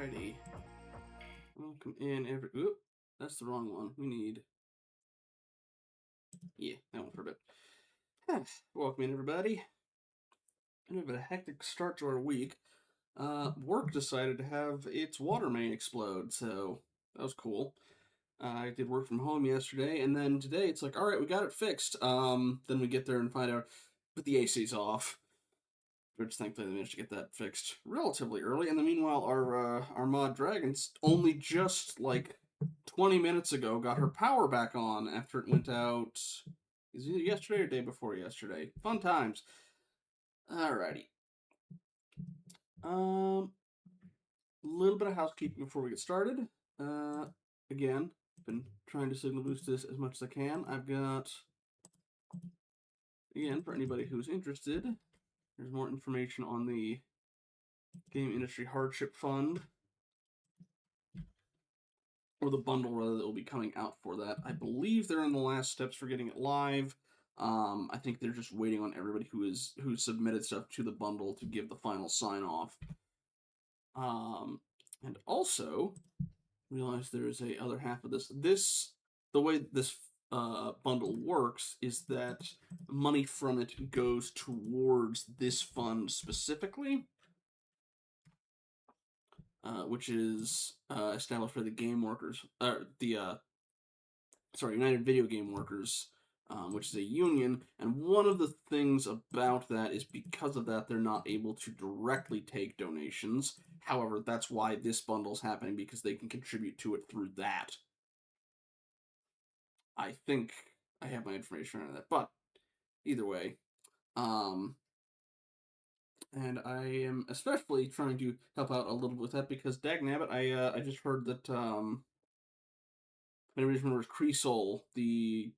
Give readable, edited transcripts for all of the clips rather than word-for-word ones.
Alrighty. Welcome in Oop, that's the wrong one. We need... Yeah, that one for a bit. Welcome in, everybody. Kind of a hectic start to our week. Work decided to have its water main explode, so that was cool. I did work from home yesterday, and then today it's like, alright, we got it fixed. Then we get there and find out, but the AC's off. Which thankfully they managed to get that fixed relatively early. And then meanwhile, our mod Dragons only just like 20 minutes ago got her power back on after it went out. Is it yesterday or day before yesterday? Fun times. Alrighty. A little bit of housekeeping before we get started. Again, been trying to signal boost this as much as I can. I've got, again, for anybody who's interested, there's more information on the Game Industry Hardship Fund, or the bundle rather, that will be coming out for that. I believe they're in the last steps for getting it live. I think they're just waiting on everybody who submitted stuff to the bundle to give the final sign off. And also realize there is a other half of this. The way this bundle works is that money from it goes towards this fund specifically. Which is established by the game workers, United Video Game Workers, which is a union. And one of the things about that is because of that, they're not able to directly take donations. However, that's why this bundle's happening, because they can contribute to it through that. I think I have my information on that, but either way, and I am especially trying to help out a little bit with that because dagnabbit, I just heard that anybody remembers Creasol, the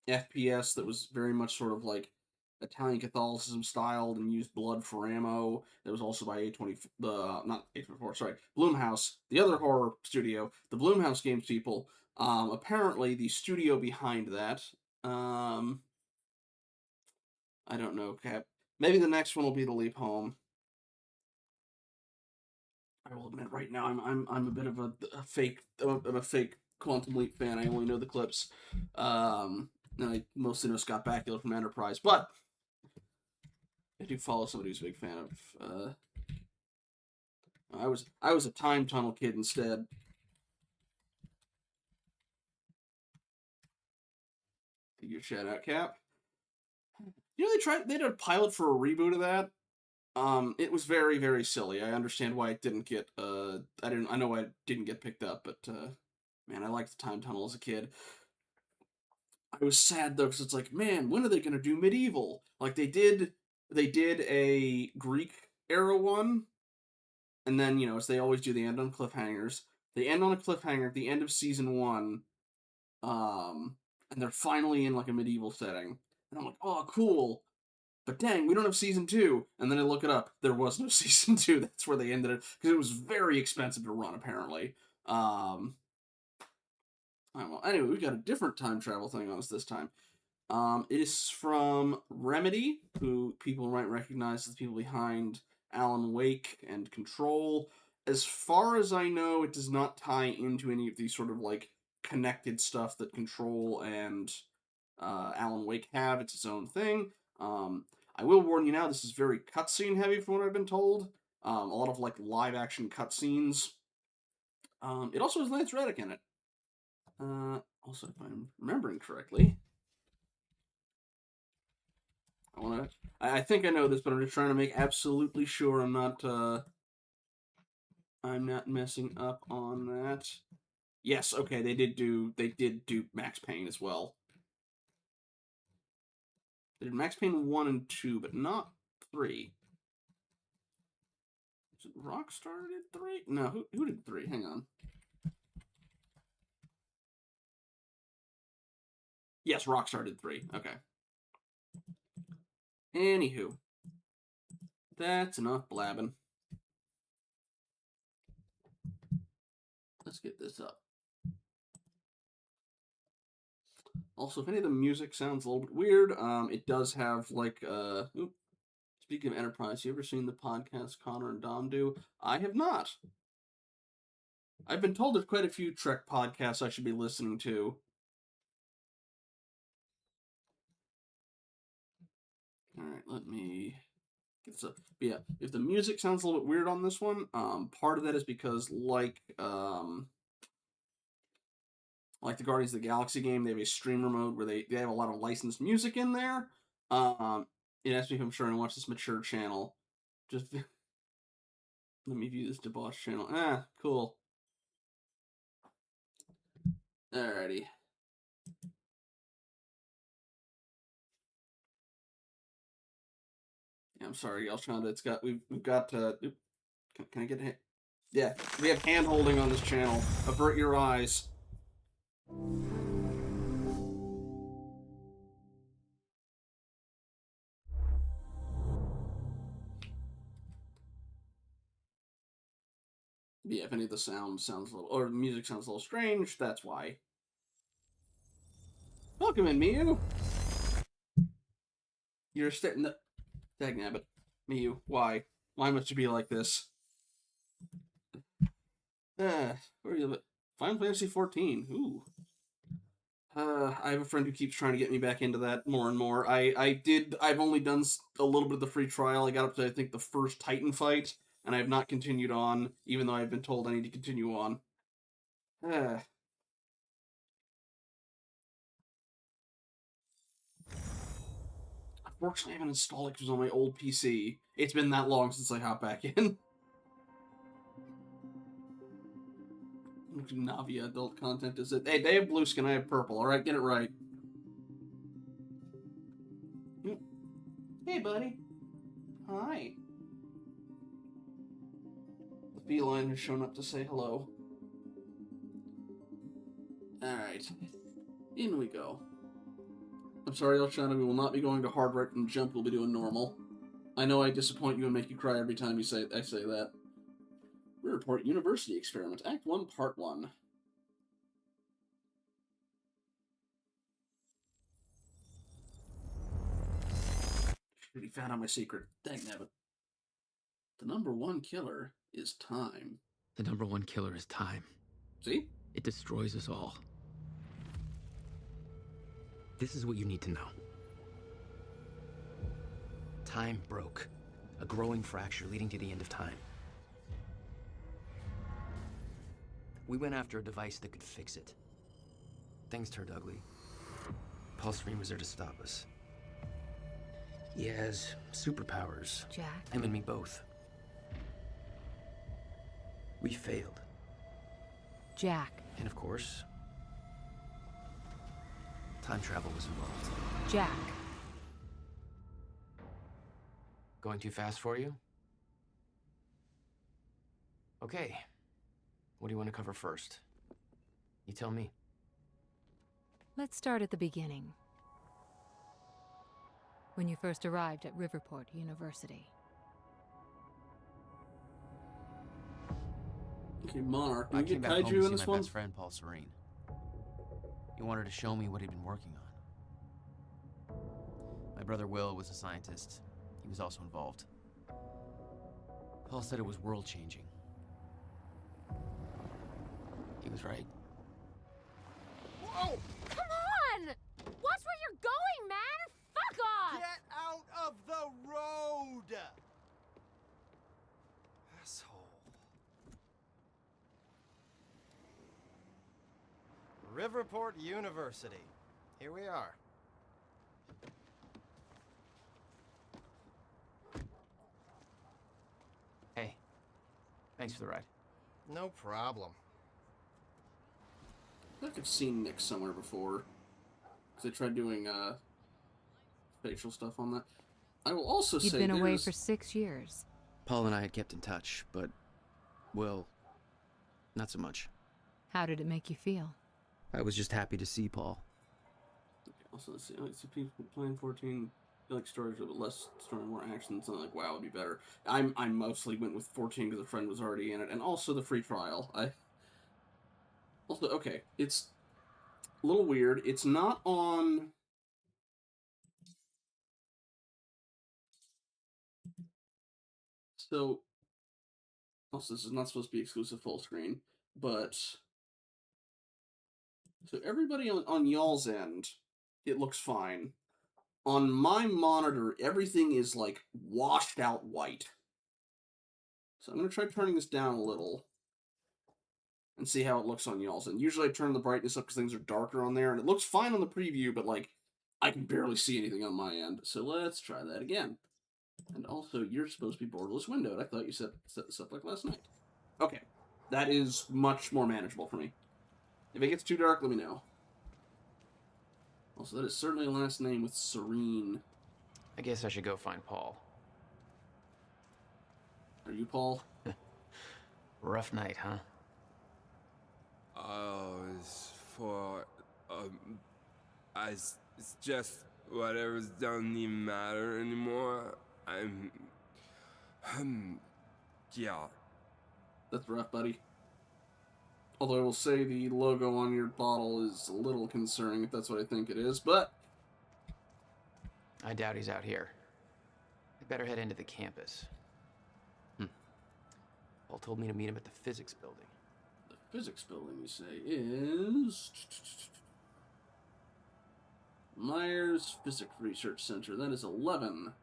FPS that was very much sort of like Italian Catholicism styled and used blood for ammo. That was also by not A24, sorry, Blumhouse, the other horror studio, the Blumhouse Games people. Apparently the studio behind that, I don't know, Cap. Maybe the next one will be The Leap Home. I will admit, right now I'm a bit of a fake. I'm a fake Quantum Leap fan. I only know the clips. And I mostly know Scott Bakula from Enterprise, but I do follow somebody who's a big fan of. I was a time tunnel kid instead. Give you a shout out, Cap. You know they did a pilot for a reboot of that. It was very, very silly. I understand why it didn't get I know why it didn't get picked up, but man, I liked the time tunnel as a kid. I was sad though, because it's like, man, when are they gonna do medieval? Like they did a Greek era one, and then as they always do, they end on cliffhangers. They end on a cliffhanger at the end of season 1, and they're finally in like a medieval setting, and I'm like, oh, cool. But dang, we don't have season 2. And then I look it up. There was no season 2. That's where they ended it. Because it was very expensive to run, apparently. Well, anyway, we got a different time travel thing on us this time. It is from Remedy, who people might recognize as the people behind Alan Wake and Control. As far as I know, it does not tie into any of these sort of like connected stuff that Control and Alan Wake have. It's its own thing. I will warn you now, this is very cutscene heavy from what I've been told. A lot of like live action cutscenes. It also has Lance Reddick in it. Also, if I'm remembering correctly, I think I know this, but I'm just trying to make absolutely sure I'm not messing up on that. Yes, okay, they did do Max Payne as well. They did Max Payne 1 and 2, but not 3. Is it Rockstar did 3? No, who did 3? Hang on. Yes, Rockstar did 3. Okay. Anywho. That's enough blabbing. Let's get this up. Also, if any of the music sounds a little bit weird, it does have like speaking of Enterprise, you ever seen the podcast Connor and Dom do? I have not. I've been told there's quite a few Trek podcasts I should be listening to. All right, let me get this up. But yeah, if the music sounds a little bit weird on this one, part of that is because like the Guardians of the Galaxy game, they have a streamer mode where they have a lot of licensed music in there. It asked me if I'm sure I watch this mature channel. Just let me view this debauched channel. Ah, cool. Alrighty. Yeah, I'm sorry, y'all. Trying to. It's got we've got. Can I get a? Yeah, we have hand holding on this channel. Avert your eyes. Yeah, if any of the sound sounds a little, or the music sounds a little strange, that's why. Welcome in, Miyu. You're starting the. Dagnabbit. Miyu, why? Why must you be like this? Where are you? Final Fantasy 14. Ooh. I have a friend who keeps trying to get me back into that more and more. I've only done a little bit of the free trial. I got up to, I think, the first Titan fight, and I have not continued on, even though I've been told I need to continue on. Uh, Unfortunately, I haven't installed it because it was on my old PC. It's been that long since I hopped back in. Navia adult content is it? Hey, they have blue skin, I have purple. All right, get it right. Hey, buddy. Hi. The feline has shown up to say hello. All right, in we go. I'm sorry, Elshana, we will not be going to hard right from jump. We'll be doing normal. I know I disappoint you and make you cry every time I say that. Report University Experiment, Act 1, Part 1. Already found out my secret. Dagnabbit. The number one killer is time. The number one killer is time. See? It destroys us all. This is what you need to know. Time broke. A growing fracture leading to the end of time. We went after a device that could fix it. Things turned ugly. Paul Serene was there to stop us. He has superpowers. Jack? Him and me both. We failed. Jack. And of course, time travel was involved. Jack. Going too fast for you? Okay. What do you want to cover first? You tell me. Let's start at the beginning. When you first arrived at Riverport University. Okay, Monarch. I came back home to Kaiju in see this my one? best friend, Paul Serene. He wanted to show me what he'd been working on. My brother Will was a scientist. He was also involved. Paul said it was world-changing. He was right. Whoa! Come on! Watch where you're going, man! Fuck off! Get out of the road! Asshole. Riverport University. Here we are. Hey, thanks for the ride. No problem. I think I've seen Nick somewhere before. Because I tried doing facial stuff on that. I will also You'd say been away for 6 years. Paul and I had kept in touch, but, well, not so much. How did it make you feel? I was just happy to see Paul. Okay, also, let's see. I like to see people playing 14. I like stories with less story, more action. Something like WoW would be better. I mostly went with 14 because a friend was already in it, and also the free trial. Also, okay, it's a little weird. It's not on. So, also, this is not supposed to be exclusive full screen. but so everybody on y'all's end, it looks fine. On my monitor, everything is like washed out white. So I'm gonna try turning this down a little and see how it looks on y'all's end. Usually I turn the brightness up because things are darker on there, and it looks fine on the preview, but like I can barely see anything on my end. So let's try that again. And also, you're supposed to be borderless windowed. I thought you set this up like last night. Okay, that is much more manageable for me. If it gets too dark, let me know. Also, that is certainly a last name with Serene. I guess I should go find Paul. Are you Paul? Rough night, huh? Oh, it's for, it's just whatever's doesn't even matter anymore. Yeah. That's rough, buddy. Although I will say the logo on your bottle is a little concerning if that's what I think it is, but... I doubt he's out here. I'd better head into the campus. Paul told me to meet him at the physics building. The physics building, you say, is... Myers Physics Research Center. That is 11.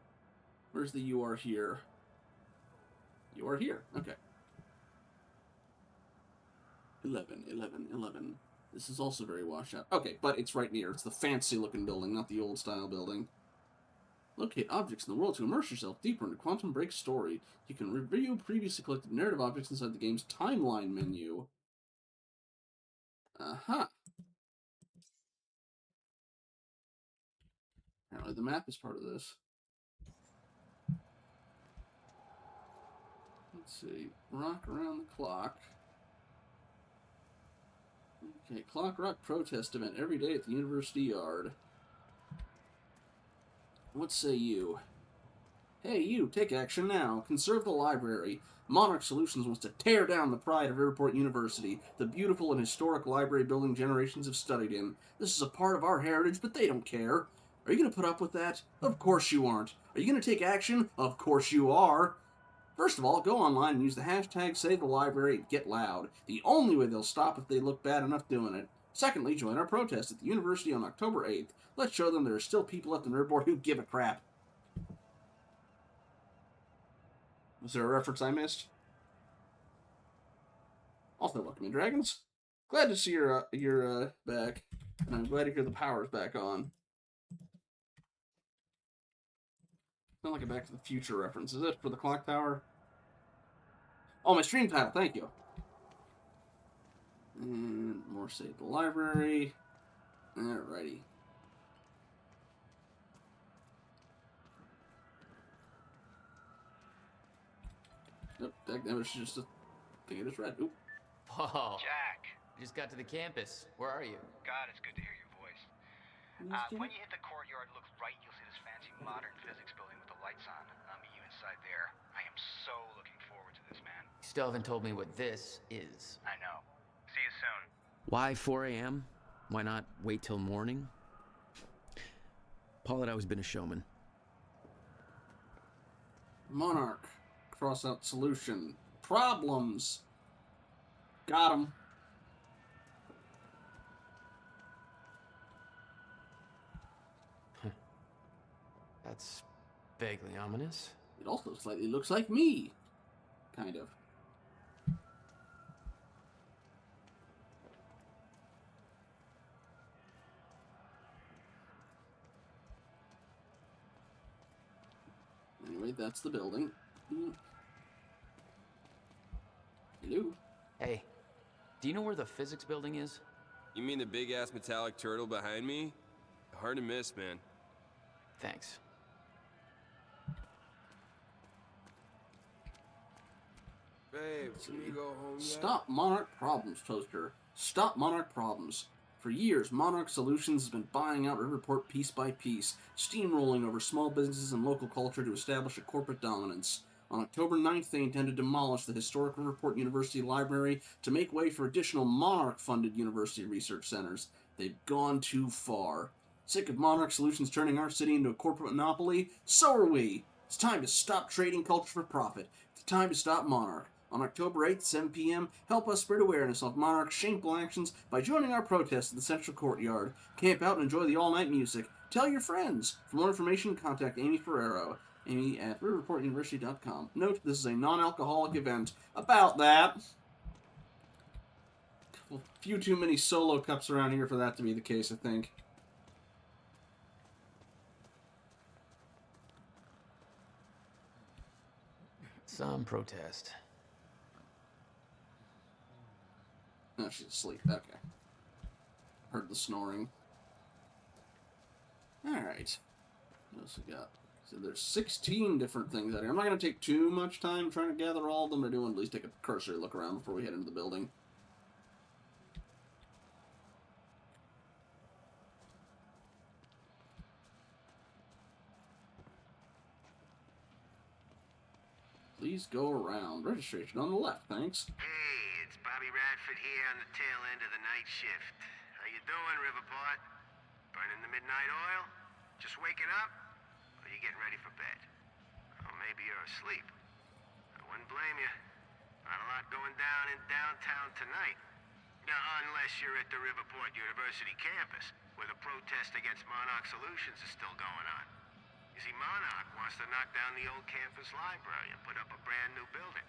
Where's the you are here? You are here. Okay. 11, 11, 11. This is also very washed out. Okay, but it's right near. It's the fancy-looking building, not the old-style building. Locate objects in the world to immerse yourself deeper into Quantum Break's story. You can review previously collected narrative objects inside the game's timeline menu. Uh-huh. Apparently the map is part of this. Let's see. Rock around the clock. Okay, Clock Rock protest event every day at the University Yard. What say you? Hey, you, take action now. Conserve the library. Monarch Solutions wants to tear down the pride of Riverport University, the beautiful and historic library building generations have studied in. This is a part of our heritage, but they don't care. Are you going to put up with that? Of course you aren't. Are you going to take action? Of course you are. First of all, go online and use the hashtag #SaveTheLibrary and get loud. The only way they'll stop if they look bad enough doing it. Secondly, join our protest at the university on October 8th. Let's show them there are still people at the Nerdboard who give a crap. Was there a reference I missed? Also, welcome in, Dragons. Glad to see you're back, and I'm glad to hear the power's back on. Not like a Back to the Future reference, is it, for the clock tower? Oh, my stream title, thank you. And more Save the Library. Alrighty. Nope, that was just a thing I just read. Oop. Paul. Jack, You just got to the campus. Where are you? God, it's good to hear your voice. When you hit the courtyard, look right, you'll see this fancy modern physics building with the lights on. I'll meet you inside there. I am so looking forward to this, man. You still haven't told me what this is. I know. See you soon. Why 4 a.m.? Why not wait till morning? Paul had always been a showman. Monarch. Cross out solution. Problems. Got him. That's vaguely ominous. It also slightly looks like me. Kind of. Anyway, that's the building. Hello? Hey, do you know where the physics building is? You mean the big-ass metallic turtle behind me? Hard to miss, man. Thanks. Babe, can we go home yet? Stop Monarch Problems poster. Stop Monarch Problems. For years, Monarch Solutions has been buying out Riverport piece by piece, steamrolling over small businesses and local culture to establish a corporate dominance. On October 9th, they intend to demolish the historic Riverport University Library to make way for additional Monarch-funded university research centers. They've gone too far. Sick of Monarch Solutions turning our city into a corporate monopoly? So are we! It's time to stop trading culture for profit. It's time to stop Monarch. On October 8th, 7 p.m., help us spread awareness of Monarch's shameful actions by joining our protest at the Central Courtyard. Camp out and enjoy the all-night music. Tell your friends. For more information, contact Amy Ferrero. Amy at riverportuniversity.com. Note, this is a non-alcoholic event. About that. A few too many solo cups around here for that to be the case, I think. Some protest. Oh, she's asleep. Okay. Heard the snoring. Alright. What else we got? So there's 16 different things out here. I'm not going to take too much time trying to gather all of them. I do want to at least take a cursory look around before we head into the building. Please go around. Registration on the left, thanks. Hey, it's Bobby Radford here on the tail end of the night shift. How you doing, Riverport? Burning the midnight oil? Just waking up? Or you getting ready for bed? Or maybe you're asleep. I wouldn't blame you. Not a lot going down in downtown tonight. Now, unless you're at the Riverport University campus, where the protest against Monarch Solutions is still going on. You see, Monarch wants to knock down the old campus library and put up a brand new building.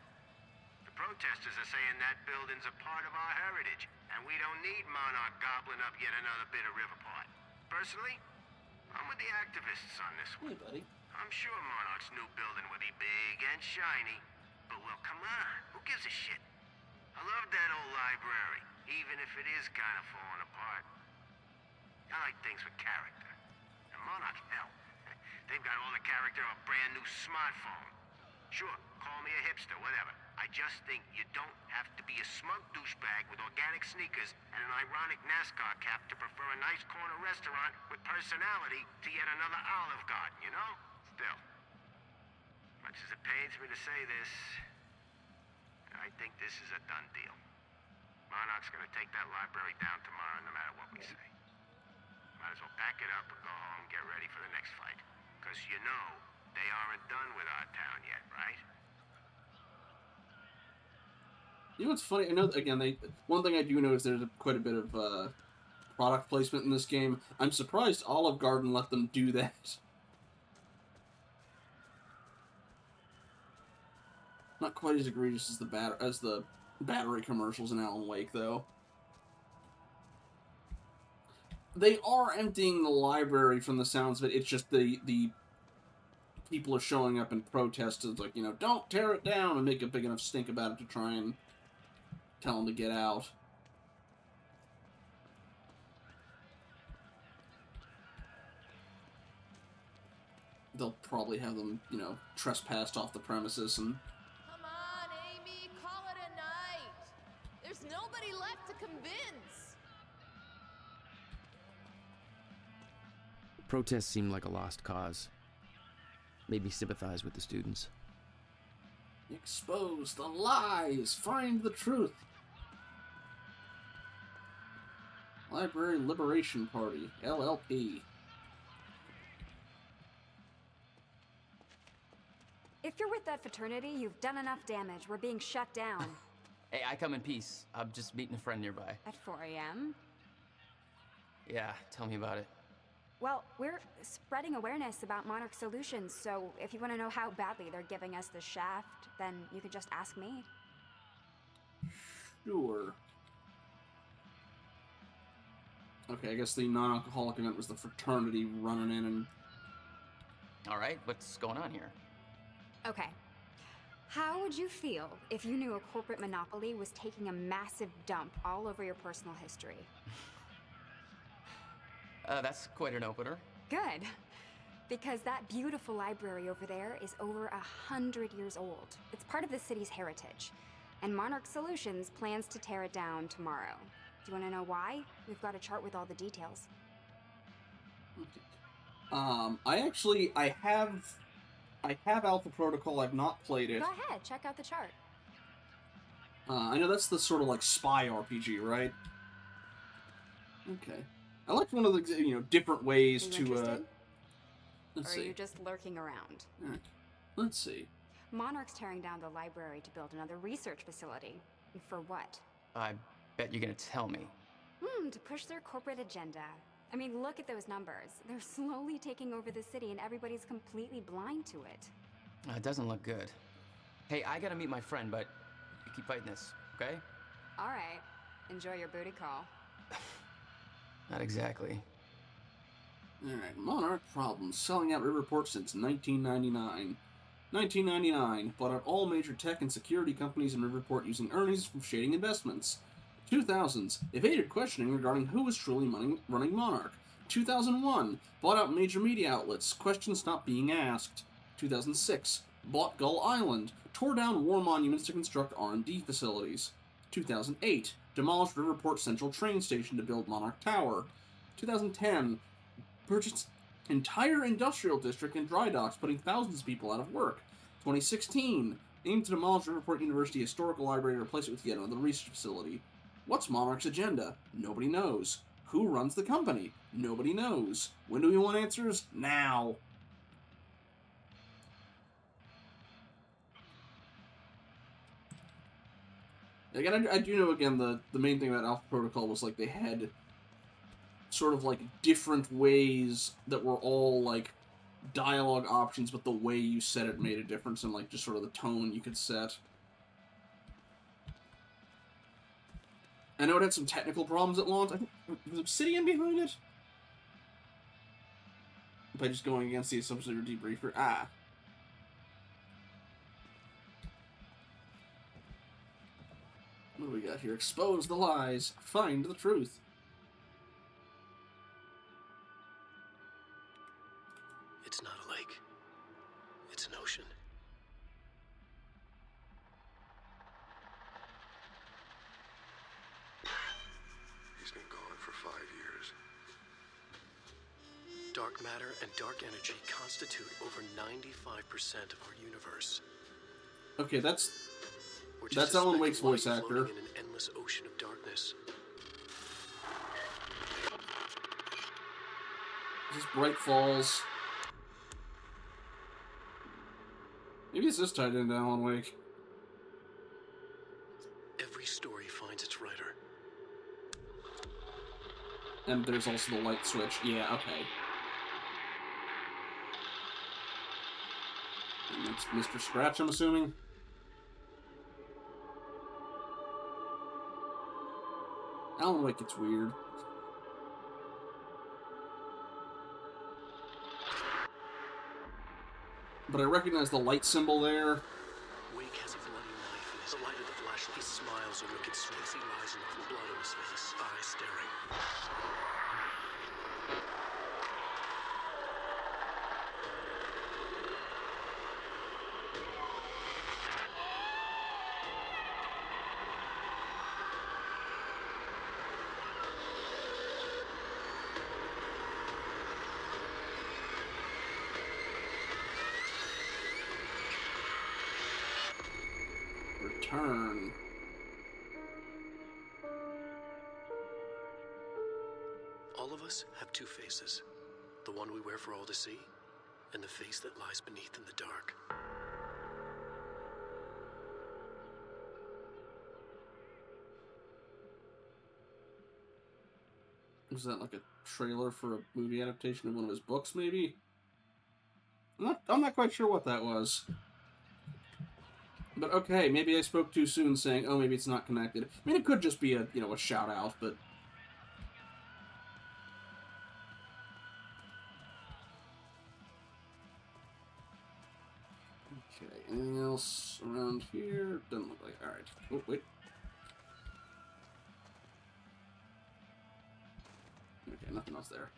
The protesters are saying that building's a part of our heritage, and we don't need Monarch gobbling up yet another bit of Riverport. Personally, I'm with the activists on this one. Hey, buddy. I'm sure Monarch's new building will be big and shiny, but well, come on, who gives a shit? I love that old library, even if it is kind of falling apart. I like things with character. And Monarch, hell, they've got all the character of a brand new smartphone. Sure, call me a hipster, whatever. I just think you don't have to be a smug douchebag with organic sneakers and an ironic NASCAR cap to prefer a nice corner restaurant with personality to yet another Olive Garden, you know? Still, much as it pains me to say this, I think this is a done deal. Monarch's gonna take that library down tomorrow no matter what we say. Might as well pack it up and go home and get ready for the next fight. Because you know, they aren't done with our town yet, right? You know what's funny? I know, again, one thing I do know is there's quite a bit of product placement in this game. I'm surprised Olive Garden let them do that. Not quite as egregious as the battery commercials in Alan Wake, though. They are emptying the library from the sounds of it. It's just the people are showing up in protest. It's like, you know, don't tear it down, and make a big enough stink about it to try and tell them to get out. They'll probably have them, you know, trespassed off the premises and... Come on, Amy, call it a night. There's nobody left to convince. Protests seemed like a lost cause. Made me sympathize with the students. Expose the lies! Find the truth! Library Liberation Party, LLP. If you're with that fraternity, you've done enough damage. We're being shut down. Hey, I come in peace. I'm just meeting a friend nearby. At 4 a.m.? Yeah, tell me about it. Well, we're spreading awareness about Monarch Solutions, so if you want to know how badly they're giving us the shaft, then you could just ask me. Sure. Okay, I guess the non-alcoholic event was the fraternity running in and... Alright, what's going on here? Okay. How would you feel if you knew a corporate monopoly was taking a massive dump all over your personal history? That's quite an opener. Good. Because that beautiful library over there is over 100 years old. It's part of the city's heritage. And Monarch Solutions plans to tear it down tomorrow. Do you want to know why? We've got a chart with all the details. Okay. I have Alpha Protocol. I've not played it. Go ahead, check out the chart. I know that's the sort of like spy RPG, right? Okay. I liked one of the, you know, different ways Are you to, interested? let's or see. are you just lurking around? Alright. Let's see. Monarch's tearing down the library to build another research facility. And for what? I bet you're gonna tell me. To push their corporate agenda. I mean, look at those numbers. They're slowly taking over the city and everybody's completely blind to it. It doesn't look good. Hey, I gotta meet my friend, but you keep fighting this, okay? All right. Enjoy your booty call. Not exactly. Alright, Monarch problems. Selling out Riverport since 1999. 1999, bought out all major tech and security companies in Riverport using earnings from shading investments. 2000s, evaded questioning regarding who was truly running Monarch. 2001, bought out major media outlets, questions stopped being asked. 2006, bought Gull Island, tore down war monuments to construct R&D facilities. 2008, demolished Riverport Central train station to build Monarch Tower. 2010, purchased entire industrial district and dry docks, putting thousands of people out of work. 2016, aimed to demolish Riverport University Historical Library and replace it with yet another research facility. What's Monarch's agenda? Nobody knows. Who runs the company? Nobody knows. When do we want answers? Now. Again, I do know, again, the main thing about Alpha Protocol was, like, they had sort of, like, different ways that were all, like, dialogue options, but the way you said it made a difference in, like, just sort of the tone you could set. I know it had some technical problems at launch. I think, was Obsidian behind it? By just going against the assumption of your debriefer. Ah. What do we got here? Expose the lies. Find the truth. It's not a lake. It's an ocean. He's been gone for 5 years. Dark matter and dark energy constitute over 95% of our universe. Okay, that's We're just Alan a speck Wake's of light voice actor. floating in an endless ocean of darkness. This is Bright Falls. Maybe it's just tied into Alan Wake. Every story finds its writer. And there's also the light switch. Yeah, okay. And that's Mr. Scratch, I'm assuming. Alan Wake gets weird. But I recognize the light symbol there. Wake has a bloody knife in his light of the flashlight. He smiles a wicked smile as he lies in the blood on his face, eyes staring. Return. All of us have two faces. The one we wear for all to see, and the face that lies beneath in the dark. Was that like a trailer for a movie adaptation of one of his books, maybe? I'm not quite sure what that was. But okay, maybe I spoke too soon saying, oh, maybe it's not connected. I mean, it could just be a, a shout out, but... Okay, anything else around here? Doesn't look like... Alright. Oh, wait. Okay, nothing else there.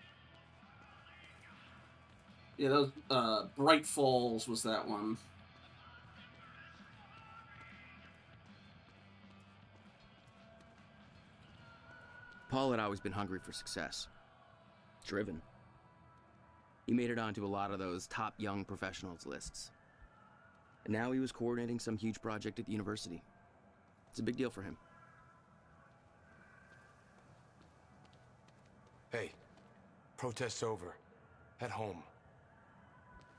Yeah, that was, Bright Falls was that one. Paul had always been hungry for success. Driven. He made it onto a lot of those top young professionals lists. And now he was coordinating some huge project at the university. It's a big deal for him. Hey, protest's over. At home.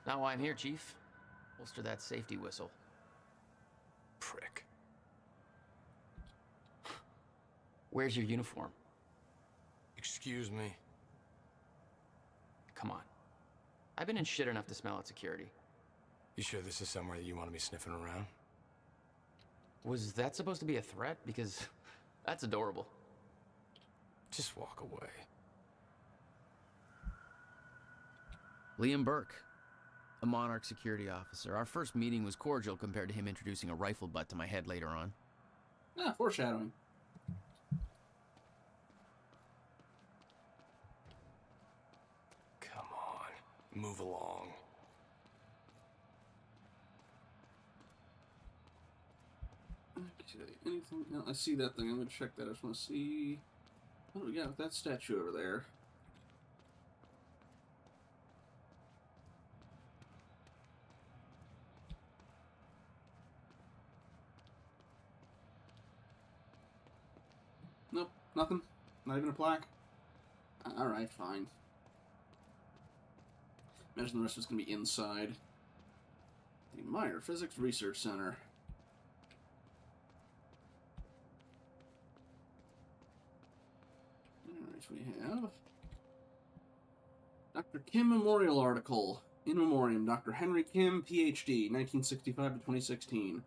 Not why I'm here, Chief. Holster that safety whistle. prick. Where's your uniform? Excuse me? Come on. I've been in shit enough to smell at security. You sure this is somewhere that you want to be sniffing around? Was that supposed to be a threat? Because that's adorable. Just walk away. Liam Burke, a Monarch security officer. Our first meeting was cordial compared to him introducing a rifle butt to my head later on. Ah, foreshadowing. Come on, move along. Okay, anything else? I see that thing. I'm gonna check that. I just want to see. What do we got with that statue over there? Nope, nothing. Not even a plaque. Alright, fine. Imagine the rest of it's gonna be inside. The Meyer Physics Research Center. Alright, we have Dr. Kim Memorial Article. In Memoriam, Dr. Henry Kim, PhD, 1965 to 2016.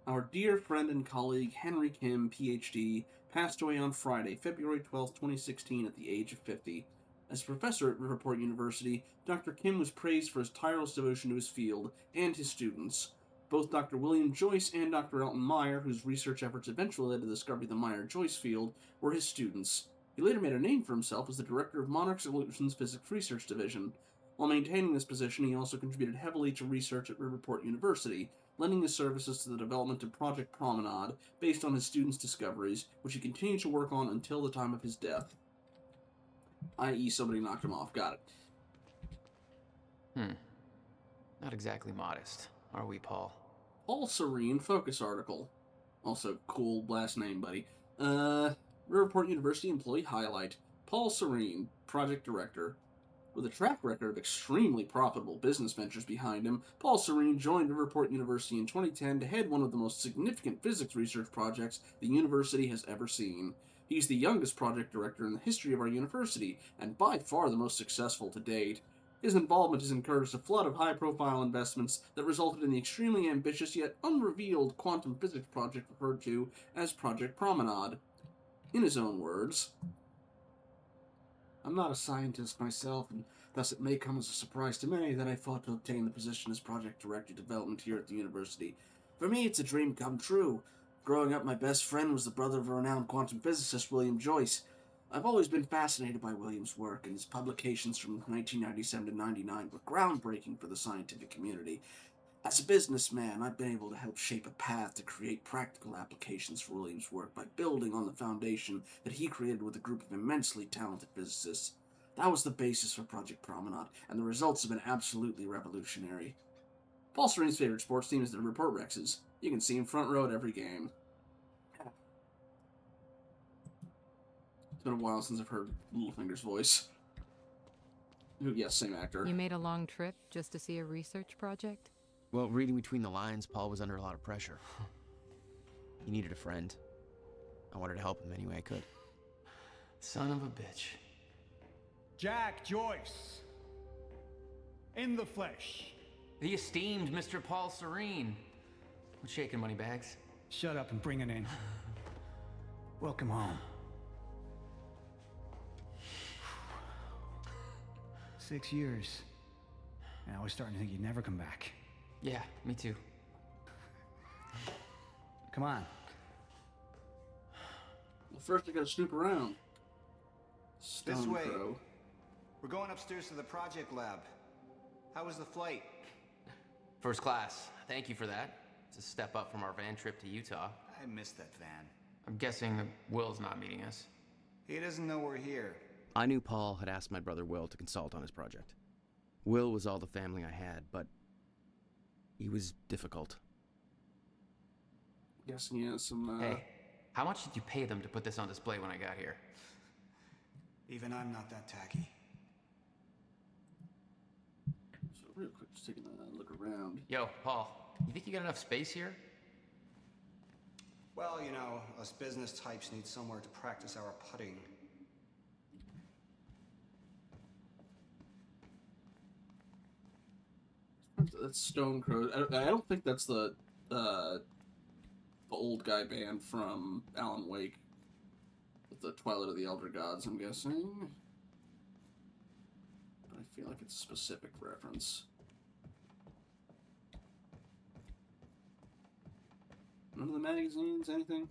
Our dear friend and colleague Henry Kim, PhD, passed away on Friday, February 12, 2016, at the age of 50. As a professor at Riverport University, Dr. Kim was praised for his tireless devotion to his field and his students. Both Dr. William Joyce and Dr. Elton Meyer, whose research efforts eventually led to the discovery of the Meyer-Joyce field, were his students. He later made a name for himself as the director of Monarch Solutions' Physics Research Division. While maintaining this position, he also contributed heavily to research at Riverport University, lending his services to the development of Project Promenade, based on his students' discoveries, which he continued to work on until the time of his death. I.e., somebody knocked him off. Got it. Not exactly modest, are we, Paul? Paul Serene Focus article. Also, cool last name, buddy. Riverport University employee highlight. Paul Serene, project director. With a track record of extremely profitable business ventures behind him, Paul Serene joined Riverport University in 2010 to head one of the most significant physics research projects the university has ever seen. He's the youngest project director in the history of our university, and by far the most successful to date. His involvement has encouraged a flood of high-profile investments that resulted in the extremely ambitious yet unrevealed quantum physics project referred to as Project Promenade. In his own words, I'm not a scientist myself, and thus it may come as a surprise to many that I fought to obtain the position as project director development here at the university. For me, it's a dream come true. Growing up, my best friend was the brother of a renowned quantum physicist, William Joyce. I've always been fascinated by William's work, and his publications from 1997 to 99 were groundbreaking for the scientific community. As a businessman, I've been able to help shape a path to create practical applications for William's work by building on the foundation that he created with a group of immensely talented physicists. That was the basis for Project Promenade, and the results have been absolutely revolutionary. Paul Serene's favorite sports team is the Riverport Rexes. You can see him front row at every game. It's been a while since I've heard Littlefinger's voice. Who, yes, same actor. You made a long trip just to see a research project? Well, reading between the lines, Paul was under a lot of pressure. He needed a friend. I wanted to help him any way I could. Son of a bitch. Jack Joyce. In the flesh. The esteemed Mr. Paul Serene. What's shaking, Moneybags? Shut up and bring it in. Welcome home. 6 years. And I was starting to think you'd never come back. Yeah, me too. Come on. Well, first I gotta snoop around. This way. Crow. We're going upstairs to the project lab. How was the flight? First class. Thank you for that. It's a step up from our van trip to Utah. I missed that van. I'm guessing that Will's not meeting us. He doesn't know we're here. I knew Paul had asked my brother Will to consult on his project. Will was all the family I had, but he was difficult. Guessing he has some, Hey, how much did you pay them to put this on display when I got here? Even I'm not that tacky. So real quick, just taking a look around. Yo, Paul, you think you got enough space here? Well, you know, us business types need somewhere to practice our putting. That's Stone Crow. I don't think that's the old guy band from Alan Wake. With the Twilight of the Elder Gods, I'm guessing. I feel like it's a specific reference. None of the magazines, anything?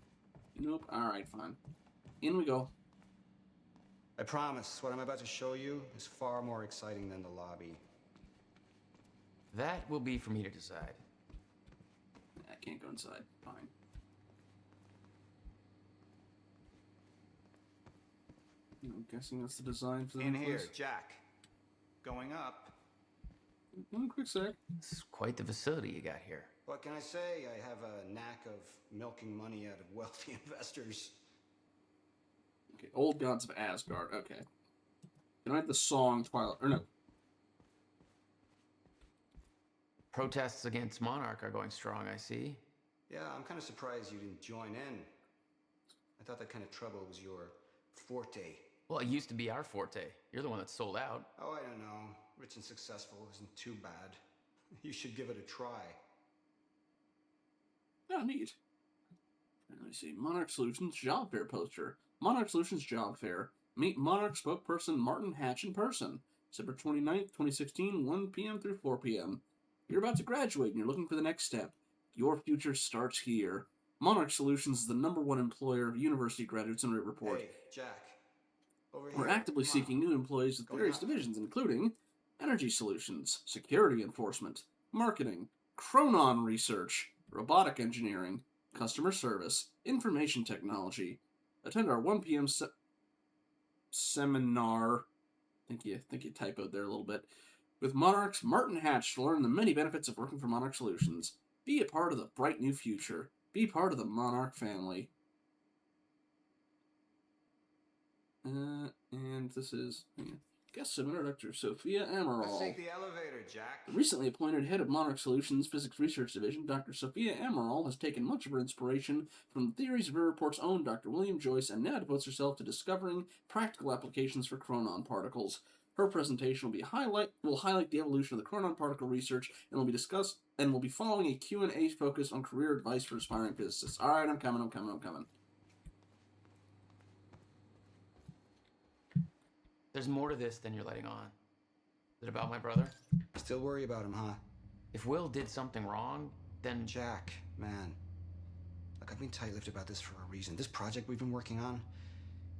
Nope. Alright, fine. In we go. I promise, what I'm about to show you is far more exciting than the lobby. That will be for me to decide. I can't go inside. Fine. I'm guessing that's the design for the In here, place. Jack. Going up. One quick sec. It's quite the facility you got here. What can I say? I have a knack of milking money out of wealthy investors. Okay, Old Gods of Asgard. Okay. Can I have the song Twilight? Or no. Protests against Monarch are going strong, I see. Yeah, I'm kind of surprised you didn't join in. I thought that kind of trouble was your forte. Well, it used to be our forte. You're the one that sold out. Oh, I don't know. Rich and successful isn't too bad. You should give it a try. Oh, neat. Let me see. Monarch Solutions job fair poster. Monarch Solutions job fair. Meet Monarch spokesperson Martin Hatch in person. December 29th, 2016, 1 p.m. through 4 p.m. You're about to graduate and you're looking for the next step. Your future starts here. Monarch Solutions is the #1 employer of university graduates in Riverport. Hey, Jack. Over We're here. actively Come on. seeking new employees with Going various up. divisions, including energy solutions, security enforcement, marketing, chronon research, robotic engineering, customer service, information technology. Attend our 1 p.m. Seminar. I think you typoed there a little bit. With Monarch's Martin Hatch to learn the many benefits of working for Monarch Solutions. Be a part of the bright new future. Be part of the Monarch family. And this is guest seminar Dr. Sophia Amaral. Let's take the elevator, Jack. The recently appointed head of Monarch Solutions Physics Research Division, Dr. Sophia Amaral, has taken much of her inspiration from the theories of Riverport's own Dr. William Joyce and now devotes herself to discovering practical applications for chronon particles. Her presentation will highlight the evolution of the chronon particle research and will be following a Q&A focused on career advice for aspiring physicists. All right, I'm coming. There's more to this than you're letting on. Is it about my brother? Still worry about him, huh? If Will did something wrong, then... Jack, man. Look, I've been tight-lipped about this for a reason. This project we've been working on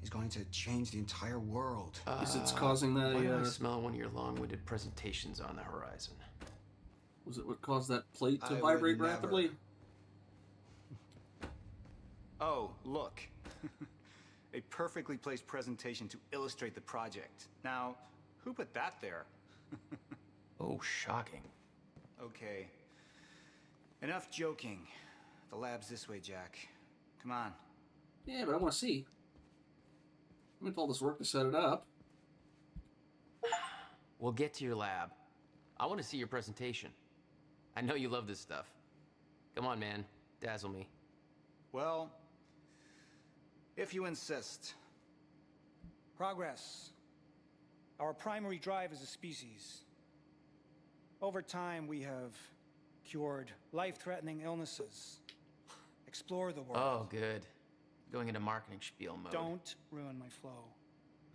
is going to change the entire world. Is it's causing that? Why do I smell one of your long-winded presentations on the horizon? Was it what caused that plate to I vibrate would never. rapidly? Oh, look. A perfectly placed presentation to illustrate the project. Now, who put that there? Oh, shocking. Okay. Enough joking. The lab's this way, Jack. Come on. Yeah, but I want to see. I went to all this work to set it up. We'll get to your lab. I want to see your presentation. I know you love this stuff. Come on, man. Dazzle me. Well, if you insist. Progress. Our primary drive as a species. Over time, we have cured life-threatening illnesses. Explore the world. Oh, good. Going into marketing spiel mode. Don't ruin my flow.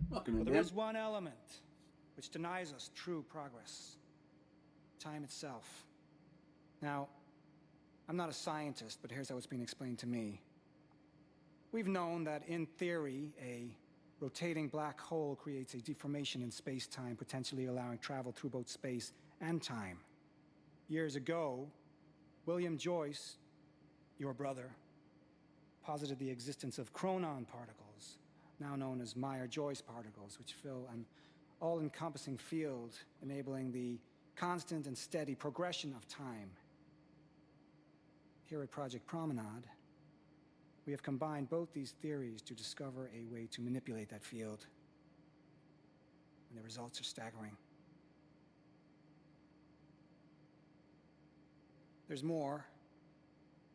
Welcome, But there man. is one element which denies us true progress. Time itself. Now, I'm not a scientist, but here's how it's being explained to me. We've known that, in theory, a rotating black hole creates a deformation in space-time, potentially allowing travel through both space and time. Years ago, William Joyce, your brother, posited the existence of chronon particles, now known as Meyer-Joyce particles, which fill an all-encompassing field, enabling the constant and steady progression of time. Here at Project Promenade, we have combined both these theories to discover a way to manipulate that field. And the results are staggering. There's more,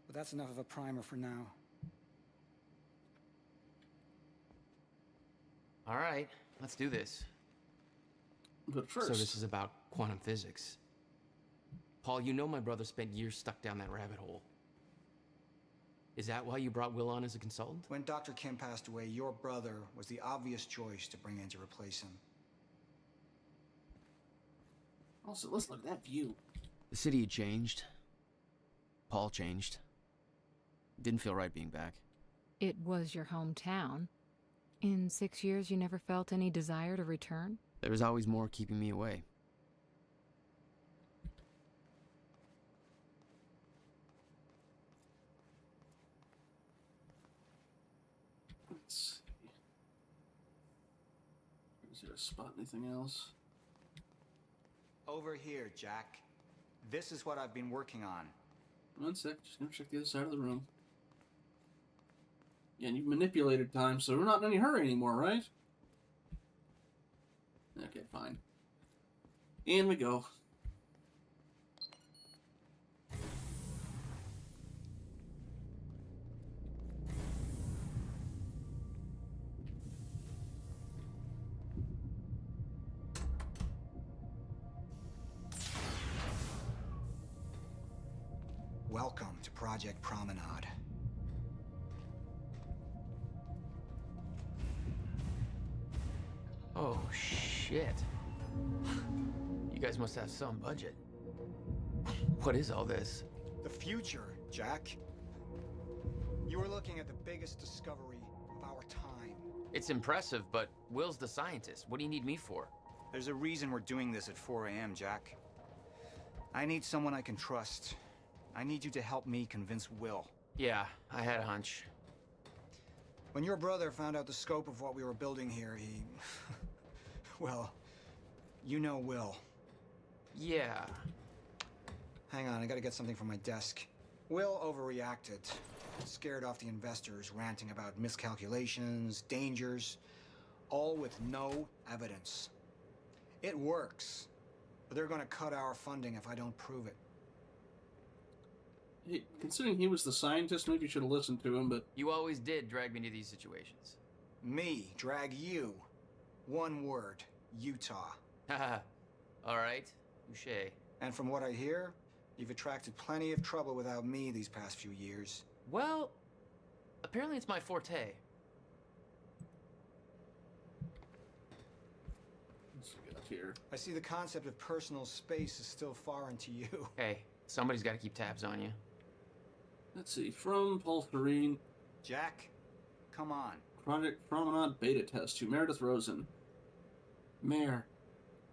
but that's enough of a primer for now. All right, let's do this. But first... So this is about quantum physics. Paul, you know my brother spent years stuck down that rabbit hole. Is that why you brought Will on as a consultant? When Dr. Kim passed away, your brother was the obvious choice to bring in to replace him. Also, let's look at that view. The city had changed. Paul changed. Didn't feel right being back. It was your hometown. In 6 years, you never felt any desire to return? There was always more keeping me away. Let's see. Is there a spot? Anything else? Over here, Jack. This is what I've been working on. 1 sec, just gonna check the other side of the room. Yeah, and you've manipulated time, so we're not in any hurry anymore, right? Okay, fine. In we go. Welcome to Project Promenade. Oh, shit. You guys must have some budget. What is all this? The future, Jack. You are looking at the biggest discovery of our time. It's impressive, but Will's the scientist. What do you need me for? There's a reason we're doing this at 4 a.m., Jack. I need someone I can trust. I need you to help me convince Will. Yeah, I had a hunch. When your brother found out the scope of what we were building here, he... well, you know Will. Yeah. Hang on, I gotta get something from my desk. Will overreacted. Scared off the investors, ranting about miscalculations, dangers, all with no evidence. It works, but they're gonna cut our funding if I don't prove it. Hey, considering he was the scientist, maybe you should have listened to him, but... You always did drag me to these situations. Me drag you. One word, Utah. Haha. Alright, touché. And from what I hear, you've attracted plenty of trouble without me these past few years. Well, apparently it's my forte. Let's get up here. I see the concept of personal space is still foreign to you. Hey, somebody's got to keep tabs on you. Let's see, from Paul Serene. Jack, come on. Project Promenade beta test to Meredith Rosen. Mayor,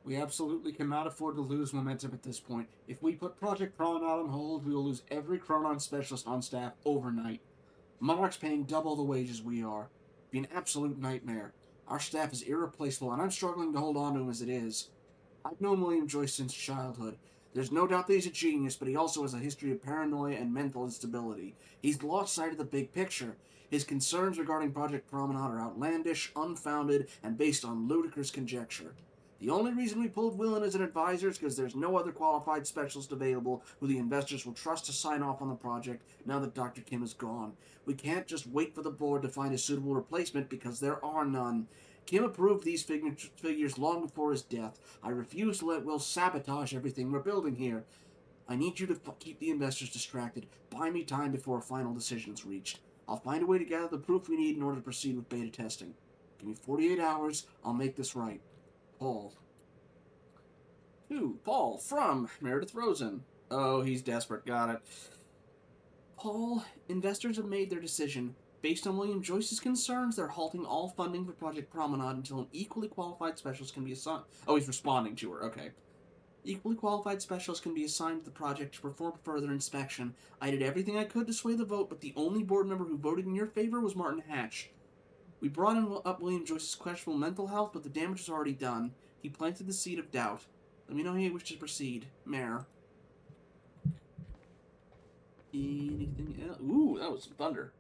we absolutely cannot afford to lose momentum at this point. If we put Project Promenade on hold, we will lose every Chronon specialist on staff overnight. Monarch's paying double the wages we are. It'd be an absolute nightmare. Our staff is irreplaceable, and I'm struggling to hold on to him as it is. I've known William Joyce since childhood. There's no doubt that he's a genius, but he also has a history of paranoia and mental instability. He's lost sight of the big picture. His concerns regarding Project Promenade are outlandish, unfounded, and based on ludicrous conjecture. The only reason we pulled Will in as an advisor is because there's no other qualified specialist available who the investors will trust to sign off on the project now that Dr. Kim is gone. We can't just wait for the board to find a suitable replacement because there are none. Kim approved these figures long before his death. I refuse to let Will sabotage everything we're building here. I need you to keep the investors distracted. Buy me time before a final decision is reached. I'll find a way to gather the proof we need in order to proceed with beta testing. Give me 48 hours. I'll make this right. Paul. To Paul from Meredith Rosen. Oh, he's desperate. Got it. Paul, investors have made their decision. Based on William Joyce's concerns, they're halting all funding for Project Promenade until an equally qualified specialist can be assigned. Oh, he's responding to her. Okay. Equally qualified specialists can be assigned to the project to perform further inspection. I did everything I could to sway the vote, but the only board member who voted in your favor was Martin Hatch. We brought up William Joyce's questionable mental health, but the damage was already done. He planted the seed of doubt. Let me know how you wish to proceed, Mayor. Anything else? Ooh, that was some thunder.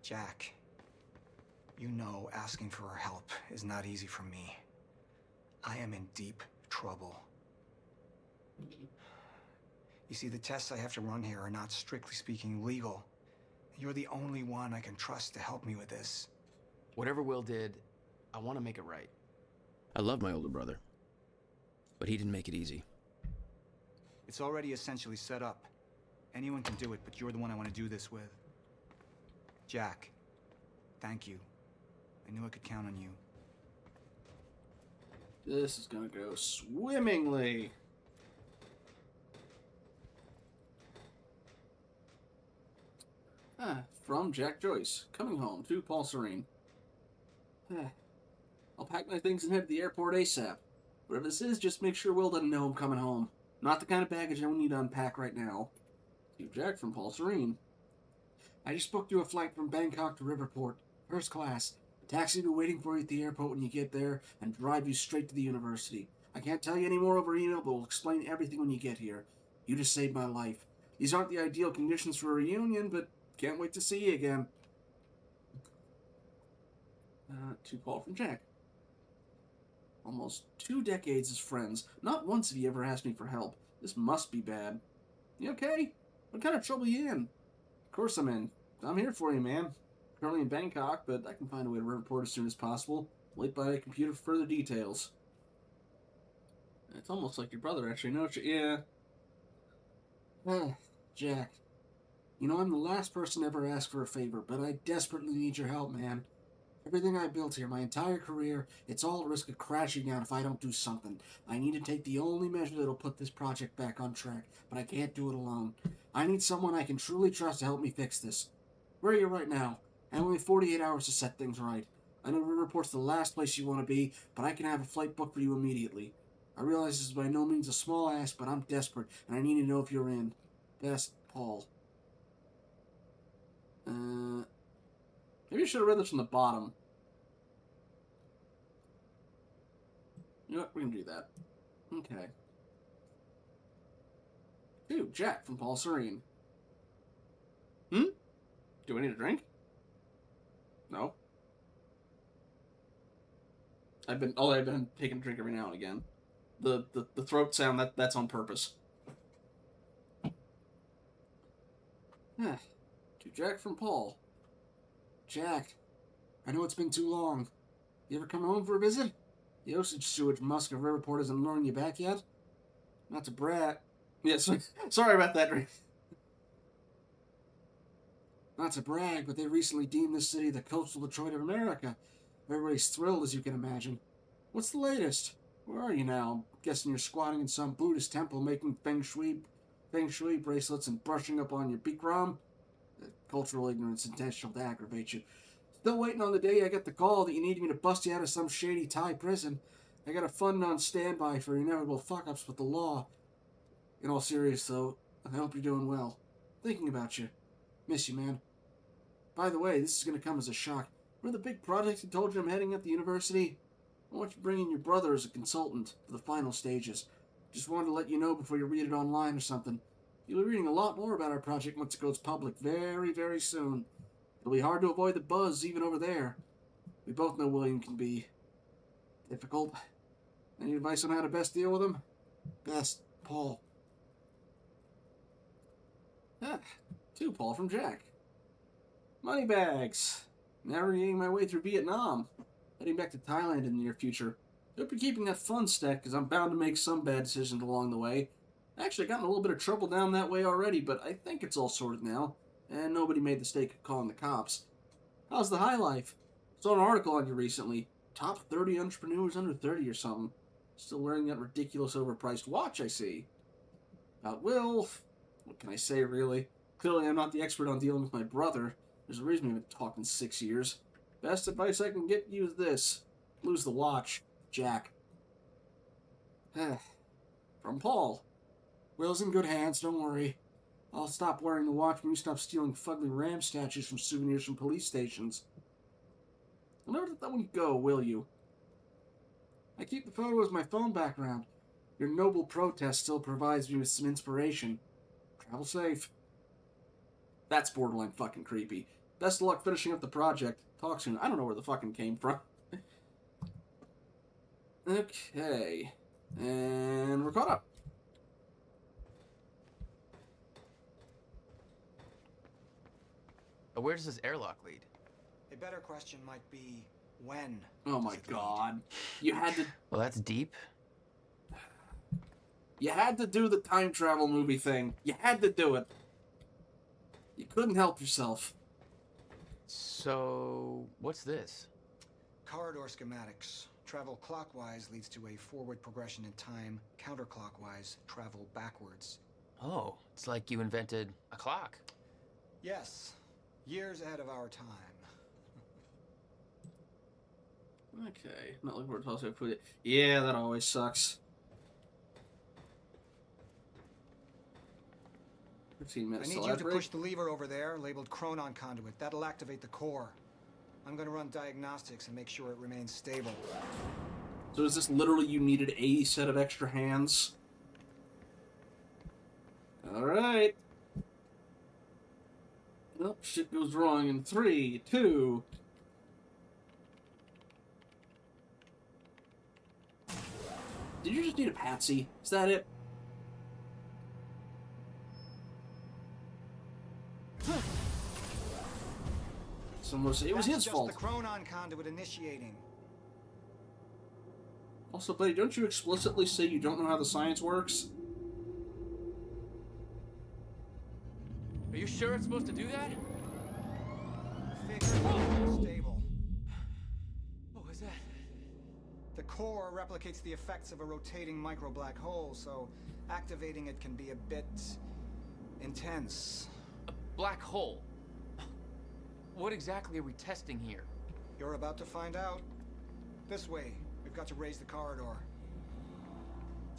Jack, you know asking for her help is not easy for me. I am in deep trouble. You see, the tests I have to run here are not strictly speaking legal. You're the only one I can trust to help me with this. Whatever Will did, I want to make it right. I love my older brother, but he didn't make it easy. It's already essentially set up. Anyone can do it, but you're the one I want to do this with. Jack, thank you. I knew I could count on you. This is gonna go swimmingly. From Jack Joyce. Coming home to Paul Serene. I'll pack my things and head to the airport ASAP. Whatever this is, just make sure Will doesn't know I'm coming home. Not the kind of baggage I would need to unpack right now. To Jack from Paul Serene. I just booked you a flight from Bangkok to Riverport. First class. The taxi will be waiting for you at the airport when you get there and drive you straight to the university. I can't tell you any more over email, but we'll explain everything when you get here. You just saved my life. These aren't the ideal conditions for a reunion, but can't wait to see you again. To Paul from Jack. Almost 2 decades as friends. Not once have you ever asked me for help. This must be bad. You okay? What kind of trouble you in? Of course I'm in. I'm here for you, man. Currently in Bangkok, but I can find a way to report as soon as possible. Wait by a computer for further details. It's almost like your brother actually knows you. Yeah. Jack. You know, I'm the last person to ever ask for a favor, but I desperately need your help, man. Everything I built here, my entire career, it's all at risk of crashing down if I don't do something. I need to take the only measure that'll put this project back on track, but I can't do it alone. I need someone I can truly trust to help me fix this. Where are you right now? I have only 48 hours to set things right. I know Riverport's the last place you want to be, but I can have a flight booked for you immediately. I realize this is by no means a small ask, but I'm desperate, and I need to know if you're in. Best, Paul. Maybe I should have read this from the bottom. You know what? We can do that. Okay. Ooh, Jack from Paul Serene. Do I need a drink? No. I've been taking a drink every now and again. The throat sound, that's on purpose. To Jack from Paul. Jack, I know it's been too long. You ever come home for a visit? The osage sewage musk of Riverport isn't luring you back yet? Not to brag. Yes, sorry about that, Drake. Not to brag, but they recently deemed this city the coastal Detroit of America. Everybody's thrilled, as you can imagine. What's the latest? Where are you now? Guessing you're squatting in some Buddhist temple making feng shui bracelets and brushing up on your Bikram? Cultural ignorance intentional to aggravate you. Still waiting on the day I get the call that you need me to bust you out of some shady Thai prison. I got a fund on standby for inevitable fuck-ups with the law. In all seriousness, though, I hope you're doing well. Thinking about you. Miss you, man. By the way, this is going to come as a shock. Remember the big project I told you I'm heading at the university? I want you to bring in your brother as a consultant for the final stages. Just wanted to let you know before you read it online or something. You'll be reading a lot more about our project once it goes public very, very soon. It'll be hard to avoid the buzz even over there. We both know William can be difficult. Any advice on how to best deal with him? Best, Paul. To Paul from Jack. Moneybags. Navigating my way through Vietnam. Heading back to Thailand in the near future. Hope you're keeping that fun stack, because I'm bound to make some bad decisions along the way. Actually, I got in a little bit of trouble down that way already, but I think it's all sorted now. And nobody made the mistake of calling the cops. How's the high life? Saw an article on you recently. Top 30 entrepreneurs under 30 or something. Still wearing that ridiculous overpriced watch, I see. About Will, what can I say, really? Clearly, I'm not the expert on dealing with my brother. There's a reason we've been talking 6 years. Best advice I can get you is this. Lose the watch, Jack. From Paul. Will's in good hands, don't worry. I'll stop wearing the watch when you stop stealing fugly ram statues from souvenirs from police stations. I'll never let that one go, will you? I keep the photo as my phone background. Your noble protest still provides me with some inspiration. Travel safe. That's borderline fucking creepy. Best of luck finishing up the project. Talk soon. I don't know where the fucking came from. Okay. And we're caught up. Where does this airlock lead? A better question might be, when? Oh my god. You had to... Well, that's deep. You had to do the time travel movie thing. You had to do it. You couldn't help yourself. So, what's this? Corridor schematics. Travel clockwise leads to a forward progression in time. Counterclockwise, travel backwards. Oh, it's like you invented a clock. Yes. Years ahead of our time. Okay. Not looking forward to also put it. Yeah, that always sucks. 15 I minutes need till you ad to break. push the lever over there, labeled Chronon Conduit. That'll activate the core. I'm gonna run diagnostics and make sure it remains stable. So is this literally you needed a set of extra hands? Alright. Well, shit goes wrong in 3, 2... Did you just need a patsy? Is that it? Someone say it was his fault. That's just the Chronon Conduit initiating. Also, buddy, don't you explicitly say you don't know how the science works? Are you sure it's supposed to do that? Stable. What was that? The core replicates the effects of a rotating micro black hole, so activating it can be a bit intense. A black hole? What exactly are we testing here? You're about to find out. This way. We've got to raise the corridor.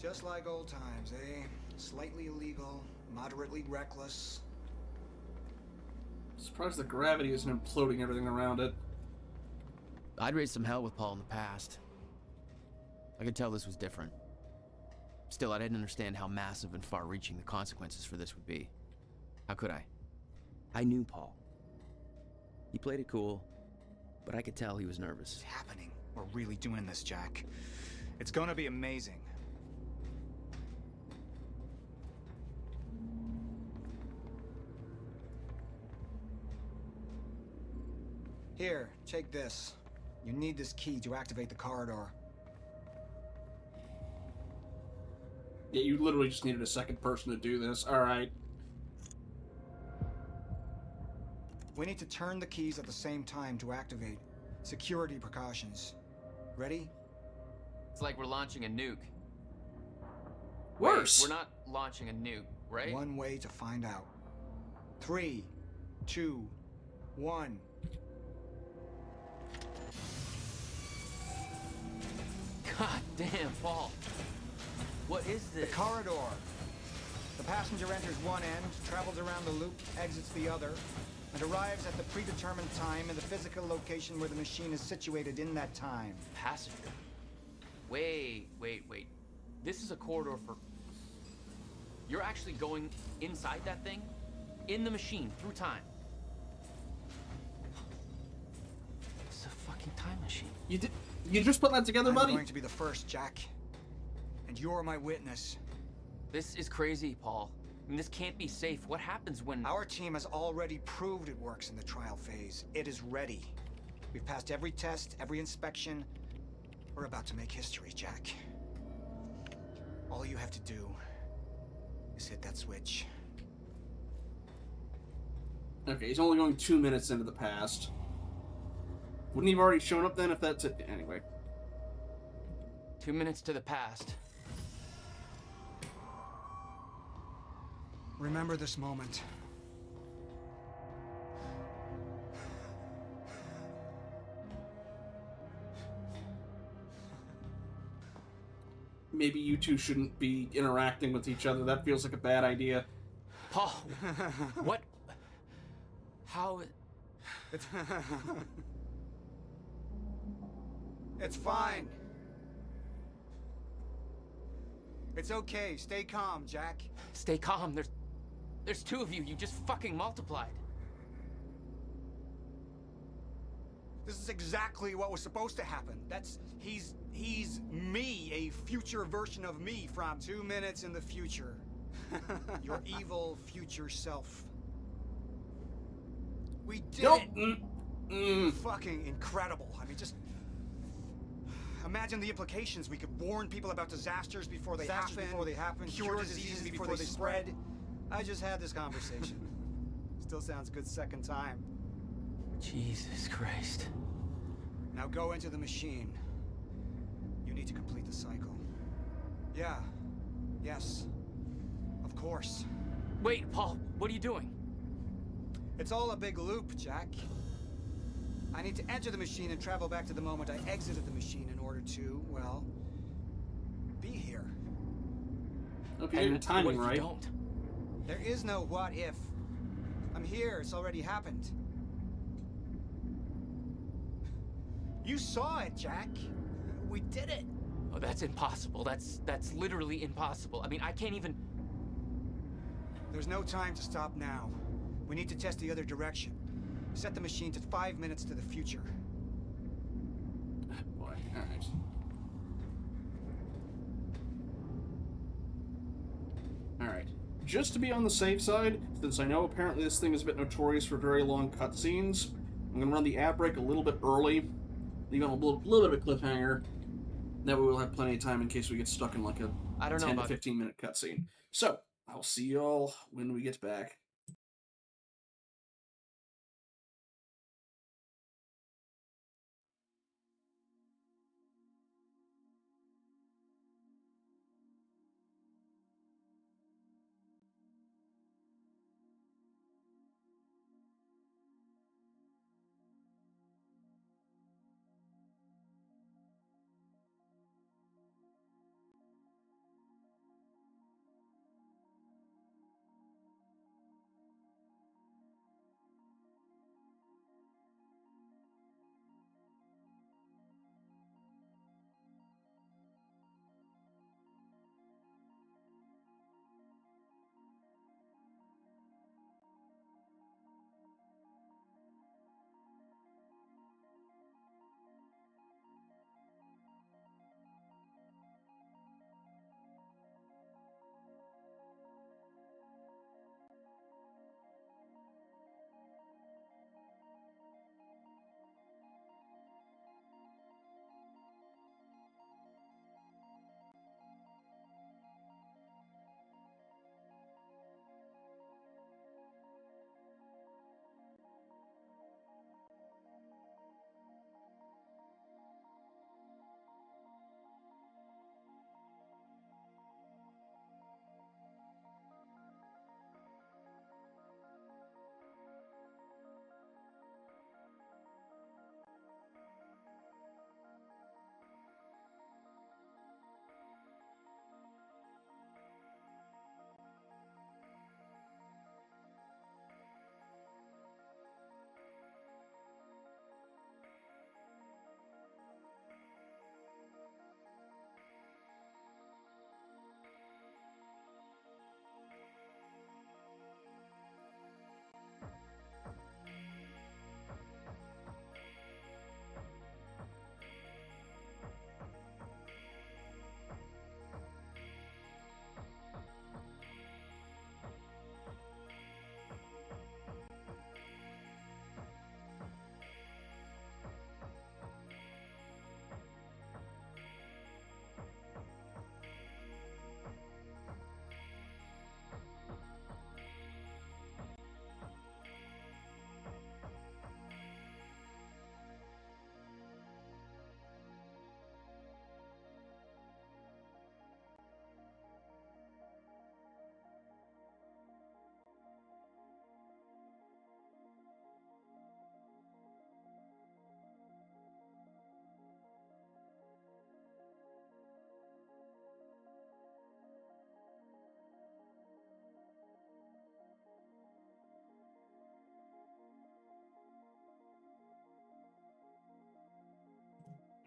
Just like old times, eh? Slightly illegal, moderately reckless. Surprised the gravity isn't imploding everything around it. I'd raised some hell with Paul in the past. I could tell this was different. Still, I didn't understand how massive and far-reaching the consequences for this would be. How could I? I knew Paul. He played it cool, but I could tell he was nervous. What's happening? We're really doing this, Jack. It's gonna be amazing. Here, take this. You need this key to activate the corridor. Yeah, you literally just needed a second person to do this. Alright. We need to turn the keys at the same time to activate. Security precautions. Ready? It's like we're launching a nuke. Worse! Wait, we're not launching a nuke, right? One way to find out. 3, 2, 1. God damn, Paul. What is this? The corridor. The passenger enters one end, travels around the loop, exits the other, and arrives at the predetermined time in the physical location where the machine is situated in that time. Passenger? Wait. This is a corridor for... You're actually going inside that thing? In the machine, through time? It's a fucking time machine. You just put that together, buddy? I'm going to be the first, Jack. And you're my witness. This is crazy, Paul. I mean, this can't be safe. What happens when... Our team has already proved it works in the trial phase. It is ready. We've passed every test, every inspection. We're about to make history, Jack. All you have to do is hit that switch. Okay, he's only going 2 minutes into the past. Wouldn't he have already shown up then if that's it? Anyway. 2 minutes to the past. Remember this moment. Maybe you two shouldn't be interacting with each other. That feels like a bad idea. Paul, what? How? It's... It's fine. It's okay. Stay calm, Jack. Stay calm. There's two of you. You just fucking multiplied. This is exactly what was supposed to happen. He's me, a future version of me from 2 minutes in the future. Your evil future self. We did Nope. it! Fucking incredible. I mean, just... Imagine the implications. We could warn people about disasters before they happen, cure diseases before they spread. I just had this conversation. Still sounds good second time. Jesus Christ. Now go into the machine. You need to complete the cycle. Yeah. Yes. Of course. Wait, Paul, what are you doing? It's all a big loop, Jack. I need to enter the machine and travel back to the moment I exited the machine in order to, well, be here. Hope you get your timing what if right. you don't? There is no what if. I'm here, it's already happened. You saw it, Jack. We did it. Oh, that's impossible. That's literally impossible. I mean, I can't even... There's no time to stop now. We need to test the other direction. Set the machine to 5 minutes to the future. Boy, alright. Alright. Just to be on the safe side, since I know apparently this thing is a bit notorious for very long cutscenes, I'm going to run the ad break a little bit early, leave on a little bit of a cliffhanger. That way we'll have plenty of time in case we get stuck in like a 10 to 15 minute cutscene. So, I'll see y'all when we get back.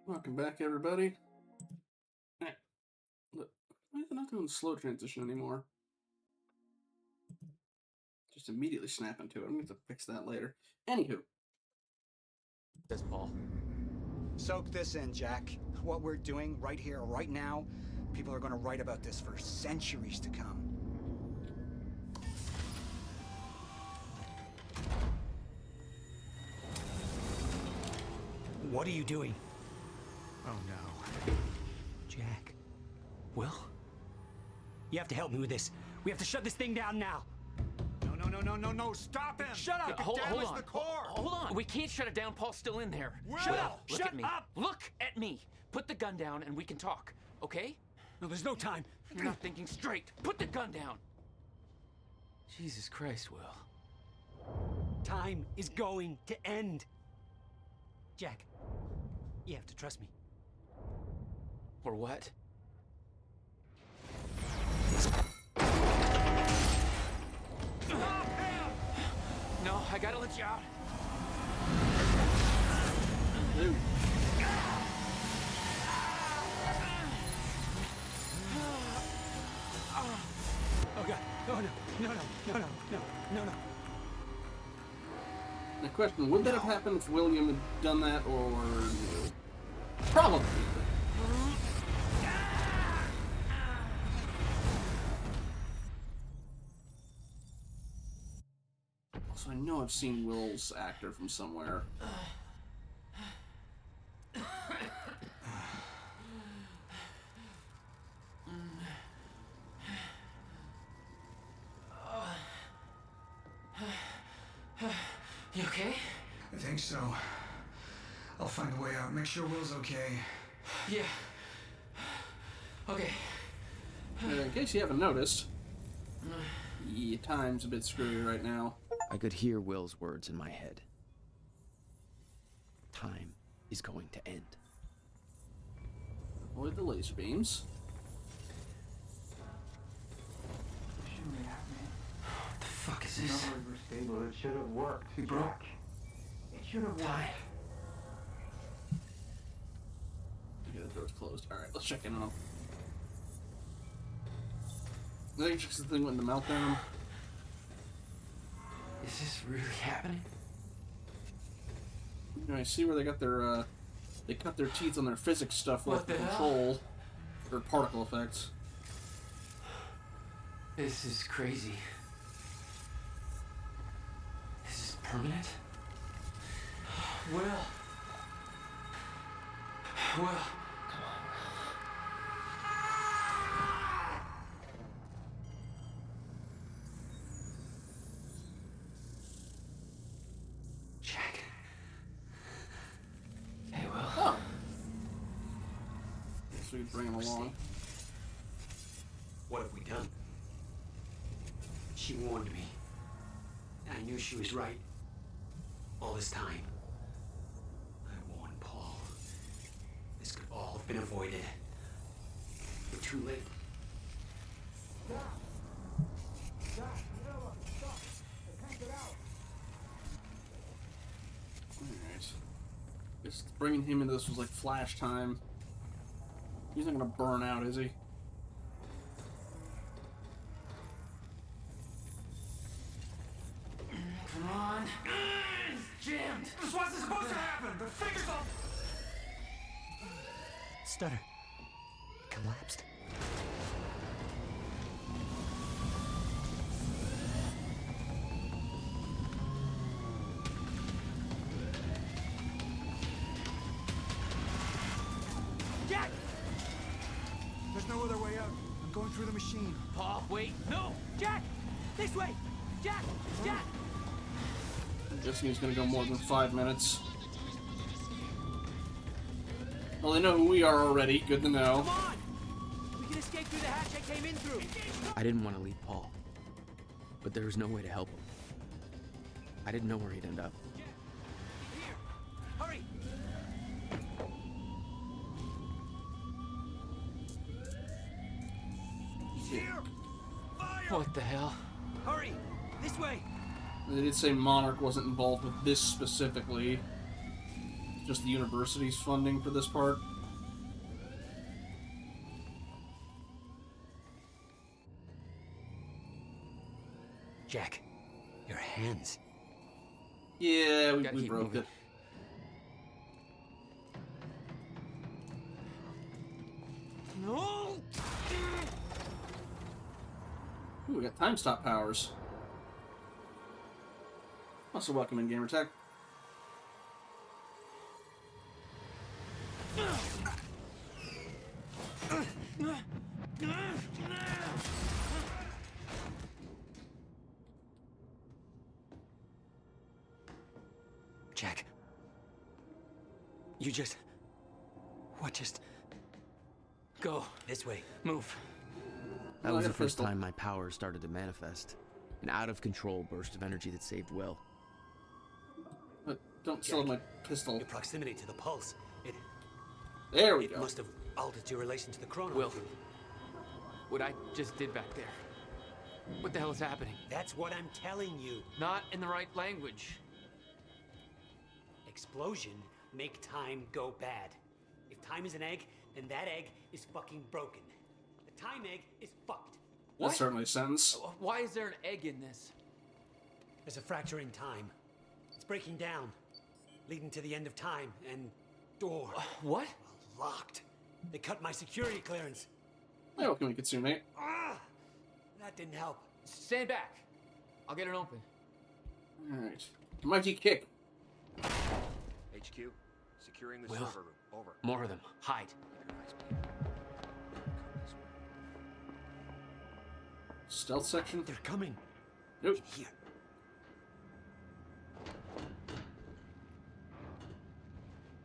Welcome back, everybody. Hey, look, why is it not doing slow transition anymore? Just immediately snap into it. I'm going to have to fix that later. Anywho. Says Paul. Soak this in, Jack. What we're doing right here, right now, people are going to write about this for centuries to come. What are you doing? Oh no. Jack. Will? You have to help me with this. We have to shut this thing down now. No, stop him! Shut up! Hold Damage on. the core! Hold on. We can't shut it down. Paul's still in there. Shut up! Look Shut at me. up! Look at me. Put the gun down and we can talk, okay? No, there's no time. You're not thinking straight. Put the gun down. Jesus Christ, Will. Time is going to end. Jack, you have to trust me. Or what? No, I gotta let you out. Dude. Oh God! No! The question, would that have happened if William had done that, or no? Probably. Also, I know I've seen Will's actor from somewhere. You okay? I think so. I'll find a way out. Make sure Will's okay. Yeah. Okay. In case you haven't noticed, yeah, time's a bit screwy right now. I could hear Will's words in my head. Time is going to end. Avoid the laser beams. What the fuck is this? Numbers were stable. It should have worked. We broke. It should have worked. Time. Yeah, the door's closed. Alright, let's check in on him. I think it's just the thing went into meltdown. Is this really happening? You know, I see where they got their, they cut their teeth on their physics stuff with What the control, or particle effects. This is crazy. This is permanent? Will. Will. Jack. Hey, Will. Oh. Guess we could bring him along. What have we done? She warned me. I knew she was right. All this time. I warned Paul. This could all have been avoided. But too late. Alright. Guess bringing him into this was like flash time. He's not gonna burn out, is he? Come on. It's jammed. This wasn't supposed to happen! The figure's all... Stutter. Collapsed. Jack! There's no other way out. I'm going through the machine. Paul, wait. No! Jack! This way! Jack! Jack! I'm guessing he's gonna go more than 5 minutes. Well, they know who we are already. Good to know. Come on! We can escape through the hatch I came in through. I didn't want to leave Paul, but there was no way to help him. I didn't know where he'd end up. Here! Hurry! Here! Fire! What the hell? Hurry! This way! They did say Monarch wasn't involved with this specifically. Just the university's funding for this part. Jack, your hands. Yeah, we Gotta keep broke moving. it. No! Ooh, we got time stop powers. Also welcome in Gamertech. Jack. You just... What just... Go. This way. Move. That was the first time my power started to manifest. An out-of-control burst of energy that saved Will. But don't still have my pistol. Your proximity to the pulse. There we go. It must have altered your relation to the chrono. Will. What I just did back there. What the hell is happening? That's what I'm telling you. Not in the right language. Explosion make time go bad. If time is an egg, then that egg is fucking broken. The time egg is fucked. That's certainly a sentence. Why is there an egg in this? There's a fracture in time. It's breaking down, leading to the end of time, and door. What? Locked. They cut my security clearance. Hey, what can we consume, mate? Ah! That didn't help. Stand back. I'll get it open. Alright. Mighty kick. HQ, securing the server room. Over. More of them. Hide. Stealth section? They're coming. Nope. In here.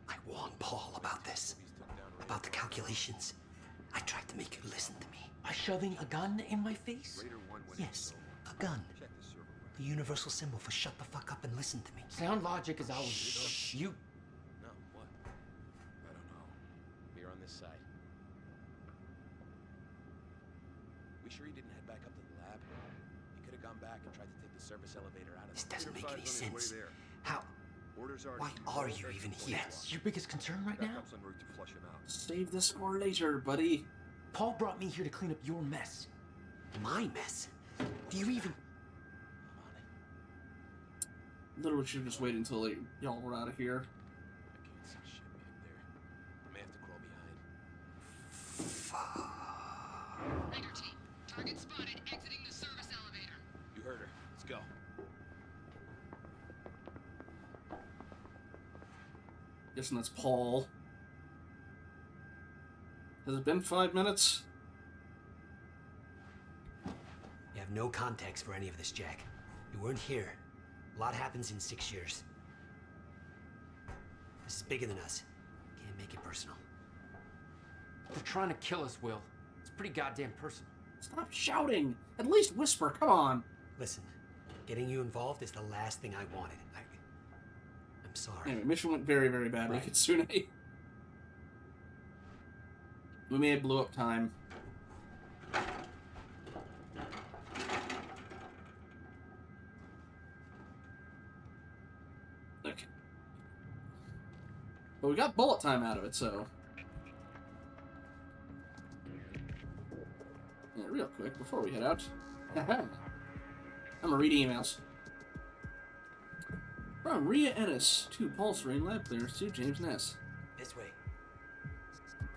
I warned Paul about this. About the calculations. I tried to make you listen to me. By shoving a gun in my face? Yes, a gun. The universal symbol for shut the fuck up and listen to me. Sound logic is always... Shh. You... No, what? I don't know. We're on this side. We sure he didn't head back up to the lab? He could have gone back and tried to take the service elevator out of This the... doesn't make any sense. How... Orders are Why are you even here? That's your biggest concern right now? Backup's en route to flush him out. Save this for later, buddy. Paul brought me here to clean up your mess. My mess? Do you even... Literally should have just waited until y'all were out of here. I can't see shit back there. I may have to crawl behind. Raider team, target spotted exiting the service elevator. You heard her. Let's go. Guessing that's Paul. Has it been 5 minutes? You have no context for any of this, Jack. You weren't here. A lot happens in 6 years. This is bigger than us. Can't make it personal. They're trying to kill us, Will. It's pretty goddamn personal. Stop shouting! At least whisper, come on! Listen, getting you involved is the last thing I wanted. I'm sorry. Anyway, mission went very, very badly, Right. Kitsune. We may have blew up time. Okay. But we got bullet time out of it, so... Yeah, real quick, before we head out. I'm gonna read emails. From Rhea Ennis to Paul Serene Lab Players to James Ness. This way.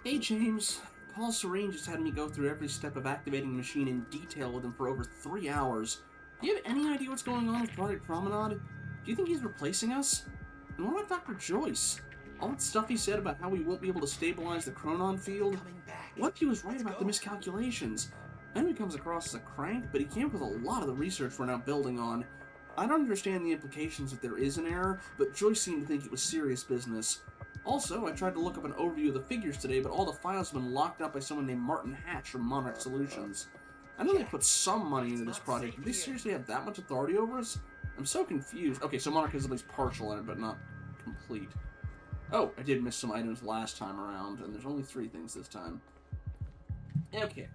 Hey James, Paul Serene just had me go through every step of activating the machine in detail with him for over 3 hours. Do you have any idea what's going on with Project Promenade? Do you think he's replacing us? And what about Dr. Joyce? All that stuff he said about how we won't be able to stabilize the Chronon field? What if he was right about the miscalculations? I know he comes across as a crank, but he came up with a lot of the research we're now building on. I don't understand the implications if there is an error, but Joyce seemed to think it was serious business. Also, I tried to look up an overview of the figures today, but all the files have been locked up by someone named Martin Hatch from Monarch Solutions. I know they put some money into this project. Do they seriously have that much authority over us? I'm so confused. Okay, so Monarch is at least partial in it, but not complete. Oh, I did miss some items last time around, and there's only 3 things this time. Okay.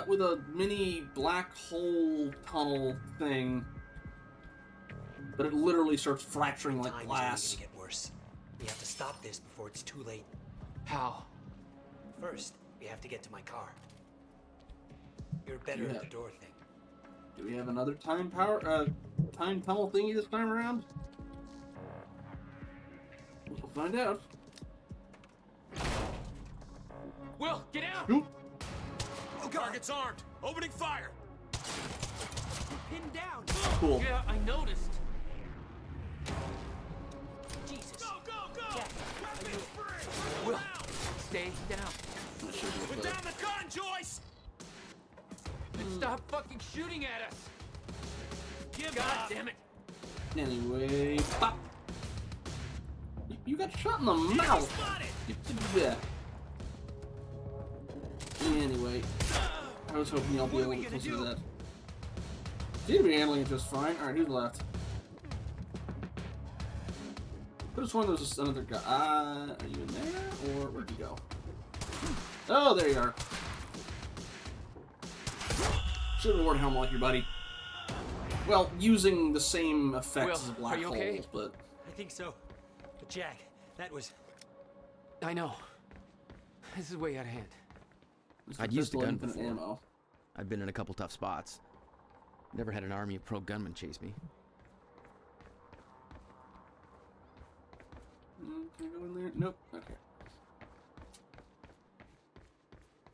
With a mini black hole tunnel thing, but it literally starts fracturing like glass. Time is only gonna get worse. We have to stop this before it's too late. How? First, we have to get to my car. You're better at the door thing. Do we have another time tunnel thingy this time around? We'll find out. Will, get out! Oop. Oh, target's armed. Opening fire. Pinned down. Cool. Yeah, I noticed. Jesus. Go, go! Jack, Weapons free! Will, stay down. That should be Put good. down the gun, Joyce! And stop fucking shooting at us. Give God up. damn it. Anyway, pop. You got shot in the mouth. Yeah. Anyway, I was hoping y'all be able to close to that. Seem to be handling it just fine. Alright, who's left? Could have sworn there was another guy. Are you in there? Or where'd you go? Oh, there you are. Should reward helmet like your buddy. Well, using the same effects as black holes, but... I think so. But Jack, that was... I know. This is way out of hand. I'd used a gun Infinite before. ammo. I've been in a couple tough spots. Never had an army of pro gunmen chase me. Can I go in there? Nope. Okay.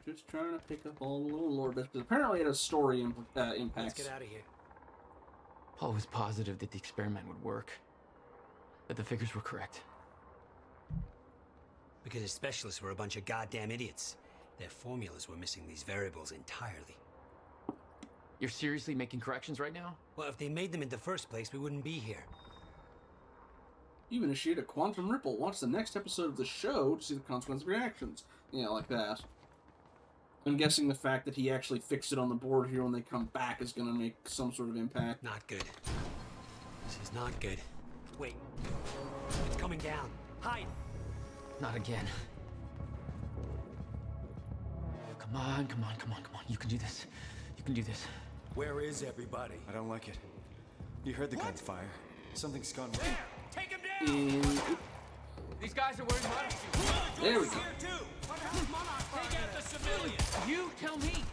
Just trying to pick up all the little lore bits, because apparently it has story impacts. Let's get out of here. Paul was positive that the experiment would work. That the figures were correct. Because the specialists were a bunch of goddamn idiots. Their formulas were missing these variables entirely. You're seriously making corrections right now? Well, if they made them in the first place, we wouldn't be here. You initiate a quantum ripple. Watch the next episode of the show to see the consequence of your actions. Yeah, like that. I'm guessing the fact that he actually fixed it on the board here when they come back is going to make some sort of impact. Not good. This is not good. Wait. It's coming down. Hide! Not again. Come on, come on, come on, come on. You can do this. You can do this. Where is everybody? I don't like it. You heard the guns fire. Something's gone wrong. There! Take him down! These guys are wearing money. There we go. Take out the civilians! You tell me!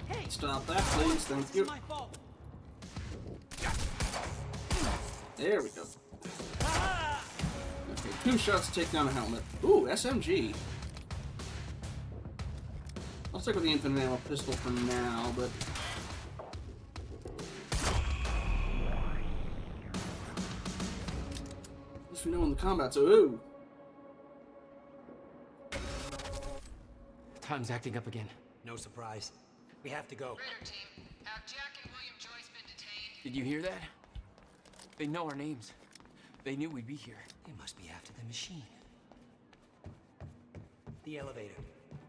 Hey! Stop that, please. Thank you. My fault. There we go. Okay, 2 shots to take down a helmet. Ooh, SMG. I'll stick with the infinite ammo pistol for now, but... at least we know when the combat's... Ooh! Time's acting up again. No surprise. We have to go. Raider team, have Jack and William Joyce been detained? Did you hear that? They know our names. They knew we'd be here. They must be after the machine. The elevator.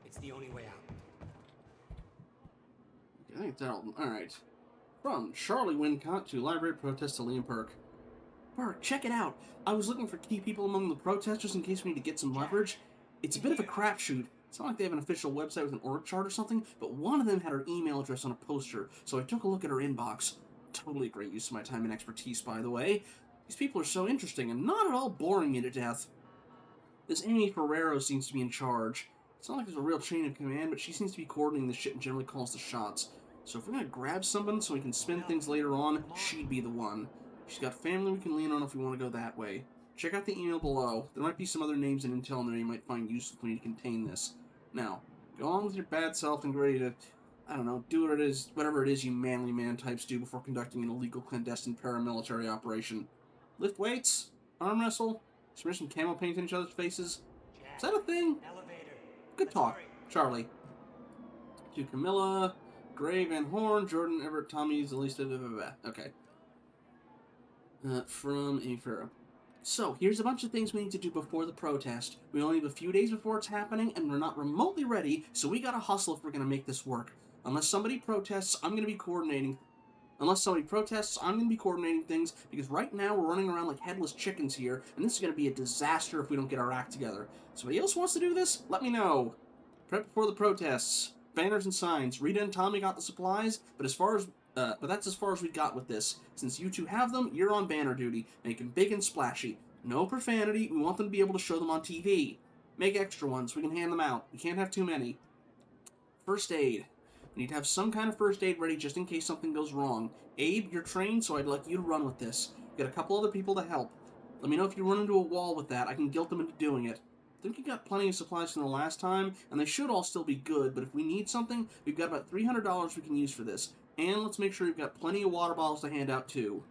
It's the only way out. I think that'll... Alright. From Charlie Wincott to Library Protest to Liam Perk. Perk, check it out! I was looking for key people among the protesters in case we need to get some leverage. It's a bit of a crapshoot. It's not like they have an official website with an org chart or something, but one of them had her email address on a poster, so I took a look at her inbox. Totally great use of my time and expertise, by the way. These people are so interesting and not at all boring me to death. This Amy Ferrero seems to be in charge. It's not like there's a real chain of command, but she seems to be coordinating the shit and generally calls the shots. So if we're gonna grab someone so we can spin things later on, she'd be the one. She's got family we can lean on if we want to go that way. Check out the email below. There might be some other names and intel in there you might find useful if we need to contain this. Now, go on with your bad self and get ready to, I don't know, do what it is, whatever it is you manly man types do before conducting an illegal clandestine paramilitary operation. Lift weights? Arm wrestle? Smear some camo paint in each other's faces? Is that a thing? Good talk, Charlie. To Camilla, Gray, Van Horn, Jordan, Everett, Tommy, Zelista, okay. From Amy Farrow. So, here's a bunch of things we need to do before the protest. We only have a few days before it's happening, and we're not remotely ready, so we gotta hustle if we're gonna make this work. Unless somebody protests, I'm gonna be coordinating things, because right now we're running around like headless chickens here, and this is gonna be a disaster if we don't get our act together. Somebody else wants to do this? Let me know. Prep before the protests. Banners and signs. Rita and Tommy got the supplies, but that's as far as we got with this. Since you two have them, you're on banner duty. Make them big and splashy. No profanity. We want them to be able to show them on TV. Make extra ones. We can hand them out. We can't have too many. First aid. We need to have some kind of first aid ready just in case something goes wrong. Abe, you're trained, so I'd like you to run with this. Get a couple other people to help. Let me know if you run into a wall with that. I can guilt them into doing it. I think you got plenty of supplies from the last time, and they should all still be good, but if we need something, we've got about $300 we can use for this. And let's make sure we've got plenty of water bottles to hand out, too.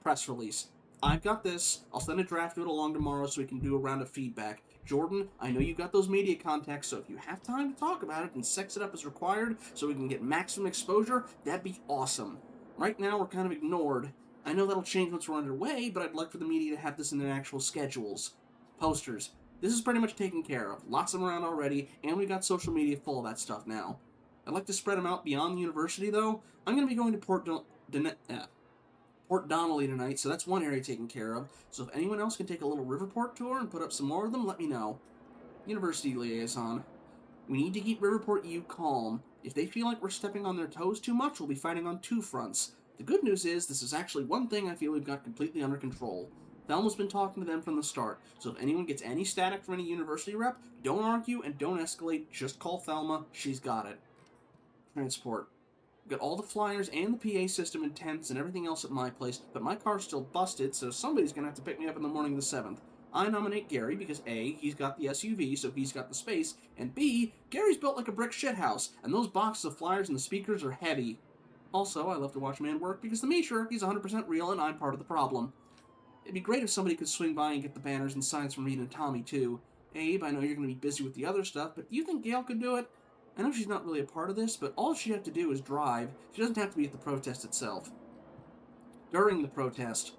Press release. I've got this. I'll send a draft of it along tomorrow so we can do a round of feedback. Jordan, I know you've got those media contacts, so if you have time to talk about it and sex it up as required so we can get maximum exposure, that'd be awesome. Right now, we're kind of ignored. I know that'll change once we're underway, but I'd like for the media to have this in their actual schedules. Posters. This is pretty much taken care of. Lots of them around already, and we've got social media full of that stuff now. I'd like to spread them out beyond the university, though. I'm going to be going to Port Donnelly tonight, so that's one area taken care of. So if anyone else can take a little Riverport tour and put up some more of them, let me know. University liaison. We need to keep Riverport U calm. If they feel like we're stepping on their toes too much, we'll be fighting on two fronts. The good news is, this is actually one thing I feel we've got completely under control. Thelma's been talking to them from the start, so if anyone gets any static from any university rep, don't argue and don't escalate, just call Thelma, she's got it. Transport. Got all the flyers and the PA system and tents and everything else at my place, but my car's still busted, so somebody's gonna have to pick me up in the morning of the 7th. I nominate Gary because A, he's got the SUV, so he's got the space, and B, Gary's built like a brick shithouse, and those boxes of flyers and the speakers are heavy. Also, I love to watch a man work because to me, sure, he's 100% real and I'm part of the problem. It'd be great if somebody could swing by and get the banners and signs from Reed and Tommy, too. Abe, I know you're going to be busy with the other stuff, but do you think Gail could do it? I know she's not really a part of this, but all she'd have to do is drive. She doesn't have to be at the protest itself. During the protest.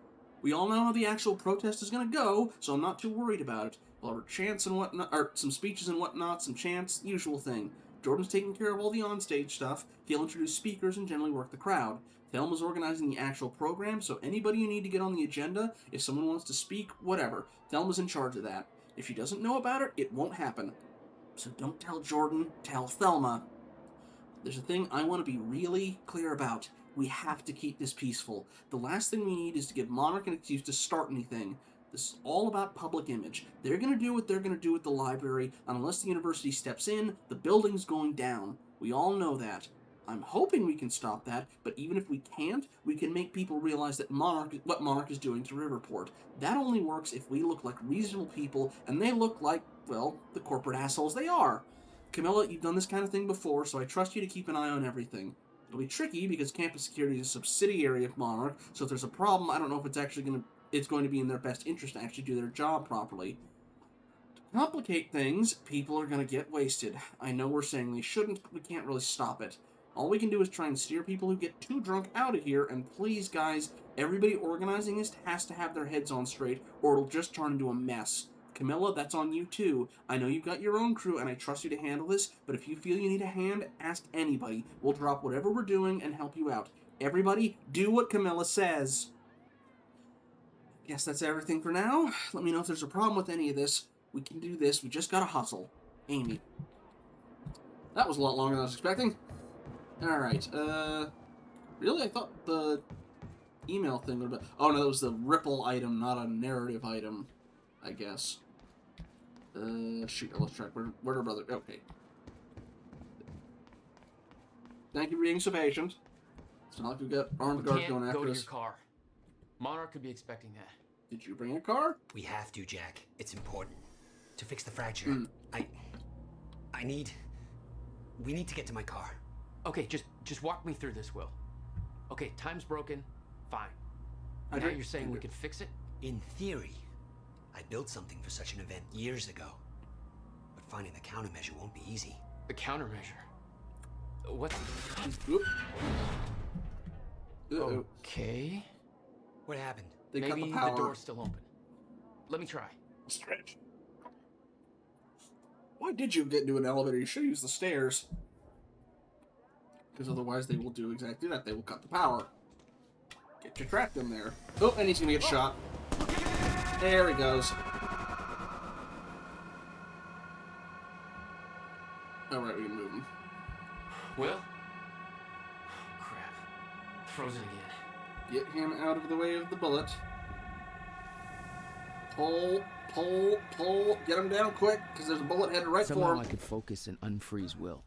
We all know how the actual protest is going to go, so I'm not too worried about it. We'll have chants and whatnot, or some speeches and whatnot, some chants, usual thing. Jordan's taking care of all the onstage stuff. He'll introduce speakers and generally work the crowd. Thelma's organizing the actual program, so anybody you need to get on the agenda, if someone wants to speak, whatever, Thelma's in charge of that. If she doesn't know about it, it won't happen. So don't tell Jordan, tell Thelma. There's a thing I want to be really clear about. We have to keep this peaceful. The last thing we need is to give Monarch an excuse to start anything. This is all about public image. They're going to do what they're going to do with the library, and unless the university steps in, the building's going down. We all know that. I'm hoping we can stop that, but even if we can't, we can make people realize that what Monarch is doing to Riverport. That only works if we look like reasonable people, and they look like, well, the corporate assholes they are. Camilla, you've done this kind of thing before, so I trust you to keep an eye on everything. It'll be tricky because campus security is a subsidiary of Monarch, so if there's a problem, I don't know if it's going to be in their best interest to actually do their job properly. To complicate things, people are going to get wasted. I know we're saying they shouldn't, but we can't really stop it. All we can do is try and steer people who get too drunk out of here, and please, guys, everybody organizing this has to have their heads on straight, or it'll just turn into a mess. Camilla, that's on you too. I know you've got your own crew, and I trust you to handle this, but if you feel you need a hand, ask anybody. We'll drop whatever we're doing and help you out. Everybody, do what Camilla says. Guess that's everything for now. Let me know if there's a problem with any of this. We can do this. We just gotta hustle. Amy. That was a lot longer than I was expecting. Alright, really? I thought the email thing would be... Oh, no, that was the Ripple item, not a narrative item, I guess. Shoot, let's check. Where'd our brother... Okay. Thank you for being so patient. It's not like we've got armed guards going after us. Go to your car. Monarch could be expecting that. Did you bring a car? We have to, Jack. It's important. To fix the fracture. We need to get to my car. Okay, just walk me through this, Will. Okay, time's broken. Fine. Now you're saying we could fix it? In theory. I built something for such an event years ago. But finding the countermeasure won't be easy. The countermeasure? What? Okay. What happened? Maybe the door's still open. Let me try. Stretch. Why did you get into an elevator? You should use the stairs. Because otherwise they will do exactly that. They will cut the power. Get you trapped in there. Oh, and he's going to get shot. There he goes. Alright, we can move him. Will? Crap. Frozen again. Get him out of the way of the bullet. Pull, pull, pull. Get him down quick, because there's a bullet headed right for him. Somehow I could focus and unfreeze Will.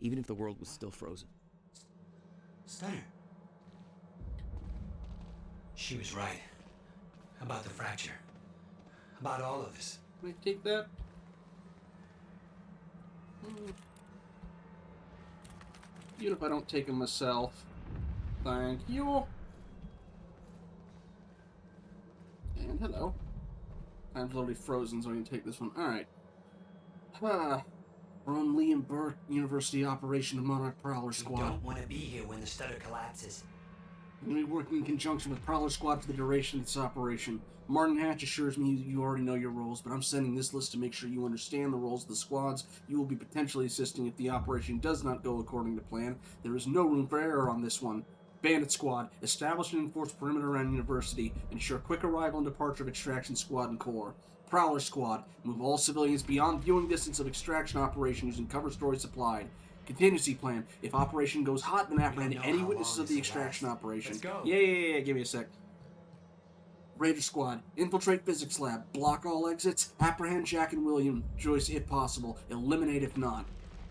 Even if the world was still frozen. Stunner. She was right. About the fracture. About all of this. Can I take that? Even if I don't take him myself. Thank you. And hello. Time's already frozen, so I can take this one. Alright. We're on Liam Burke University Operation Monarch Prowler Squad. We don't want to be here when the stutter collapses. I'm going to be working in conjunction with Prowler Squad for the duration of this operation. Martin Hatch assures me you already know your roles, but I'm sending this list to make sure you understand the roles of the squads you will be potentially assisting if the operation does not go according to plan. There is no room for error on this one. Bandit Squad, establish and enforce perimeter around University, ensure quick arrival and departure of Extraction Squad and Corps. Prowler Squad, move all civilians beyond viewing distance of extraction operation using cover story supplied. Contingency plan, if operation goes hot, then apprehend any witnesses of the extraction operation. Let's go. Yeah, give me a sec. Raider Squad, infiltrate physics lab, block all exits, apprehend Jack and William Joyce if possible, eliminate if not.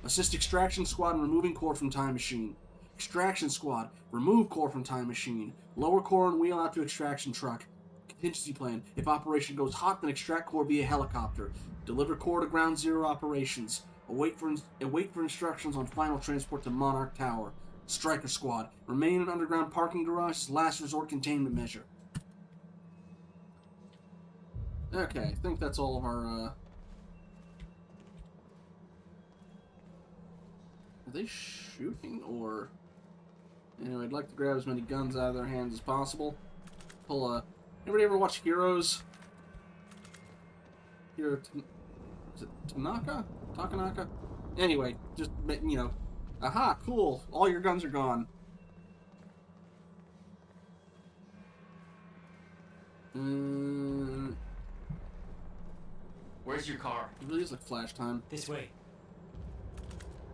Assist Extraction Squad in removing core from Time Machine. Extraction Squad, remove core from Time Machine. Lower core and wheel out to extraction truck. Contingency plan, if operation goes hot, then extract core via helicopter. Deliver core to Ground Zero operations. Await for instructions on final transport to Monarch Tower. Striker Squad, remain in underground parking garage as last resort containment measure. Okay, I think that's all of our, Are they shooting, or... Anyway, I'd like to grab as many guns out of their hands as possible. Pull a... Anybody ever watch Heroes? Is it Tanaka? Takanaka? Anyway, just, you know... Aha, cool! All your guns are gone. Where's your car? It really is like flash time. This way.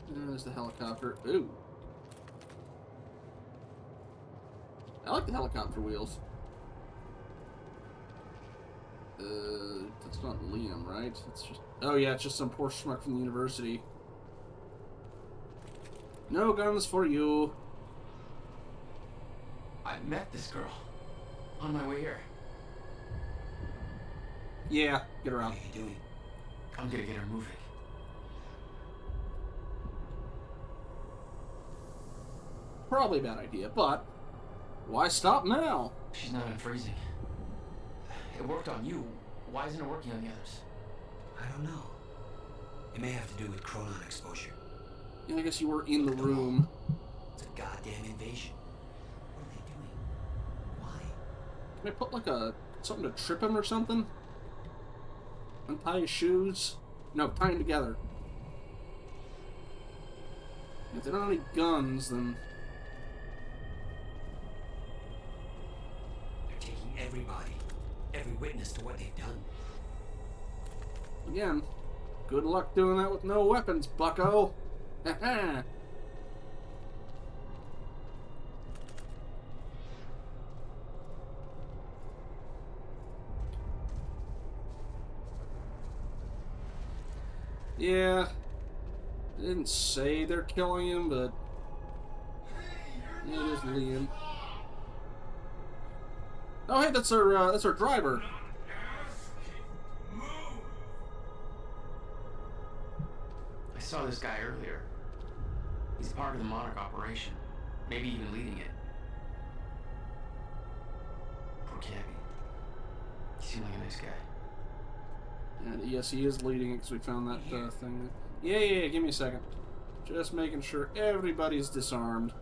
There's the helicopter. Ooh. I like the helicopter wheels. That's not Liam, right? It's just... Oh yeah, it's just some poor schmuck from the university. No guns for you. I met this girl on my way here. Yeah, get her out. What are you doing? I'm gonna get her moving. Probably a bad idea, but why stop now? She's not unfreezing. It worked on you. Why isn't it working on the others? I don't know. It may have to do with chronon exposure. Yeah, I guess you were in the room. It's a goddamn invasion. What are they doing? Why? Can I put like something to trip him or something? Untie his shoes? No, tie them together. If they don't have any guns, then... They're taking everybody. Every witness to what they've done. Again, good luck doing that with no weapons, bucko. Ha Yeah, they didn't say they're killing him, but yeah, it is Liam. Oh, hey, that's our driver. I saw this guy earlier. He's part of the Monarch operation, maybe even leading it. Poor Cabby. He seemed like a nice guy. And yes, he is leading it because we found that thing. Yeah, give me a second. Just making sure everybody's disarmed.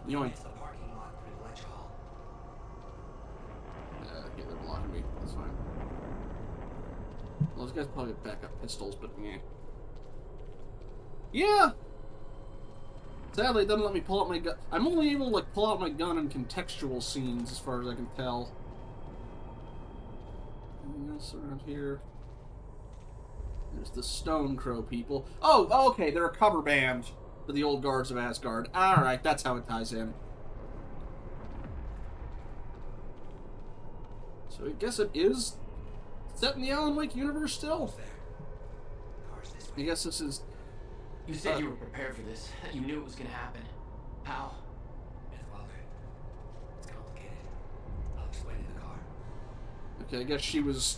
Yoink. It's the parking lot through the lecture hall. Okay, they're blocking me. That's fine. Well, those guys probably have backup pistols, but yeah. Yeah! Sadly, it doesn't let me pull out my gun. I'm only able to, like, pull out my gun in contextual scenes, as far as I can tell. Anything else around here? There's the Stone Crow people. Oh, okay, they're a cover band for the old guards of Asgard. Alright, that's how it ties in. So I guess it is set in the Alan Wake universe still? I guess this is... You said you were prepared for this. You knew it was gonna happen. How? It's complicated. I'll explain in the car. Okay, I guess she was...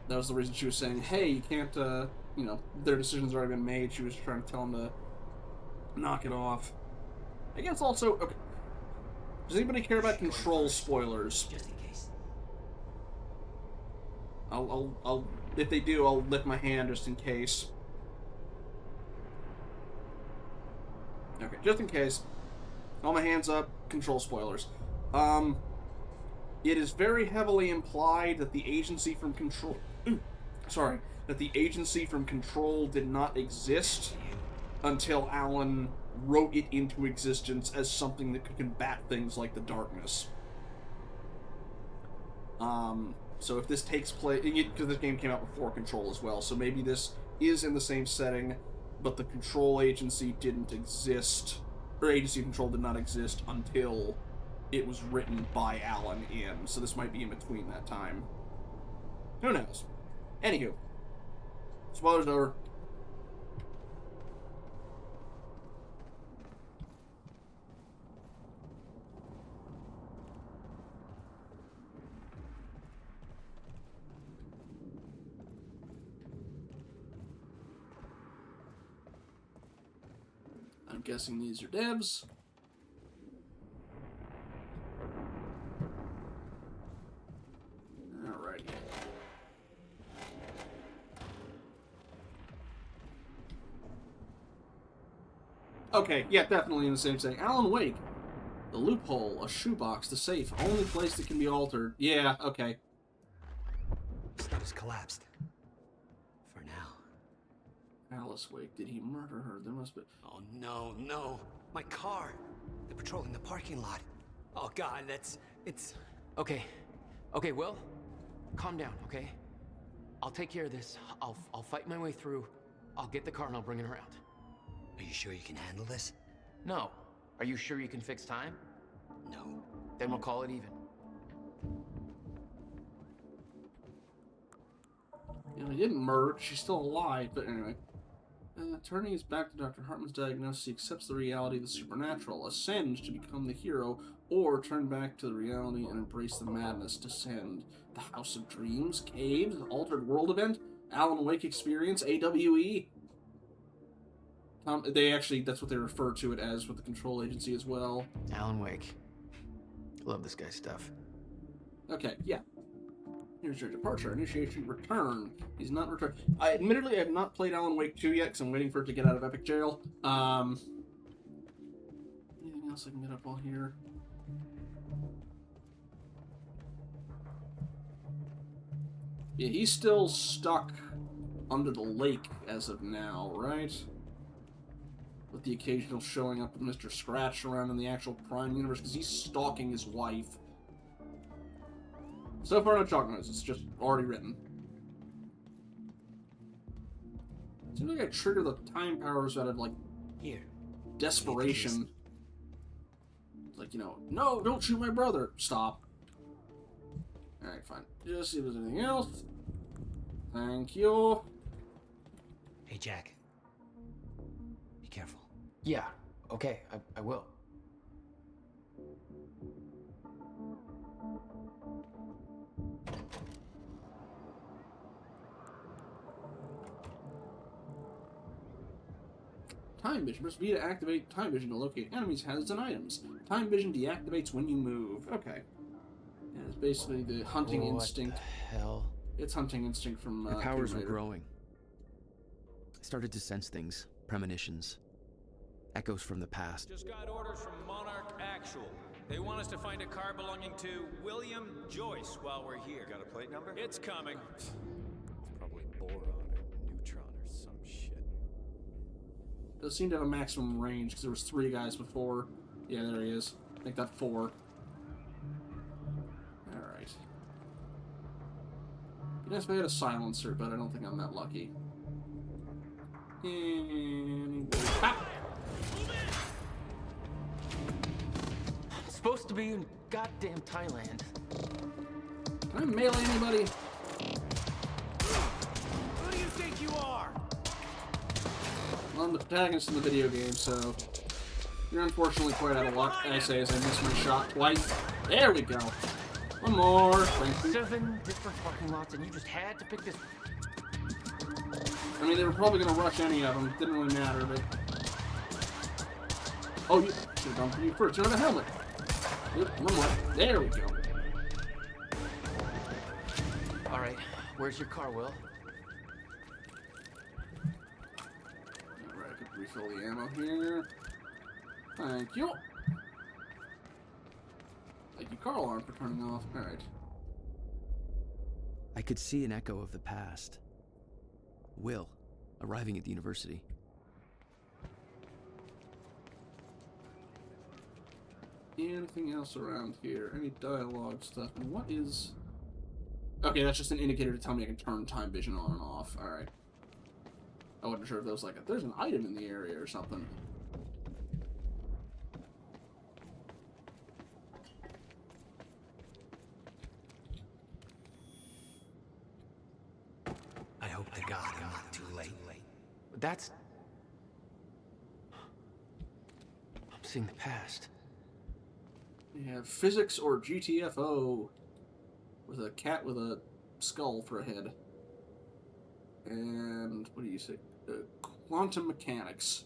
That was the reason she was saying, hey, you can't, you know, their decision's already been made. She was trying to tell them to knock it off. I guess also... Okay. Does anybody care about Control spoilers? Just in case. I'll if they do, I'll lift my hand just in case. Okay, just in case. All my hands up. Control spoilers. It is very heavily implied that the agency from Control... sorry. That the agency from Control did not exist until Alan wrote it into existence as something that could combat things like the darkness. So if this takes place... Because this game came out before Control as well, so maybe this is in the same setting, but the Control agency didn't exist... Or Agency of Control did not exist until it was written by Alan in. So this might be in between that time. Who knows? Anywho. Spoilers over. I'm guessing these are devs. Alrighty. Okay, yeah, definitely in the same setting. Alan Wake. The loophole, a shoebox, the safe, only place that can be altered. Yeah, okay. Stuff has collapsed. For now. Alice Wake, did he murder her? There must be... Oh, no, no. My car. They're patrolling the parking lot. Oh, God, it's... Okay. Okay, Will. Calm down, okay? I'll take care of this. I'll fight my way through. I'll get the car and I'll bring it around. Are you sure you can handle this? No. Are you sure you can fix time? No. Then we'll call it even. You know, he didn't murder. She's still alive, but anyway. Turning his back to Dr. Hartman's diagnosis, he accepts the reality of the supernatural, ascends to become the hero, or turn back to the reality and embrace the madness, descend. The House of Dreams, Caves, Altered World Event, Alan Wake Experience, AWE. They actually, that's what they refer to it as with the Control Agency as well. Alan Wake. Love this guy's stuff. Okay, yeah. Here's your departure. Initiation return. He's not returned. Admittedly, I have not played Alan Wake 2 yet because I'm waiting for it to get out of Epic Jail. Anything else I can get up on here? Yeah, he's still stuck under the lake as of now, right? With the occasional showing up of Mr. Scratch around in the actual Prime universe because he's stalking his wife. So far, no chalk notes. It's just already written. Seems like I trigger the time powers out of, like, desperation. Like, you know, no, don't shoot my brother. Stop. Alright, fine. Just see if there's anything else. Thank you. Hey, Jack. Be careful. Yeah, okay, I will. Time vision. Press V to activate time vision to locate enemies, hazards, and items. Time vision deactivates when you move. Okay. Yeah, it's basically the hunting instinct. What the hell? It's hunting instinct from My powers were growing. I started to sense things, premonitions, echoes from the past. Just got orders from Monarch Actual. They want us to find a car belonging to William Joyce while we're here. Got a plate number? It's coming. It's probably boron or neutron or some shit. Does seem to have a maximum range because there was 3 guys before. Yeah, there he is. I think that's 4. Alright. Yes, if I had a silencer, but I don't think I'm that lucky. And... Ah! I'm supposed to be in goddamn Thailand. Can I melee anybody? Who do you think you are? Well, I'm the protagonist in the video game, so you're unfortunately quite out of luck. I say as I missed my shot twice. There we go. One more. Thank you. 7 different parking lots, and you just had to pick this. I mean, they were probably going to rush any of them. Didn't really matter, but... Oh, you should have gone for you first. You don't have a helmet. Yep, one more. There we go. All right, Where's your car, Will? Alright, I could refill the ammo here. Thank you. Thank you, car alarm, for turning off. Alright. I could see an echo of the past. Will, arriving at the university. Anything else around here? Any dialogue stuff? And what is... Okay, that's just an indicator to tell me I can turn time vision on and off. Alright. I wasn't sure if there was like there's an item in the area or something. I hope to God I'm not too late. But that's... I'm seeing the past. We have physics or GTFO with a cat with a skull for a head. And what do you say? Quantum mechanics.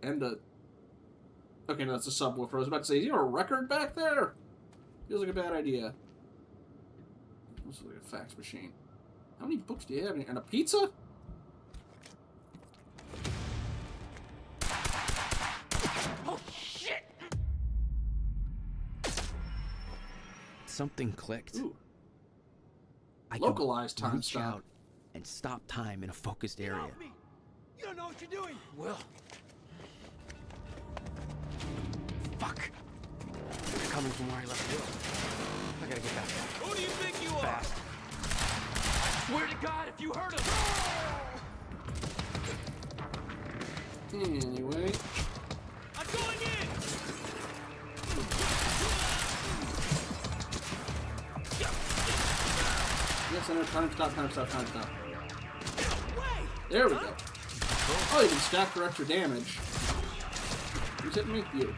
And a... Okay, no, that's a subwoofer. I was about to say, is there a record back there? Feels like a bad idea. Looks like a fax machine. How many books do you have in here? And a pizza? Oh, shit! Something clicked. Ooh. I Localized could time reach stop. out and stop time in a focused area. You don't know what you're doing. Will. Fuck. They're coming from where I left Will. I gotta get back there. Who do you think you are? Fast. I swear to God, if you hurt him. Anyway. I'm going in! Yes, I know. Time stop, time stop, time stop. There we go. Oh, you can stack for extra damage. Who's hitting me? You.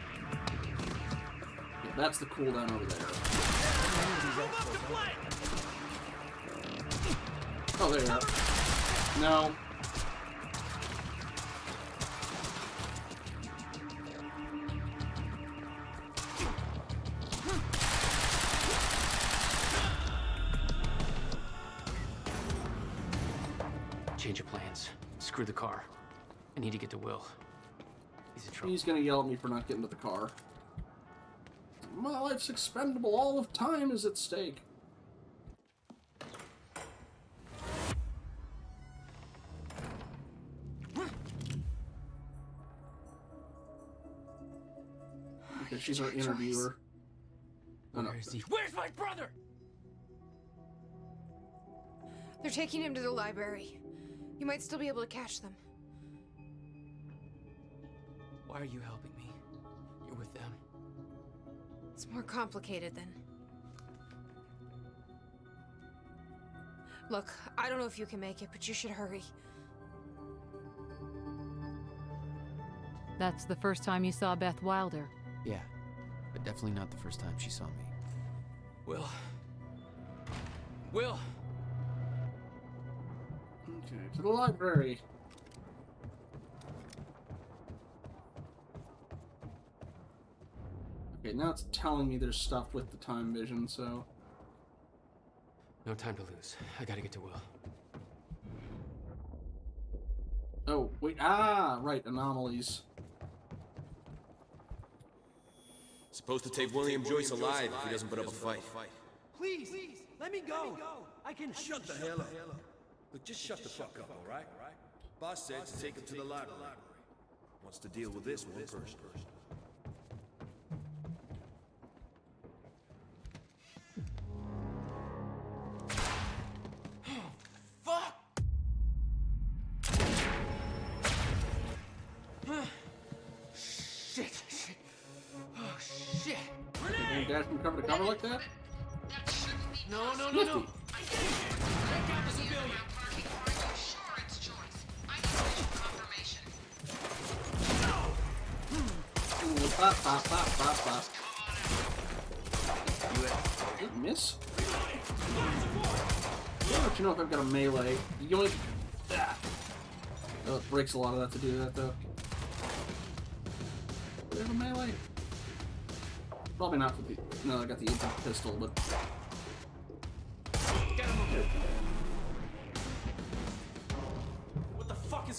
Yeah, that's the cooldown over there. Oh, there you are. No. Change of plans. Screw the car. I need to get to Will. He's in trouble. He's gonna yell at me for not getting to the car. My life's expendable. All of time is at stake. Okay, she's our interviewer. Oh, no. Where is he? Where's my brother? They're taking him to the library. You might still be able to catch them. Why are you helping me? You're with them. It's more complicated than... Look, I don't know if you can make it, but you should hurry. That's the first time you saw Beth Wilder. Yeah, but definitely not the first time she saw me. Will. Will! Okay, to the library. Okay, now it's telling me there's stuff with the time vision, so... No time to lose. I gotta get to Will. Oh, wait, ah, right, anomalies. Supposed to take William Joyce alive if he doesn't put up a fight. Please, let me go. I can... Shut the hell up. Look, just shut the fuck up, all right? Boss said to take him to the library. Wants to deal with this one first. Fuck! Shit! Oh, shit! Can you dash from cover to cover like that? No! Nifty. Take out the civilian! Ooh, pop, pop, pop, pop, pop. Did it miss? I'll let you know if I've got a melee. Yoink! Ah. Oh, it breaks a lot of that to do that, though. Do they have a melee? Probably not for the... No, I got the instant pistol, but...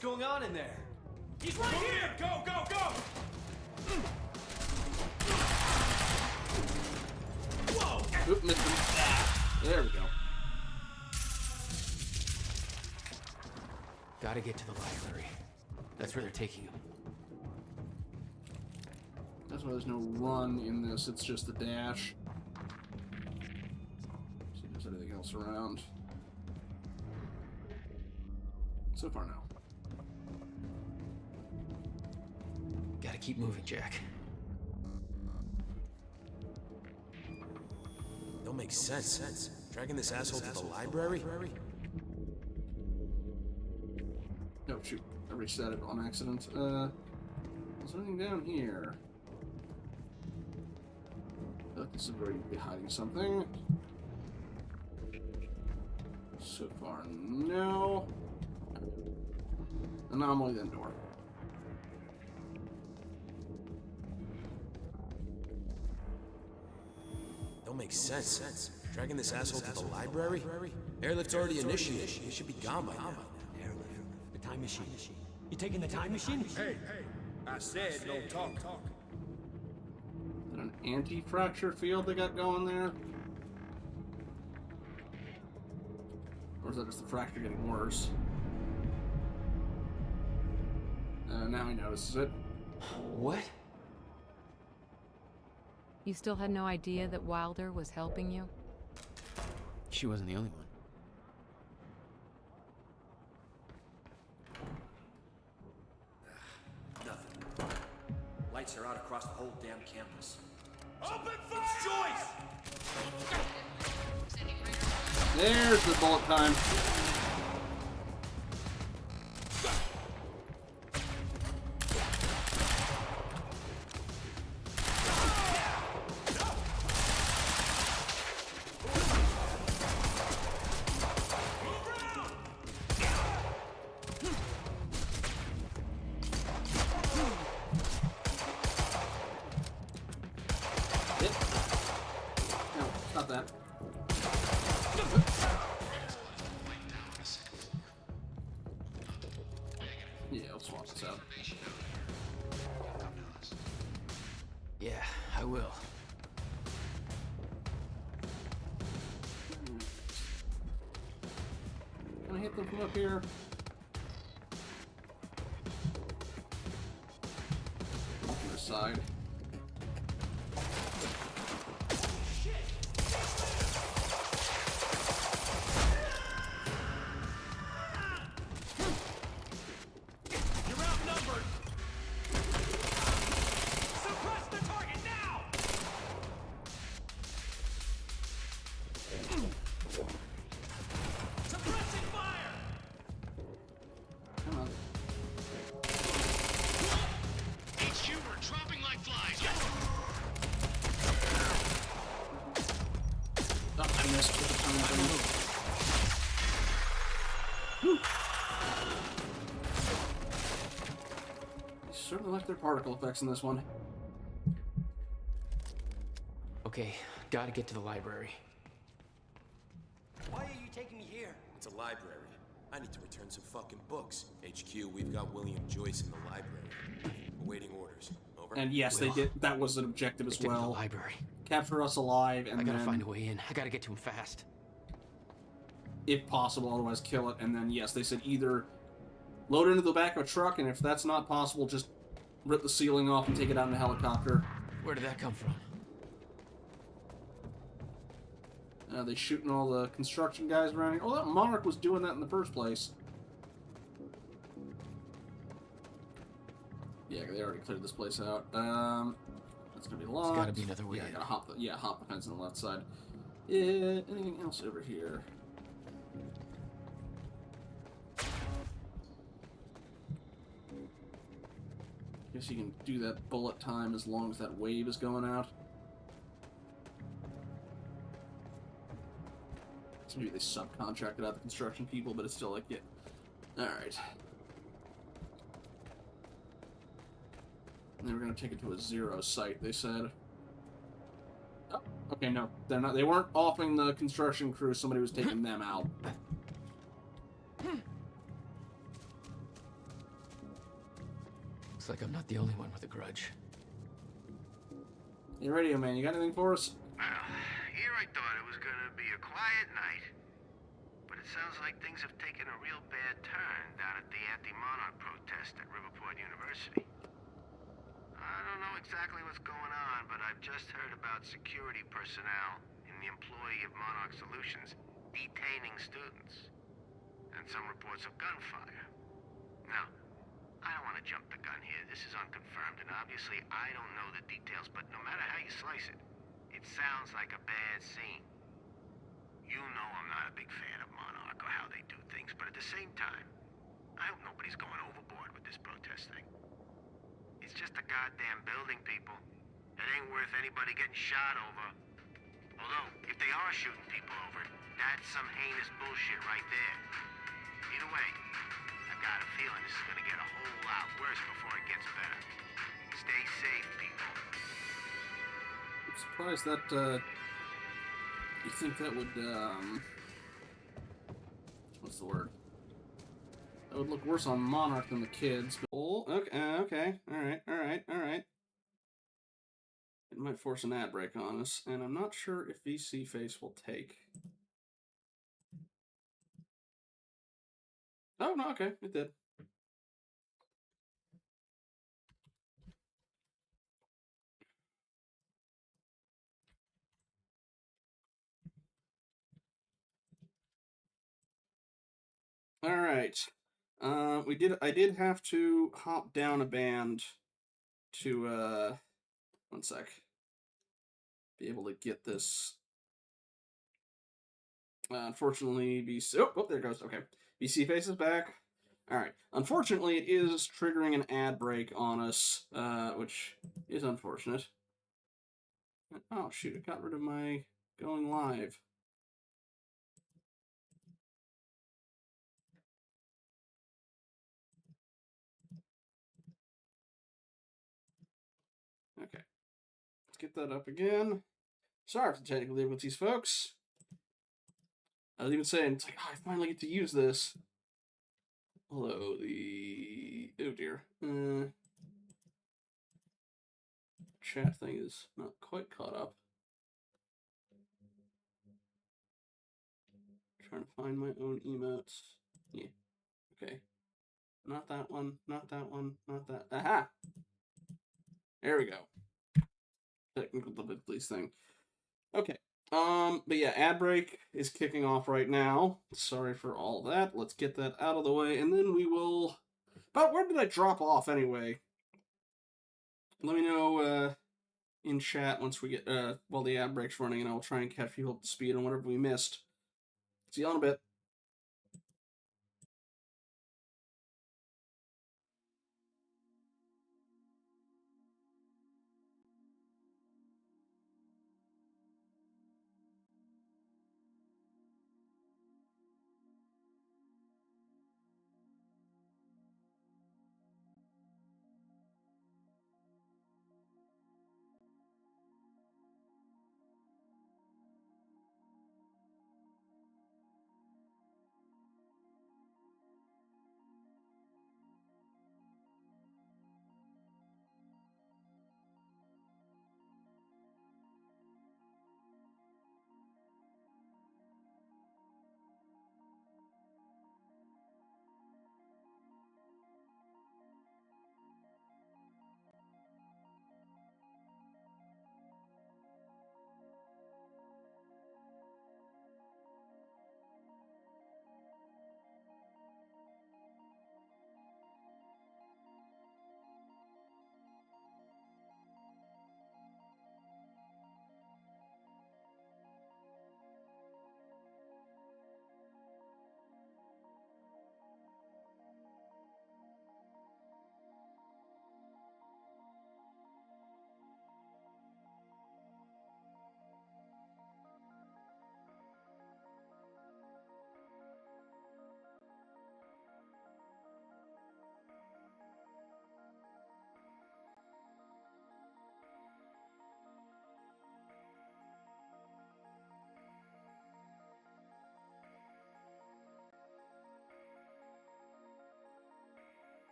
What's going on in there? He's right here! Go, go, go! Whoa! Oop, missed him. There we go. Gotta get to the library. That's where they're taking him. That's why there's no run in this, it's just the dash. See if there's anything else around. So far, no. Gotta keep moving, Jack. Don't make sense. Dragging this asshole to the library? Oh, shoot. I reset it on accident. Is there anything down here? I feel like this is where you'd be hiding something. So far, no. Anomaly, then door. Don't make sense. Dragging this asshole to the library? Airlift's already initiated. He should be gone by now. Airlift. The time machine. You taking the time machine? Hey, I said no talk. Is that an anti-fracture field they got going there? Or is that just the fracture getting worse? Now he notices it. What? You still had no idea that Wilder was helping you? She wasn't the only one. Nothing. Lights are out across the whole damn campus. Open fire! It's Joyce! There's the bullet time. Yeah, I will. Can I hit them from up here? Off to the side. Certainly like their particle effects in this one. Okay, gotta get to the library. Why are you taking me here? It's a library. I need to return some fucking books. HQ, we've got William Joyce in the library. Awaiting orders. Over. And yes, they did. That was an objective as Get to the well. library. Capture us alive, and I gotta then, find a way in. I gotta get to him fast. if possible, otherwise kill it. And then yes, they said either load it into the back of a truck, and if that's not possible, just rip the ceiling off and take it out in a helicopter. Where did that come from? They shooting all the construction guys around here. Oh, that Monarch was doing that in the first place. Yeah, they already cleared this place out. That's gonna be locked. There's gotta be another way. Yeah, I gotta hop the fence on the left side. Anything else over here? Guess you can do that bullet time as long as that wave is going out. So maybe they subcontracted out the construction people, but it's still like, yeah. Alright. And they were gonna take it to a 0 site, they said. Oh, okay, no. They're not. They weren't offing the construction crew, somebody was taking them out. Looks like I'm not the only one with a grudge. Hey, Radio Man, you got anything for us? Here I thought it was gonna be a quiet night, but it sounds like things have taken a real bad turn down at the anti-monarch protest at Riverport University. I don't know exactly what's going on, but I've just heard about security personnel in the employee of Monarch Solutions detaining students, and some reports of gunfire. Now, I don't want to jump the gun here. This is unconfirmed, and obviously I don't know the details, but no matter how you slice it, it sounds like a bad scene. You know I'm not a big fan of Monarch or how they do things, but at the same time, I hope nobody's going overboard with this protest thing. It's just a goddamn building, people. It ain't worth anybody getting shot over. Although, if they are shooting people over, that's some heinous bullshit right there. Either way, I got a feeling this is gonna get a whole lot worse before it gets better. Stay safe, people. I'm surprised that, you think that would, what's the word? That would look worse on Monarch than the kids. But, oh, okay. Alright. It might force an ad break on us, and I'm not sure if VC Face will take. Oh, no, okay, it did. All right. I did have to hop down a band to, one sec, be able to get this. Unfortunately, there it goes. Okay. BC Face is back. All right. Unfortunately, it is triggering an ad break on us, which is unfortunate. Oh, shoot, it got rid of my going live. Okay. Let's get that up again. Sorry for the technical difficulties, folks. I was even saying, it's like, oh, I finally get to use this. Although oh dear. Chat thing is not quite caught up. Trying to find my own emotes. Yeah. Okay. Not that one. Not that one. Not that. Aha! There we go. Technical difficulties thing. Okay. But yeah, ad break is kicking off right now. Sorry for all that. Let's get that out of the way, and then we will. But where did I drop off anyway? Let me know in chat once we get while the ad break's running, and I'll try and catch people up to speed on whatever we missed. See you in a bit.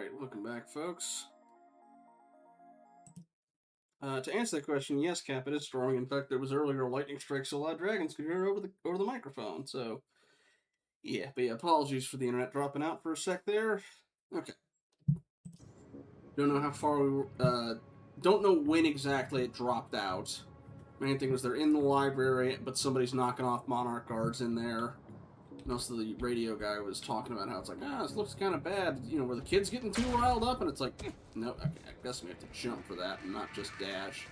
Alright, welcome back, folks. To answer that question, yes, Cap, it is strong. In fact, there was earlier lightning strikes, so a lot of dragons could hear it over the microphone. So, yeah, but yeah, apologies for the internet dropping out for a sec there. Okay. Don't know how far we were. Don't know when exactly it dropped out. Main thing was they're in the library, but somebody's knocking off Monarch guards in there. And also the radio guy was talking about how it's like, this looks kind of bad. You know, were the kids getting too riled up? And it's like, no, okay, I guess we have to jump for that and not just dash.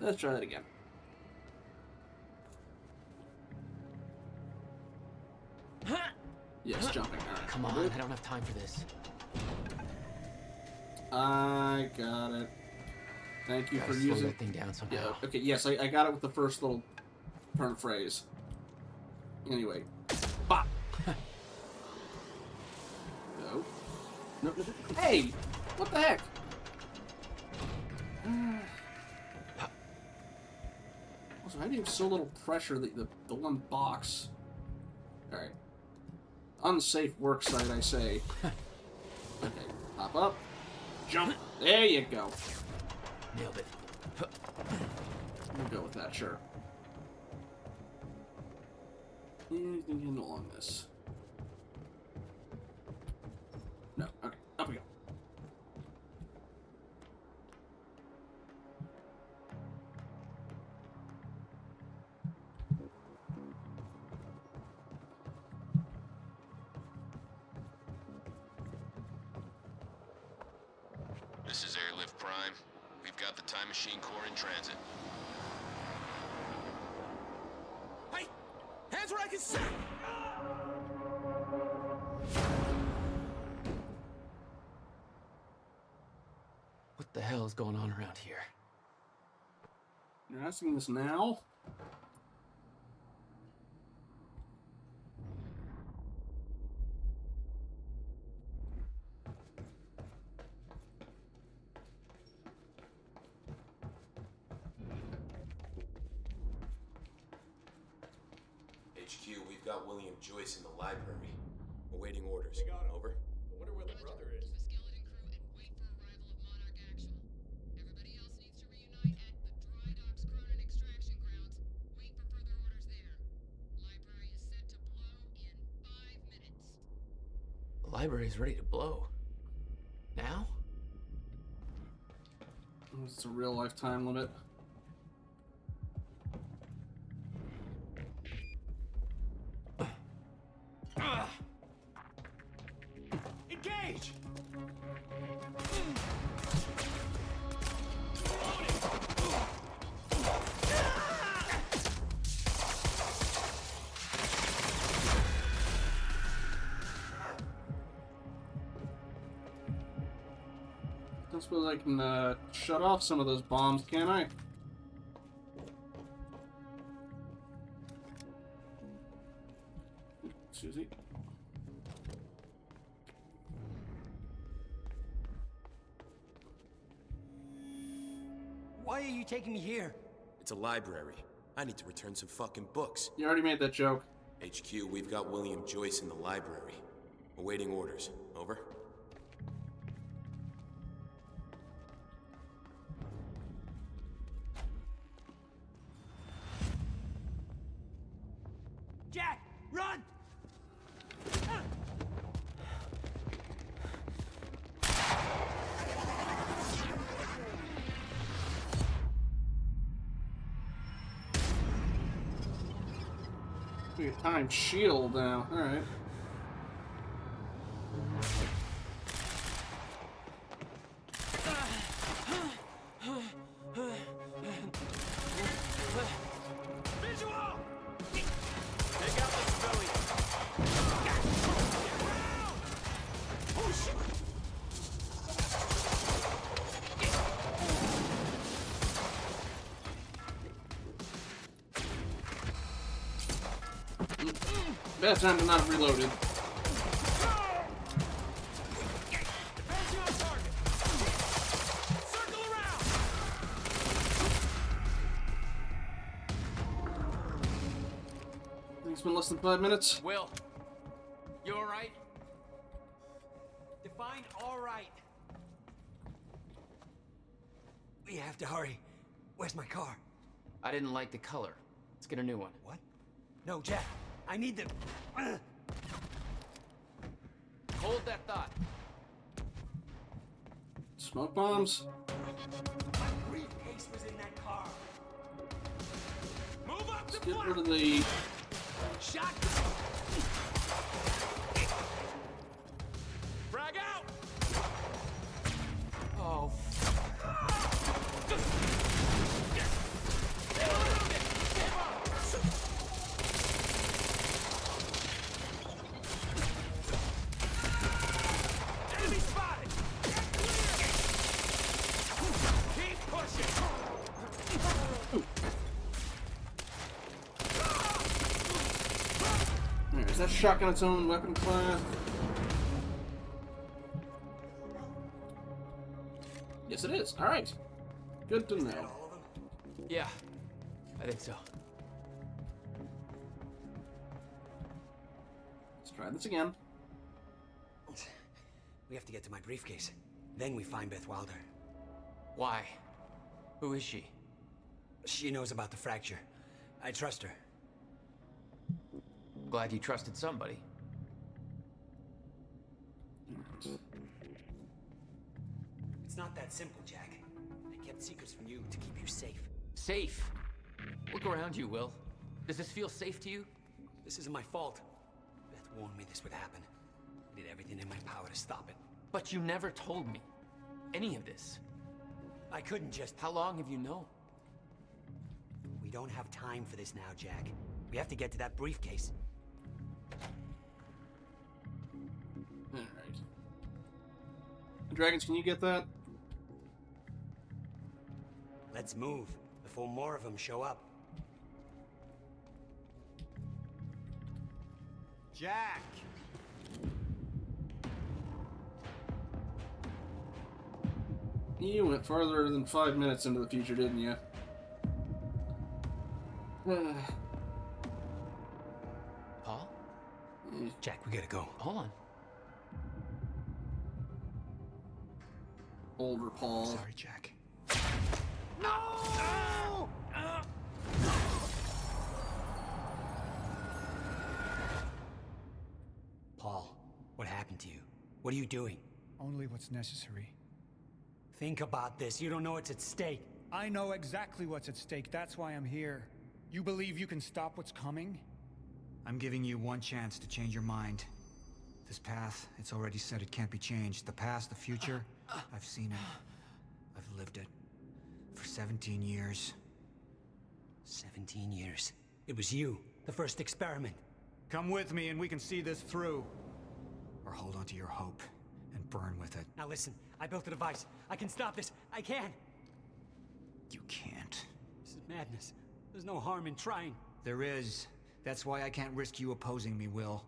Let's try that again. Yes, jumping. All right. Come on, I don't have time for this. I got it. Thank you for slow using that thing down somehow. Yeah. Okay. Yes, I got it with the first little turn phrase. Anyway, bop. No. No. Hey, what the heck? Also, I need so little pressure that the one box. All right. Unsafe work site, I say. Okay. Hop up. Jump. There you go. Nailed it. We'll go with that, sure. Anything along this? No. Okay. Up we go. This is Airlift Prime. We've got the Time Machine Core in transit. Hey! Hands where I can see! What the hell is going on around here? You're asking this now? HQ, we've got William Joyce in the library. Awaiting orders. Over. I wonder where the brother is. The library's ready to blow. Now? It's a real life time limit. Engage! I suppose I can shut off some of those bombs, can I? Susie. Why are you taking me here? It's a library. I need to return some fucking books. You already made that joke. HQ, we've got William Joyce in the library. Awaiting orders. Over. Jack, run! We got time shield now. Alright. Visual! Take out the civilian. Oh shit! Bad time to not have reloaded. I think it's been less than 5 minutes. Will, you alright? Defined, all right. We have to hurry. Where's my car? I didn't like the color. Let's get a new one. What? No, Jack. I need the... Hold that thought. Smoke bombs. My briefcase was in that car. Move up Let's the get flat. rid of the... Shot. Frag out. Oh, Enemy spotted. Keep pushing. There, is that shotgun its own weapon class? Yes, it is. All right. Good to know. Yeah, I think so. Let's try this again. we have to get to my briefcase. Then we find Beth Wilder. Why? Who is she? She knows about the fracture. I trust her. Glad you trusted somebody. It's not that simple, Jack. I kept secrets from you to keep you safe. Safe? Look around you, Will. Does this feel safe to you? This isn't my fault. Beth warned me this would happen. I did everything in my power to stop it. But you never told me any of this. I couldn't just... How long have you known? We don't have time for this now, Jack. We have to get to that briefcase. All right. Dragons, can you get that? Let's move before more of them show up. Jack! You went farther than 5 minutes into the future, didn't you? Paul? Jack, we gotta go. Hold on. Older Paul. Sorry, Jack. No! Paul, what happened to you? What are you doing? Only what's necessary. Think about this. You don't know what's at stake. I know exactly what's at stake. That's why I'm here. You believe you can stop what's coming? I'm giving you one chance to change your mind. This path, it's already said it can't be changed. The past, the future, I've seen it. I've lived it. For 17 years. 17 years. It was you, the first experiment. Come with me and we can see this through. Or hold on to your hope and burn with it. Now listen, I built a device. I can stop this. I can. You can't. This is madness. There's no harm in trying. There is. That's why I can't risk you opposing me, Will.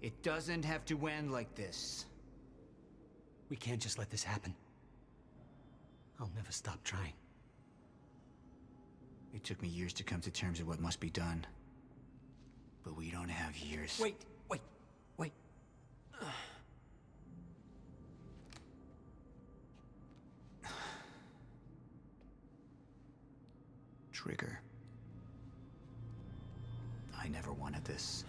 It doesn't have to end like this. We can't just let this happen. I'll never stop trying. It took me years to come to terms with what must be done. But we don't have years. Wait. Trigger. I never wanted this.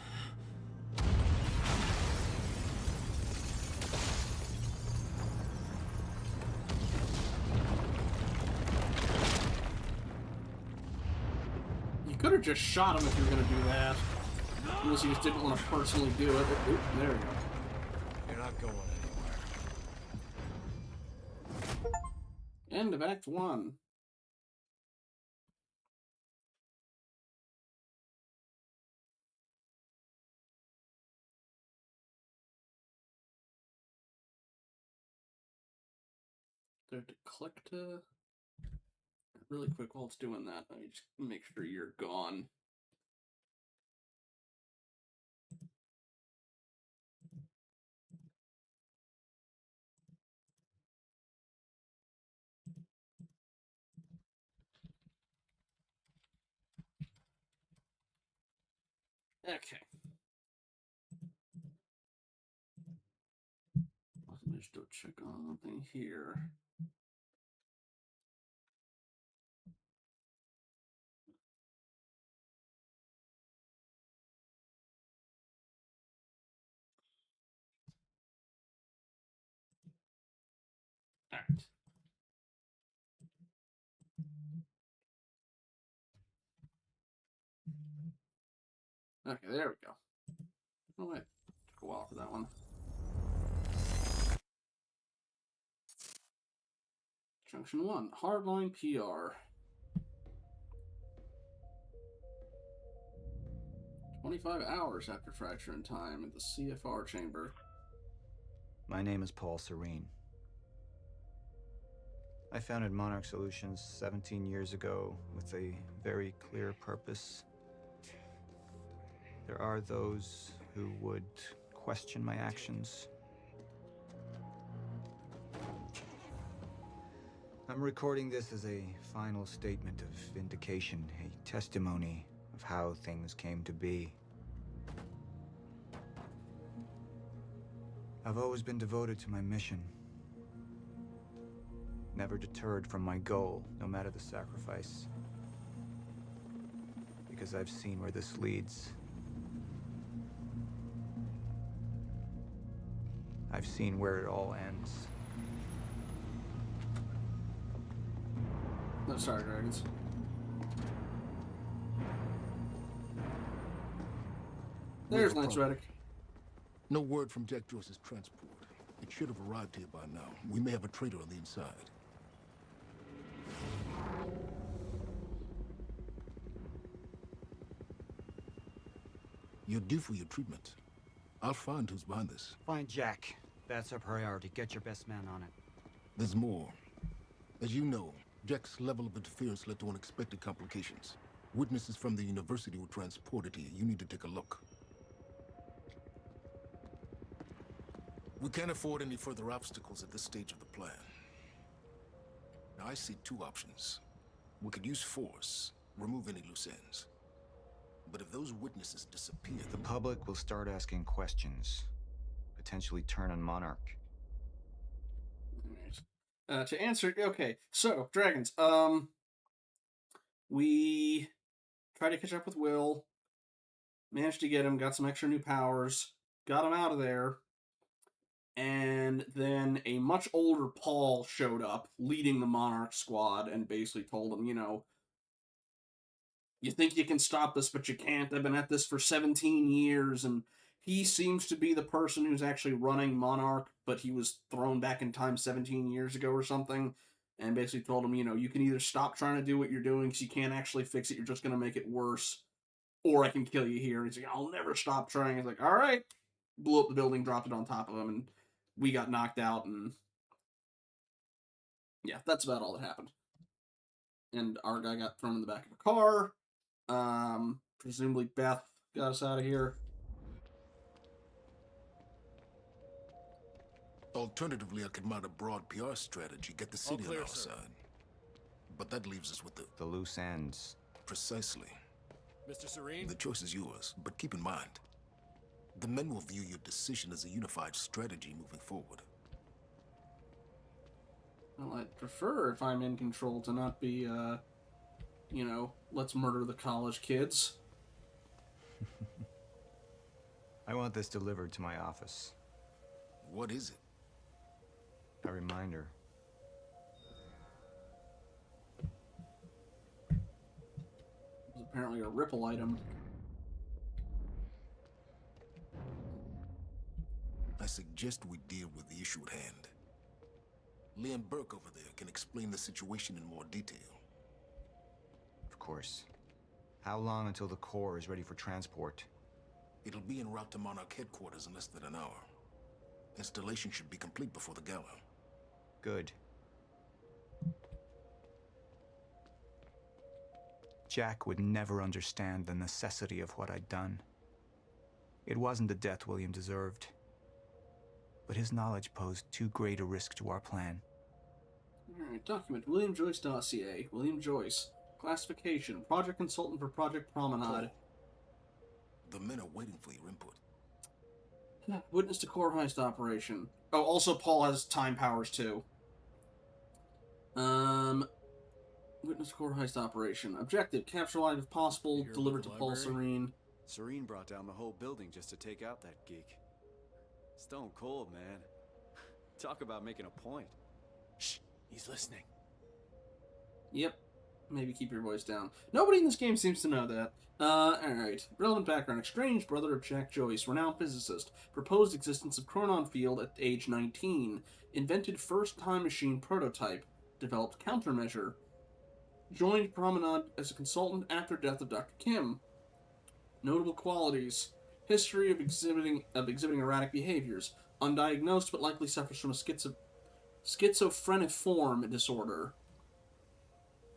You could have just shot him if you were going to do that. Unless you just didn't want to personally do it. Oop, there we go. You're not going anywhere. End of Act 1. Do I have to click to... Really quick while it's doing that, let me just make sure you're gone. Okay. check on something here. All right. Okay, there we go. Oh wait, took a while for that one. Junction 1, Hardline PR. 25 hours after fracture in time at the CFR chamber. My name is Paul Serene. I founded Monarch Solutions 17 years ago with a very clear purpose. There are those who would question my actions. I'm recording this as a final statement of vindication, a testimony of how things came to be. I've always been devoted to my mission. Never deterred from my goal, no matter the sacrifice. Because I've seen where this leads. I've seen where it all ends. No, sorry, Dragons. There's Lance Reddick. No word from Jack Joyce's transport. It should have arrived here by now. We may have a traitor on the inside. You're due for your treatment. I'll find who's behind this. Find Jack. That's our priority. Get your best man on it. There's more. As you know, Jack's level of interference led to unexpected complications. Witnesses from the university were transported here. You need to take a look. We can't afford any further obstacles at this stage of the plan. Now, I see two options. We could use force, remove any loose ends. But if those witnesses disappear... The public will start asking questions. Potentially turn on Monarch. To answer, okay, so, Dragons, we tried to catch up with Will, managed to get him, got some extra new powers, got him out of there, and then a much older Paul showed up, leading the Monarch squad, and basically told him, you know, you think you can stop this, but you can't. I've been at this for 17 years, and he seems to be the person who's actually running Monarch, but he was thrown back in time 17 years ago or something, and basically told him, you know, you can either stop trying to do what you're doing because you can't actually fix it, you're just going to make it worse, or I can kill you here. He's like, I'll never stop trying. He's like, all right. Blew up the building, dropped it on top of him, and we got knocked out, and yeah, that's about all that happened. And our guy got thrown in the back of a car. Presumably Beth got us out of here. Alternatively, I could mount a broad PR strategy, get the city on our side. But that leaves us with the loose ends. Precisely. Mr. Serene? The choice is yours, but keep in mind, the men will view your decision as a unified strategy moving forward. Well, I'd prefer, if I'm in control, to not be, you know, let's murder the college kids. I want this delivered to my office. What is it? A reminder. It was apparently a Ripple item. I suggest we deal with the issue at hand. Liam Burke over there can explain the situation in more detail. Of course. How long until the core is ready for transport? It'll be en route to Monarch headquarters in less than an hour. Installation should be complete before the gala. Good. Jack would never understand the necessity of what I'd done. It wasn't the death William deserved. But his knowledge posed too great a risk to our plan. Alright, document. William Joyce dossier. William Joyce. Classification. Project consultant for Project Promenade. The men are waiting for your input. Witness to core heist operation. Oh, also Paul has time powers too. Witness core heist operation. Objective: capture live if possible. Deliver to Paul Serene. Serene brought down the whole building just to take out that geek. Stone cold, man. Talk about making a point. Shh, he's listening. Yep. Maybe keep your voice down. Nobody in this game seems to know that. Alright. Relevant background. Estranged brother of Jack Joyce, renowned physicist. Proposed existence of Chronon Field at age 19. Invented first time machine prototype. Developed countermeasure. Joined Promenade as a consultant after death of Dr. Kim. Notable qualities. History of exhibiting erratic behaviors. Undiagnosed but likely suffers from a schizophreniform disorder.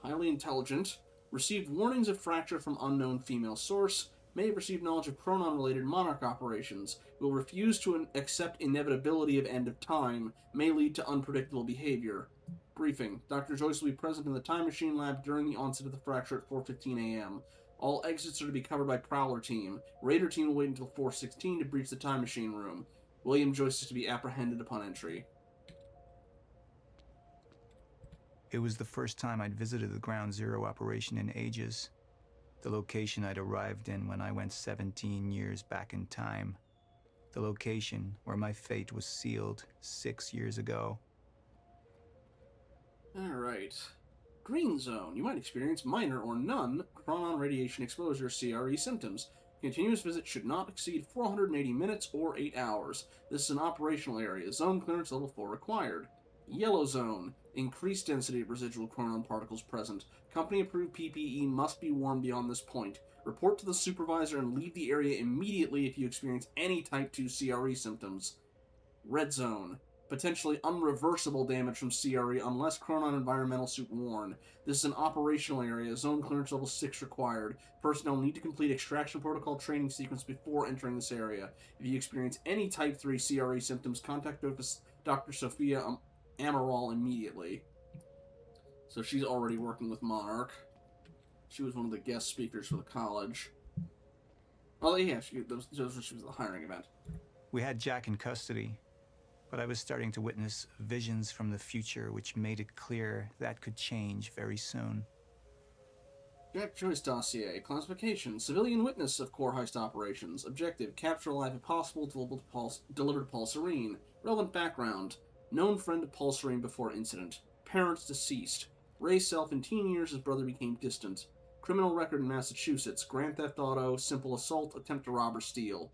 Highly intelligent. Received warnings of fracture from unknown female source. May have received knowledge of Chronon-related Monarch operations. Will refuse to accept inevitability of end of time. May lead to unpredictable behavior. Briefing. Dr. Joyce will be present in the Time Machine Lab during the onset of the fracture at 4:15 a.m. All exits are to be covered by Prowler Team. Raider Team will wait until 4:16 to breach the Time Machine room. William Joyce is to be apprehended upon entry. It was the first time I'd visited the Ground Zero operation in ages. The location I'd arrived in when I went 17 years back in time. The location where my fate was sealed 6 years ago. Alright. Green Zone. You might experience minor or none chronon radiation exposure CRE symptoms. Continuous visit should not exceed 480 minutes or 8 hours. This is an operational area. Zone clearance level 4 required. Yellow Zone. Increased density of residual chronon particles present. Company-approved PPE must be worn beyond this point. Report to the supervisor and leave the area immediately if you experience any Type 2 CRE symptoms. Red Zone. Potentially unreversible damage from CRE unless Chronon environmental suit worn. This is an operational area. Zone clearance level 6 required. Personnel need to complete extraction protocol training sequence before entering this area. If you experience any Type 3 CRE symptoms, contact Dr. Sophia Amaral immediately. So she's already working with Monarch. She was one of the guest speakers for the college. Oh yeah, she was the hiring event. We had Jack in custody, but I was starting to witness visions from the future which made it clear that could change very soon. Jack Joyce dossier. Classification. Civilian witness of core heist operations. Objective. Capture alive if possible. Deliver to Paul Serene. Relevant background. Known friend of Paul Serene before incident. Parents deceased. Raised self in teen years, his brother became distant. Criminal record in Massachusetts. Grand theft auto, simple assault, attempt to rob or steal.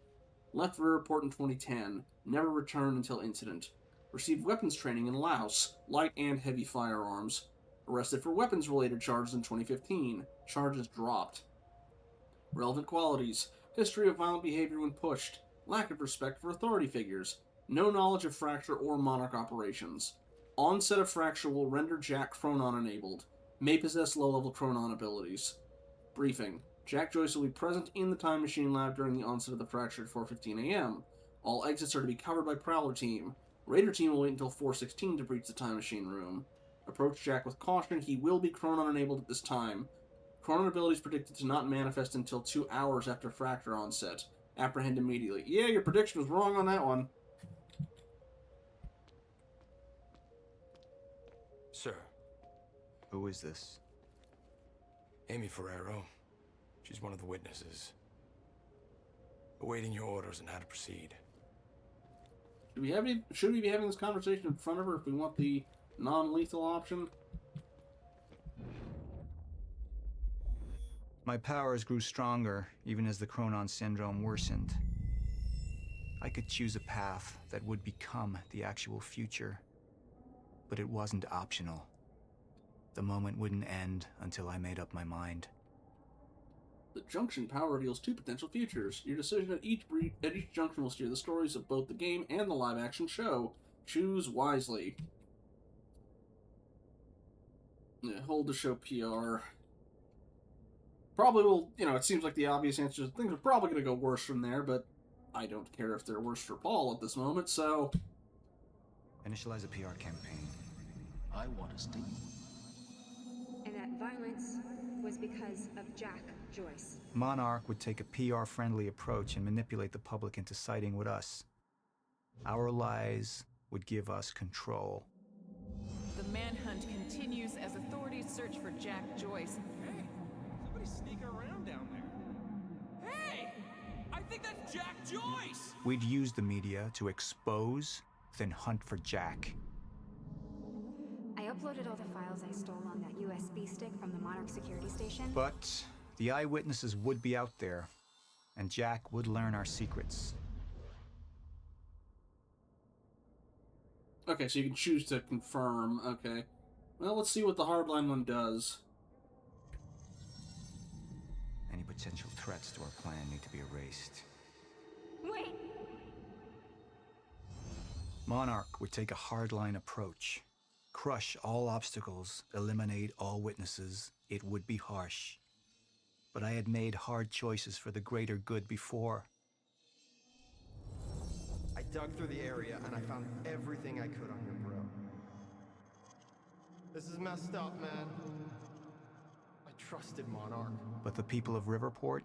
Left for report in 2010. Never returned until incident. Received weapons training in Laos. Light and heavy firearms. Arrested for weapons-related charges in 2015. Charges dropped. Relevant qualities. History of violent behavior when pushed. Lack of respect for authority figures. No knowledge of Fracture or Monarch operations. Onset of Fracture will render Jack Chronon-enabled. May possess low-level Chronon abilities. Briefing. Jack Joyce will be present in the Time Machine Lab during the onset of the Fracture at 4:15 a.m. All exits are to be covered by Prowler Team. Raider Team will wait until 4:16 to breach the Time Machine room. Approach Jack with caution. He will be Chronon-enabled at this time. Chronon abilities predicted to not manifest until 2 hours after Fracture onset. Apprehend immediately. Yeah, your prediction was wrong on that one. Sir. Who is this? Amy Ferrero. She's one of the witnesses. Awaiting your orders on how to proceed. Should we be having this conversation in front of her if we want the non-lethal option? My powers grew stronger, even as the Chronon syndrome worsened. I could choose a path that would become the actual future. But it wasn't optional. The moment wouldn't end until I made up my mind. The junction power reveals 2 potential futures. Your decision at each junction will steer the stories of both the game and the live-action show. Choose wisely. Yeah, hold the show PR. Probably will, it seems like the obvious answer is things are probably going to go worse from there, but I don't care if they're worse for Paul at this moment, so... Initialize a PR campaign. I want a statement. And that violence was because of Jack Joyce. Monarch would take a PR-friendly approach and manipulate the public into siding with us. Our lies would give us control. The manhunt continues as authorities search for Jack Joyce. Hey, somebody's sneaking around down there. Hey! I think that's Jack Joyce! We'd use the media to expose, then hunt for Jack. I uploaded all the files I stole on that USB stick from the Monarch security station. But the eyewitnesses would be out there, and Jack would learn our secrets. Okay, so you can choose to confirm. Okay. Well, let's see what the hardline one does. Any potential threats to our plan need to be erased. Wait! Monarch would take a hardline approach. Crush all obstacles, eliminate all witnesses. It would be harsh. But I had made hard choices for the greater good before. I dug through the area and I found everything I could on your bro. This is messed up, man. I trusted Monarch. But the people of Riverport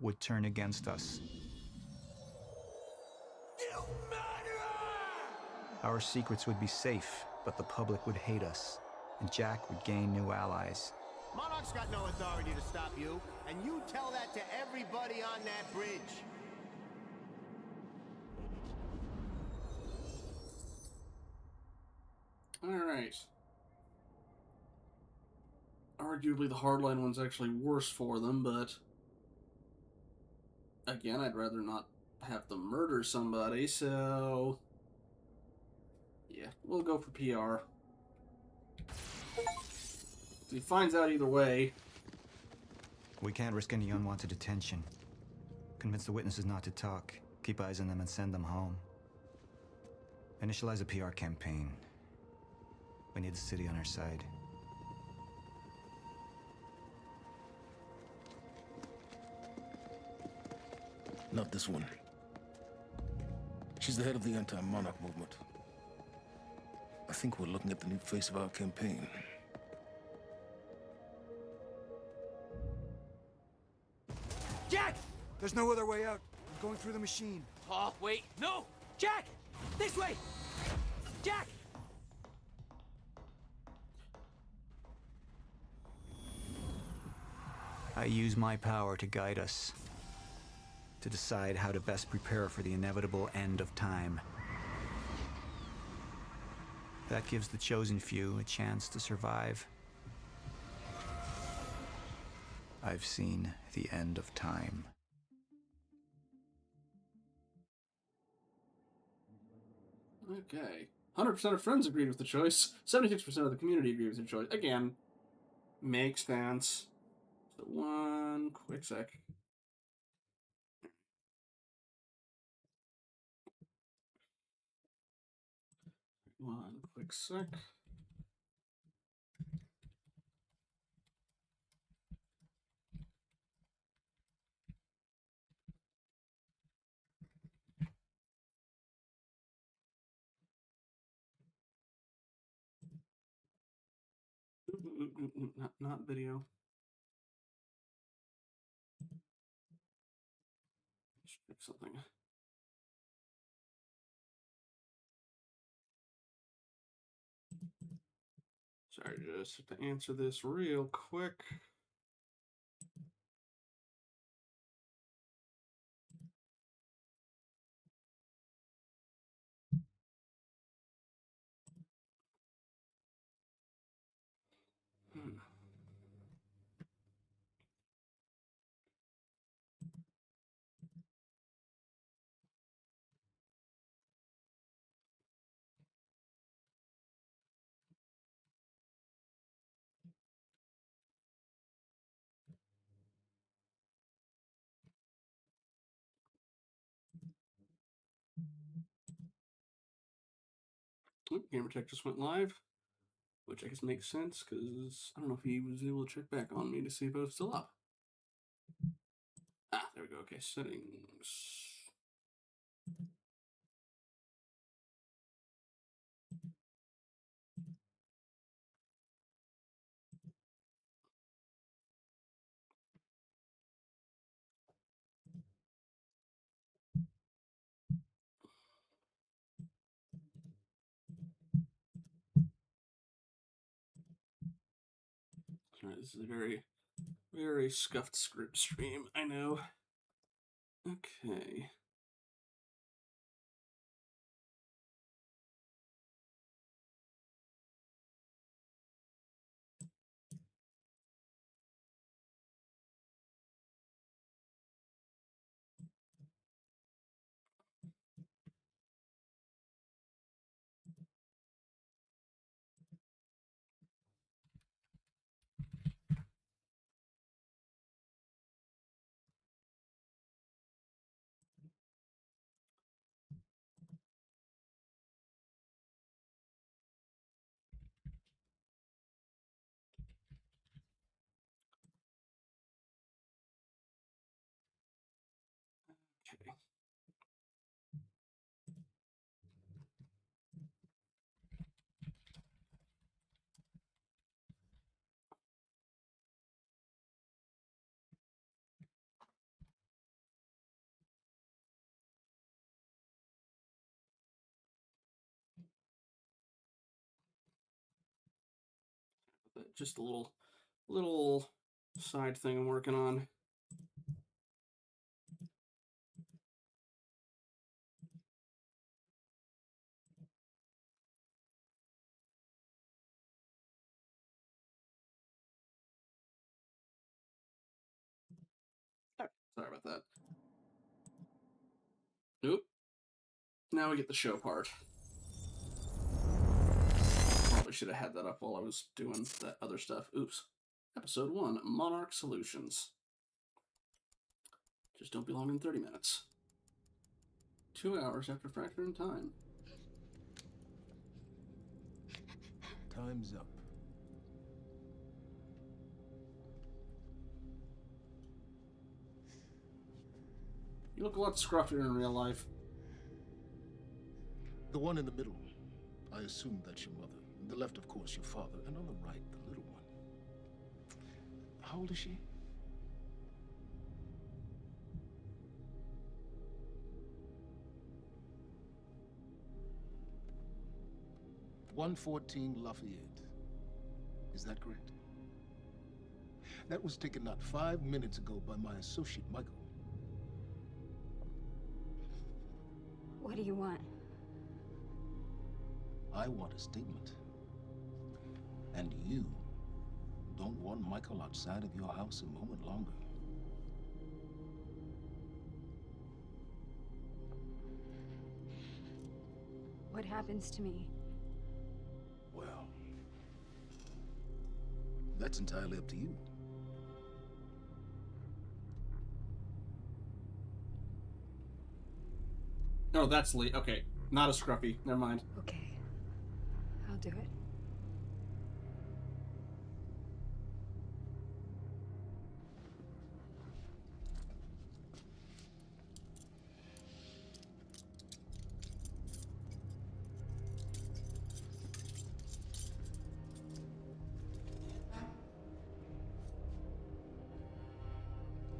would turn against us. Our secrets would be safe, but the public would hate us, and Jack would gain new allies. Monarch's got no authority to stop you, and you tell that to everybody on that bridge. Alright. Arguably the hardline one's actually worse for them, but... Again, I'd rather not have them murder somebody, so... Yeah, we'll go for PR. If he finds out either way... We can't risk any unwanted attention. Convince the witnesses not to talk, keep eyes on them and send them home. Initialize a PR campaign. We need the city on our side. Not this one. She's the head of the anti-monarch movement. I think we're looking at the new face of our campaign. Jack! There's no other way out. I'm going through the machine. Paul, wait. No! Jack! This way! Jack! I use my power to guide us. To decide how to best prepare for the inevitable end of time. That gives the chosen few a chance to survive. I've seen the end of time. Okay. 100% of friends agreed with the choice. 76% of the community agreed with the choice. Again, makes sense. So one quick sec. One quick sec. Not video. Let's pick something. Sorry, just have to answer this real quick. Gamertech just went live, which I guess makes sense because I don't know if he was able to check back on me to see if I was still up. Ah, there we go. Okay, settings. This is a very, very scuffed script stream, I know. Okay. Okay. Just a little side thing I'm working on. Sorry about that. Oop. Now we get the show part. Probably should have had that up while I was doing that other stuff. Oops. Episode 1, Monarch Solutions. Just don't be longer than 30 minutes. 2 hours after Fracture in Time. Time's up. You look a lot scruffier in real life. The one in the middle, I assume that's your mother. On the left, of course, your father. And on the right, the little one. How old is she? "114 Lafayette. Is that correct? That was taken not 5 minutes ago by my associate, Michael. What do you want? I want a statement. And you don't want Michael outside of your house a moment longer. What happens to me? Well, that's entirely up to you. Oh, that's Lee. Okay, not a scruffy. Never mind. Okay. I'll do it.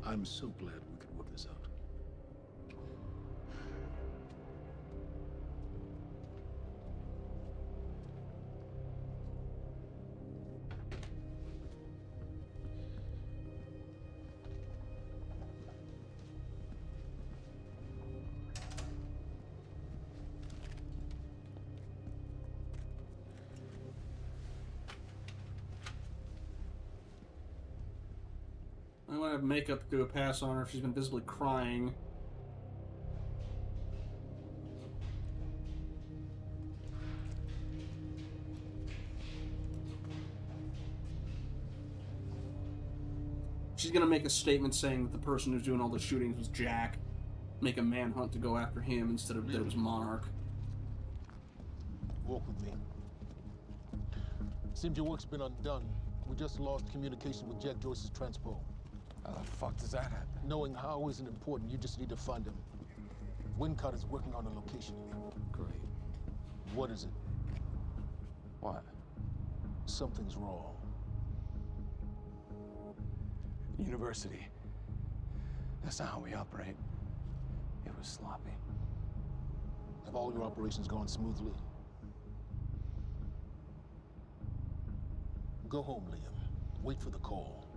I'm so glad we could work this out. I want to have makeup do a pass on her if she's been visibly crying. She's gonna make a statement saying that the person who's doing all the shootings was Jack. Make a manhunt to go after him instead of that it was Monarch. Walk with me. Seems your work's been undone. We just lost communication with Jack Joyce's transpo. How the fuck does that happen? Knowing how isn't important. You just need to find him. Wincott is working on a location. Great. What is it? What? Something's wrong. University. That's not how we operate. It was sloppy. Have all your operations gone smoothly? Go home, Liam. Wait for the call.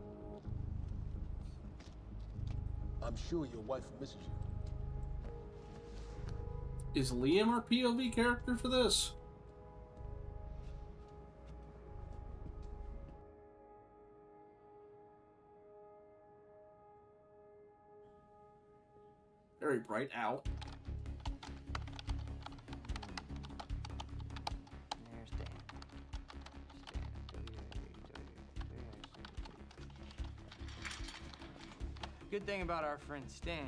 I'm sure your wife misses you. Is Liam our POV character for this? Very bright. Ow. There's Dan. Good thing about our friend Stan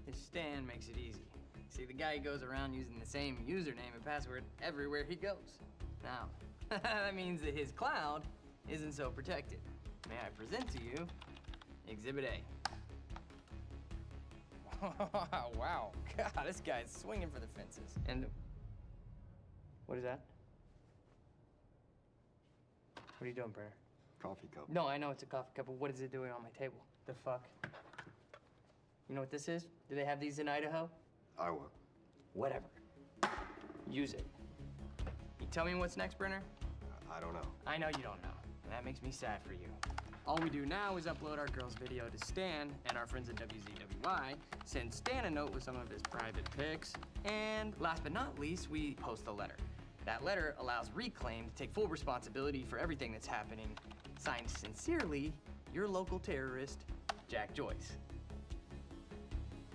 is Stan makes it easy. See, the guy goes around using the same username and password everywhere he goes. Now, that means that his cloud isn't so protected. May I present to you Exhibit A. Wow, God, this guy's swinging for the fences. And what is that? What are you doing, Brenner? Coffee cup. No, I know it's a coffee cup, but what is it doing on my table? The fuck? You know what this is? Do they have these in Idaho? Iowa. Whatever. Use it. You tell me what's next, Brenner? I don't know. I know you don't know, and that makes me sad for you. All we do now is upload our girl's video to Stan and our friends at WZWY, send Stan a note with some of his private pics, and last but not least, we post a letter. That letter allows Reclaim to take full responsibility for everything that's happening. Signed sincerely, your local terrorist, Jack Joyce.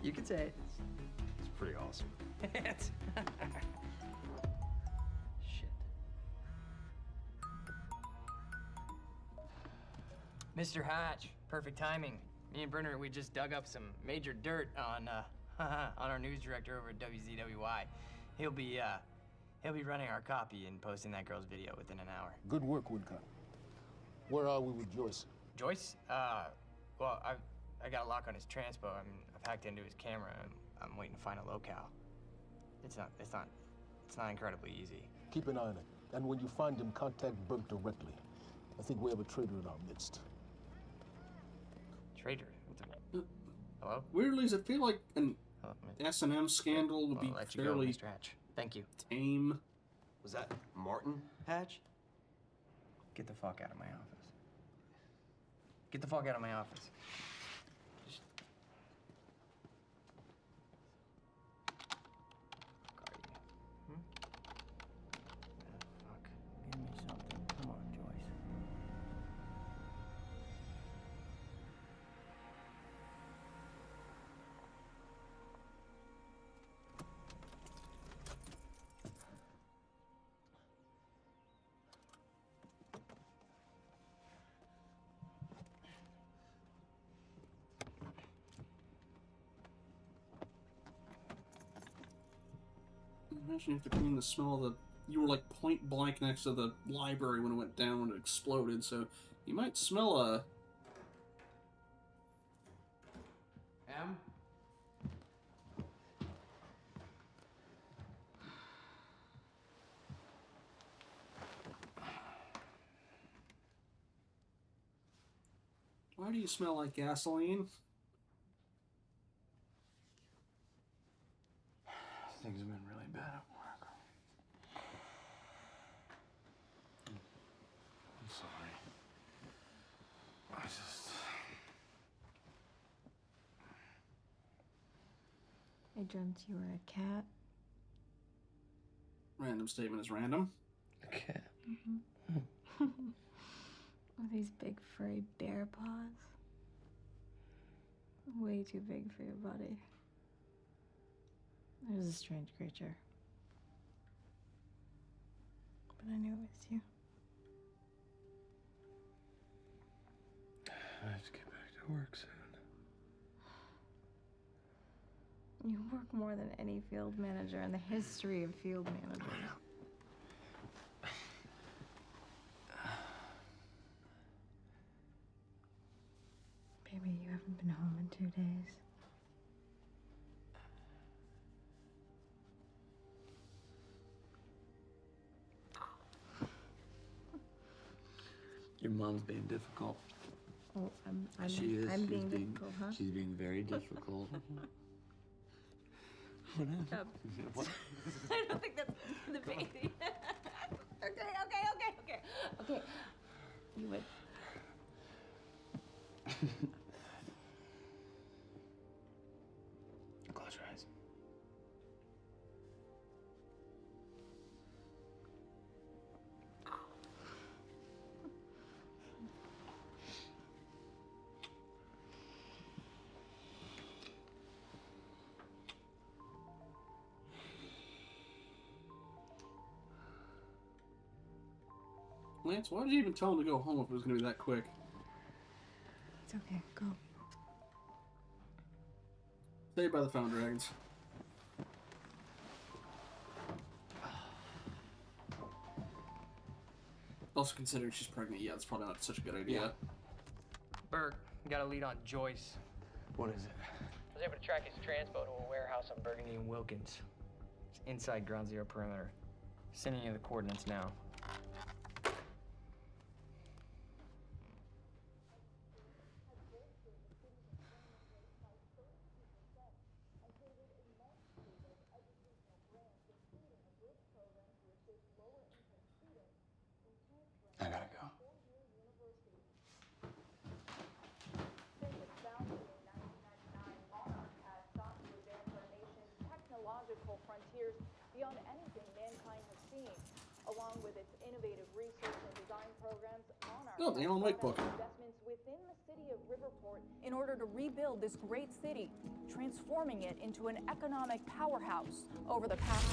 You can say it. It's pretty awesome. Shit. Mr. Hatch, perfect timing. Me and Brenner, we just dug up some major dirt on our news director over at WZWY. He'll be running our copy and posting that girl's video within an hour. Good work, Woodcut. Where are we with Joyce? Joyce? Well, I got a lock on his transpo. I mean, I've hacked into his camera. I'm waiting to find a locale. It's not incredibly easy. Keep an eye on it. And when you find him, contact Burke directly. I think we have a traitor in our midst. Traitor? Hello? Weirdly, does it feel like an S&M scandal would be fairly Mr. Hatch. Thank you. tame? Was that Martin Hatch? Get the fuck out of my office. Get the fuck out of my office. Give me something. Come on, Joyce. Imagine you have to clean the smell of the... You were like point blank next to the library when it went down when it exploded, so you might smell a... M? Why do you smell like gasoline? Things have been really bad at work. I'm sorry. I dreamt you were a cat. Random statement is random. A cat. Mm-hmm. With these big furry bear paws. Way too big for your body. It was a strange creature. But I knew it was you. I have to get back to work soon. You work more than any field manager in the history of field managers. Baby, you haven't been home in 2 days. Your mom's being difficult. Oh, I'm She's being difficult, huh? She's being very difficult. What happened? What? I don't think that's the baby. okay. You would. Close your eyes. Lance, why did you even tell him to go home if it was going to be that quick? It's okay. Go. Saved by the Found Dragons. Also, considering she's pregnant, yeah, it's probably not such a good idea. Burke, we got a lead on Joyce. What is it? I was able to track his transpo to a warehouse on Burgundy and Wilkins. It's inside Ground Zero perimeter. Sending you the coordinates now. I gotta go. Technological frontiers beyond anything mankind has seen. Along with its innovative research and design programs, Monarch Oh, the Alan Wake book. investments within the city of Riverport in order to rebuild this great city, transforming it into an economic powerhouse over the past.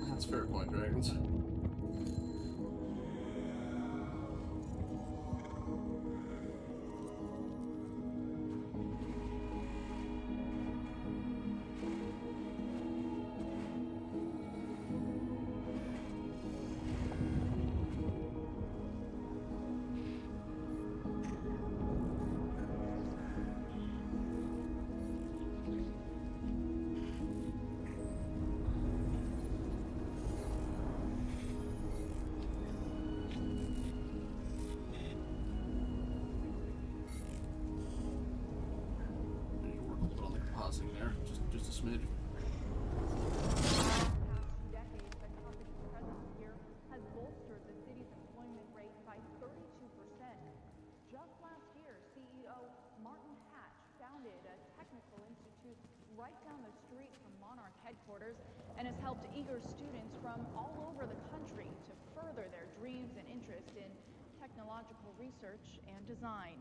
That's fair point, Dragons. There, just a smidge. Decades, the company's presence here has bolstered the city's employment rate by 32%. Just last year, CEO Martin Hatch founded a technical institute right down the street from Monarch headquarters and has helped eager students from all over the country to further their dreams and interest in technological research and design.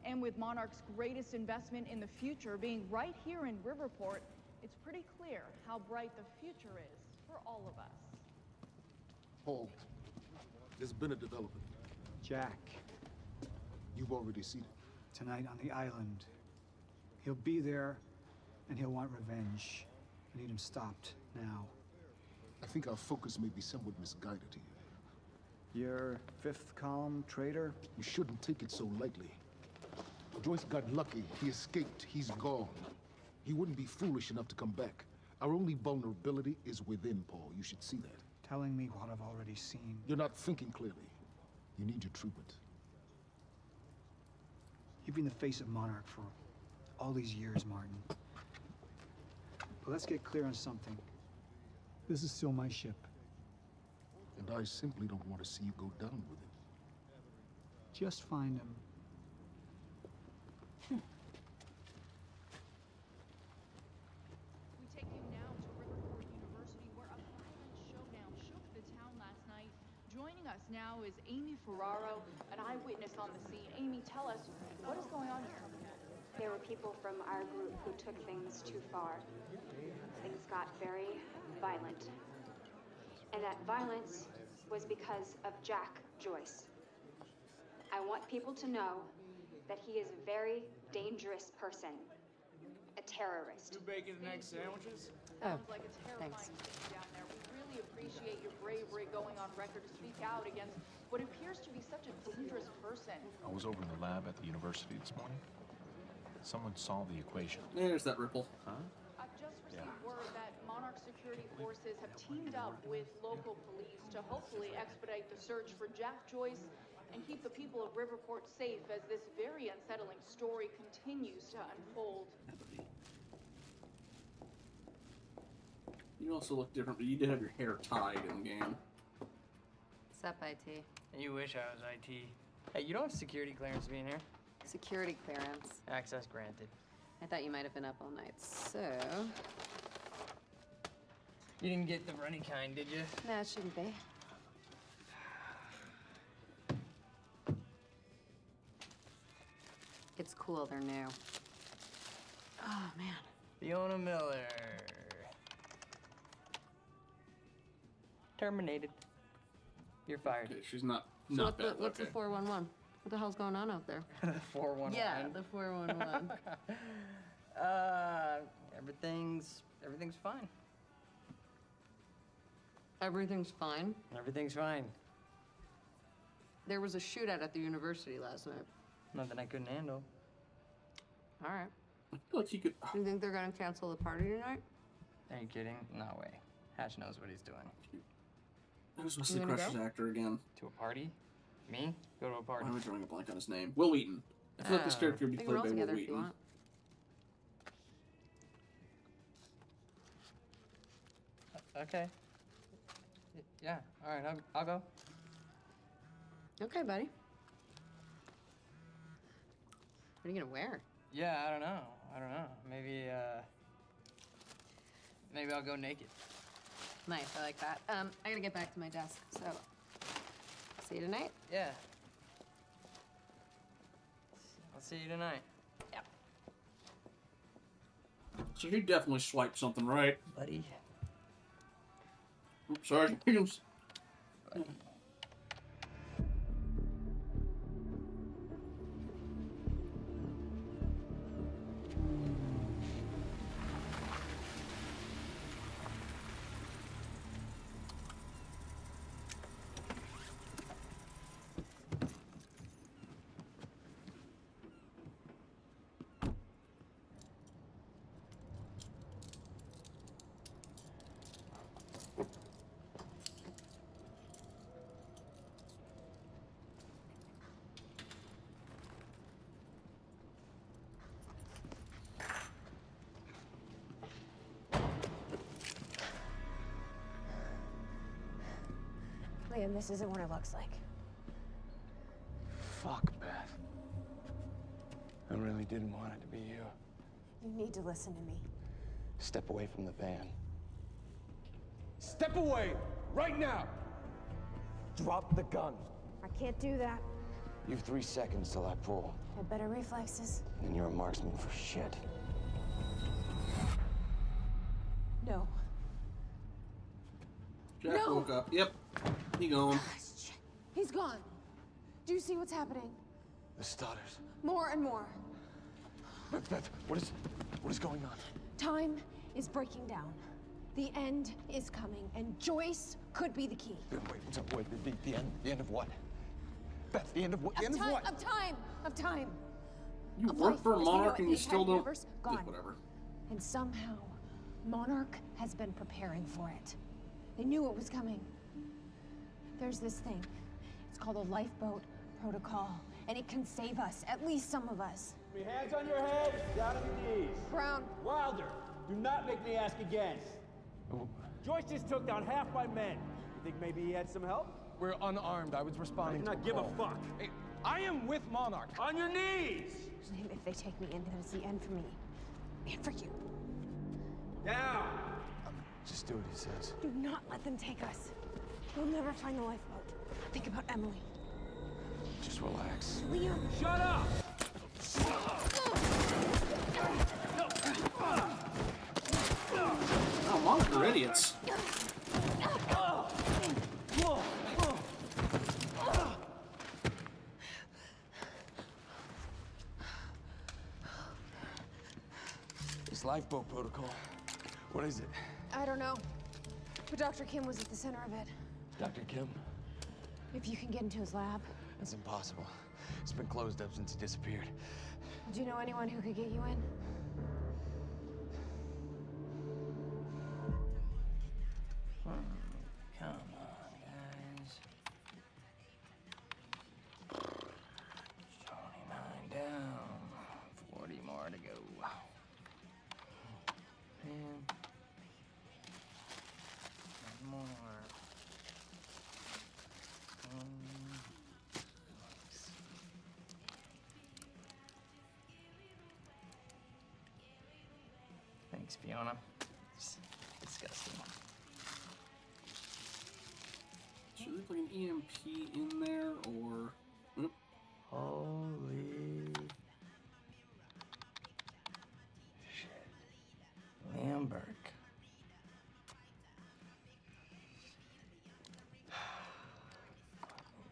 And with Monarch's greatest investment in the future being right here in Riverport, it's pretty clear how bright the future is for all of us. Paul, there's been a development. Jack, You've already seen it. tonight on the island. He'll be there, and he'll want revenge. I need him stopped now. I think our focus may be somewhat misguided here. Your fifth column traitor? We shouldn't take it so lightly. Joyce got lucky. He escaped. He's gone. He wouldn't be foolish enough to come back. Our only vulnerability is within, Paul. You should see that. Telling me what I've already seen. You're not thinking clearly. You need your treatment. You've been the face of Monarch for all these years, Martin. But let's get clear on something. This is still my ship. And I simply don't want to see you go down with it. Just find him. We take you now to Riverport University, where a violent showdown shook the town last night. Joining us now is Amy Ferraro, an eyewitness on the scene. Amy, tell us, what is going on here? There were people from our group who took things too far. Things got very violent. And that violence was because of Jack Joyce. I want people to know that he is a very dangerous person. A terrorist. Two bacon and egg sandwiches? Sounds like a terrifying thing down there. We really appreciate your bravery going on record to speak out against what appears to be such a dangerous person. I was over in the lab at the university this morning. Someone solved the equation. There's that ripple. Huh? I've just received word that Monarch security forces have teamed up with local police to hopefully expedite the search for Jack Joyce and keep the people of Riverport safe as this very unsettling story continues to unfold. You also look different, but you did have your hair tied in the game. What's up, IT? You wish I was IT. Hey, you don't have security clearance being here. Security clearance. Access granted. I thought you might have been up all night, so... You didn't get the runny kind, did you? No, it shouldn't be. It's cool, they're new. Oh, man. Fiona Miller. Terminated. You're fired. Okay, she's not So bad. what's the 411? What the hell's going on out there? The 411. Yeah, the 411. Everything's fine. Everything's fine. Everything's fine. There was a shootout at the university last night. Nothing I couldn't handle. All right. I feel like you could. You think they're gonna cancel the party tonight? Are you kidding? No way. Hatch knows what he's doing. Who's Wesley Crusher's actor again? To a party? Me? Go to a party. Why am I drawing a blank on his name? Will Wheaton. I feel like this character would be We can played roll by Will together if you Wheaton. want. Okay. Yeah. All right. I'll go. Okay, buddy. What are you gonna wear? Yeah. I don't know. Maybe I'll go naked. Nice, I like that. I gotta get back to my desk, so see you tonight. Yeah. I'll see you tonight. Yep. So you definitely swiped something right. Buddy. Oops, sorry. Buddy. Liam, this isn't what it looks like. Fuck, Beth. I really didn't want it to be you. You need to listen to me. Step away from the van. Step away! Right now! Drop the gun. I can't do that. You have 3 seconds till I pull. I have better reflexes. And you're a marksman for shit. No. Jack No! woke up. Yep. He going. He's gone. Do you see what's happening? The stutters. More and more. Beth, what is going on? Time is breaking down. The end is coming, and Joyce could be the key. Wait, the end of what? Beth, the end of what? The end of what? Of time! Of time! You Of work life for as we know Monarch it, and the you still entire don't. universe, gone. Whatever. And somehow, Monarch has been preparing for it. They knew it was coming. There's this thing. It's called a lifeboat protocol, and it can save us, at least some of us. Your hands on your head, down on your knees. Brown. Wilder, do not make me ask again. Joyce just took down half my men. You think maybe he had some help? We're unarmed. I was responding I do not give a fuck. Hey, I am with Monarch. On your knees! Liam, if they take me in, then it's the end for me. And for you. Down! Just do what he says. Do not let them take us. We'll never find the lifeboat. Think about Emily. Just relax. Liam! Shut up! Oh, Monarch are idiots. This lifeboat protocol. What is it? I don't know. But Dr. Kim was at the center of it. Dr. Kim? If you can get into his lab. It's impossible. It's been closed up since he disappeared. Do you know anyone who could get you in? Come on, guys. 29 down. 40 more to go. Man. Thanks, Fiona. It's disgusting. Should they put an EMP in there, or... Oop. Holy shit. Liam Burke.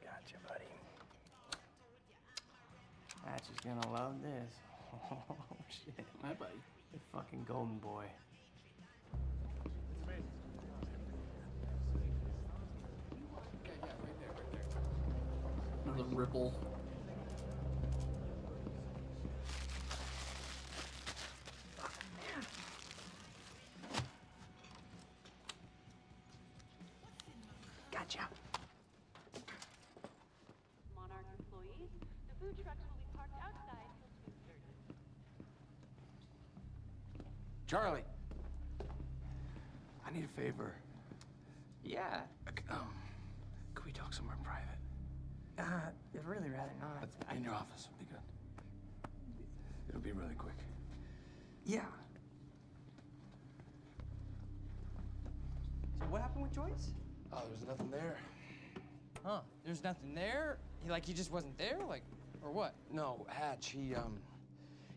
Gotcha, buddy. Patch is gonna love this. Oh, shit. Hi, buddy. The fucking golden boy. Another ripple. Gotcha. Monarch employees, the food trucks will be parked outside till 2:30. Charlie. I need a favor. Yeah. Could we talk somewhere private? I'd really rather not. In your office would be good. It'll be really quick. Yeah. So what happened with Joyce? Oh, there's nothing there. Huh? There's nothing there? He just wasn't there? Like, or what? No, Hatch, he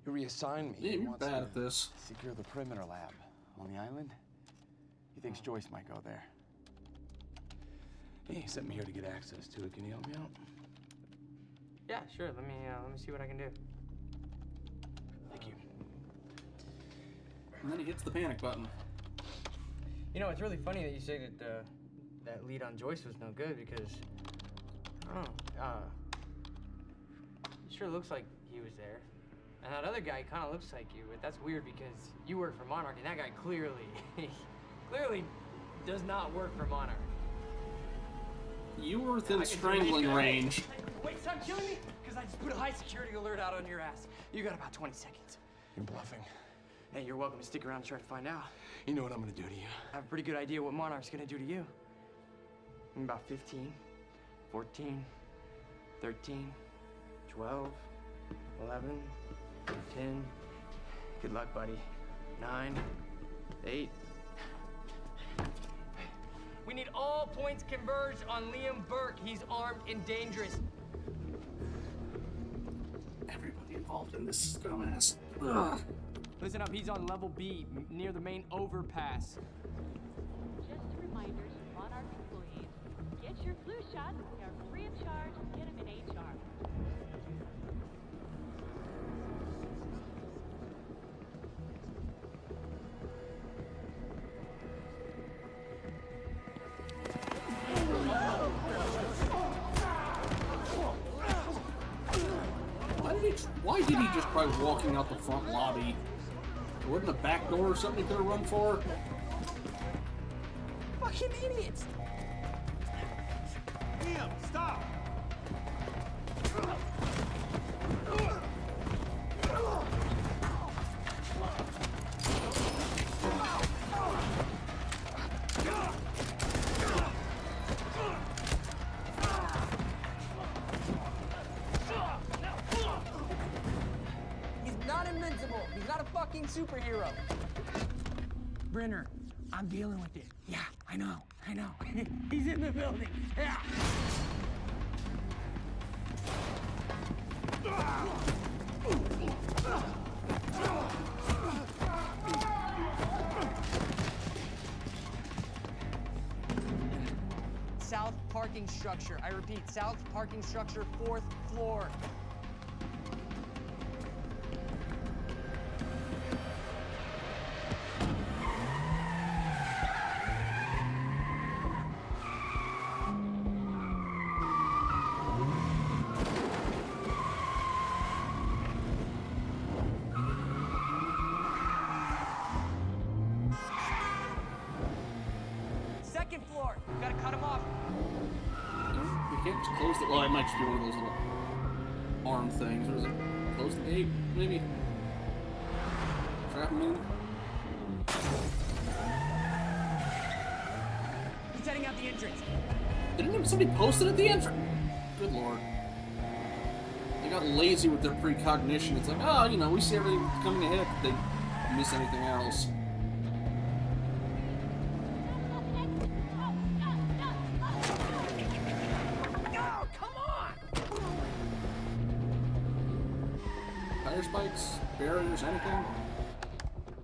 reassigned me. Yeah, He you're wants bad to at this. Secure the perimeter lab on the island. He thinks Joyce might go there. He sent me here to get access to it. Can you help me out? Yeah, sure. Let me see what I can do. Thank you. And then he hits the panic button. You know, it's really funny that you say that that lead on Joyce was no good because I don't know. It sure looks like he was there, and that other guy kind of looks like you. But that's weird because you work for Monarch, and that guy clearly does not work for Monarch. You were within strangling range. Wait, stop killing me! Because I just put a high security alert out on your ass. You got about 20 seconds. You're bluffing. Hey, you're welcome to stick around and try to find out. You know what I'm gonna do to you. I have a pretty good idea what Monarch's gonna do to you. In about 15, 14, 13, 12, 11, 10. Good luck, buddy. 9, 8. We need all points converged on Liam Burke. He's armed and dangerous. Everybody involved in this is dumbass. Ugh. Listen up, he's on level B, near the main overpass. Just a reminder to Monarch employees, get your flu shots. They are free of charge. Get them in HR. Why did he just try walking out the front lobby? There wasn't a back door or something he could have run for? Fucking idiots! Liam, stop! He's not invincible. He's not a fucking superhero. Brenner, I'm dealing with it. Yeah, I know. He's in the building. Yeah. South parking structure. I repeat, south parking structure, 4th floor. Second floor. Gotta cut him off. We can't just close the... Well, it might just be one of those little arm things. Or is it close the gate, maybe? Trap him in? He's heading out the entrance. Didn't somebody post it at the entrance? Good lord. They got lazy with their precognition. It's like, oh, you know, we see everything coming ahead. They miss anything else. fire spikes, barriers, anything?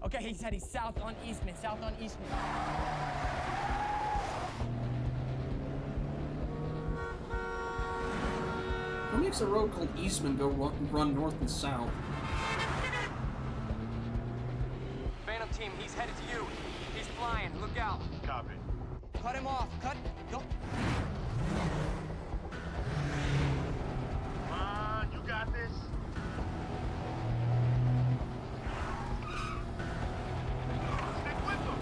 Okay, he said he's south on Eastman, south on Eastman. What makes a road called Eastman go run north and south? Phantom team, he's headed to you. He's flying, look out. Copy. Cut him off, cut, go. Come on, you got this. Stick with them.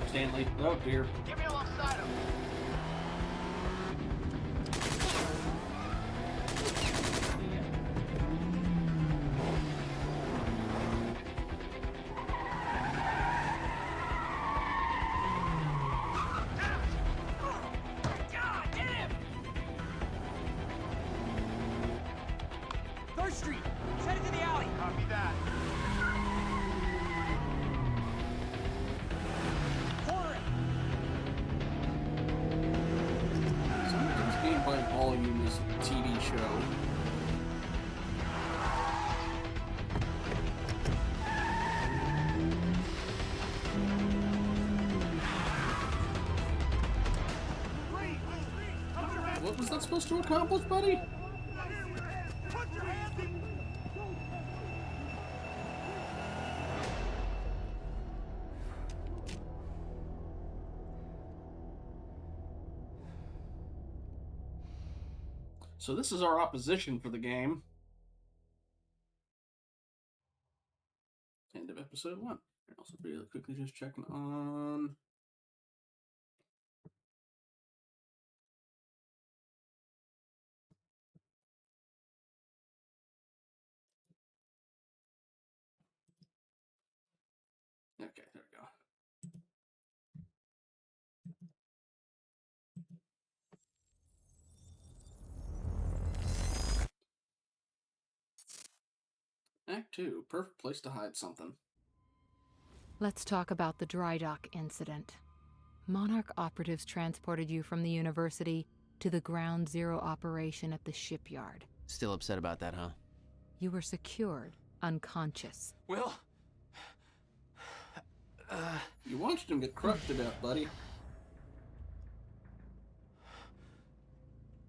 Stanley. Oh dear. Get me alongside him. Third Street, he's headed to the alley. Copy that. Corner him. Sometimes Game by Volume is a TV show. What was that supposed to accomplish, buddy? So this is our opposition for the game. End of episode 1. Also, really quickly just checking on. Okay, there we go. Act 2, perfect place to hide something. Let's talk about the dry dock incident. Monarch operatives transported you from the university to the ground zero operation at the shipyard. Still upset about that, huh? You were secured, unconscious. Will? You watched him get crushed to death, buddy.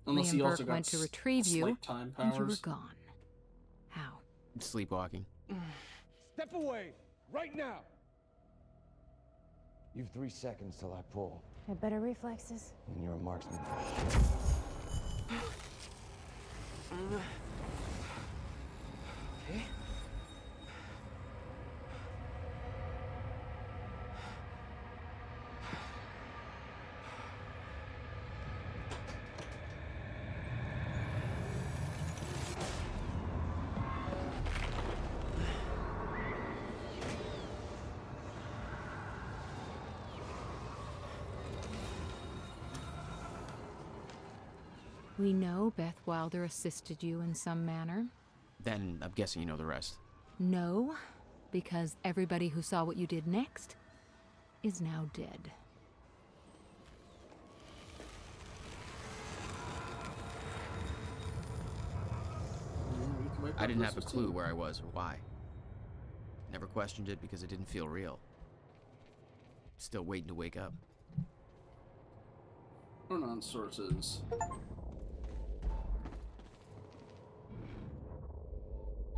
Unless he Liam also Burke got went to retrieve you, slight time and you were powers. gone. How? Sleepwalking. Step away, right now. You've 3 seconds till I pull, Had better reflexes. and you're a marksman. Okay. We know Beth Wilder assisted you in some manner. Then I'm guessing you know the rest. No, because everybody who saw what you did next is now dead. I didn't have a clue where I was or why. Never questioned it because it didn't feel real. Still waiting to wake up. Pronoun sources.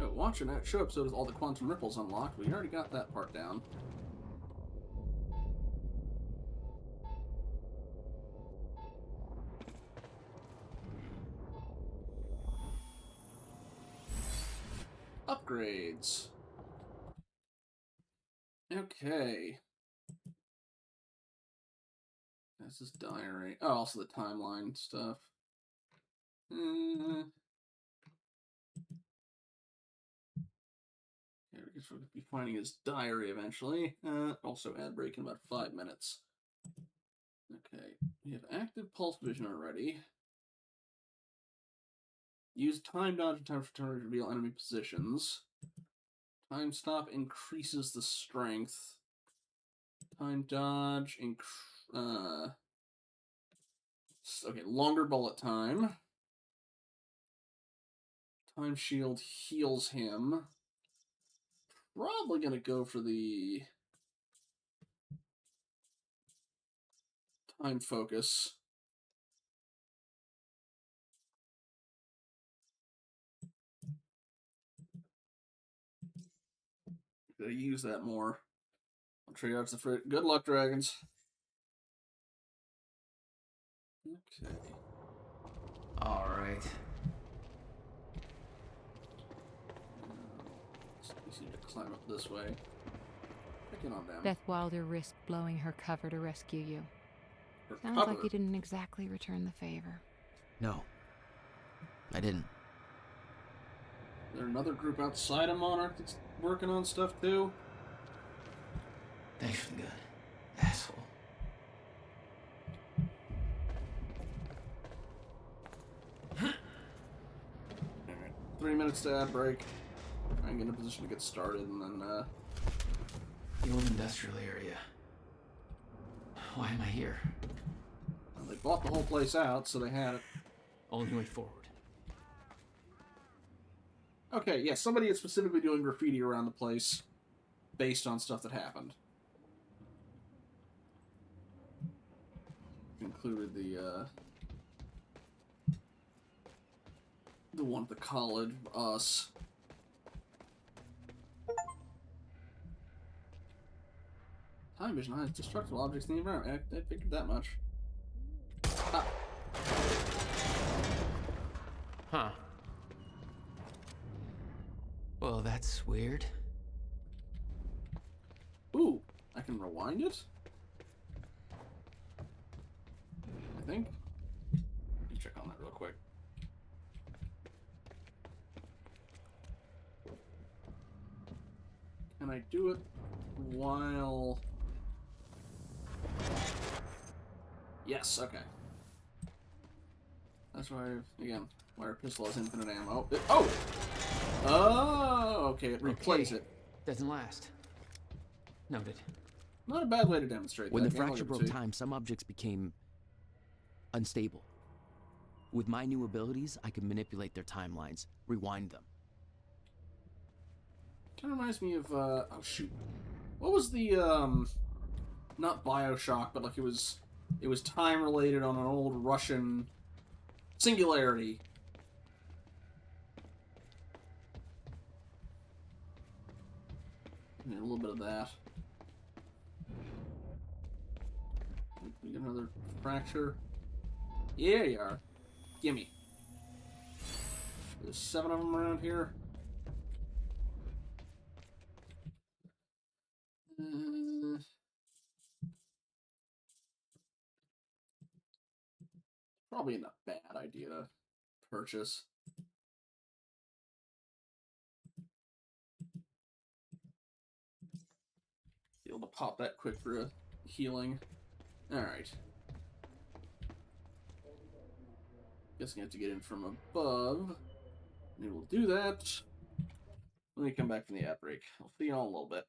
Oh, watch an show episode with all the quantum ripples unlocked. We already got that part down. Upgrades. Okay. This is diary. Oh, also the timeline stuff. Yeah, I guess we'll be finding his diary eventually. Also ad break in about 5 minutes. Okay, we have active pulse vision already. Use time dodge and time to reveal enemy positions. Time stop increases the strength. Time dodge okay, longer bullet time. Time shield heals him. Probably gonna go for the time focus. Gotta use that more. I'll triage the fruit. Good luck, dragons. Okay. All right. You seem to climb up this way. Get on down. Beth Wilder risked blowing her cover to rescue you. Her Sounds cover? like you didn't exactly return the favor. No, I didn't. Is there another group outside of Monarch that's working on stuff too? Thanks for the gun, asshole. Alright. 3 minutes to ad break. Try and get in a position to get started, and then, The old industrial area. Why am I here? well, they bought the whole place out, so they had it. Only way forward. Okay, yeah, somebody is specifically doing graffiti around the place based on stuff that happened. Included the one at the college, us. Time vision hides destructible objects in the environment. I figured that much. Ah. Huh. Well, that's weird. Ooh, I can rewind it? I think. Let me check on that real quick. Can I do it while... Yes, okay. That's why, again, why our pistol has infinite ammo. Oh! Oh, okay, it replays it. Doesn't last. Noted. Not a bad way to demonstrate When that. the fracture broke time, some objects became unstable. With my new abilities, I can manipulate their timelines, rewind them. Kind of reminds me of, oh shoot. What was the, not Bioshock, but like it was time related on an old Russian Singularity. Yeah, a little bit of that. We get another fracture. Yeah, you are. Gimme. There's 7 of them around here. Probably not a bad idea to purchase. Be able to pop that quick for a healing. Alright. Guessing I have to get in from above. We will do that. Let me come back from the ad break. I'll see you all in a little bit.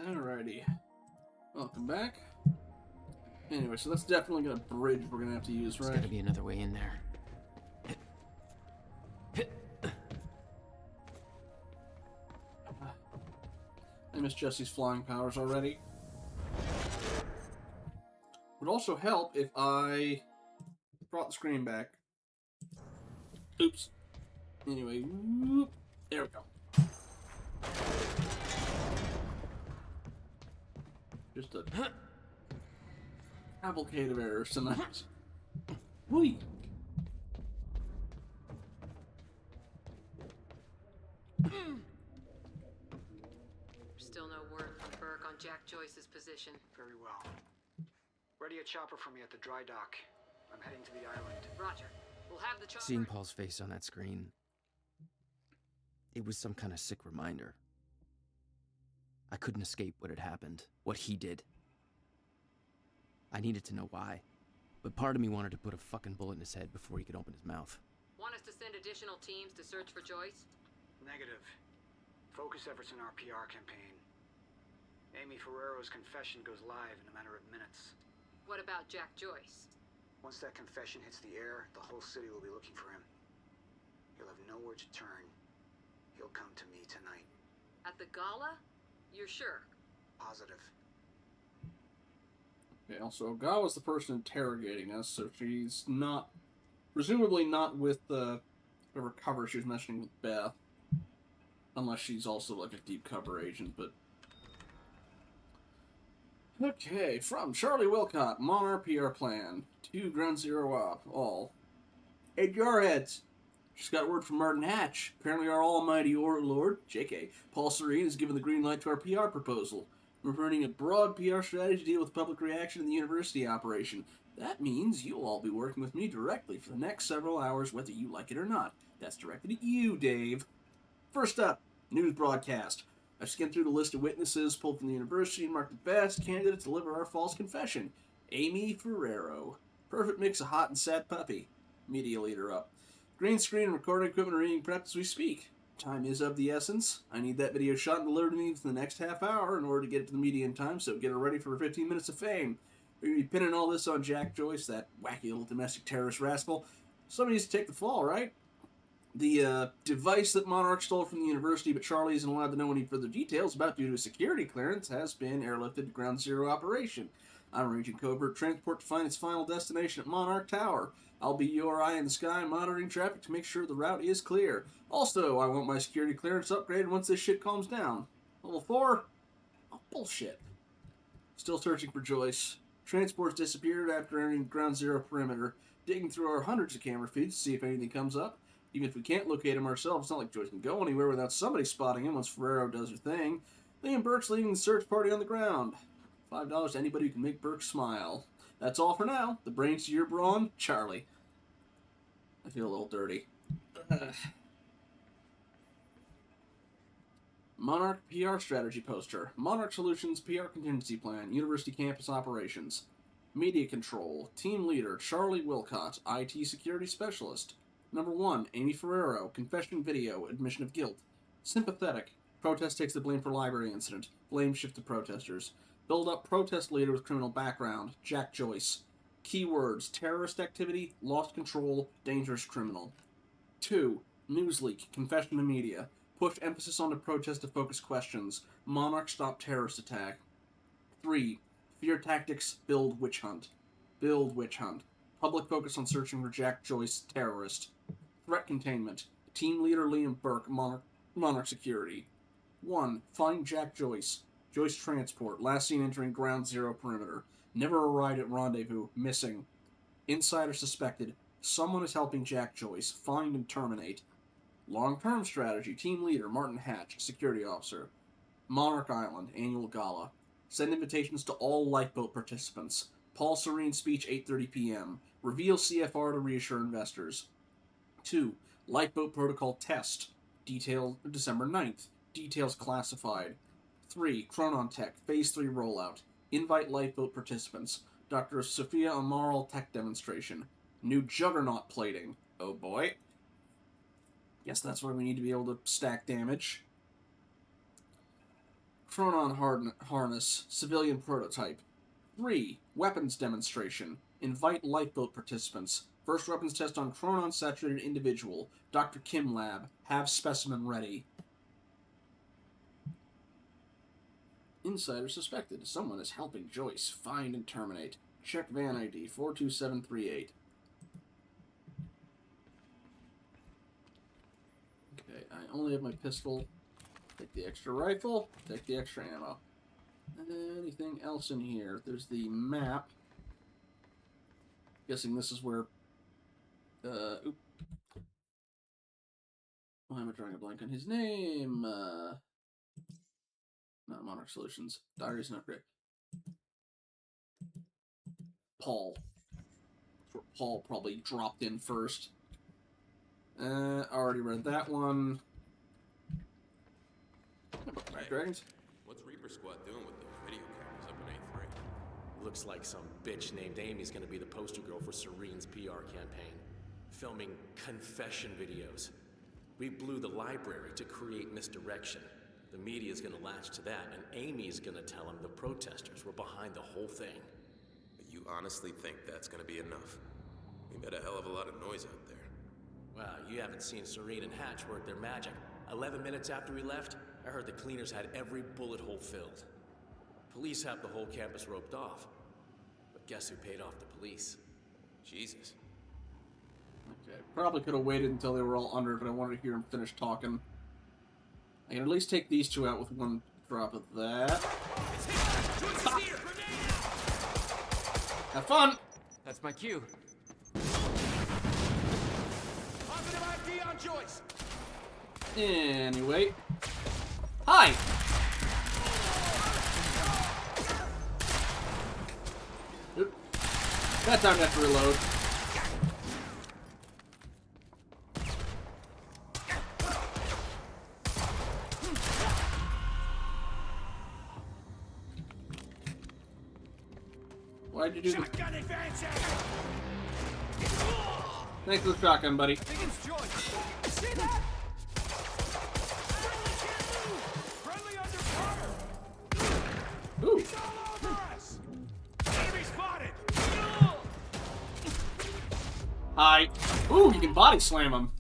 Alrighty. Welcome back. Anyway, so that's definitely a bridge we're gonna have to use, right? There's gotta be another way in there. I miss Jesse's flying powers already. Would also help if I brought the screen back. Oops. Anyway, whoop, there we go. Just a cavalcade of errors tonight. Whee! Still no word from Burke on Jack Joyce's position. Very well. Ready a chopper for me at the dry dock. I'm heading to the island. Roger. We'll have the chopper. Seeing Paul's face on that screen, it was some kind of sick reminder. I couldn't escape what had happened, what he did. I needed to know why, but part of me wanted to put a fucking bullet in his head before he could open his mouth. Want us to send additional teams to search for Joyce? Negative. Focus efforts in our PR campaign. Amy Ferrero's confession goes live in a matter of minutes. What about Jack Joyce? Once that confession hits the air, the whole city will be looking for him. He'll have nowhere to turn. He'll come to me tonight. At the gala? You're sure? Positive. Okay, also, Ogawa's the person interrogating us, so she's not... presumably not with the cover she was mentioning with Beth. Unless she's also like a deep cover agent, but... Okay, from Charlie Wilcott, Monarch PR Plan, to Ground Zero Op, all. Hey, Jarheads! Just got word from Martin Hatch. Apparently our almighty overlord, JK, Paul Serene, has given the green light to our PR proposal. We're running a broad PR strategy to deal with public reaction in the university operation. That means you'll all be working with me directly for the next several hours, whether you like it or not. That's directed at you, Dave. First up, news broadcast. I've skimmed through the list of witnesses pulled from the university and marked the best candidate to deliver our false confession. Amy Ferrero. Perfect mix of hot and sad puppy. Media leader up. Green screen and recording equipment are being prepped as we speak. Time is of the essence. I need that video shot and delivered to me within the next half hour in order to get it to the media in time, so get her ready for 15 minutes of fame. We're going to be pinning all this on Jack Joyce, that wacky little domestic terrorist rascal. Somebody needs to take the fall, right? The device that Monarch stole from the university, but Charlie isn't allowed to know any further details about due to security clearance, has been airlifted to Ground Zero operation. I'm arranging covert transport to find its final destination at Monarch Tower. I'll be your eye in the sky monitoring traffic to make sure the route is clear. Also, I want my security clearance upgraded once this shit calms down. Level 4? Oh, bullshit. Still searching for Joyce. Transport's disappeared after entering Ground Zero perimeter. Digging through our hundreds of camera feeds to see if anything comes up. Even if we can't locate him ourselves, it's not like Joyce can go anywhere without somebody spotting him once Ferrero does her thing. Liam Burke's leading the search party on the ground. $5 to anybody who can make Burke smile. That's all for now. The brains to your brawn, Charlie. I feel a little dirty. Monarch PR strategy poster. Monarch Solutions PR contingency plan. University campus operations. Media control. Team leader Charlie Wilcott, IT security specialist. Number 1, Amy Ferrero, confession video, admission of guilt. Sympathetic. Protest takes the blame for library incident. Blame shift to protesters. Build up protest leader with criminal background. Jack Joyce. Keywords, terrorist activity, lost control, dangerous criminal. 2, news leak, confession to media. Push emphasis on the protest to focus questions. Monarch stop terrorist attack. 3, fear tactics, build witch hunt. Build witch hunt. Public focus on searching for Jack Joyce, terrorist. Threat containment. Team leader Liam Burke, Monarch security. 1, find Jack Joyce. Joyce transport, last seen entering Ground Zero perimeter. Never arrived at rendezvous, missing. Insider suspected. Someone is helping Jack Joyce. Find and terminate. Long-term strategy, team leader Martin Hatch, security officer. Monarch Island, annual gala. Send invitations to all lifeboat participants. Paul Serene speech 8:30 p.m. Reveal CFR to reassure investors. 2, lifeboat protocol test. Detail December 9th. Details classified. 3, Chronon Tech, Phase 3 rollout. Invite lifeboat participants. Dr. Sophia Amaral tech demonstration. New juggernaut plating. Oh boy. Guess that's why we need to be able to stack damage. Chronon harness, civilian prototype. 3. Weapons demonstration. Invite lifeboat participants. First weapons test on Chronon saturated individual. Dr. Kim lab. Have specimen ready. Insider suspected. Someone is helping Joyce. Find and terminate. Check van ID 42738. Okay, I only have my pistol. Take the extra rifle. Take the extra ammo. Anything else in here? There's the map. Guessing this is where... Oop. Why am I drawing a blank on his name? Not Monarch Solutions. Diaries and Upgrade. Paul. That's where Paul probably dropped in first. Already read that one. Hey, Dragons. What's Reaper Squad doing with those video cameras up in A3? Looks like some bitch named Amy's gonna be the poster girl for Serene's PR campaign. Filming confession videos. We blew the library to create misdirection. The media's gonna latch to that, and Amy's gonna tell them the protesters were behind the whole thing. You honestly think that's gonna be enough? We made a hell of a lot of noise out there. Wow, you haven't seen Serene and Hatch work their magic. 11 minutes after we left, I heard the cleaners had every bullet hole filled. Police have the whole campus roped off. But guess who paid off the police? Jesus. Okay, probably could have waited until they were all under, but I wanted to hear him finish talking. I can at least take these two out with one drop of that. Have fun! That's my cue. Positive ID on Joyce! Anyway. Hi! Oop. That time I have to reload. Why'd you do that? Thanks for the shotgun, buddy. I think it's Joyce. See that? Friendly undercover. Ooh. He's all over us. Enemy spotted. Hi. Ooh, you can body slam him.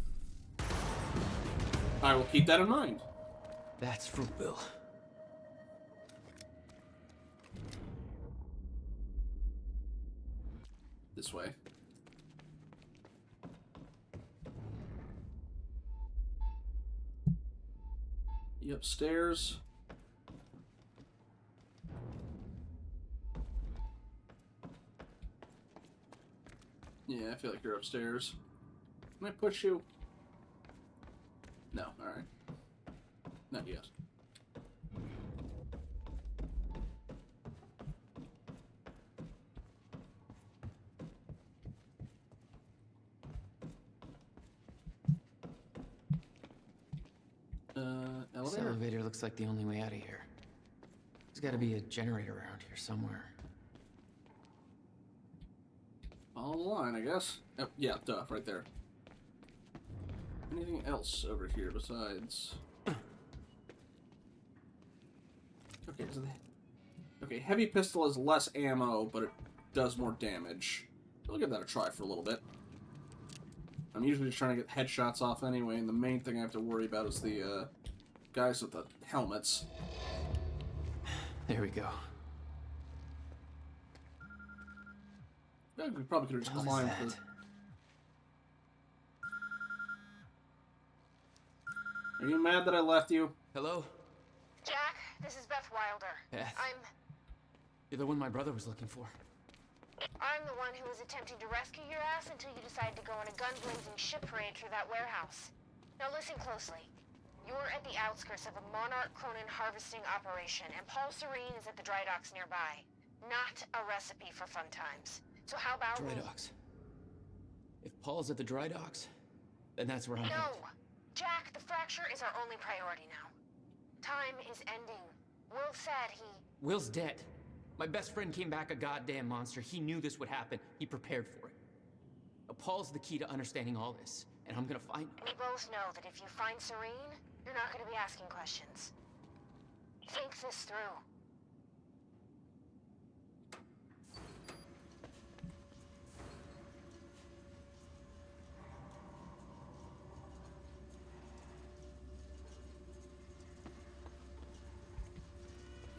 I will keep that in mind. That's for Will. This way. You upstairs? Yeah, I feel like you're upstairs. Can I push you? No, alright. Not yet. This Elevator. elevator looks like the only way out of here. There's gotta be a generator around here somewhere. Follow the line, I guess. Oh, yeah, duh, right there. Anything else over here besides... Okay, so okay, heavy pistol has less ammo, but it does more damage. I'll give that a try for a little bit. I'm usually just trying to get headshots off anyway, and the main thing I have to worry about is the guys with the helmets. There we go. Yeah, we probably could have just What was climbed that? Are you mad that I left you? Hello? Jack, this is Beth Wilder. Beth. You're the one my brother was looking for. I'm the one who was attempting to rescue your ass until you decided to go on a gun-blazing ship parade through that warehouse. Now listen closely. You're at the outskirts of a Monarch Cronin harvesting operation, and Paul Serene is at the dry docks nearby. Not a recipe for fun times. So how about Dry docks. If Paul's at the dry docks, then that's where I'm headed. No! Jack, the fracture is our only priority now. Time is ending. Will said he... Will's dead. My best friend came back a goddamn monster. He knew this would happen. He prepared for it. Paul's the key to understanding all this, and I'm gonna find him. We both know that if you find Serene, you're not gonna be asking questions. Think this through.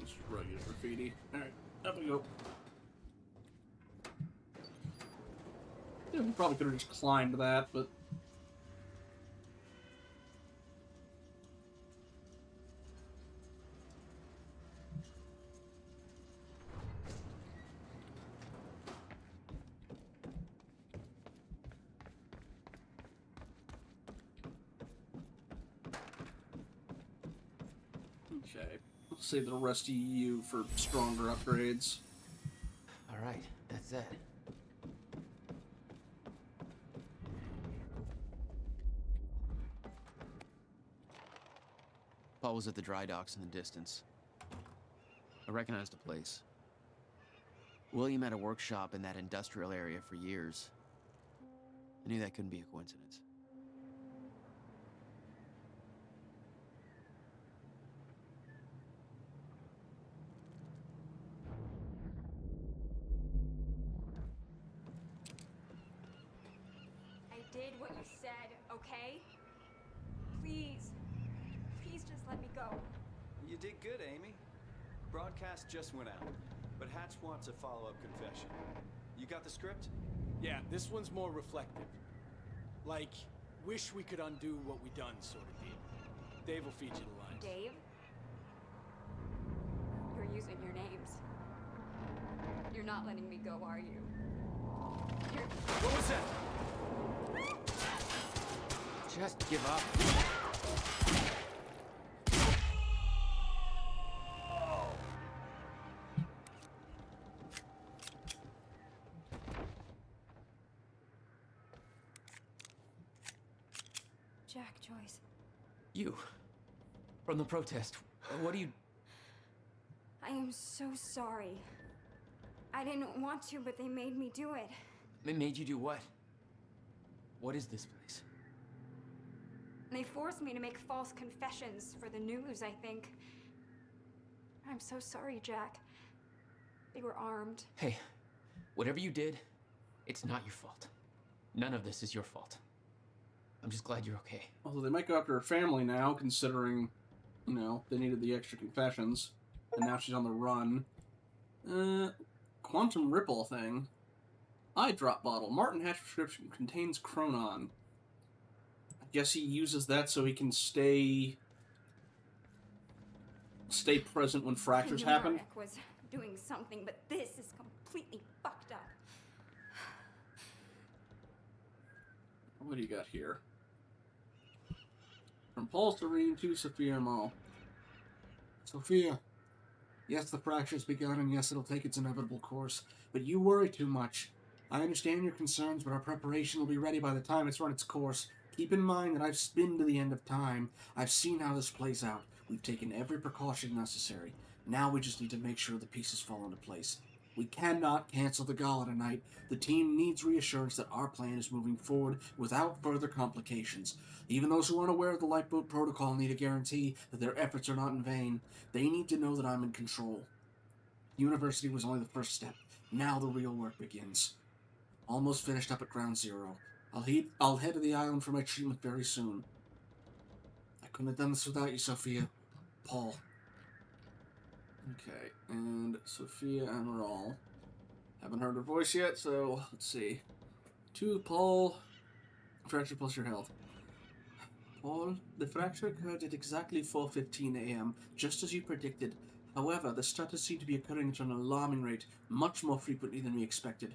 Just regular graffiti. Alright, up we go. Yeah, we probably could have just climbed that, but... Okay, I'll save the rest of you for stronger upgrades. Alright, that's it. Paul was at the dry docks in the distance. I recognized the place. William had a workshop in that industrial area for years. I knew that couldn't be a coincidence. I did what you said, okay? Please. Please just let me go. You did good, Amy. Broadcast just went out, but Hatch wants a follow-up confession. You got the script? Yeah, this one's more reflective. Like, wish we could undo what we done sort of deal. Dave will feed you the lines. Dave? You're using your names. You're not letting me go, are you? You're... What was that? Just give up. Jack, Joyce. You. From the protest. What do you... I am so sorry. I didn't want to, but they made me do it. They made you do what? What is this place? They forced me to make false confessions for the news, I think. I'm so sorry, Jack. They were armed. Hey, whatever you did, it's not your fault. None of this is your fault. I'm just glad you're okay. Although they might go after her family now, considering, you know, they needed the extra confessions. And now she's on the run. Quantum Ripple thing. Eye drop bottle. Martin Hatch prescription contains Chronon. I guess he uses that so he can stay present when fractures happen. Marek was doing something, but this is completely fucked up. What do you got here? From Paul Serene to Sophia Mall. Sophia. Yes, the fracture's begun, and yes, it'll take its inevitable course. But you worry too much. I understand your concerns, but our preparation will be ready by the time it's run its course. Keep in mind that I've been to the end of time. I've seen how this plays out. We've taken every precaution necessary. Now we just need to make sure the pieces fall into place. We cannot cancel the gala tonight. The team needs reassurance that our plan is moving forward without further complications. Even those who aren't aware of the lifeboat protocol need a guarantee that their efforts are not in vain. They need to know that I'm in control. University was only the first step. Now the real work begins. Almost finished up at Ground Zero. I'll head to the island for my treatment very soon. I couldn't have done this without you, Sophia. Paul. Okay, and Sophia Amaral. Haven't heard her voice yet, so let's see. To Paul. Fracture plus your health. Paul, the fracture occurred at exactly 4:15 a.m., just as you predicted. However, the stutters seem to be occurring at an alarming rate, much more frequently than we expected.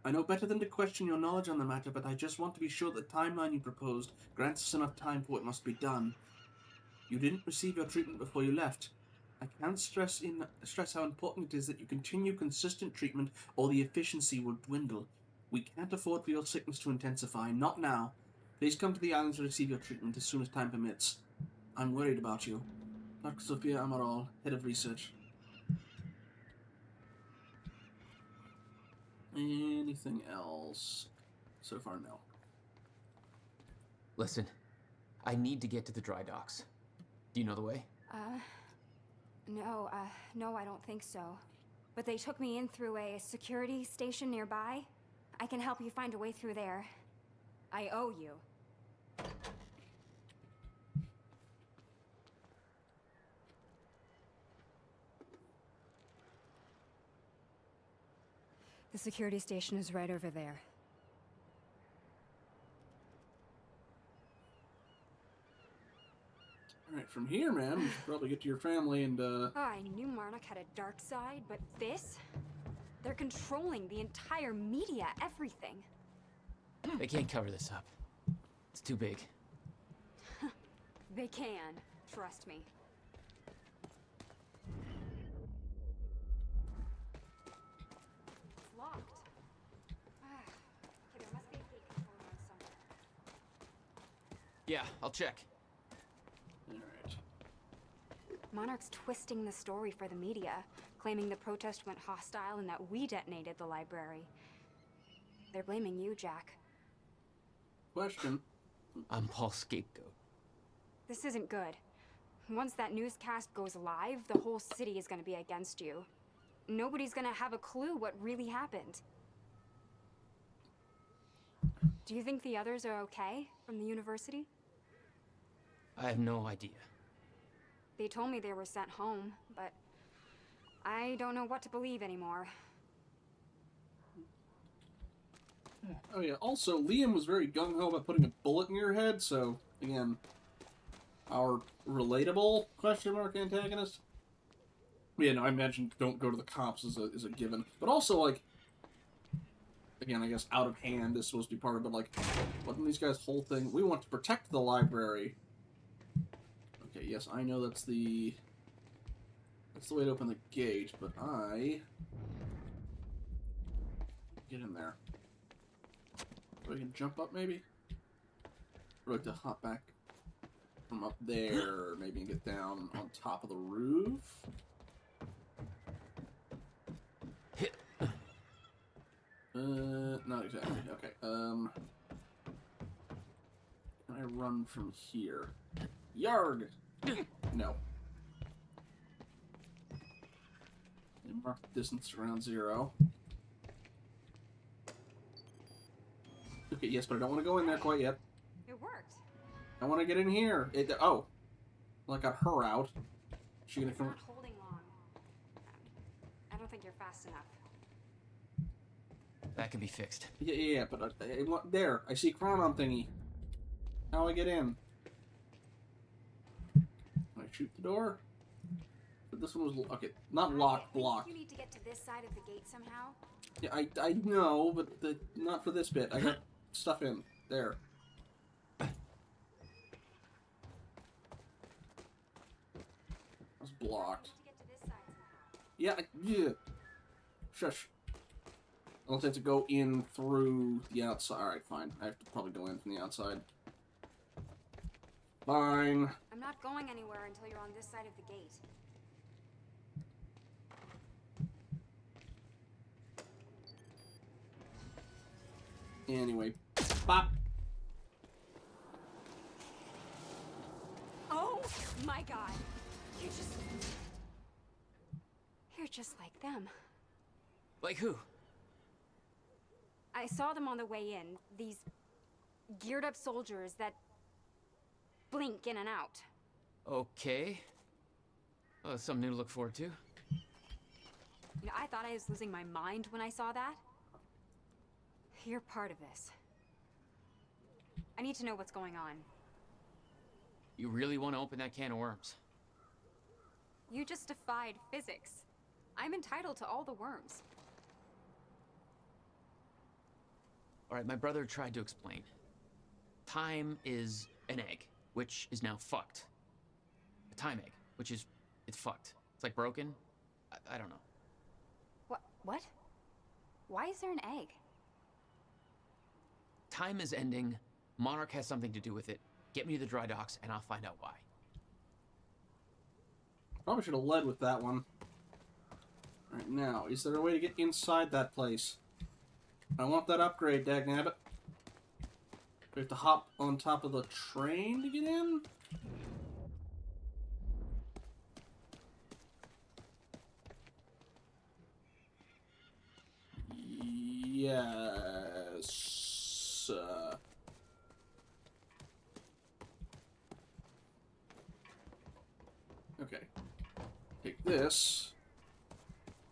I know better than to question your knowledge on the matter, but I just want to be sure that the timeline you proposed grants us enough time for what must be done. You didn't receive your treatment before you left. I can't stress how important it is that you continue consistent treatment, or the efficiency will dwindle. We can't afford for your sickness to intensify, not now. Please come to the island to receive your treatment as soon as time permits. I'm worried about you. Dr. Sophia Amaral, Head of Research. Anything else? So far, no. Listen, I need to get to the dry docks. Do you know the way? No, I don't think so. But they took me in through a security station nearby. I can help you find a way through there. I owe you. The security station is right over there. Alright, from here, man, you should probably get to your family and, Oh, I knew Marnock had a dark side, but this? They're controlling the entire media, everything. They can't cover this up. It's too big. They can, trust me. It's locked. Okay, there must be a gate control around somewhere. Yeah, I'll check. Alright. Monarch's twisting the story for the media, claiming the protest went hostile and that we detonated the library. They're blaming you, Jack. Question. I'm Paul's scapegoat. This isn't good. Once that newscast goes live, the whole city is gonna be against you. Nobody's gonna have a clue what really happened. Do you think the others are okay from the university? I have no idea. They told me they were sent home, but I don't know what to believe anymore. Oh yeah, also, Liam was very gung-ho about putting a bullet in your head, so, again, our relatable question mark antagonist. Yeah, no, I imagine don't go to the cops is a given. But also, like, again, I guess out of hand is supposed to be part of it, like, wasn't these guys' whole thing? We want to protect the library. Okay, yes, I know that's the way to open the gate, but get in there. So I can jump up, maybe? Or like to hop back from up there, maybe, and get down on top of the roof? Not exactly. Okay, can I run from here? Yarg! No. Mark the distance around 0. Okay, yes, but I don't want to go in there quite yet. It worked. I want to get in here. Oh. Well, I got her out. She gonna come... It's not holding long. I don't think you're fast enough. That can be fixed. Yeah, but there. I see chronon thingy. How do I get in? Can I shoot the door? But this one was... Okay, not locked, blocked. You need to get to this side of the gate somehow. Yeah, I know, but not for this bit. I got stuff in. There. That's blocked. Yeah, yeah. Shush. Unless I have to go in through the outside. Alright, fine. I have to probably go in from the outside. Fine. I'm not going anywhere until you're on this side of the gate. Anyway. Bop! Oh my god. You're just like them. Like who? I saw them on the way in. These geared up soldiers that blink in and out. Okay. Oh, that's something new to look forward to. You know, I thought I was losing my mind when I saw that. You're part of this. I need to know what's going on. You really want to open that can of worms? You just defied physics. I'm entitled to all the worms. Alright, my brother tried to explain. Time is an egg, which is now fucked. A time egg, which is... it's fucked. It's like broken. I don't know. What? Why is there an egg? Time is ending. Monarch has something to do with it. Get me to the dry docks, and I'll find out why. Probably should have led with that one. Alright, now, is there a way to get inside that place? I want that upgrade, dagnabbit. Do we have to hop on top of the train to get in? Yes. Okay. Take this.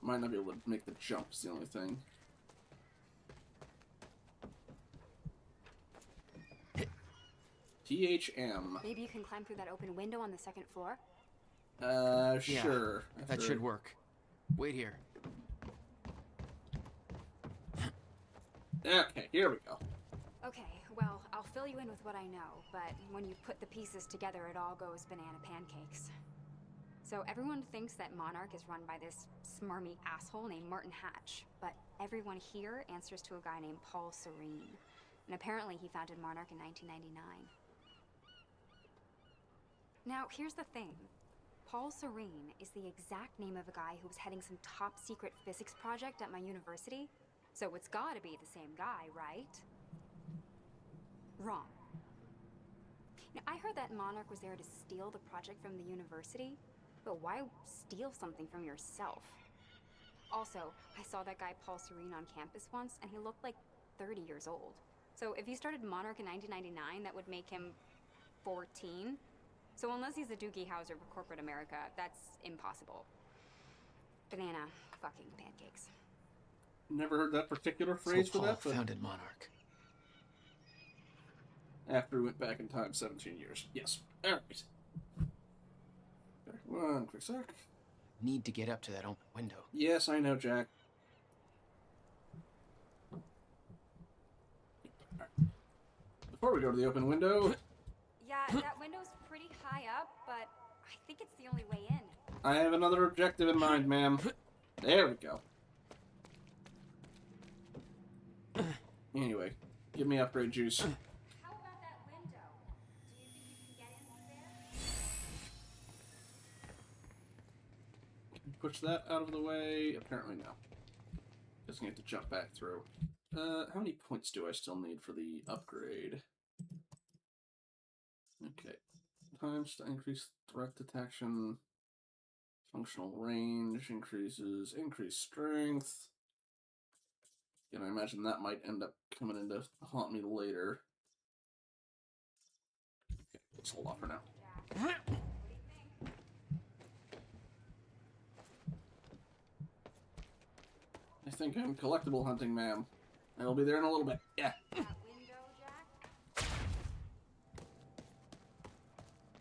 Might not be able to make the jump, is the only thing. THM. Maybe you can climb through that open window on the second floor? Sure. That should work. Wait here. Okay, here we go. Okay, well, I'll fill you in with what I know, but when you put the pieces together, it all goes banana pancakes. So everyone thinks that Monarch is run by this smarmy asshole named Martin Hatch, but everyone here answers to a guy named Paul Serene. And apparently he founded Monarch in 1999. Now, here's the thing. Paul Serene is the exact name of a guy who was heading some top secret physics project at my university. So it's gotta be the same guy, right? Wrong. Now, I heard that Monarch was there to steal the project from the university, but why steal something from yourself? Also, I saw that guy Paul Serene on campus once, and he looked like 30 years old. So if he started Monarch in 1999, that would make him 14. So unless he's a Doogie Howser of corporate America, that's impossible. Banana fucking pancakes. Never heard that particular phrase for that, but founded Monarch. After we went back in time 17 years. Yes. Alright. One quick sec. Need to get up to that open window. Yes, I know, Jack. Before we go to the open window... Yeah, that window's pretty high up, but I think it's the only way in. I have another objective in mind, ma'am. There we go. Anyway, give me upgrade juice. How about that window? Do you think you can get in through there? Push that out of the way. Apparently no. Just gonna have to jump back through. How many points do I still need for the upgrade? Okay. Times to increase threat detection. Functional range increases. Increased strength. And I imagine that might end up coming in to haunt me later. Okay, let's hold off for now. I think I'm collectible hunting, ma'am. I'll be there in a little bit. Yeah.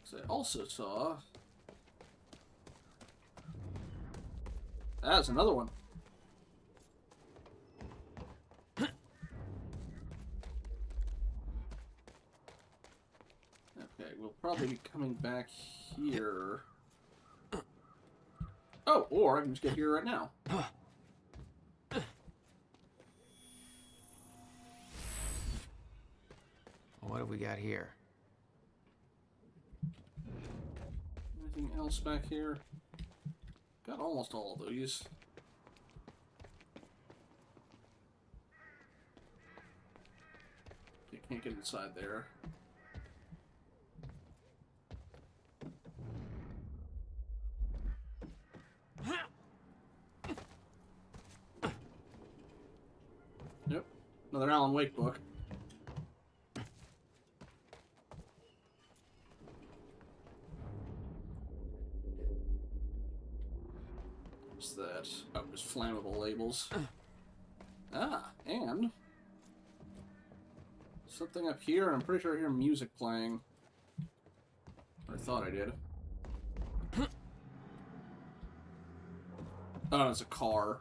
So I also saw... That's another one. Okay, we'll probably be coming back here. Oh, or I can just get here right now. What have we got here? Anything else back here? Got almost all of these. You can't get inside there. Yep, another Alan Wake book. What's that? Oh, just flammable labels. Ah, and something up here. I'm pretty sure I hear music playing. Or I thought I did. Oh, it's a car.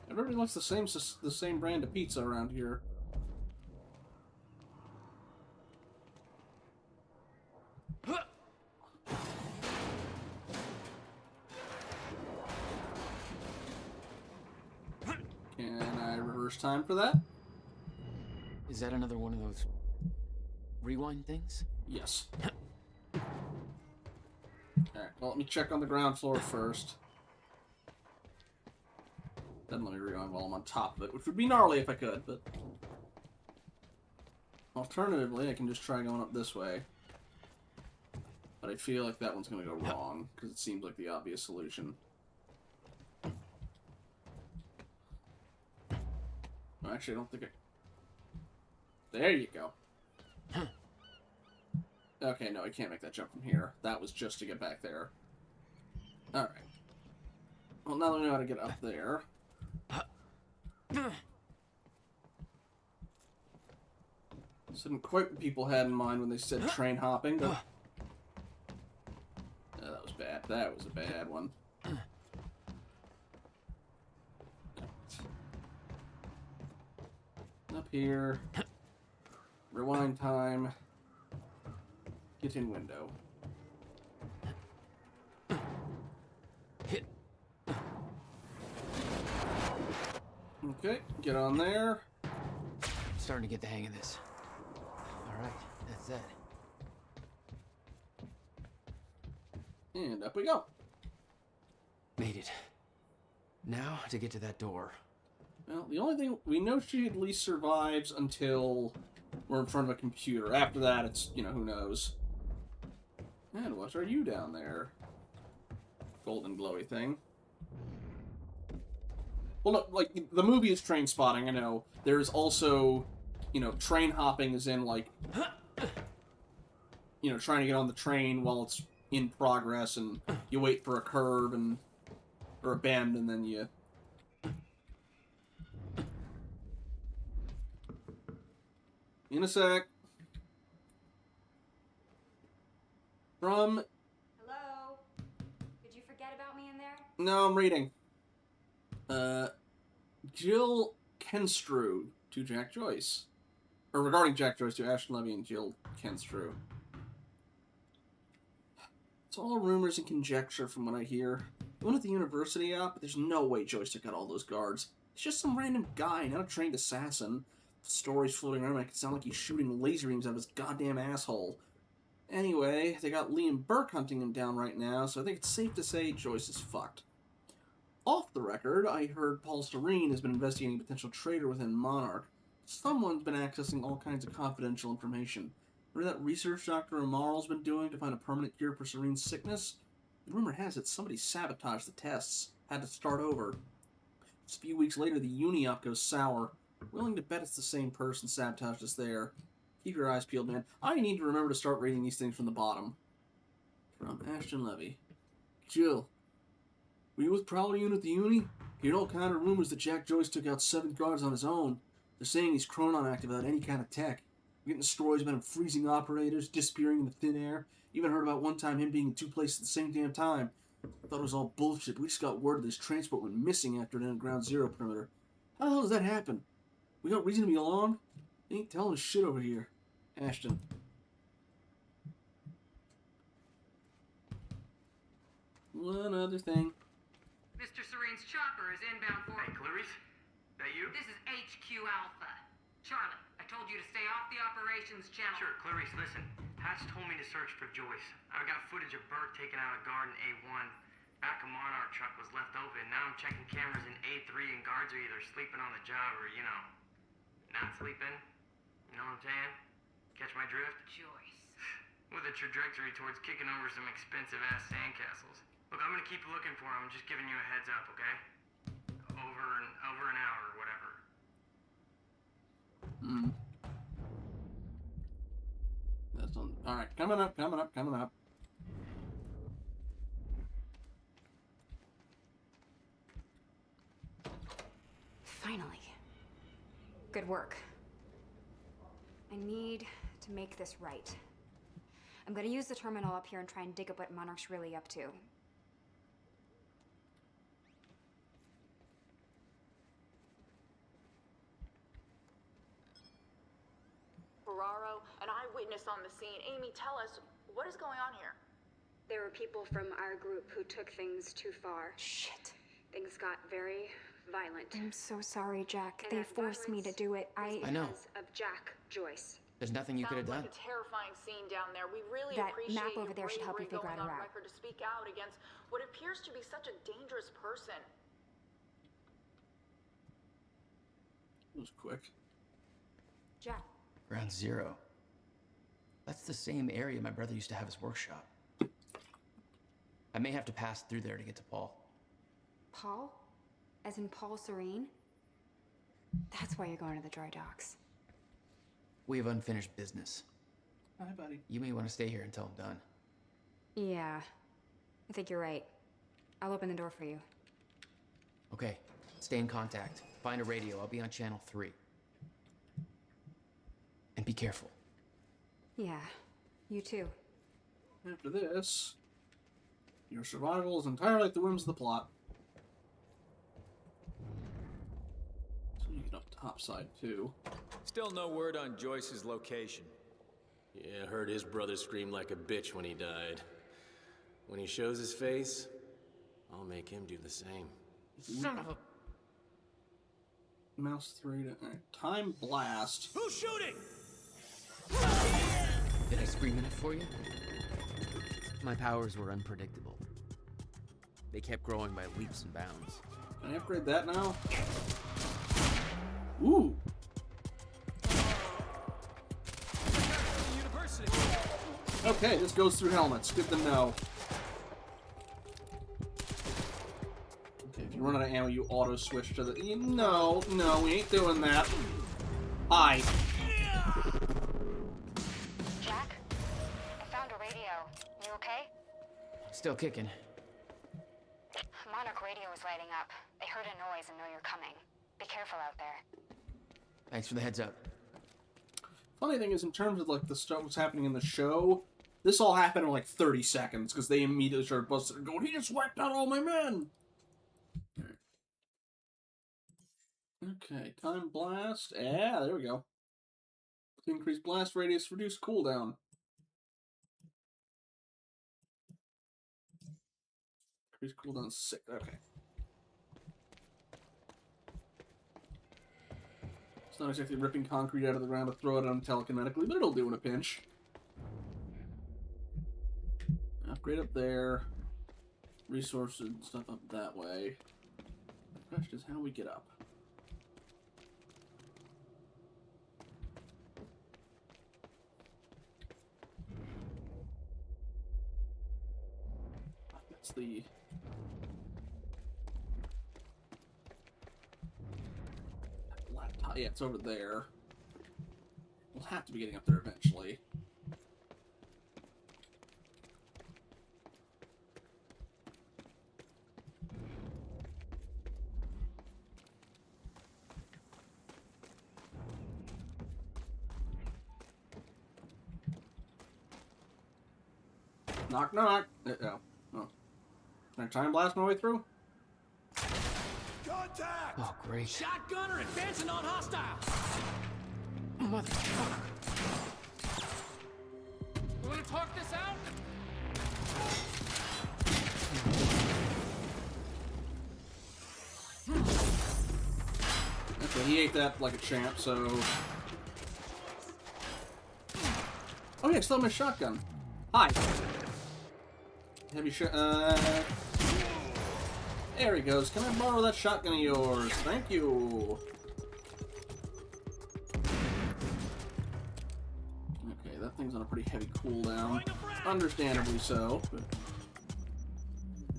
Everybody likes the same brand of pizza around here. Can I reverse time for that? Is that another one of those rewind things? Yes. Alright, well, let me check on the ground floor first. Then let me rewind while I'm on top of it, which would be gnarly if I could, but... Alternatively, I can just try going up this way. But I feel like that one's gonna go wrong, because it seems like the obvious solution. Well, actually, I don't think I... There you go. Okay, no, I can't make that jump from here. That was just to get back there. Alright. Well, now that we know how to get up there... This isn't quite what people had in mind when they said train hopping, but... that was bad. That was a bad one. Up here. Rewind time. Get in window. Okay, get on there. Starting to get the hang of this. Alright, that's that. And up we go. Made it. Now to get to that door. Well, the only thing... We know she at least survives until we're in front of a computer. After that, it's, you know, who knows. And what are you down there? Golden glowy thing. Well, no, like, the movie is train spotting, I know. There's also, you know, train hopping is in, like, you know, trying to get on the train while it's in progress, and you wait for a curve and or a bend, and then you... In a sec. From... Hello? Did you forget about me in there? No, I'm reading. Jill Kenstrew to Jack Joyce. Or regarding Jack Joyce to Ashton Levy and Jill Kenstrew. It's all rumors and conjecture from what I hear. The one at the university out, but there's no way Joyce took out all those guards. He's just some random guy, not a trained assassin. The stories floating around make it sound like he's shooting laser beams out of his goddamn asshole. Anyway, they got Liam Burke hunting him down right now, so I think it's safe to say Joyce is fucked. Off the record, I heard Paul Serene has been investigating a potential traitor within Monarch. Someone's been accessing all kinds of confidential information. Remember that research Dr. Amaral's been doing to find a permanent cure for Serene's sickness? The rumor has it somebody sabotaged the tests, had to start over. Just a few weeks later, the uni-op goes sour. Willing to bet it's the same person sabotaged us there. Keep your eyes peeled, man. I need to remember to start reading these things from the bottom. From Ashton Levy. Jill, were you with Prowler Unit at the uni? Heard all kind of rumors that Jack Joyce took out 7 guards on his own. They're saying he's Chronon active without any kind of tech. We're getting stories about him freezing operators, disappearing in the thin air. Even heard about one time him being in 2 places at the same damn time. I thought it was all bullshit, but we just got word that his transport went missing after it entered Ground Zero perimeter. How the hell does that happen? We got reason to be alarmed? Ain't telling us shit over here. Ashton. One other thing. Mr. Serene's chopper is inbound for... Hey, Clarice? That you? This is HQ Alpha. Charlie, I told you to stay off the operations channel. Sure, Clarice, listen. Hatch told me to search for Joyce. I've got footage of Burke taking out a guard in A1. Back of Monarch truck was left open. Now I'm checking cameras in A3 and guards are either sleeping on the job or, you know, not sleeping. You know what I'm saying? Catch my drift? Joyce. With a trajectory towards kicking over some expensive-ass sandcastles. Look, I'm gonna keep looking for him. I'm just giving you a heads up, okay? Over an hour or whatever. That's on. Alright, coming up. Finally. Good work. I need to make this right. I'm gonna use the terminal up here and try and dig up what Monarch's really up to. Ferraro, an eyewitness on the scene. Amy, tell us, what is going on here? There were people from our group who took things too far. Shit. Things got very violent. I'm so sorry, Jack. And They that forced me to do it. I know. Because of Jack Joyce. There's nothing you could have Sounds done. like a terrifying scene down there. We really That appreciate map over your there should help you bravery figure going out a on route. record to speak out against what appears to be such a dangerous person. That was quick. Jack. Ground Zero. That's the same area my brother used to have his workshop. I may have to pass through there to get to Paul. Paul? As in Paul Serene? That's why you're going to the dry docks. We have unfinished business. Hi, buddy. You may want to stay here until I'm done. Yeah, I think you're right. I'll open the door for you. Okay, stay in contact. Find a radio. I'll be on channel 3. And be careful. Yeah, you too. After this, your survival is entirely at the whims of the plot. So you get up topside too. Still no word on Joyce's location. Yeah, heard his brother scream like a bitch when he died. When he shows his face, I'll make him do the same. Son of a... Mouse 3 to... Time blast. Who's shooting? Did I scream enough for you? My powers were unpredictable. They kept growing by leaps and bounds. Can I upgrade that now? Ooh! Okay, this goes through helmets. Good to know. Okay, if you run out of ammo, you auto switch to the... No, no, we ain't doing that. Hi. Jack, I found a radio. You okay? Still kicking. Monarch radio is lighting up. They heard a noise and know you're coming. Be careful out there. Thanks for the heads up. Funny thing is, in terms of like the stuff that's happening in the show, this all happened in like 30 seconds because they immediately started busting and going, "He just wiped out all my men!" Okay, time blast. Yeah, there we go. Increase blast radius, reduce cooldown. Increase cooldown 6. Okay. It's not exactly ripping concrete out of the ground to throw it on telekinetically, but it'll do in a pinch. Upgrade up there. Resources and stuff up that way. The question is how we get up. That's the... laptop. Yeah, it's over there. We'll have to be getting up there eventually. Knock, knock. Oh. Can I time blast my way through? Contact! Oh, great. Shotgunner advancing on hostile! Motherfucker. You wanna talk this out? Okay, he ate that like a champ, so... Oh yeah, I still have my shotgun. Hi. Heavy shot. There he goes. Can I borrow that shotgun of yours? Thank you. Okay, that thing's on a pretty heavy cooldown. Understandably so. But...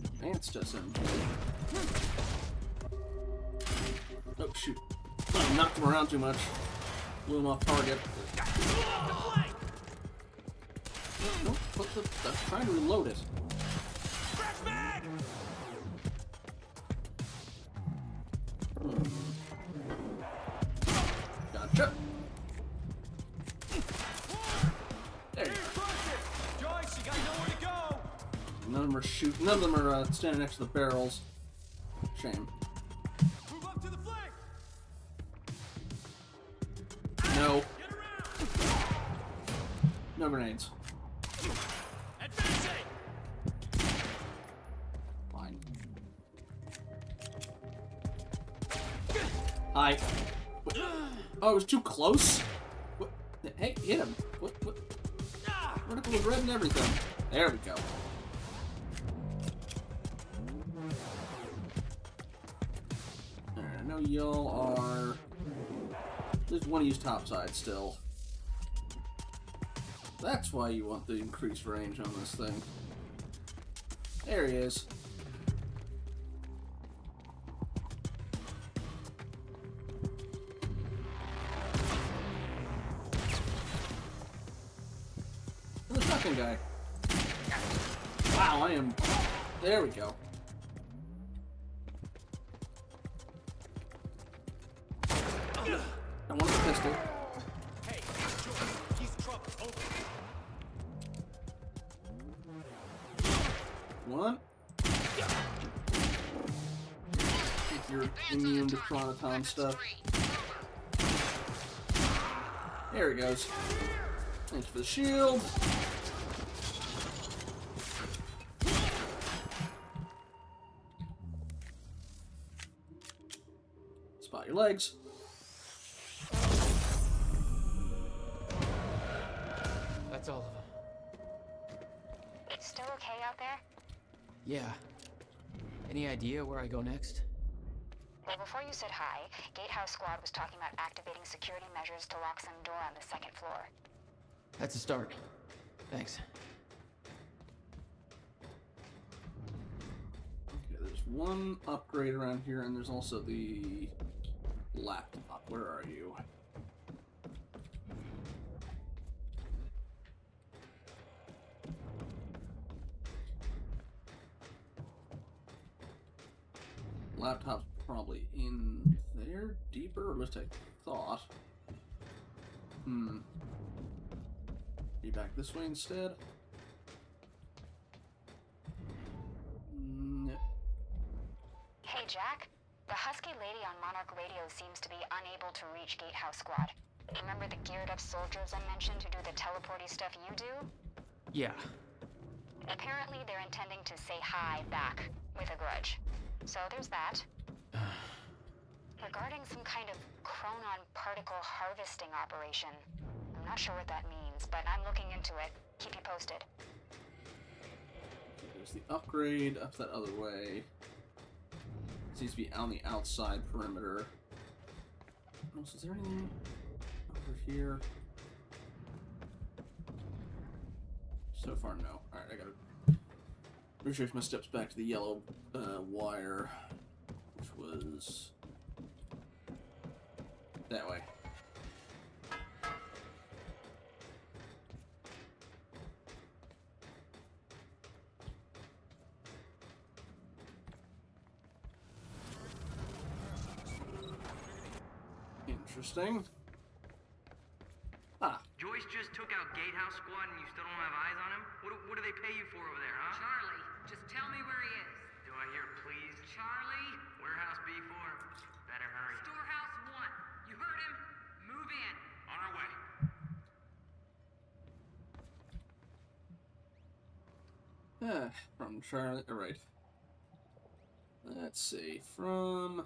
Advanced SMG. Oh shoot! I knocked him around too much. Blew him off target. Nope. I'm trying to reload it. Gotcha. There you go. Joyce, you got nowhere to go. None of them are shooting. None of them are standing next to the barrels. Shame. Move up to the flank. No. No grenades. Advancing. Fine. Hi. What? Oh, it was too close? What? Hey, hit him. What? Vertical was red and everything. There we go. Alright, I know y'all are... There's one of you's topside still. That's why you want the increased range on this thing. There he is. The second guy. Wow, I am... There we go. I want the pistol. Hey, George, he's trouble. Over. One. If you're immune to chronoton stuff. There he goes. Thanks for the shield. Spot your legs. That's all of them. Still okay out there? Yeah. Any idea where I go next? Well, before you said hi, Gatehouse Squad was talking about activating security measures to lock some door on the second floor. That's a start. Thanks. Okay, there's one upgrade around here, and there's also the laptop. Where are you? Laptop's probably in there, deeper, or at least I thought. Be back this way instead. No. Hey, Jack. The husky lady on Monarch Radio seems to be unable to reach Gatehouse Squad. Remember the geared-up soldiers I mentioned who do the teleporty stuff you do? Yeah. Apparently they're intending to say hi back, with a grudge. So there's that. Regarding some kind of chronon particle harvesting operation. I'm not sure what that means, but I'm looking into it. Keep you posted. There's the upgrade up that other way. It seems to be on the outside perimeter. Oh, so is there anything over here? So far, no. Alright, I gotta retrace my steps back to the yellow wire, which was that way. Interesting. Ah. Joyce just took out Gatehouse Squad and you still don't have eyes on him? What do they pay you for over there, huh? Charlie, just tell me where he is. Do I hear please? Charlie? Warehouse B4. Better hurry. Storehouse 1. You heard him? Move in. On our way. From Charlie. Alright. Let's see. From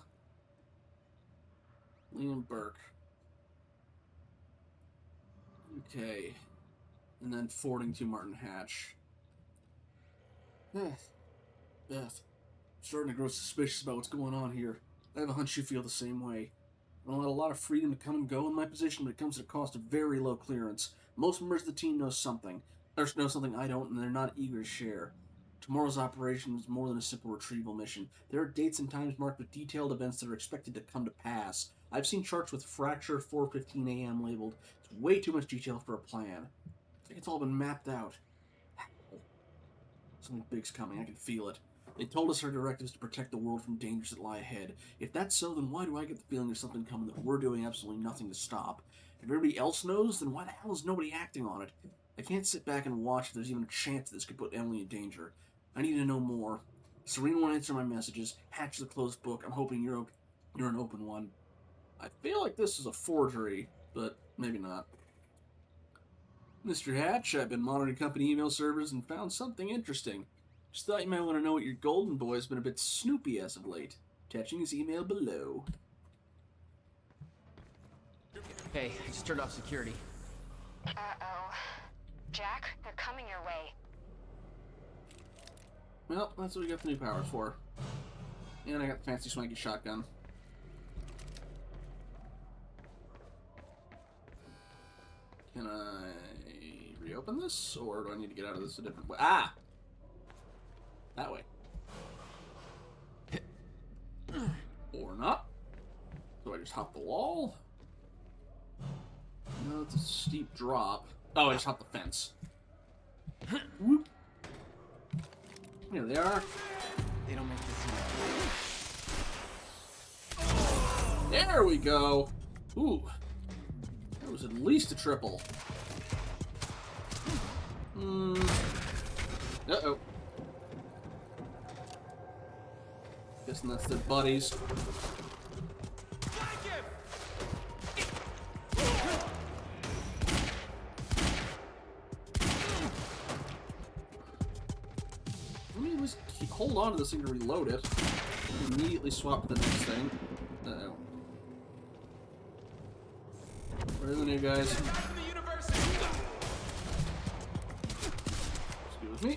Liam Burke. Okay. And then forwarding to Martin Hatch. Beth. I'm starting to grow suspicious about what's going on here. I have a hunch you feel the same way. I want a lot of freedom to come and go in my position, but it comes at a cost of very low clearance. Most members of the team know something. Others know something I don't, and they're not eager to share. Tomorrow's operation is more than a simple retrieval mission. There are dates and times marked with detailed events that are expected to come to pass. I've seen charts with Fracture 4:15 a.m. labeled. It's way too much detail for a plan. I think it's all been mapped out. Something big's coming. I can feel it. They told us our directives to protect the world from dangers that lie ahead. If that's so, then why do I get the feeling there's something coming that we're doing absolutely nothing to stop? If everybody else knows, then why the hell is nobody acting on it? I can't sit back and watch if there's even a chance that this could put Emily in danger. I need to know more. Serene won't answer my messages. Hatch is a closed book. I'm hoping you're an open one. I feel like this is a forgery, but maybe not. Mr. Hatch, I've been monitoring company email servers and found something interesting. Just thought you might want to know what your golden boy has been a bit snoopy as of late. Attaching his email below. Hey, I just turned off security. Uh-oh. Jack, they're coming your way. Well, that's what we got the new powers for. And I got the fancy swanky shotgun. Can I reopen this? Or do I need to get out of this a different way? Ah! that way. Or not. So I just hop the wall? No, it's a steep drop. Oh, I just hopped the fence. Whoop. Here they are. They don't make this. There we go. Ooh. That was at least a triple. Uh-oh. Guessing that's their buddies. Let me just hold on to this thing to reload it. Immediately swap to the next thing. Uh-oh. Where are the new guys? Excuse me.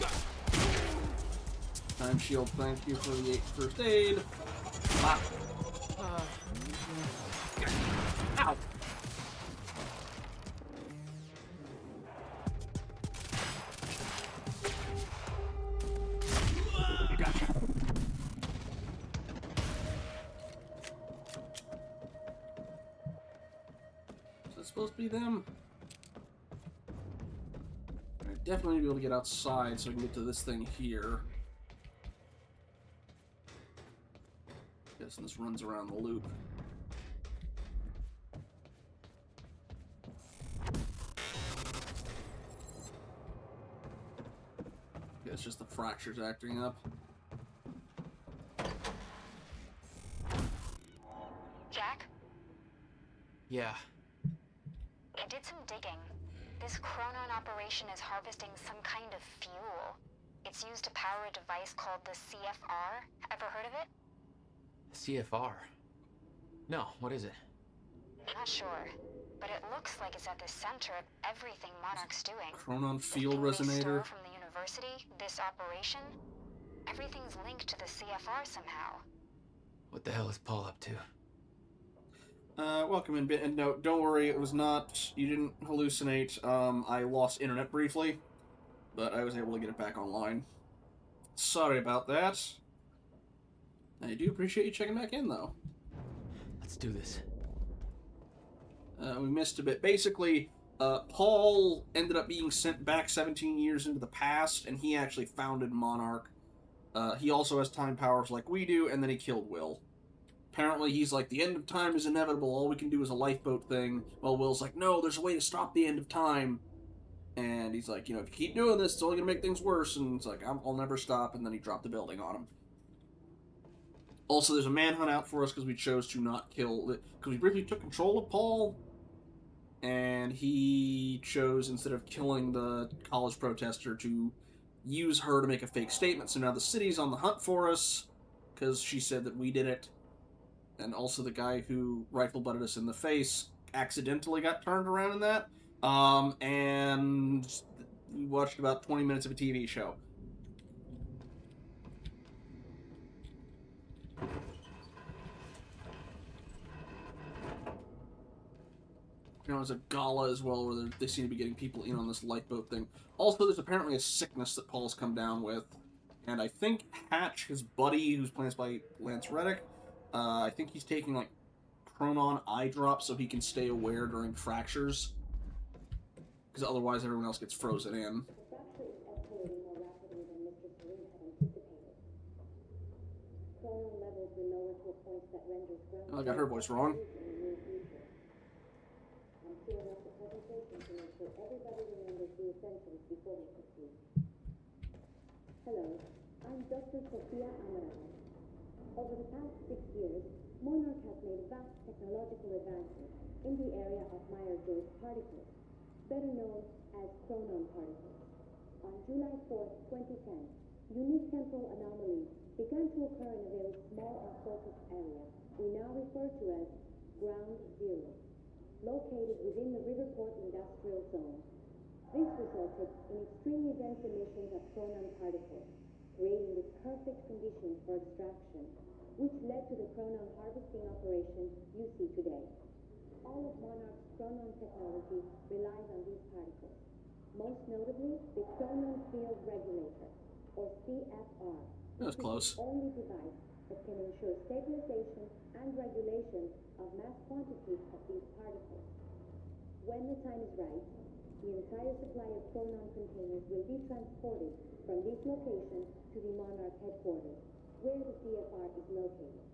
Time shield, thank you for the first aid. Ah. Ow. Gotcha. Is that supposed to be them? I definitely need to be able to get outside so I can get to this thing here. Guessing this runs around the loop. Yeah, it's just the fractures acting up. Jack? Yeah. I did some digging. This Chronon operation is harvesting some kind of fuel. It's used to power a device called the CFR. Ever heard of it? CFR? No, what is it? Not sure, but it looks like it's at the center of everything Monarch's doing. Chronon field the thing they stole resonator. from the university, this operation, everything's linked to the CFR somehow. What the hell is Paul up to? Welcome in, and no, don't worry, it was not, you didn't hallucinate. I lost internet briefly, but I was able to get it back online. Sorry about that. I do appreciate you checking back in, though. Let's do this. We missed a bit. Basically, Paul ended up being sent back 17 years into the past, and he actually founded Monarch. He also has time powers like we do, and then he killed Will. Apparently, he's like, the end of time is inevitable, all we can do is a lifeboat thing. Well, Will's like, no, there's a way to stop the end of time. And he's like, you know, if you keep doing this, it's only going to make things worse. And it's like, I'll never stop, and then he dropped the building on him. Also, there's a manhunt out for us because we chose to not kill... Because we briefly took control of Paul, and he chose, instead of killing the college protester, to use her to make a fake statement. So now the city's on the hunt for us, because she said that we did it. And also the guy who rifle-butted us in the face accidentally got turned around in that. And we watched about 20 minutes of a TV show. You know, there's a gala as well where they seem to be getting people in on this lifeboat thing. Also, there's apparently a sickness that Paul's come down with. And I think Hatch, his buddy, who's played by Lance Reddick, I think he's taking, like, Chronon eye drops so he can stay aware during fractures. Because otherwise everyone else gets frozen in. Oh, I got her voice wrong. Hello, I'm Dr. Sophia Amaral. Over the past 6 years, Monarch has made vast technological advances in the area of Meyer-Joyce particles, better known as chronon particles. On July 4th, 2010, unique temporal anomalies began to occur in a very small and focused area we now refer to as Ground Zero, located within the Riverport Industrial Zone. This resulted in extremely dense emissions of chronon particles, creating the perfect conditions for extraction, which led to the chronon harvesting operation you see today. All of Monarch's chronon technology relies on these particles, most notably the chronon field regulator, or CFR. That was close. The only device that can ensure stabilization and regulation of mass quantities of these particles. When the time is right, the entire supply of chronon containers will be transported from this location to the Monarch headquarters, where the CFR is located.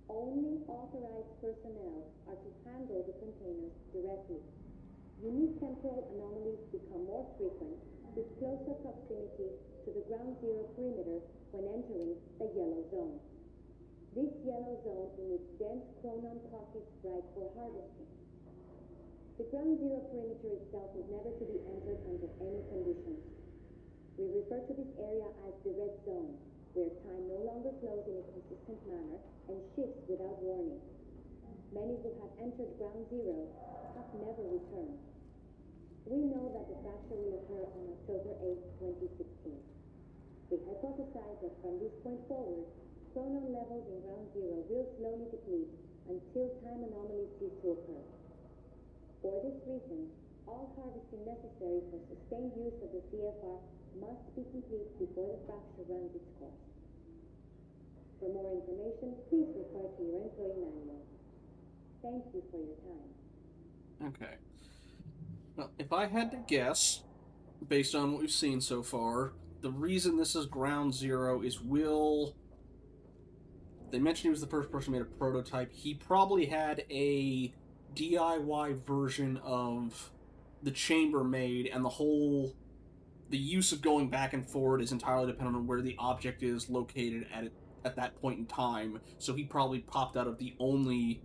Only authorized personnel are to handle the containers directly. Unique temporal anomalies become more frequent with closer proximity to the ground zero perimeter when entering the yellow zone. This yellow zone emits dense chronon pockets ripe for harvesting. The ground zero perimeter itself is never to be entered under any conditions. We refer to this area as the red zone, where time no longer flows in a consistent manner and shifts without warning. Many who have entered ground zero have never returned. We know that the fracture will occur on October 8, 2016. We hypothesize that from this point forward, chronon levels in ground zero will slowly deplete until time anomalies cease to occur. For this reason, all harvesting necessary for sustained use of the CFR must be complete before the fracture runs its course. For more information, please refer to your employee manual. Thank you for your time. Okay. Well, if I had to guess, based on what we've seen so far, the reason this is ground zero is Will... They mentioned he was the first person who made a prototype. He probably had a DIY version of the chamber made, and the use of going back and forward is entirely dependent on where the object is located at that point in time. So he probably popped out of the only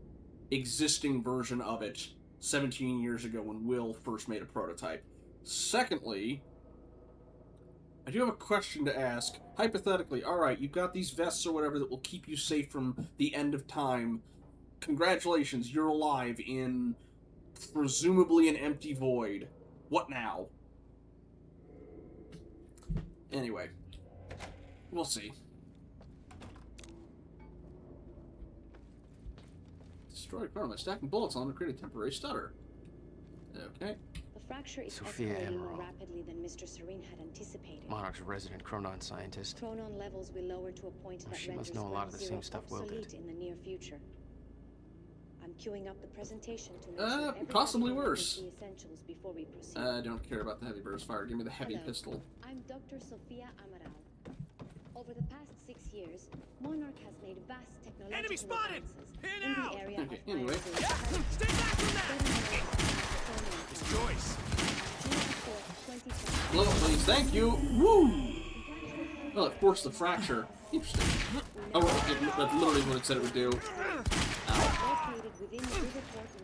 existing version of it 17 years ago when Will first made a prototype. Secondly, I do have a question to ask. Hypothetically, alright, you've got these vests or whatever that will keep you safe from the end of time. Congratulations, you're alive in presumably an empty void. What now? Anyway, we'll see. Destroyed part of my stacking bullets on to create a temporary stutter. Okay. The fracture is Sophia escalating Emerald. more rapidly than Mr. Serene had anticipated. Monarch's resident chronon scientist. Chronon levels will lower to a point that She renders must know a lot of the ground same zero stuff Will did. obsolete in the near future. I'm queuing up the presentation to make sure everybody possibly remembers worse. the essentials before we proceed. I don't care about the heavy burst fire. Give me the heavy Hello. pistol. I'm Dr. Sophia Amaral. Over the past 6 years, Monarch has made vast technological Enemy spotted! advances Here in now! the area Okay, of anyway. Stay back from that! It's Joyce. Blow up, please. Thank you. Woo! Well, it forced the fracture. Interesting. Oh, that's literally what it said it would do. Located within the river port in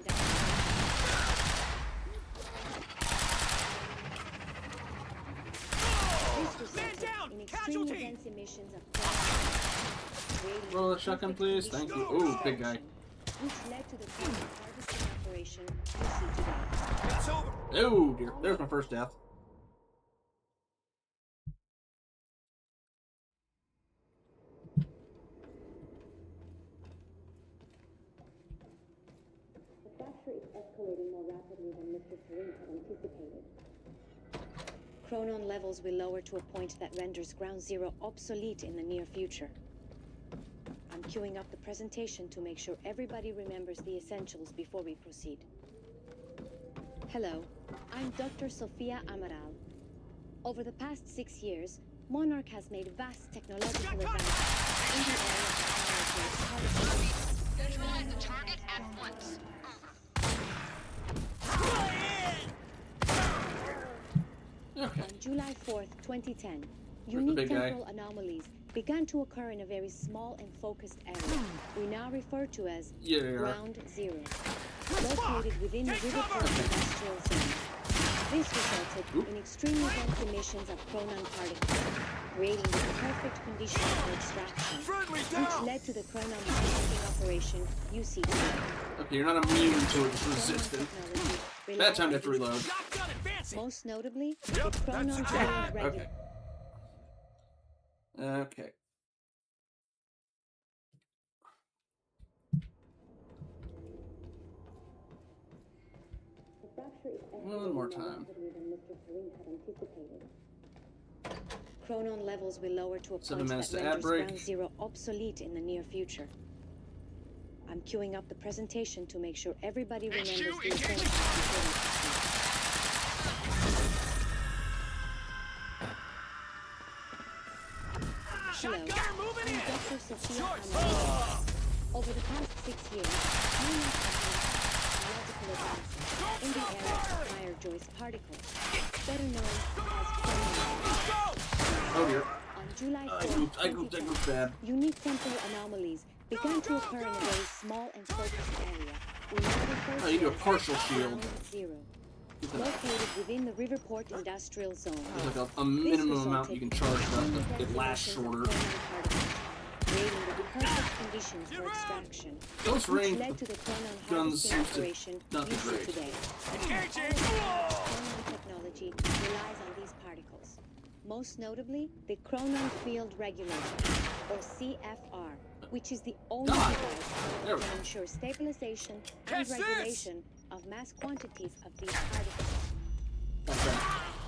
Man down! in extremely Casualty! dense emissions of Roll the shotgun, please. Thank you. Ooh, big guy. which led to the current harvesting operation you see today. It's over! Oh, dear. There's my first death. The fracture is escalating more rapidly than Mr. Serene had anticipated. Chronon levels will lower to a point that renders ground zero obsolete in the near future. I'm queuing up the presentation to make sure everybody remembers the essentials before we proceed. Hello, I'm Dr. Sophia Amaral. Over the past 6 years, Monarch has made vast technological advances in the area of biology. Neutralize the target at once. Okay. On July 4th, 2010, the unique big guy? temporal anomalies began to occur in a very small and focused area we now refer to as Yeah. Ground Zero, located within the Riverport Industrial Zone. This resulted in extremely dense emissions of chronon particles, creating the perfect conditions for extraction, which led to the chronon harvesting operation you see today. Okay, you're not immune to it, just resistant. That time to have to reload. Most notably, the chronon Okay. Okay. The fracture is One more time. rapidly than Mr. Serene had anticipated. chronon levels will lower to a 7 point minutes that to ad renders break. Ground Zero obsolete in the near future. I'm queuing up the presentation to make sure everybody remembers the important Hello, I'm Dr. Sophia Amara. Over the past 6 years, humans have made technological advances in the area of Meyer-Joyce particles, better known as chronon. Oh dear. On July I 4th, grouped bad. unique temporal anomalies began to occur in a very small and focused area. We now refer Oh, you do a to as partial shield. Ground Zero, located within the Riverport Industrial Zone. There's like a minimum amount you can charge, but it lasts shorter. Creating the perfect conditions for extraction, Close which range led to the chronon guns harvesting seems to operation not be used great. today. Chronon technology relies on these particles, most notably the chronon field regulator, or CFR, which is the only device that can ensure stabilization and regulation of mass quantities of these particles.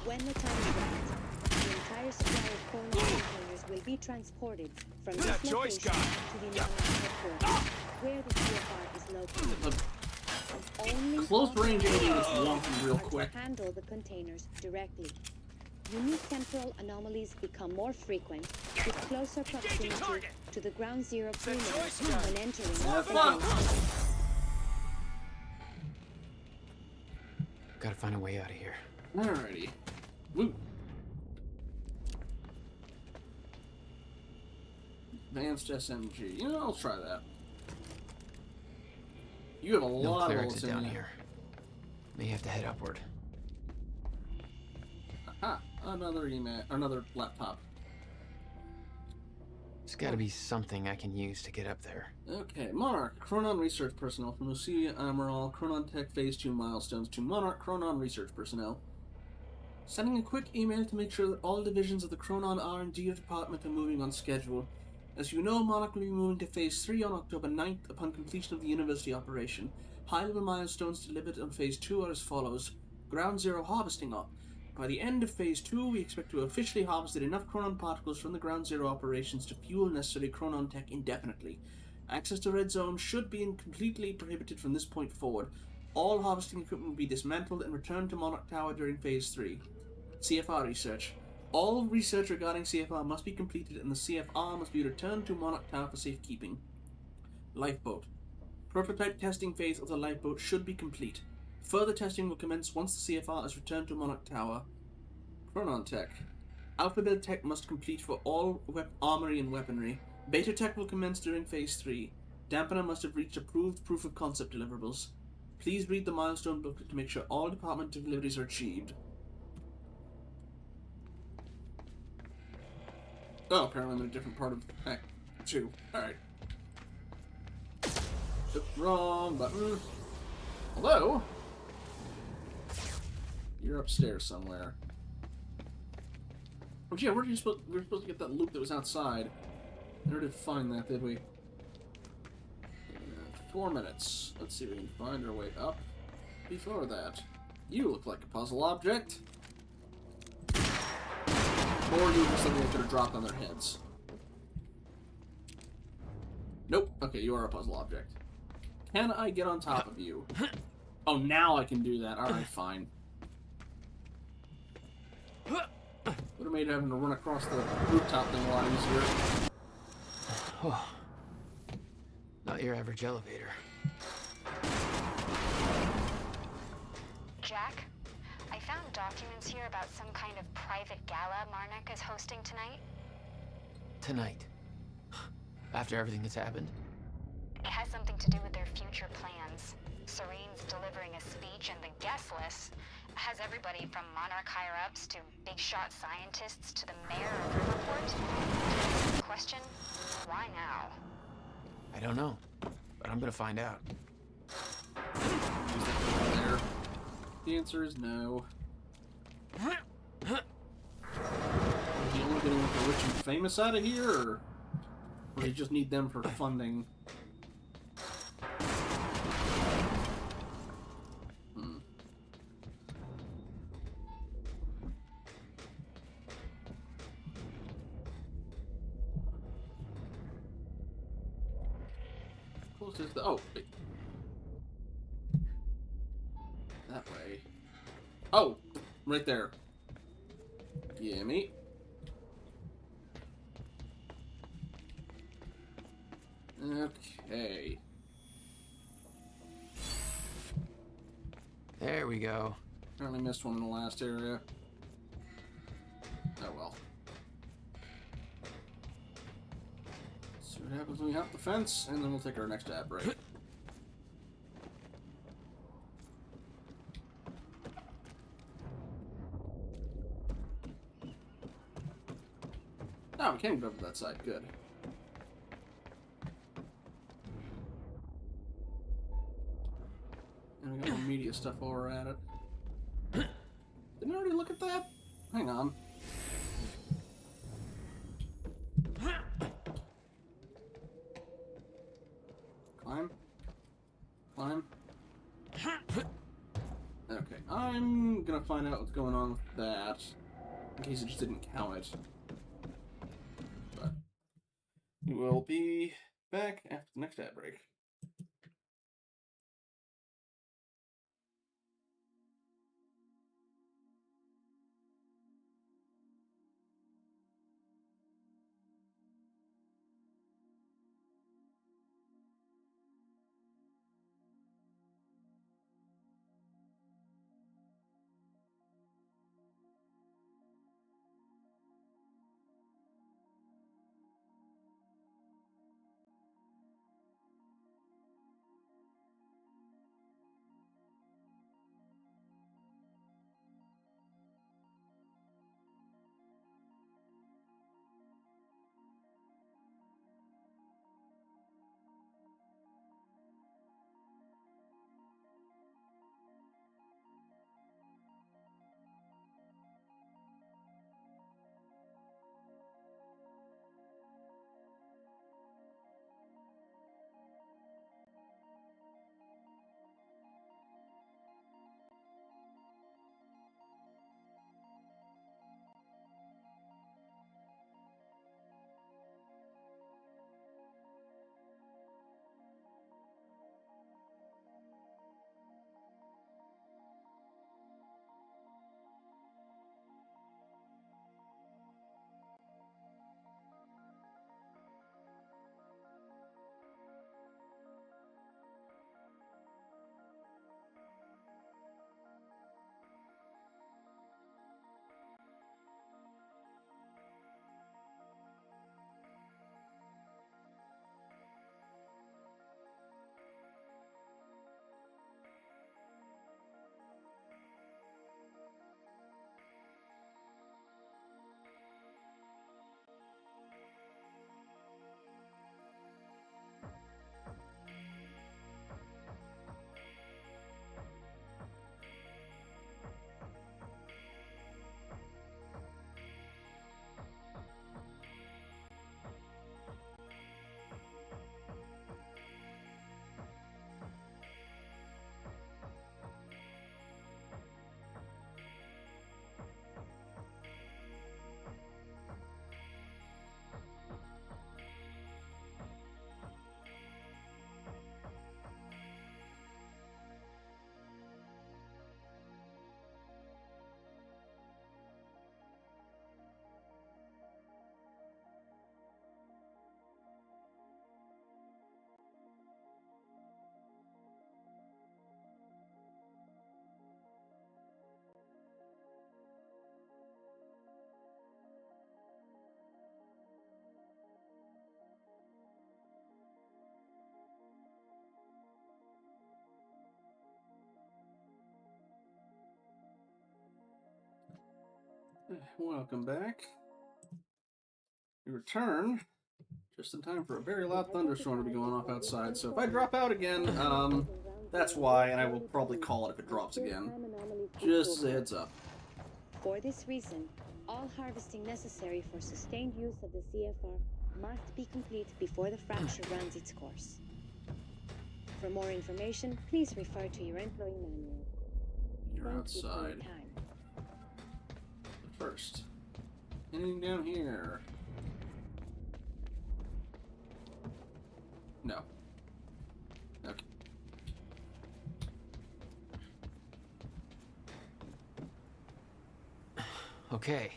When the time is right, the entire supply of chronon containers will be transported from this location to the Monarch headquarters, where the CFR is located. Only Close range aiming is authorized wonky real are to quick. handle the containers directly. Unique temporal anomalies become more frequent with closer proximity to the Ground Zero perimeter when entering the zone. Gotta find a way out of here. Alrighty. Woo. Advanced SMG. You know, I'll try that. You have a No lot of clearance bullets down in you. here. May have to head upward. Aha, another email, another laptop. There's gotta be something I can use to get up there. Okay, Monarch, Chronon research personnel from Lucia Amaral, Chronon Tech Phase 2 milestones to Monarch, Chronon research personnel. Sending a quick email to make sure that all divisions of the Chronon R&D department are moving on schedule. As you know, Monarch will be moving to Phase 3 on October 9th upon completion of the university operation. High-level milestones delivered on Phase 2 are as follows. Ground Zero harvesting up. By the end of Phase 2, we expect to have officially harvested enough Chronon particles from the Ground Zero operations to fuel necessary Chronon tech indefinitely. Access to Red Zone should be completely prohibited from this point forward. All harvesting equipment will be dismantled and returned to Monarch Tower during Phase 3. CFR research. All research regarding CFR must be completed and the CFR must be returned to Monarch Tower for safekeeping. Lifeboat. Prototype testing phase of the lifeboat should be complete. Further testing will commence once the CFR is returned to Monarch Tower. Chronon Tech. Alpha Build Tech must complete for all armory and weaponry. Beta Tech will commence during Phase 3. Dampener must have reached approved proof of concept deliverables. Please read the milestone booklet to make sure all department deliveries are achieved. Oh, apparently I'm in a different part of Act 2. Alright. Wrong button. Hello? You're upstairs somewhere. Oh yeah, we were supposed to get that loop that was outside. Never did find that, did we? 4 minutes. Let's see if we can find our way up. Before that, you look like a puzzle object. Or you were something that could have dropped on their heads. Nope. Okay, you are a puzzle object. Can I get on top of you? Oh, now I can do that. Alright, fine. Would have made having to run across the rooftop thing a lot easier. Oh. Not your average elevator. Jack, I found documents here about some kind of private gala Marnik is hosting tonight. Tonight. After everything that's happened? It has something to do with their future plans. Serene's delivering a speech, and the guest list has everybody from Monarch higher-ups to big-shot scientists to the mayor of Riverport. Question, why now? I don't know, but I'm gonna find out. There. The answer is no. Are you only getting the rich and famous out of here, or do you just need them for funding? What is the... Oh, wait. That way. Oh! Right there. Gimme. Okay. There we go. Apparently missed one in the last area. Oh well. See what happens when we hop the fence, and then we'll take our next ad break. Oh, we can't go over that side. Good. And we got more media stuff while we're at it. Didn't I already look at that? Hang on. Climb. Climb. Okay, I'm gonna find out what's going on with that. In case it just didn't count it. But we will be back after the next ad break. Welcome back. We return just in time for a very loud thunderstorm to be going off outside. So if I drop out again, that's why, and I will probably call it if it drops again. Just as a heads up. For this reason, all harvesting necessary for sustained use of the CFR must be complete before the fracture runs its course. For more information, please refer to your employee manual. You're outside. First, anything down here? No. Okay.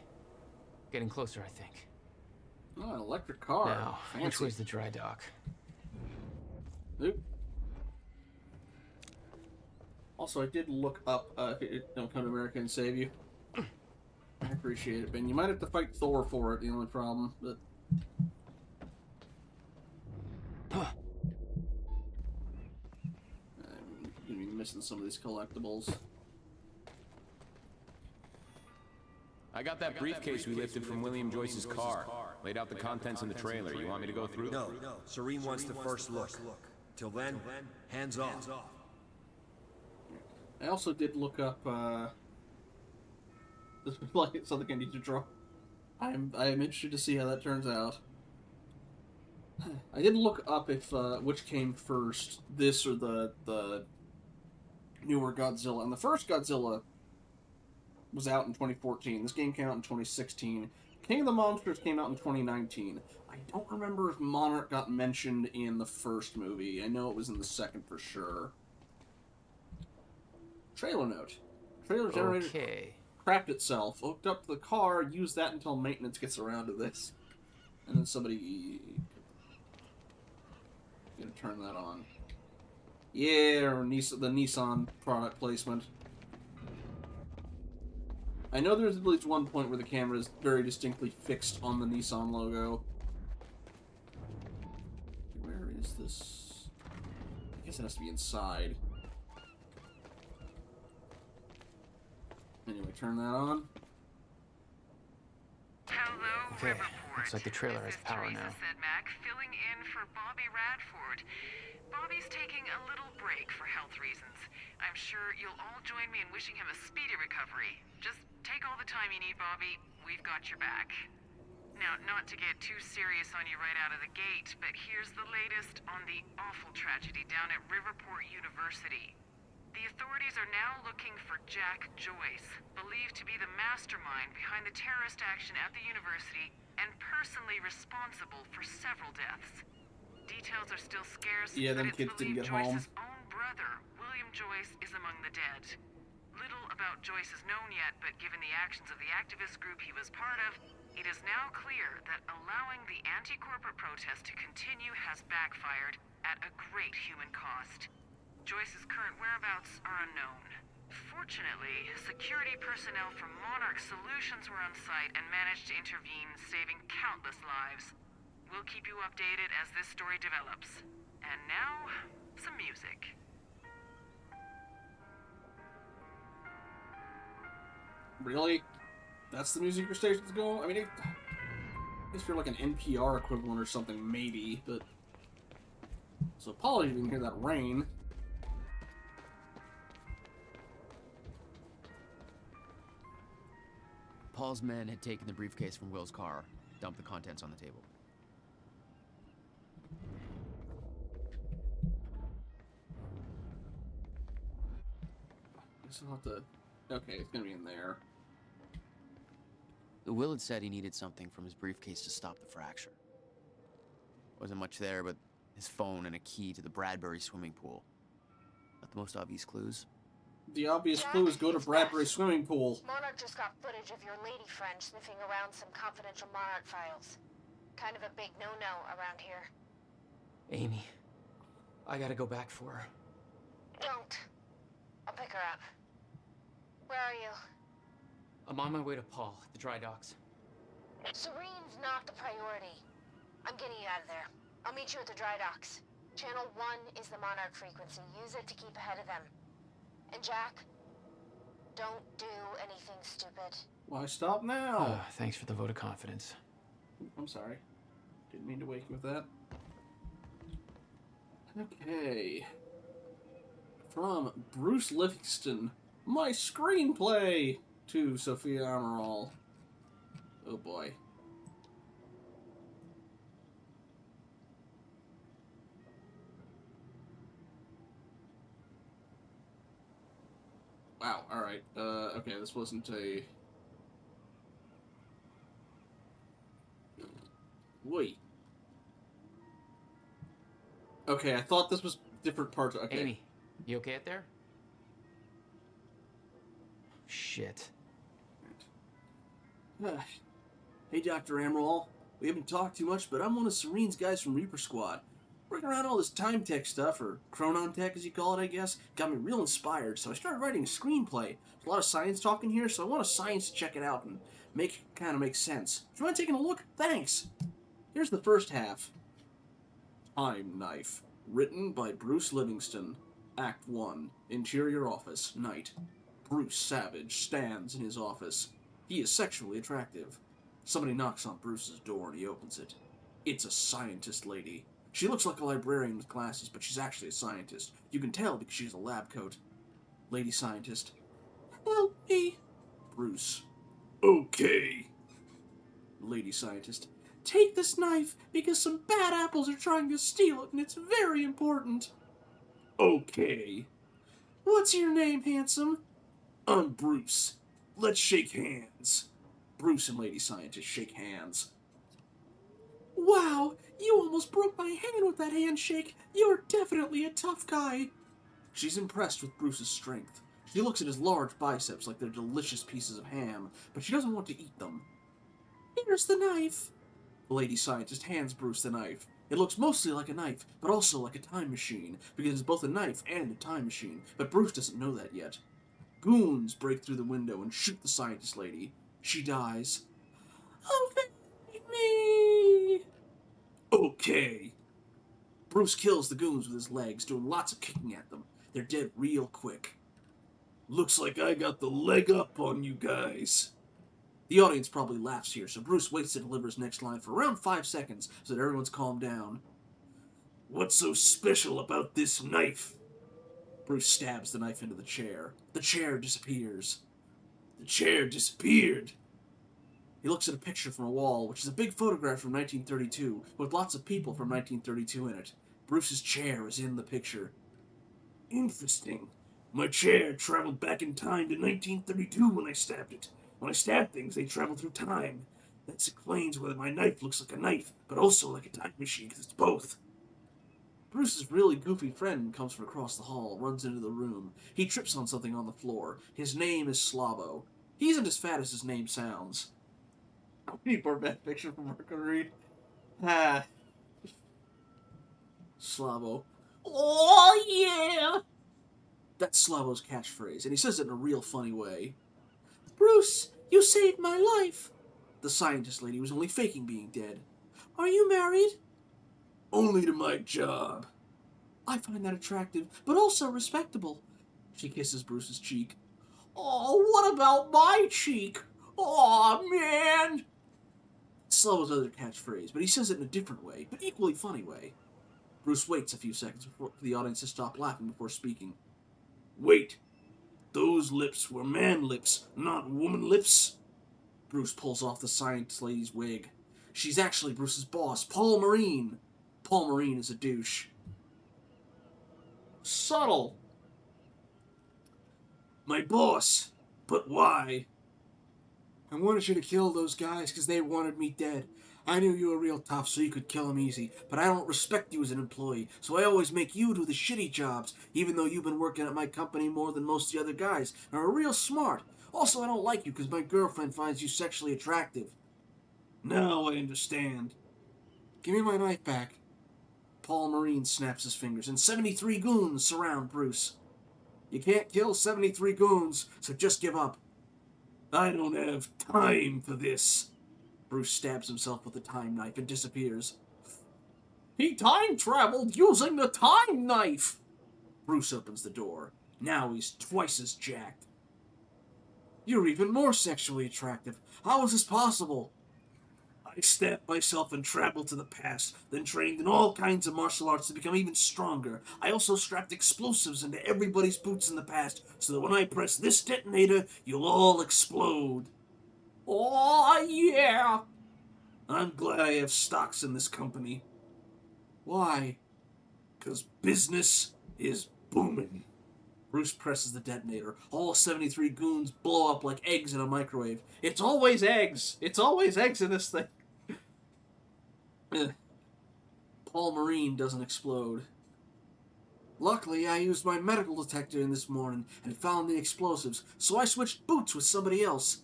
Getting closer, I think. Oh, an electric car. Now, Fancy. which way's the dry dock? Oop. Also, I did look up if it don't come to America and save you. I appreciate it, Ben. You might have to fight Thor for it, the only problem, but... I'm gonna be missing some of these collectibles. I got that briefcase we lifted from William Joyce's car. Laid out the contents in the trailer. You want me to go through? No. Serene wants the first look. Till then, hands off. I also did look up, this is like something I need to draw. I am interested to see how that turns out. I did look up if, which came first, this or the newer Godzilla. And the first Godzilla was out in 2014. This game came out in 2016. King of the Monsters came out in 2019. I don't remember if Monarch got mentioned in the first movie. I know it was in the second for sure. Trailer note. Trailer generator crapped itself, hooked up to the car, used that until maintenance gets around to this. And then somebody... gonna turn that on. Yeah, or the Nissan product placement. I know there's at least one point where the camera is very distinctly fixed on the Nissan logo. Where is this? I guess it has to be inside. Anyway, turn that on. Okay, looks like the trailer has power now. Filling in for Bobby Radford. Bobby's taking a little break for health reasons. I'm sure you'll all join me in wishing him a speedy recovery. Just take all the time you need, Bobby. We've got your back. Now, not to get too serious on you right out of the gate, but here's the latest on the awful tragedy down at Riverport University. The authorities are now looking for Jack Joyce, believed to be the mastermind behind the terrorist action at the university and personally responsible for several deaths. Details are still scarce, Yeah, them but it's kids didn't believed get home. Joyce's own brother, William Joyce, is among the dead. Little about Joyce is known yet, but given the actions of the activist group he was part of, it is now clear that allowing the anti-corporate protest to continue has backfired at a great human cost. Joyce's current whereabouts are unknown. Fortunately, security personnel from Monarch Solutions were on site and managed to intervene, saving countless lives. We'll keep you updated as this story develops. And now, some music. Really? That's the music your station's going? I mean, I guess you're like an NPR equivalent or something, maybe, but... So apologies if you didn't hear that rain. Paul's men had taken the briefcase from Will's car, dumped the contents on the table. I still have to... Okay, it's gonna be in there. Will had said he needed something from his briefcase to stop the fracture. Wasn't much there, but his phone and a key to the Bradbury swimming pool. Not the most obvious clues. The obvious clue is go to Bradbury swimming pool. Monarch just got footage of your lady friend sniffing around some confidential Monarch files. Kind of a big no-no around here. Amy, I gotta go back for her. Don't. I'll pick her up. Where are you? I'm on my way to Paul at the dry docks. Serene's not the priority. I'm getting you out of there. I'll meet you at the dry docks. Channel 1 is the Monarch frequency. Use it to keep ahead of them. And Jack, don't do anything stupid. Why stop now? Thanks for the vote of confidence. I'm sorry. Didn't mean to wake you with that. Okay. From Bruce Livingston, my screenplay to Sophia Amaral. Oh boy. Wow, alright. Okay, this wasn't a... Wait. Okay, I thought this was different parts. Okay. Amy, you okay out there? Shit. Hey, Dr. Amaral. We haven't talked too much, but I'm one of Serene's guys from Reaper Squad. Working around all this time tech stuff, or chronon tech as you call it, I guess, got me real inspired, so I started writing a screenplay. There's a lot of science talk in here, so I want a science to check it out and kind of make sense. Do you mind taking a look? Thanks! Here's the first half. Time Knife. Written by Bruce Livingston. Act 1. Interior office. Night. Bruce Savage stands in his office. He is sexually attractive. Somebody knocks on Bruce's door and he opens it. It's a scientist lady. She looks like a librarian with glasses, but she's actually a scientist. You can tell because she has a lab coat. Lady scientist. Help me. Bruce. Okay. Lady scientist. Take this knife because some bad apples are trying to steal it and it's very important. Okay. What's your name, handsome? I'm Bruce. Let's shake hands. Bruce and Lady Scientist shake hands. Wow, you almost broke my hand with that handshake. You're definitely a tough guy. She's impressed with Bruce's strength. She looks at his large biceps like they're delicious pieces of ham, but she doesn't want to eat them. Here's the knife. The Lady Scientist hands Bruce the knife. It looks mostly like a knife, but also like a time machine, because it's both a knife and a time machine, but Bruce doesn't know that yet. Goons break through the window and shoot the scientist lady. She dies. Avenge me! Okay. Bruce kills the goons with his legs, doing lots of kicking at them. They're dead real quick. Looks like I got the leg up on you guys. The audience probably laughs here, so Bruce waits to deliver his next line for around 5 seconds so that everyone's calmed down. What's so special about this knife? Bruce stabs the knife into the chair. The chair disappears. The chair disappeared. He looks at a picture from a wall, which is a big photograph from 1932, with lots of people from 1932 in it. Bruce's chair is in the picture. Interesting. My chair traveled back in time to 1932 when I stabbed it. When I stab things, they travel through time. That explains whether my knife looks like a knife, but also like a time machine, because it's both. Bruce's really goofy friend comes from across the hall, runs into the room. He trips on something on the floor. His name is Slavo. He isn't as fat as his name sounds. Any more bad picture from Marco Reed? Ah. Slavo. Oh, yeah! That's Slavo's catchphrase, and he says it in a real funny way. Bruce, you saved my life. The scientist lady was only faking being dead. Are you married? Only to my job. I find that attractive, but also respectable. She kisses Bruce's cheek. Oh, what about my cheek? Aw, man! Slavo's other catchphrase, but he says it in a different way, but equally funny way. Bruce waits a few seconds for the audience to stop laughing before speaking. Wait. Those lips were man lips, not woman lips? Bruce pulls off the scientist lady's wig. She's actually Bruce's boss, Paul Marine. Paul Marine is a douche. Subtle. My boss. But why? I wanted you to kill those guys because they wanted me dead. I knew you were real tough so you could kill them easy, but I don't respect you as an employee, so I always make you do the shitty jobs, even though you've been working at my company more than most of the other guys, and are real smart. Also, I don't like you because my girlfriend finds you sexually attractive. Now I understand. Give me my knife back. Paul Marine snaps his fingers, and 73 goons surround Bruce. You can't kill 73 goons, so just give up. I don't have time for this. Bruce stabs himself with the time knife and disappears. He time traveled using the time knife! Bruce opens the door. Now he's twice as jacked. You're even more sexually attractive. How is this possible? I stabbed myself and traveled to the past, then trained in all kinds of martial arts to become even stronger. I also strapped explosives into everybody's boots in the past, so that when I press this detonator, you'll all explode. Oh, yeah! I'm glad I have stocks in this company. Why? 'Cause business is booming. Bruce presses the detonator. All 73 goons blow up like eggs in a microwave. It's always eggs! It's always eggs in this thing. Paul Marine doesn't explode. Luckily, I used my medical detector in this morning and found the explosives, so I switched boots with somebody else.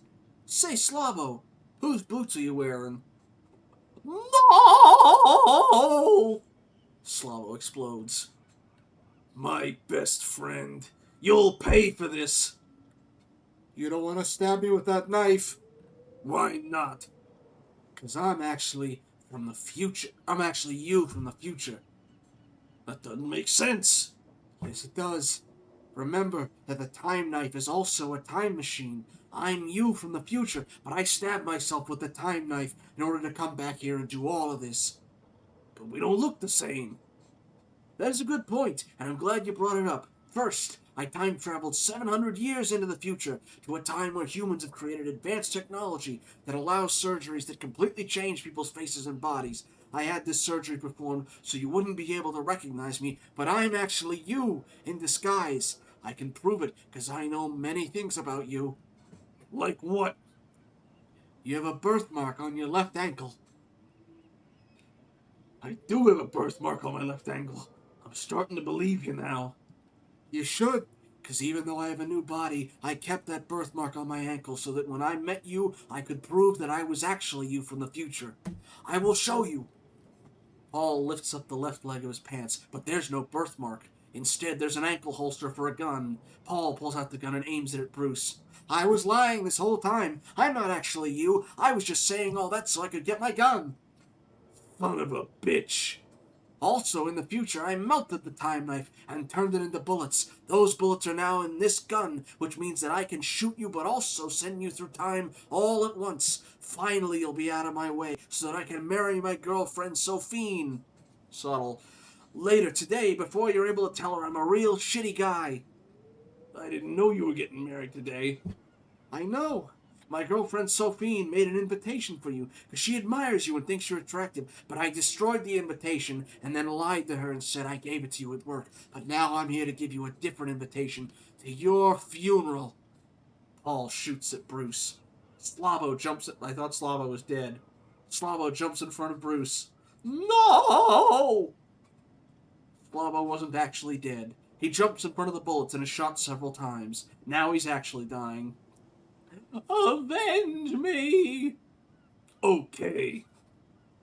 Say, Slavo, do you have a gun? Whose boots are you wearing? No! Slavo explodes. My best friend. You'll pay for this. You don't want to stab me with that knife? Why not? Because I'm actually from the future. I'm actually you from the future. That doesn't make sense. Yes, it does. Remember that the time knife is also a time machine. I'm you from the future, but I stabbed myself with the time knife in order to come back here and do all of this. But we don't look the same. That is a good point, and I'm glad you brought it up. First, I time traveled 700 years into the future to a time where humans have created advanced technology that allows surgeries that completely change people's faces and bodies. I had this surgery performed so you wouldn't be able to recognize me, but I'm actually you in disguise. I can prove it because I know many things about you. Like what? You have a birthmark on your left ankle. I do have a birthmark on my left ankle. I'm starting to believe you now. You should, because even though I have a new body, I kept that birthmark on my ankle so that when I met you, I could prove that I was actually you from the future. I will show you. Paul lifts up the left leg of his pants, but there's no birthmark. Instead, there's an ankle holster for a gun. Paul pulls out the gun and aims it at Bruce. I was lying this whole time. I'm not actually you. I was just saying all that so I could get my gun. Son of a bitch. Also, in the future, I melted the time knife and turned it into bullets. Those bullets are now in this gun, which means that I can shoot you but also send you through time all at once. Finally, you'll be out of my way so that I can marry my girlfriend, Sophine. Subtle. Later today, before you're able to tell her I'm a real shitty guy. I didn't know you were getting married today. I know. My girlfriend Sophine made an invitation for you because she admires you and thinks you're attractive, but I destroyed the invitation and then lied to her and said I gave it to you at work. But now I'm here to give you a different invitation to your funeral. Paul shoots at Bruce. Slavo jumps at... I thought Slavo was dead. Slavo jumps in front of Bruce. No! Slavo wasn't actually dead. He jumps in front of the bullets and is shot several times. Now he's actually dying. Avenge me! Okay.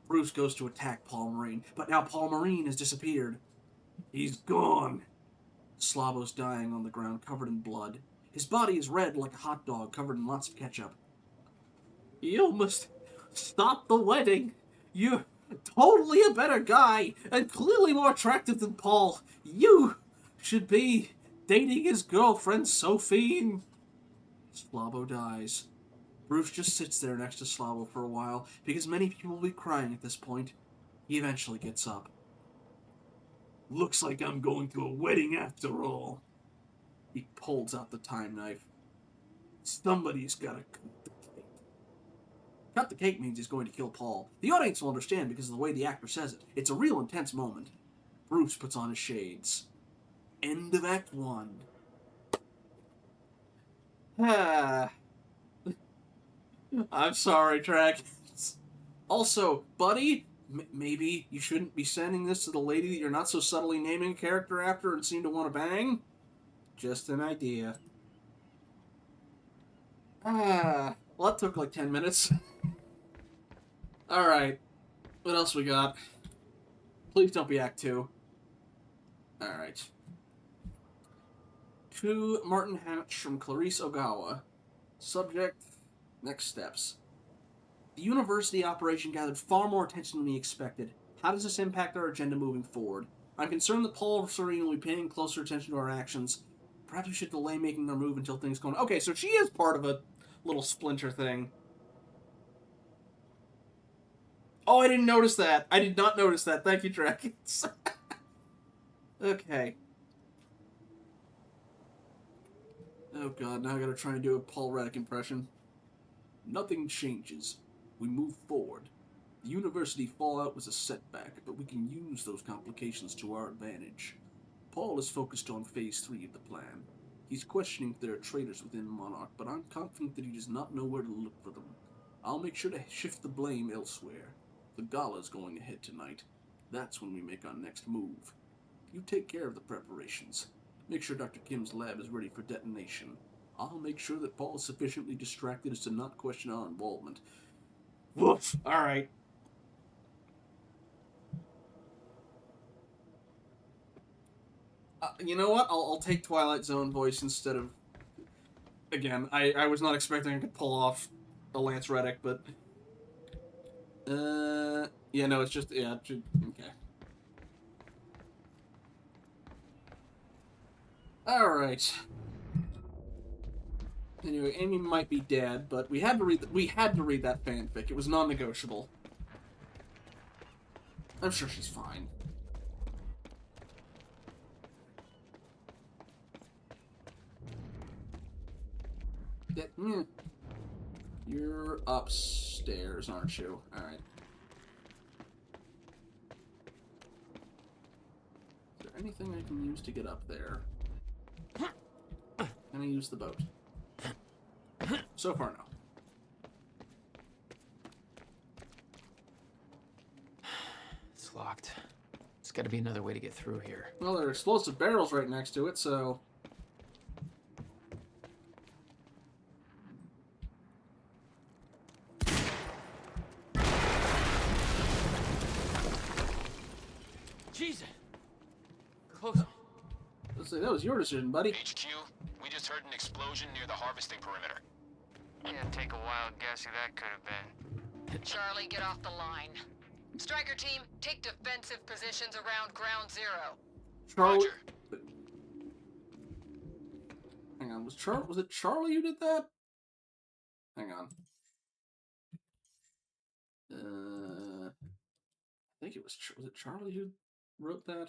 Bruce goes to attack Paul Marine, but now Paul Marine has disappeared. He's gone. Slavo's dying on the ground, covered in blood. His body is red like a hot dog, covered in lots of ketchup. You must stop the wedding. You're totally a better guy, and clearly more attractive than Paul. You should be dating his girlfriend, Sophine. Slavo dies. Bruce just sits there next to Slavo for a while, because many people will be crying at this point. He eventually gets up. Looks like I'm going to a wedding after all. He pulls out the time knife. Somebody's gotta cut the cake. Cut the cake means he's going to kill Paul. The audience will understand because of the way the actor says it. It's a real intense moment. Bruce puts on his shades. End of Act 1. I'm sorry, Dragons. Also, buddy, maybe you shouldn't be sending this to the lady that you're not so subtly naming a character after and seem to want to bang. Just an idea. Well, that took like 10 minutes. Alright. What else we got? Please don't be Act 2. Alright. To Martin Hatch from Clarice Ogawa. Subject, next steps. The university operation gathered far more attention than we expected. How does this impact our agenda moving forward? I'm concerned that Paul and Serene will be paying closer attention to our actions. Perhaps we should delay making our move until things go on. Okay, so she is part of a little splinter thing. Oh, I didn't notice that. I did not notice that. Thank you, Dragons. Okay. Oh god, now I gotta try and do a Paul Reddick impression. Nothing changes. We move forward. The university fallout was a setback, but we can use those complications to our advantage. Paul is focused on Phase 3 of the plan. He's questioning if there are traitors within Monarch, but I'm confident that he does not know where to look for them. I'll make sure to shift the blame elsewhere. The gala's going ahead tonight. That's when we make our next move. You take care of the preparations. Make sure Dr. Kim's lab is ready for detonation. I'll make sure that Paul is sufficiently distracted as to not question our involvement. Woof. All right. You know what? I'll take Twilight Zone voice instead of... Again, I was not expecting I could pull off a Lance Reddick, but... Yeah, no, it's just... Yeah, okay. Alright. Anyway, Amy might be dead, but we had to read that fanfic. It was non-negotiable. I'm sure she's fine. You're upstairs, aren't you? Alright. Is there anything I can use to get up there? Can I use the boat? So far, no. It's locked. There's gotta be another way to get through here. Well, there are explosive barrels right next to it, so... Jesus! Close. Let's say that was your decision, buddy. HQ, we just heard an explosion near the harvesting perimeter. Yeah, take a wild guess who that could have been. Charlie, get off the line. Striker team, take defensive positions around ground zero. Charlie... Hang on, was it Charlie who did that? Hang on. I think it was it Charlie who wrote that?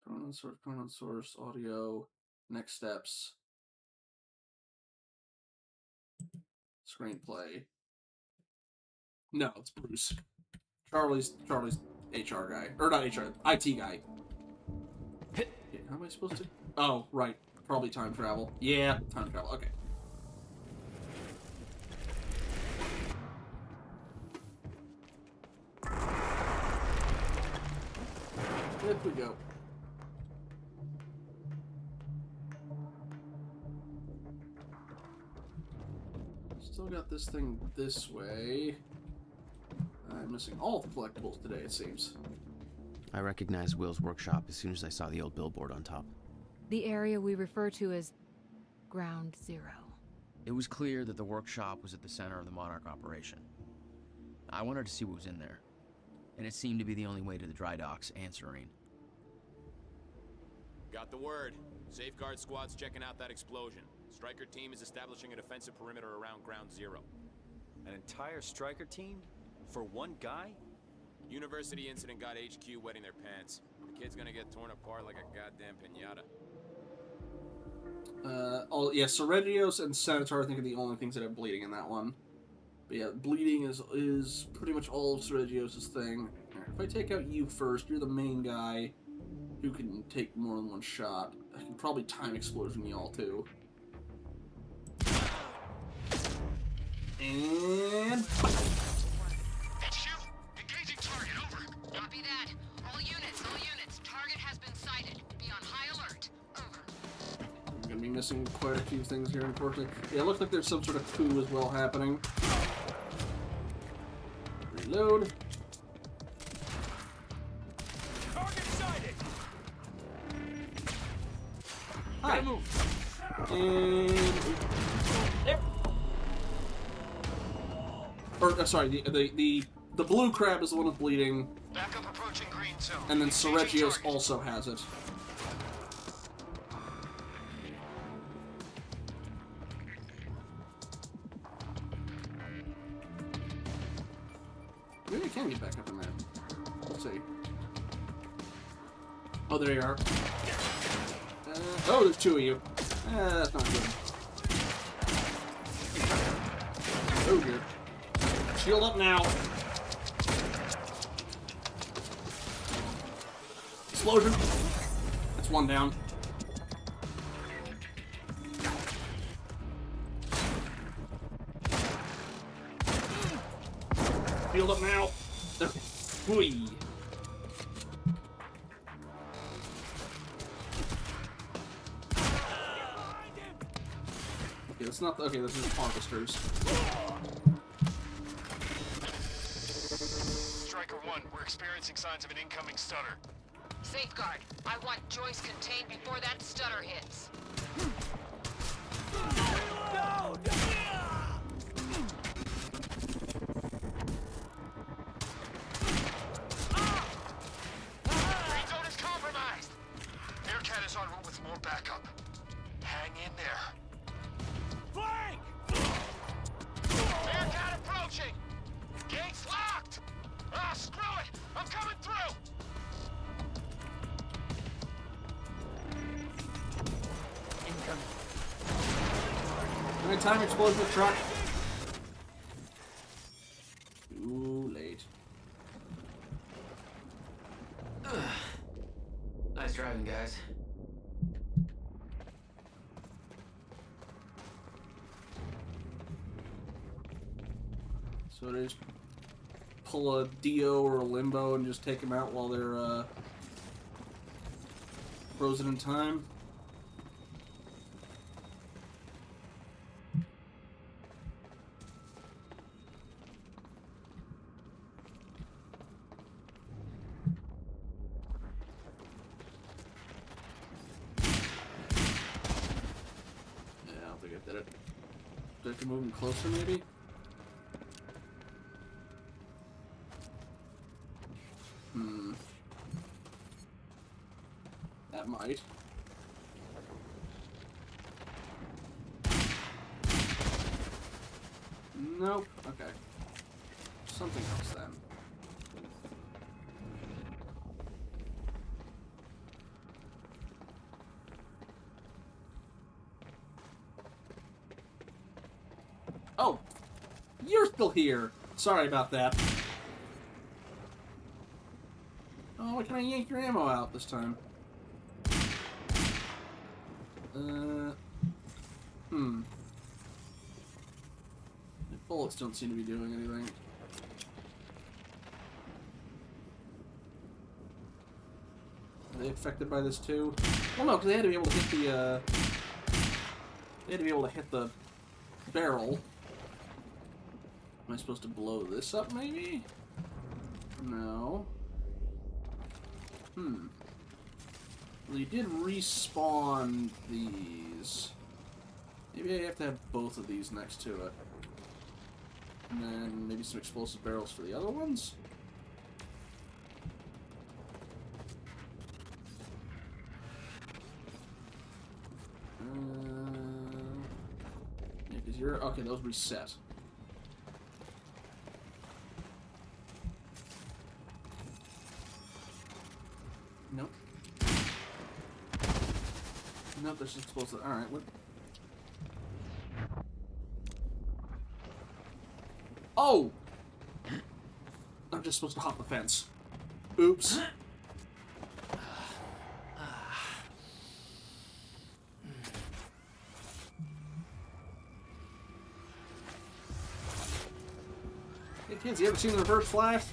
Pronoun source, audio, next steps, screenplay. No, it's Bruce. Charlie's HR guy, or not HR, IT guy. Yeah, how am I supposed to? Oh, right, probably time travel. Yeah, time travel. Okay. There we go. Still got this thing this way. I'm missing all the collectibles today, it seems. I recognized Will's workshop as soon as I saw the old billboard on top. The area we refer to as Ground Zero. It was clear that the workshop was at the center of the Monarch operation. I wanted to see what was in there, and it seemed to be the only way to the dry docks and Serene. Got the word. Safeguard squad's checking out that explosion. Striker team is establishing a defensive perimeter around ground zero. An entire Striker team? For one guy? University incident got HQ wetting their pants. The kid's gonna get torn apart like a goddamn piñata. Oh yeah, Seredios and Senator I think are the only things that have bleeding in that one. But yeah, bleeding is pretty much all of Seredios' thing. Right, if I take out you first, you're the main guy who can take more than one shot. I can probably time explosion y'all too. And... HQ, engaging target, over. Copy that. All units. Target has been sighted. Be on high alert. Over. I'm gonna be missing quite a few things here, unfortunately. Yeah, it looks like there's some sort of coup as well happening. Reload. Target sighted! Hi. And... There. Or, sorry, the blue crab is the one with bleeding. Backup approaching green zone. And then Seredios also has it. Maybe I can get back up in there. Let's see. Oh, there you are. Oh, there's two of you. That's not good. Oh, dear. Shield up now. Explosion. That's one down. Shield up now. Whee. Okay, that's not. Okay, this is harvesters. Cipher 1, we're experiencing signs of an incoming stutter. Safeguard, I want Joyce contained before that stutter hits. No! Green zone is compromised! Aircat is en route with more backup. Hang in there. Flank! Aircat approaching! Gates locked! Ah, screw it! I'm coming through! Every time explodes the truck. Too late. Nice driving, guys. So they just pull a Dio or a Limbo and just take them out while they're frozen in time. Yeah, I don't think I did it. Do I have to move them closer, maybe? That might. Nope. Okay. Something else then. Oh! You're still here! Sorry about that. Oh, why can I yank your ammo out this time? The bullets don't seem to be doing anything. Are they affected by this too? Well, no, because they had to be able to hit the, they had to be able to hit the barrel. Am I supposed to blow this up, maybe? No. Well, you did respawn these. Maybe I have to have both of these next to it. And then maybe some explosive barrels for the other ones? Yeah, because you're... Okay, those reset. Nope. Nope, there's explosive. Alright, what? Oh! I'm just supposed to hop the fence. Oops. Hey kids, you ever seen the reverse flash?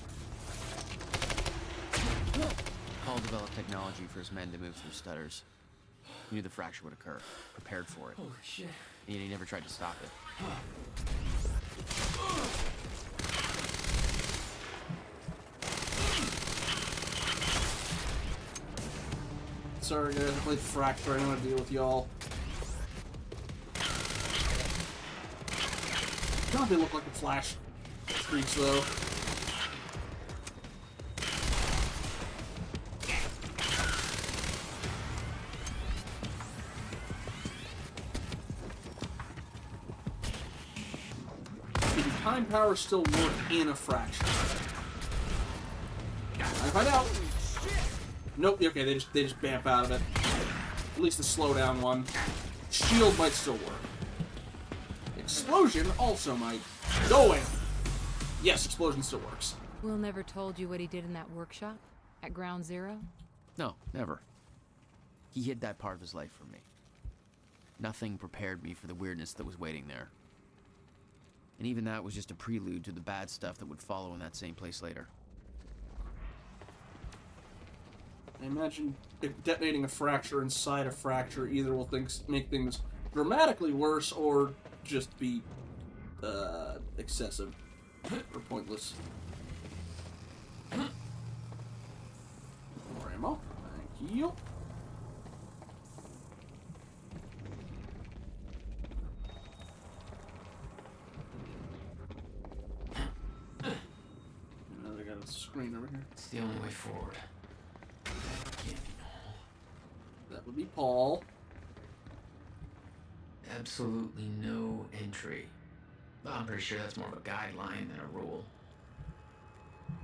Paul developed technology for his men to move through stutters. He knew the fracture would occur, prepared for it. Holy shit. And he never tried to stop it. Sorry guys, I played Fracture, I don't want to deal with y'all. God, they look like the Flash streaks though. Did time power still work in a Fracture? I find out. Nope, okay, they just bamp out of it. At least the slowdown one. Shield might still work. Explosion also might. Going! Yes, explosion still works. Will never told you what he did in that workshop? At Ground Zero? No, never. He hid that part of his life from me. Nothing prepared me for the weirdness that was waiting there. And even that was just a prelude to the bad stuff that would follow in that same place later. I imagine detonating a fracture inside a fracture either will make things dramatically worse or just be excessive or pointless. ammo. Thank you. Now they got a screen over here. It's the only way forward. That would be Paul. Absolutely no entry. Well, I'm pretty sure that's more of a guideline than a rule.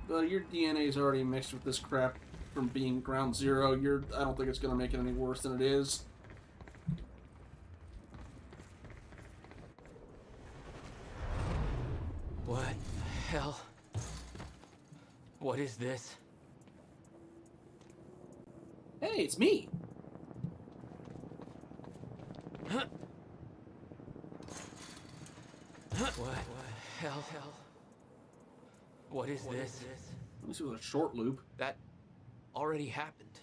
But your DNA is already mixed with this crap from being ground zero. I don't think it's going to make it any worse than it is. What the hell? What is this? Hey, it's me. What the hell? What is this? Let me see with a short loop. That already happened.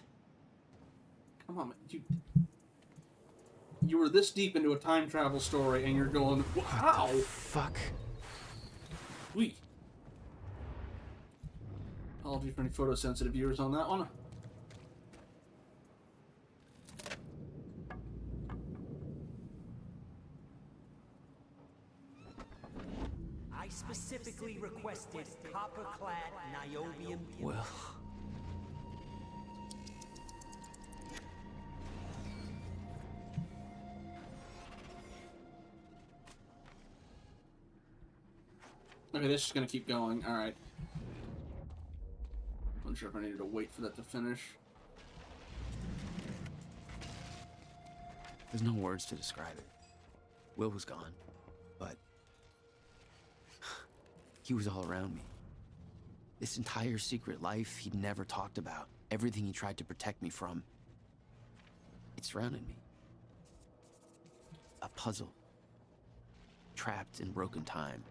Come on, man. You were this deep into a time travel story and you're going, wow. What the fuck? Sweet. Apologies for any photosensitive viewers on that one. I specifically requested copper-clad niobium. Well. Okay, this is gonna keep going. Alright. I'm not sure if I needed to wait for that to finish. There's no words to describe it. Will was gone, but he was all around me. This entire secret life he'd never talked about, everything he tried to protect me from, it surrounded me. A puzzle, trapped in broken time.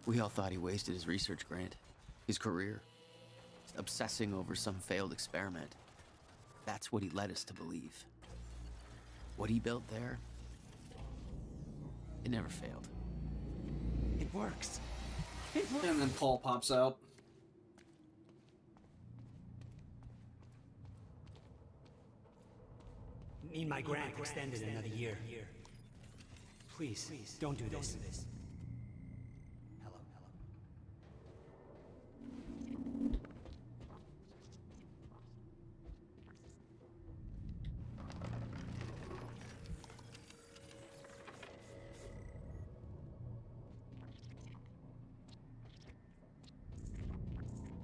We all thought he wasted his research grant, his career, obsessing over some failed experiment. That's what he led us to believe. What he built there, it never failed. It works. And then Paul pops out. Need my grant extended another year. Please, don't do this.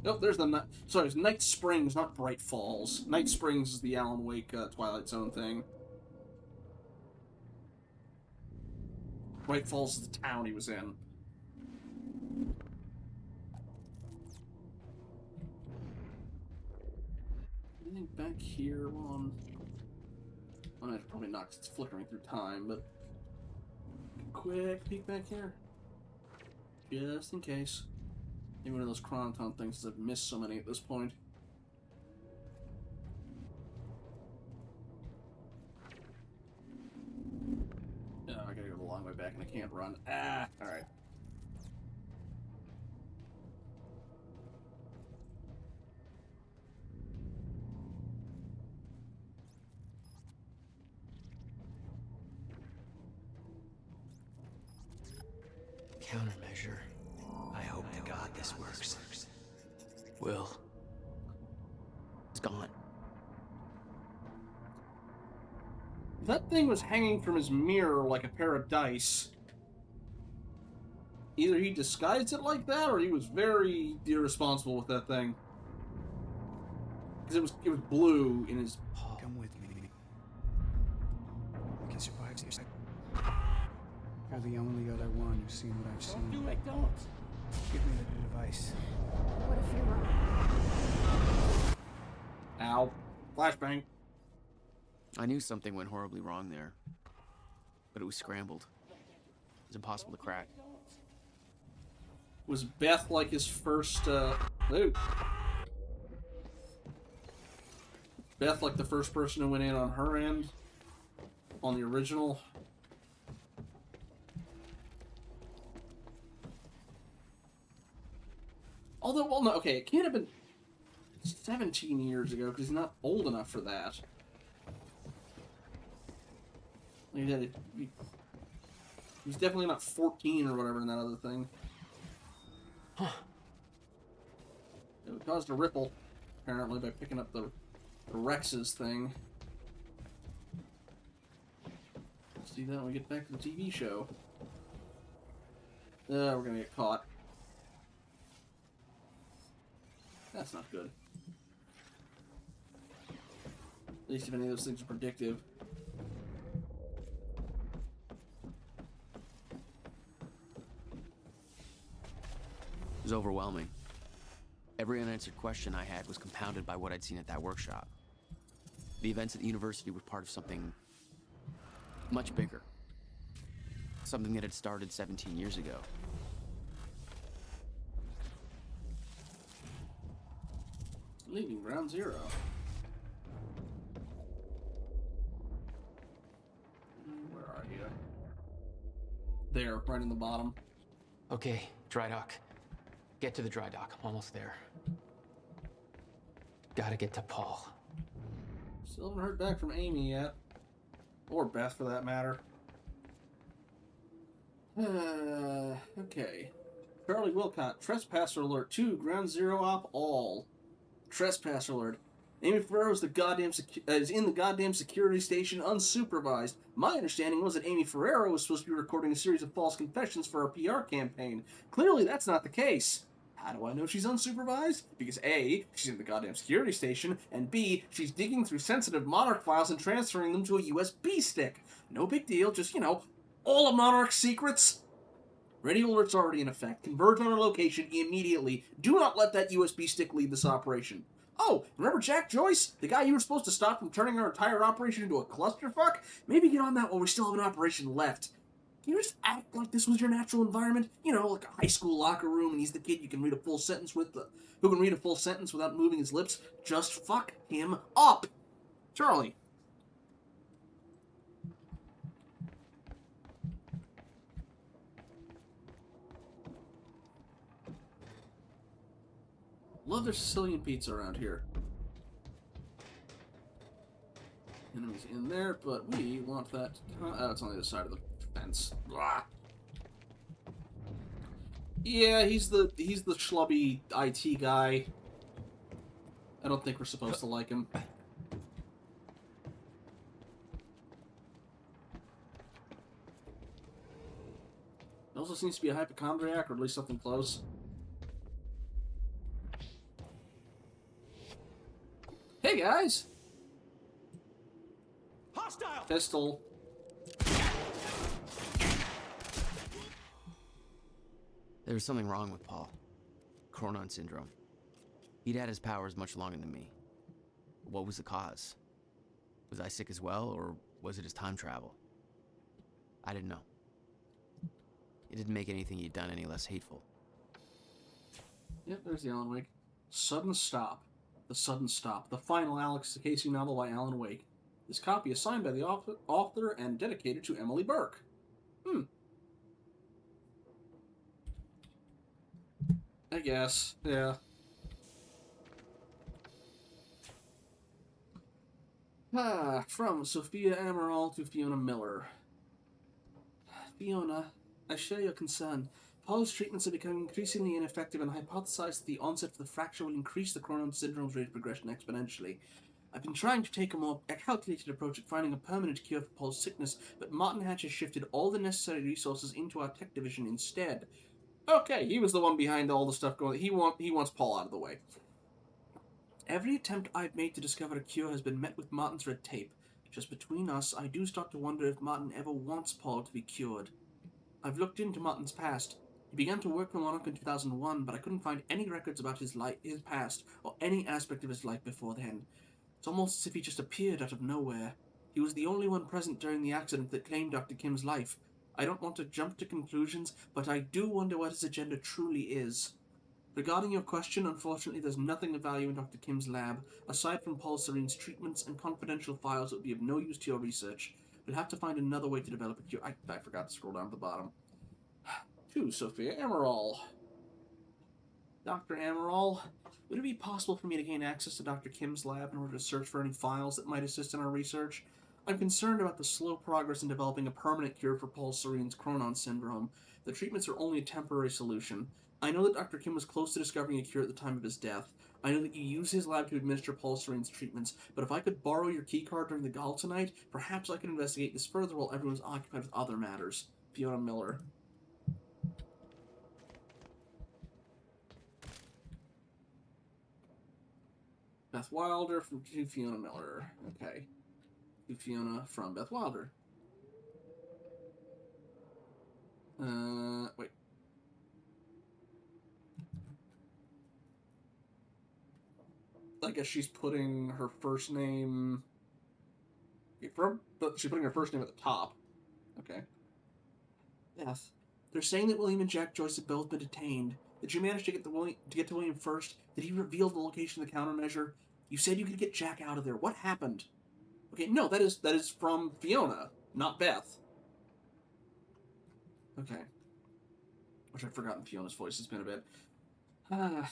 Oh, there's the sorry, it's Night Springs, not Bright Falls. Night Springs is the Alan Wake Twilight Zone thing. Bright Falls is the town he was in. Anything back here on? Well, it's probably not 'cause it's flickering through time, but quick peek back here, just in case. Maybe one of those chronoton things that I've missed so many at this point. Oh, I gotta go the long way back and I can't run. Ah, alright. Countermeasure. I hope to God this works. Will. It's gone. That thing was hanging from his mirror like a pair of dice. Either he disguised it like that, or he was very irresponsible with that thing. Because it was blue in his... Come with me. We can survive this. You're the only other one who's seen what I've seen. Do it, don't. Give me the device. What if you're wrong? Ow. Flashbang. I knew something went horribly wrong there, but it was scrambled. It was impossible to crack. Was Beth like his first, Luke? Beth like the first person who went in on her end? On the original? Although Okay, it can't have been 17 years ago, because he's not old enough for that. Like that, he's definitely not 14 or whatever in that other thing. Huh. It caused a ripple, apparently, by picking up the Rex's thing. See that when we get back to the TV show. We're gonna get caught. That's not good. At least if any of those things are predictive. It was overwhelming. Every unanswered question I had was compounded by what I'd seen at that workshop. The events at the university were part of something much bigger. Something that had started 17 years ago. Leaving ground zero. Where are you? There, right in the bottom. Okay, dry dock. Get to the dry dock. I'm almost there. Gotta get to Paul. Still haven't heard back from Amy yet. Or Beth, for that matter. Okay. Charlie Wilcott, Trespasser Alert 2, Ground Zero Op All. Trespass Alert. Amy Ferrero is in the goddamn security station unsupervised. My understanding was that Amy Ferrero was supposed to be recording a series of false confessions for our PR campaign. Clearly that's not the case. How do I know she's unsupervised? Because A, she's in the goddamn security station, and B, she's digging through sensitive Monarch files and transferring them to a USB stick. No big deal, just, all of Monarch's secrets. Radio alert's already in effect. Converge on our location immediately. Do not let that USB stick lead this operation. Oh, remember Jack Joyce? The guy you were supposed to stop from turning our entire operation into a clusterfuck? Maybe get on that while we still have an operation left. Can you just act like this was your natural environment? Like a high school locker room, and he's the kid you can read a full sentence with, who can read a full sentence without moving his lips? Just fuck him up. Charlie. Love their Sicilian pizza around here. Enemies in there, but we want that. Oh, it's on the other side of the fence. Blah. Yeah, he's the schlubby IT guy. I don't think we're supposed to like him. He also seems to be a hypochondriac, or at least something close. Hey guys! Hostile! Pistol. There was something wrong with Paul. Cronon syndrome. He'd had his powers much longer than me. What was the cause? Was I sick as well, or was it his time travel? I didn't know. It didn't make anything he'd done any less hateful. Yep, there's the Alan Wake. Sudden Stop. The Sudden Stop. The final Alex Casey novel by Alan Wake. This copy is signed by the author and dedicated to Emily Burke. I guess, yeah. From Sophia Amaral to Fiona Miller. Fiona, I share your concern. Paul's treatments are becoming increasingly ineffective, and hypothesized that the onset of the fracture will increase the Cronon syndrome's rate of progression exponentially. I've been trying to take a more calculated approach at finding a permanent cure for Paul's sickness, but Martin Hatch has shifted all the necessary resources into our tech division instead. Okay, he was the one behind all the stuff going. He wants Paul out of the way. Every attempt I've made to discover a cure has been met with Martin's red tape. Just between us, I do start to wonder if Martin ever wants Paul to be cured. I've looked into Martin's past. He began to work for Monarch in 2001, but I couldn't find any records about his past, or any aspect of his life before then. It's almost as if he just appeared out of nowhere. He was the only one present during the accident that claimed Dr. Kim's life. I don't want to jump to conclusions, but I do wonder what his agenda truly is. Regarding your question, unfortunately there's nothing of value in Dr. Kim's lab, aside from Paul Serene's treatments and confidential files that would be of no use to your research. We'll have to find another way to develop a cure. I forgot to scroll down to the bottom. To Sophia Amaral. Dr. Amaral, Would it be possible for me to gain access to Dr. Kim's lab in order to search for any files that might assist in our research? I'm concerned about the slow progress in developing a permanent cure for Paul Serene's Chronon syndrome. The treatments are only a temporary solution. I know that Dr. Kim was close to discovering a cure at the time of his death. I know that you use his lab to administer Paul Serene's treatments, but if I could borrow your keycard during the gala tonight, perhaps I could investigate this further while everyone's occupied with other matters. Fiona Miller. Beth Wilder from to Fiona Miller. Okay. To Fiona from Beth Wilder. Wait. I guess she's putting her first name... She's putting her first name at the top. Okay. Beth, they're saying that William and Jack Joyce have both been detained. Did you manage to get to William first? Did he reveal the location of the countermeasure? You said you could get Jack out of there. What happened? Okay, no, that is from Fiona, not Beth. Okay. Which I've forgotten Fiona's voice. It's been a bit.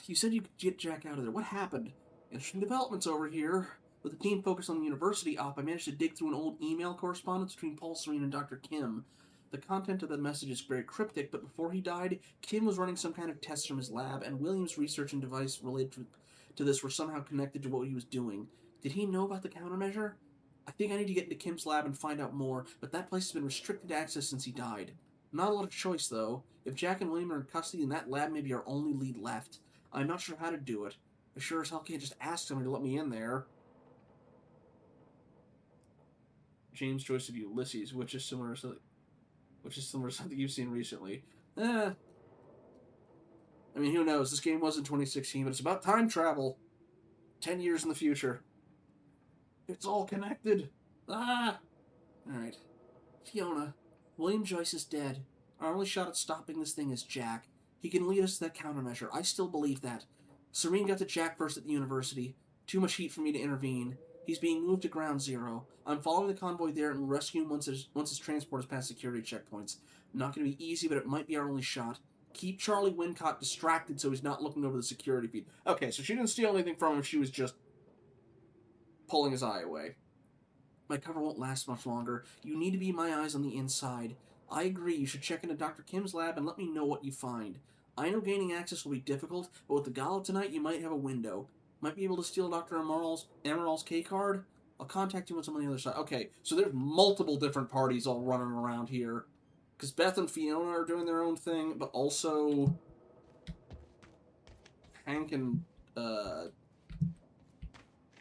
You said you could get Jack out of there. What happened? Interesting developments over here. With the team focused on the university op, I managed to dig through an old email correspondence between Paul Serene and Dr. Kim. The content of the message is very cryptic, but before he died, Kim was running some kind of tests from his lab, and William's research and device related to this were somehow connected to what he was doing. Did he know about the countermeasure? I think I need to get into Kim's lab and find out more, but that place has been restricted access since he died. Not a lot of choice, though. If Jack and William are in custody, then that lab may be our only lead left. I'm not sure how to do it. I sure as hell can't just ask somebody to let me in there. James Joyce of Ulysses, which is similar to something you've seen recently. I mean, who knows? This game was in 2016, but it's about time travel. 10 years in the future. It's all connected. Alright. Fiona, William Joyce is dead. Our only shot at stopping this thing is Jack. He can lead us to that countermeasure. I still believe that. Serene got to Jack first at the university. Too much heat for me to intervene. He's being moved to Ground Zero. I'm following the convoy there and will rescue him once his transport is past security checkpoints. Not going to be easy, but it might be our only shot. Keep Charlie Wincott distracted so he's not looking over the security feed. Okay, so she didn't steal anything from him. She was just pulling his eye away. My cover won't last much longer. You need to be my eyes on the inside. I agree. You should check into Dr. Kim's lab and let me know what you find. I know gaining access will be difficult, but with the gala tonight, you might have a window. Might be able to steal Dr. Emerald's K-card. I'll contact you once I'm on the other side. Okay, so there's multiple different parties all running around here. Because Beth and Fiona are doing their own thing, but also Hank and, was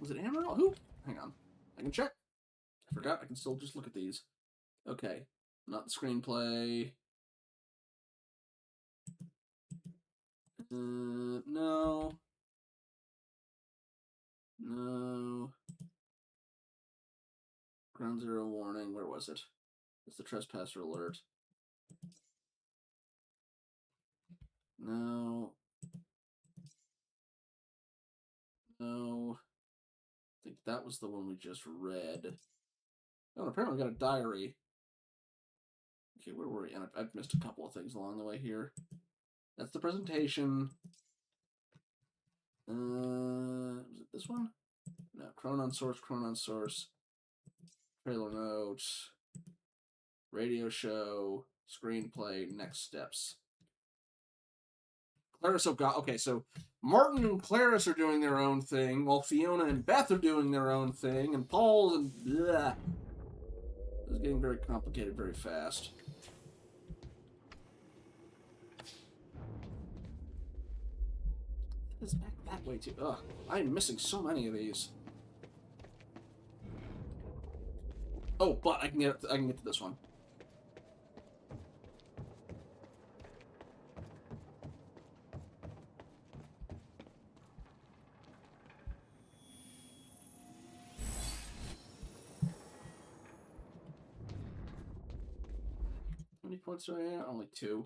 it Emerald? Who? Hang on. I can check. I forgot. I can still just look at these. Okay. Not the screenplay. No. No. Ground Zero warning. Where was it? It's the trespasser alert. No. No. I think that was the one we just read. Oh, apparently we got a diary. Okay, where were we? And I've missed a couple of things along the way here. That's the presentation. Was it this one? No, Chronon Source. Trailer notes. Radio show. Screenplay. Next steps. Clarice, oh god, okay, so Martin and Clarice are doing their own thing, while Fiona and Beth are doing their own thing, and Paul and... Bleh. This is getting very complicated very fast. It's back that way too. Ugh, I'm missing so many of these. Oh, but I can get to this one. How many points do I have? Only 2.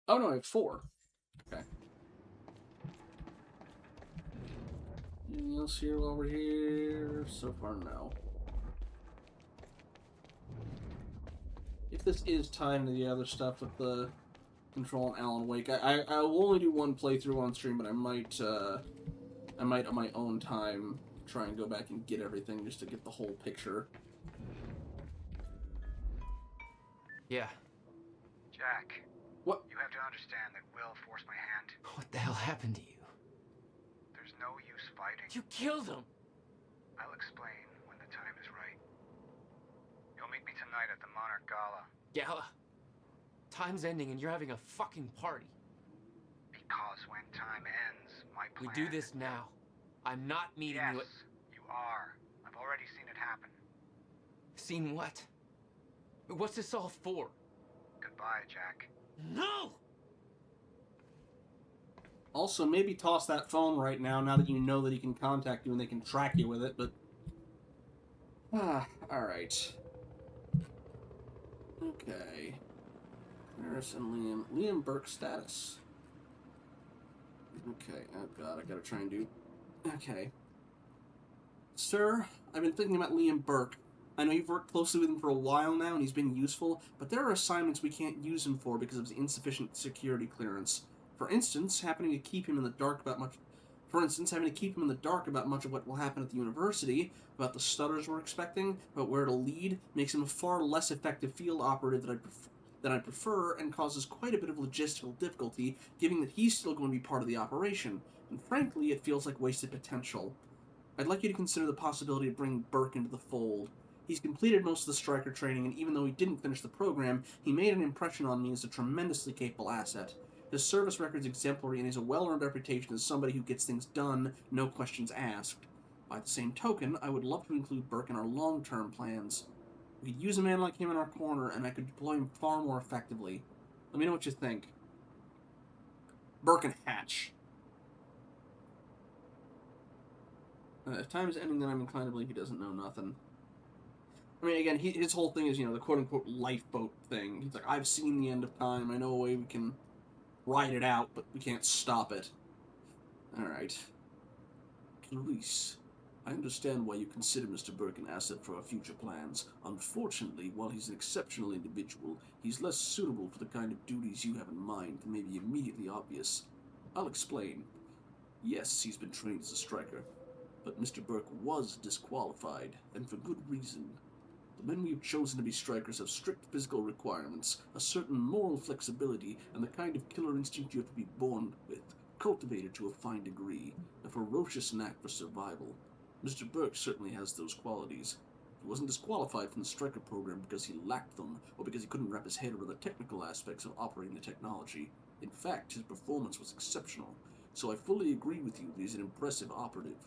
Oh no, I have 4. Okay. Anything else here while we're here? So far, no. If this is tied to the other stuff with the Control and Alan Wake. I will only do one playthrough on stream, but I might on my own time try and go back and get everything just to get the whole picture. Yeah. Jack. What? You have to understand that Will forced my hand. What the hell happened to you? There's no use fighting. You killed him! I'll explain when the time is right. You'll meet me tonight at the Monarch Gala. Gala? Time's ending and you're having a fucking party. Because when time ends, my plan... We do this now. I'm not meeting you at... Yes, you are. I've already seen it happen. Seen what? What's this all for? Goodbye, Jack. No! Also, maybe toss that phone right now that you know that he can contact you and they can track you with it, but... alright. Okay. Harris and Liam. Liam Burke status. Okay, oh god, I gotta try and do... Okay. Sir, I've been thinking about Liam Burke. I know you've worked closely with him for a while now and he's been useful, but there are assignments we can't use him for because of his insufficient security clearance. For instance, having to keep him in the dark about much of what will happen at the university, about the stutters we're expecting, about where it'll lead, makes him a far less effective field operative than I prefer, and causes quite a bit of logistical difficulty, given that he's still going to be part of the operation. And frankly, it feels like wasted potential. I'd like you to consider the possibility of bringing Burke into the fold. He's completed most of the Striker training, and even though he didn't finish the program, he made an impression on me as a tremendously capable asset. His service record's exemplary, and he has a well-earned reputation as somebody who gets things done, no questions asked. By the same token, I would love to include Burke in our long-term plans. We could use a man like him in our corner, and I could deploy him far more effectively. Let me know what you think. Burke and Hatch. If time is ending, then I'm inclined to believe he doesn't know nothing. I mean, again, his whole thing is, the quote-unquote lifeboat thing. He's like, I've seen the end of time. I know a way we can ride it out, but we can't stop it. Alright. Clarice, I understand why you consider Mr. Burke an asset for our future plans. Unfortunately, while he's an exceptional individual, he's less suitable for the kind of duties you have in mind than may be immediately obvious. I'll explain. Yes, he's been trained as a striker, but Mr. Burke was disqualified, and for good reason. The men we have chosen to be strikers have strict physical requirements, a certain moral flexibility, and the kind of killer instinct you have to be born with, cultivated to a fine degree, a ferocious knack for survival. Mr. Burke certainly has those qualities. He wasn't disqualified from the striker program because he lacked them, or because he couldn't wrap his head around the technical aspects of operating the technology. In fact, his performance was exceptional, so I fully agree with you that he's an impressive operative.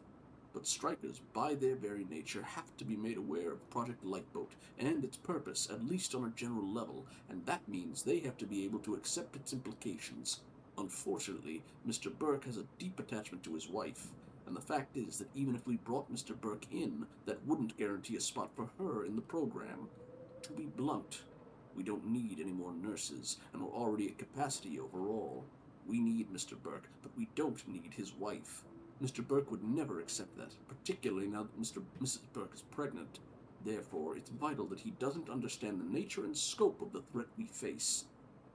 But strikers, by their very nature, have to be made aware of Project Lifeboat and its purpose, at least on a general level, and that means they have to be able to accept its implications. Unfortunately, Mr. Burke has a deep attachment to his wife, and the fact is that even if we brought Mr. Burke in, that wouldn't guarantee a spot for her in the program. To be blunt, we don't need any more nurses, and we're already at capacity overall. We need Mr. Burke, but we don't need his wife. Mr. Burke would never accept that, particularly now that Mrs. Burke is pregnant. Therefore, it's vital that he doesn't understand the nature and scope of the threat we face.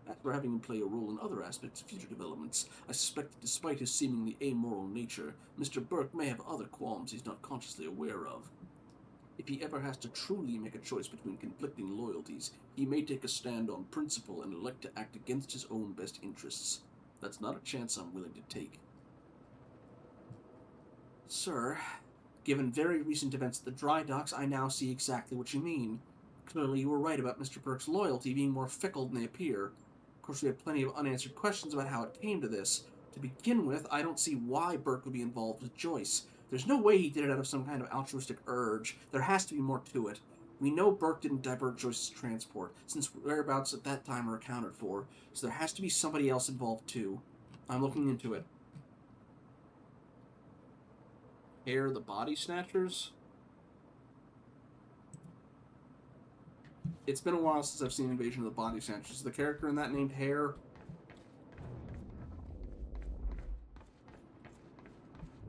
As for having him play a role in other aspects of future developments, I suspect that despite his seemingly amoral nature, Mr. Burke may have other qualms he's not consciously aware of. If he ever has to truly make a choice between conflicting loyalties, he may take a stand on principle and elect to act against his own best interests. That's not a chance I'm willing to take. Sir, given very recent events at the dry docks, I now see exactly what you mean. Clearly you were right about Mr. Burke's loyalty being more fickle than they appear. Of course, we have plenty of unanswered questions about how it came to this. To begin with, I don't see why Burke would be involved with Joyce. There's no way he did it out of some kind of altruistic urge. There has to be more to it. We know Burke didn't divert Joyce's transport, since whereabouts at that time are accounted for, so there has to be somebody else involved too. I'm looking into it. Hair the Body Snatchers? It's been a while since I've seen Invasion of the Body Snatchers. Is the character in that named Hair?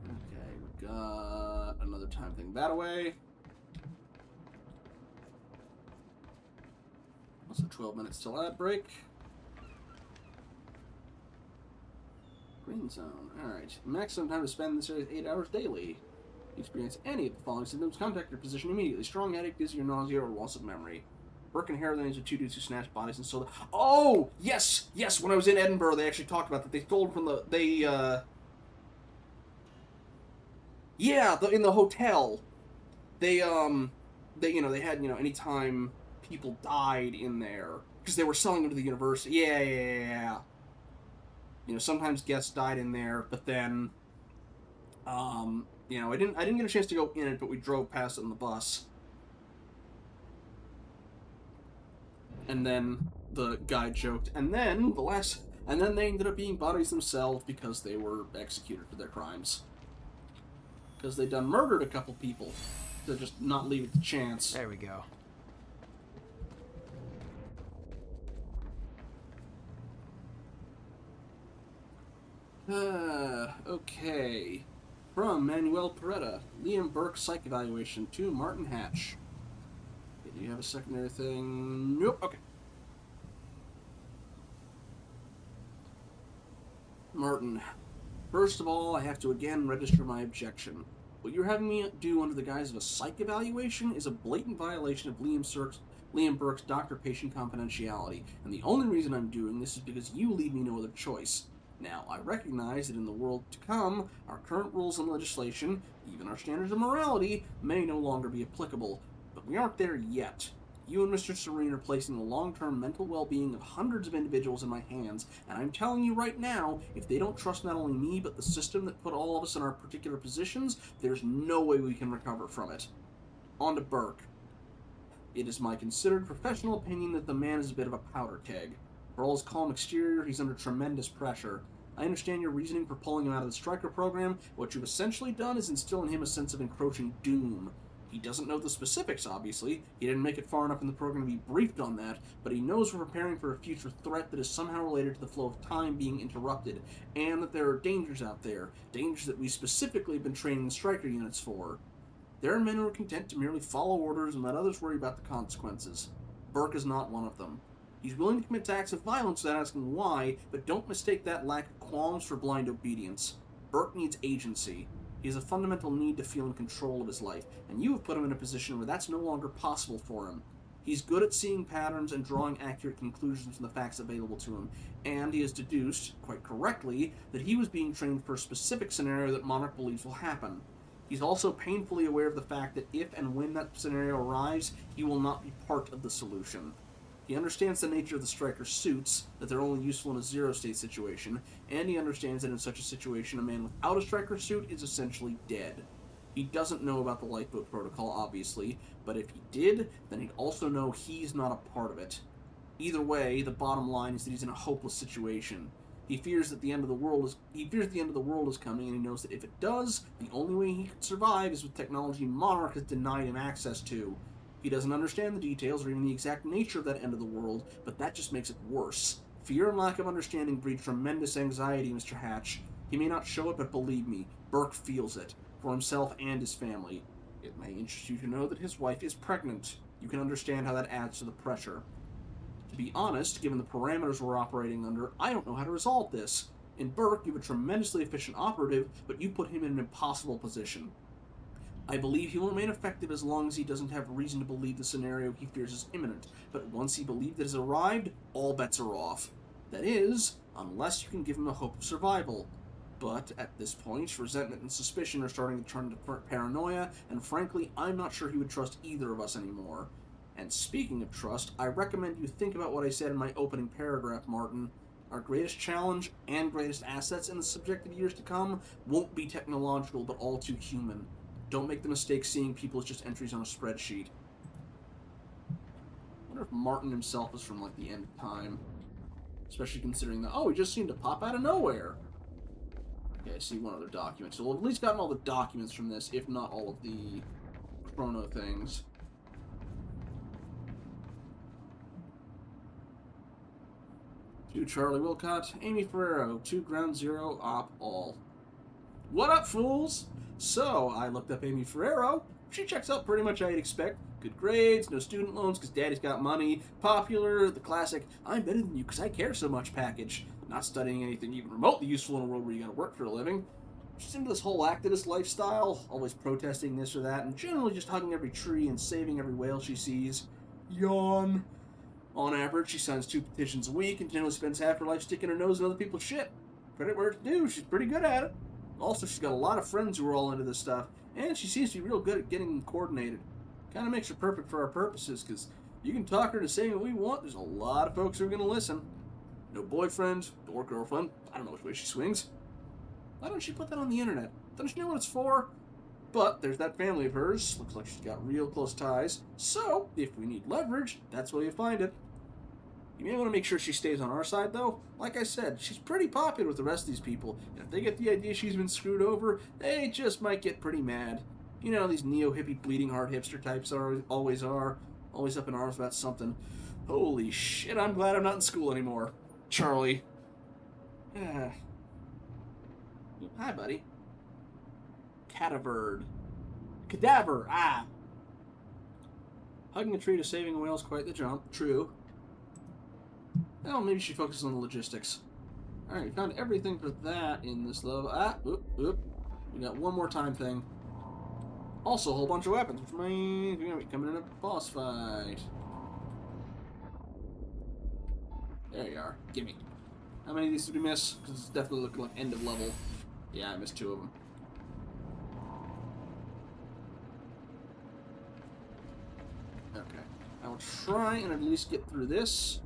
Okay, we got another time thing that away. Also 12 minutes till ad break. Green zone. Alright. Maximum time to spend in this area is 8 hours daily. If you experience any of the following symptoms, contact your physician immediately. Strong headache, dizzy or nausea, or loss of memory. Burke and Harrow are two dudes who snatched bodies and sold them. Oh! Yes! Yes! When I was in Edinburgh, they actually talked about that. They stole from the... Yeah! In the hotel. They had, anytime people died in there, because they were selling them to the university. Yeah. Sometimes guests died in there, but then, I didn't get a chance to go in it, but we drove past it on the bus. And then the guy joked, and then they ended up being bodies themselves because they were executed for their crimes. Because they done murdered a couple people. To just not leave it to chance. There we go. Okay. From Manuel Peretta, Liam Burke psych evaluation to Martin Hatch. Okay, do you have a secondary thing? Nope. Okay. Martin, first of all, I have to again register my objection. What you're having me do under the guise of a psych evaluation is a blatant violation of Liam Burke's doctor-patient confidentiality, and the only reason I'm doing this is because you leave me no other choice. Now, I recognize that in the world to come, our current rules and legislation, even our standards of morality, may no longer be applicable, but we aren't there yet. You and Mr. Serene are placing the long-term mental well-being of hundreds of individuals in my hands, and I'm telling you right now, if they don't trust not only me, but the system that put all of us in our particular positions, there's no way we can recover from it. On to Burke. It is my considered professional opinion that the man is a bit of a powder keg. For all his calm exterior, he's under tremendous pressure. I understand your reasoning for pulling him out of the Striker program. What you've essentially done is instill in him a sense of encroaching doom. He doesn't know the specifics, obviously. He didn't make it far enough in the program to be briefed on that, but he knows we're preparing for a future threat that is somehow related to the flow of time being interrupted, and that there are dangers out there, dangers that we specifically have been training the Striker units for. There are men who are content to merely follow orders and let others worry about the consequences. Burke is not one of them. He's willing to commit acts of violence without asking why, but don't mistake that lack of qualms for blind obedience. Burke needs agency. He has a fundamental need to feel in control of his life, and you have put him in a position where that's no longer possible for him. He's good at seeing patterns and drawing accurate conclusions from the facts available to him, and he has deduced, quite correctly, that he was being trained for a specific scenario that Monarch believes will happen. He's also painfully aware of the fact that if and when that scenario arrives, he will not be part of the solution. He understands the nature of the Striker's suits, that they're only useful in a zero-state situation, and he understands that in such a situation, a man without a Striker suit is essentially dead. He doesn't know about the lifeboat protocol, obviously, but if he did, then he'd also know he's not a part of it. Either way, the bottom line is that he's in a hopeless situation. He fears that the end of the world is coming, and he knows that if it does, the only way he could survive is with technology Monarch has denied him access to. He doesn't understand the details or even the exact nature of that end of the world, but that just makes it worse. Fear and lack of understanding breed tremendous anxiety, Mr. Hatch. He may not show it, but believe me, Burke feels it, for himself and his family. It may interest you to know that his wife is pregnant. You can understand how that adds to the pressure. To be honest, given the parameters we're operating under, I don't know how to resolve this. In Burke, you have a tremendously efficient operative, but you put him in an impossible position. I believe he will remain effective as long as he doesn't have reason to believe the scenario he fears is imminent, but once he believes it has arrived, all bets are off. That is, unless you can give him a hope of survival. But, at this point, resentment and suspicion are starting to turn to paranoia, and frankly, I'm not sure he would trust either of us anymore. And speaking of trust, I recommend you think about what I said in my opening paragraph, Martin. Our greatest challenge and greatest assets in the subjective years to come won't be technological, but all too human. Don't make the mistake seeing people as just entries on a spreadsheet. I wonder if Martin himself is from, the end of time. Especially considering that, he just seemed to pop out of nowhere. Okay, I see one other document. So we'll have at least gotten all the documents from this, if not all of the chrono things. To Charlie Wilcott, Amy Ferrero, to Ground Zero, Op All. What up, fools? So I looked up Amy Ferrero. She checks out pretty much how you'd expect. Good grades, no student loans because daddy's got money, popular, the classic I'm better than you because I care so much package. Not studying anything even remotely useful in a world where you gotta work for a living. She's into this whole activist lifestyle, always protesting this or that, and generally just hugging every tree and saving every whale she sees. Yawn. On average, she signs 2 petitions a week and generally spends half her life sticking her nose in other people's shit. Credit where it's due, she's pretty good at it. Also, she's got a lot of friends who are all into this stuff, and she seems to be real good at getting them coordinated. Kind of makes her perfect for our purposes, because you can talk her to saying what we want, there's a lot of folks who are going to listen. No boyfriend, or girlfriend, I don't know which way she swings. Why don't she put that on the internet? Doesn't she know what it's for? But there's that family of hers, looks like she's got real close ties, so if we need leverage, that's where you find it. You may want to make sure she stays on our side, though. Like I said, she's pretty popular with the rest of these people, and if they get the idea she's been screwed over, they just might get pretty mad. You know, these neo-hippie bleeding heart hipster types always up in arms about something. Holy shit, I'm glad I'm not in school anymore. Charlie. Hi, buddy. Cadaver. Hugging a tree to saving a whale is quite the jump. True. Well, maybe she focuses on the logistics. Alright, we found everything for that in this level. We got one more time thing. Also, a whole bunch of weapons, which means we're going to be coming in a boss fight. There you are. Gimme. How many of these did we miss? Because it's definitely looking like end of level. Yeah, I missed 2 of them. Okay. I will try and at least get through this.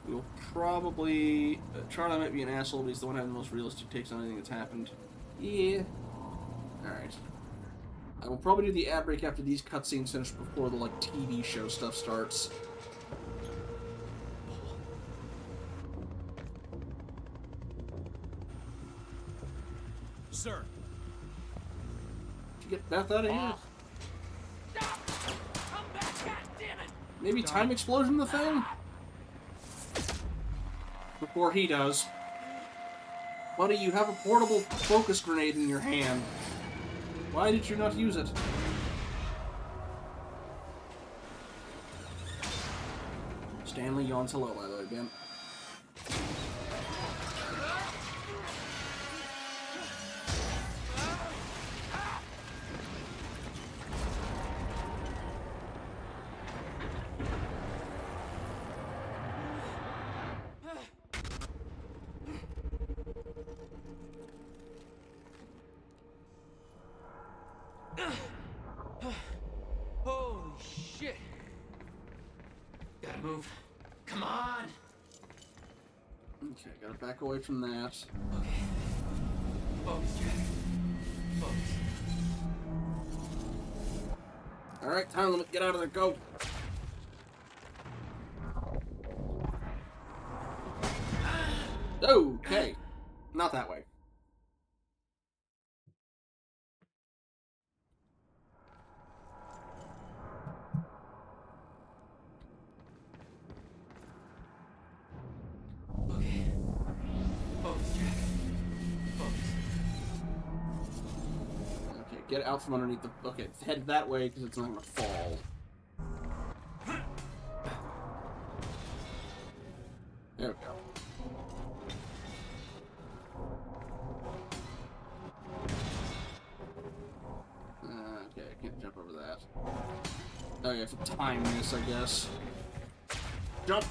We'll probably... Charlie might be an asshole, but he's the one having the most realistic takes on anything that's happened. Yeah. Alright. I will probably do the ad break after these cutscenes finish before the, like, TV show stuff starts. Sir. Did you get Beth out of here? Maybe time explosion the thing? Before he does. Buddy, you have a portable focus grenade in your hand. Why did you not use it? Stanley yawns hello, by the way, Ben. Holy shit! Gotta move. Come on! Okay, gotta back away from that. Okay. Focus, Jack. Focus. Alright, time limit. Get out of there. Go. Okay. Not that way. Okay. Focus, Jack. Focus. Okay, get out from underneath the... Okay, head that way because it's not going to fall. There we go. Okay, I can't jump over that. Oh, you have to time this, I guess. Jump!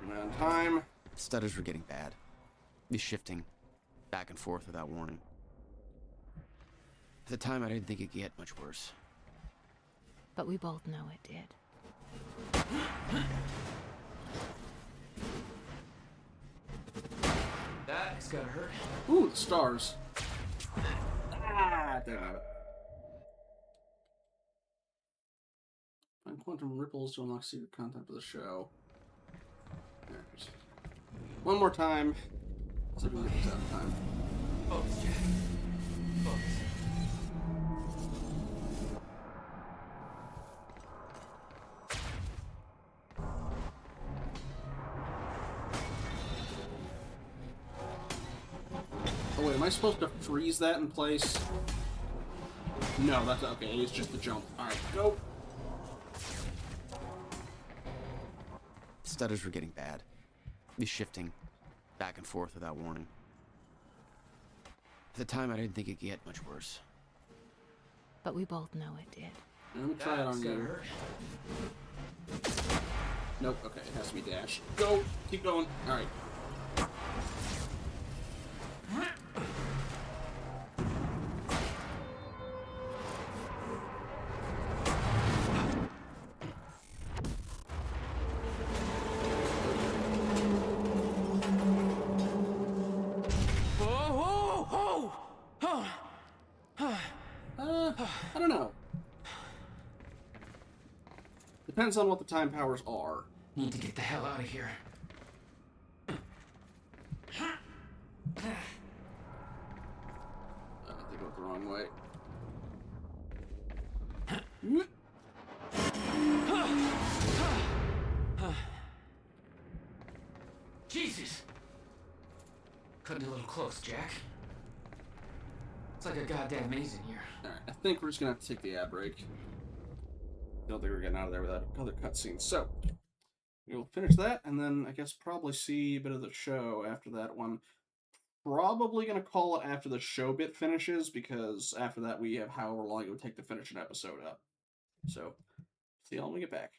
And time. Stutters were getting bad. He's shifting back and forth without warning. At the time, I didn't think it could get much worse. But we both know it did. That's gotta hurt. Ooh, the stars. Ah, damn it. Find quantum ripples to unlock secret content for the show. Alright. One more time. See if we can get this out of time. Focus, Jack. Focus. Oh, wait a Am I supposed to freeze that in place? No, that's okay. It's just the jump. Alright, go. Stutters were getting bad. He's shifting back and forth without warning. At the time, I didn't think it could get much worse. But we both know it did. Let me try it on you. Nope, okay, it has to be dash. Go! Keep going. Alright. I don't know. Depends on what the time powers are. Need to get the hell out of here. I think I went the wrong way. Jesus! Cutting a little close, Jack. It's like a goddamn maze in here. Alright, I think we're just gonna have to take the ad break. Don't think we're getting out of there without another cutscene. So, we'll finish that, and then I guess probably see a bit of the show after that one. Probably gonna call it after the show bit finishes, because after that we have however long it would take to finish an episode up. So, see y'all when we get back.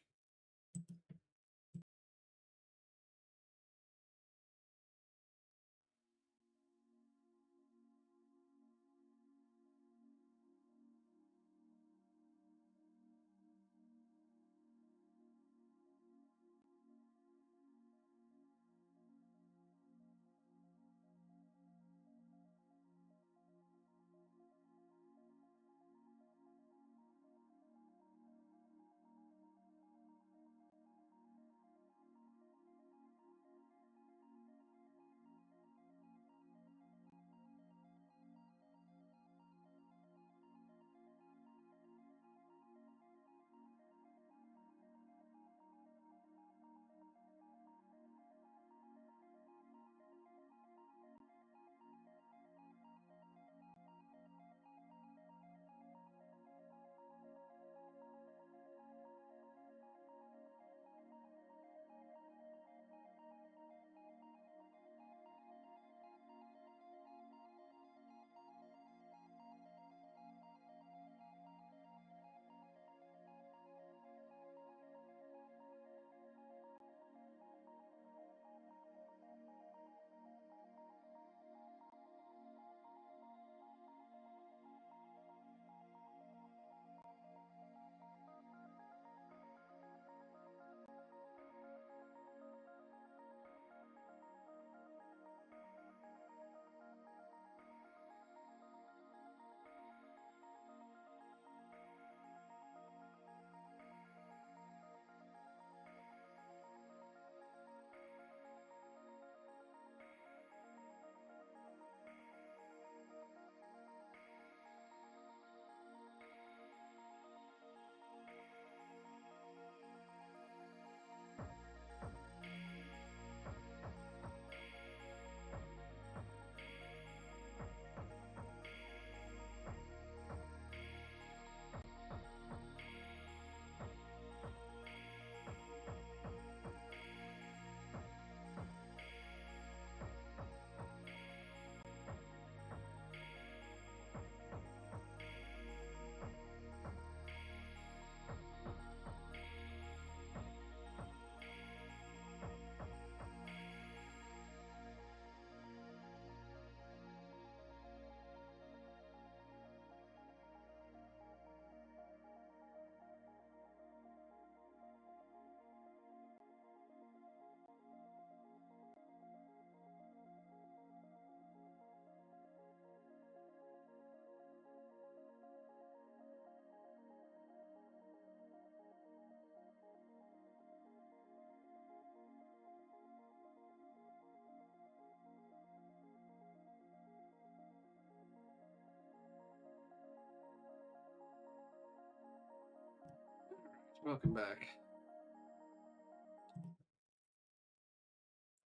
Welcome back.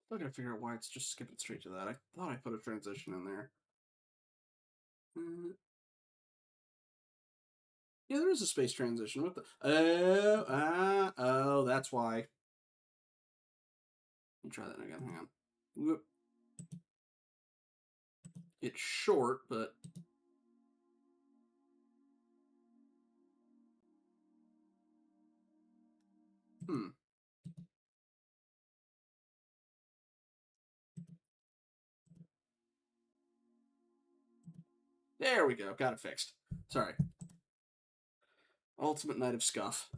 Still gotta figure out why it's just skipping straight to that. I thought I put a transition in there. Yeah, there is a space transition. What the? Oh, that's why. Let me try that again. Hang on. Whoop. It's short, but. There we go. Got it fixed. Sorry. Ultimate Night of Scuff.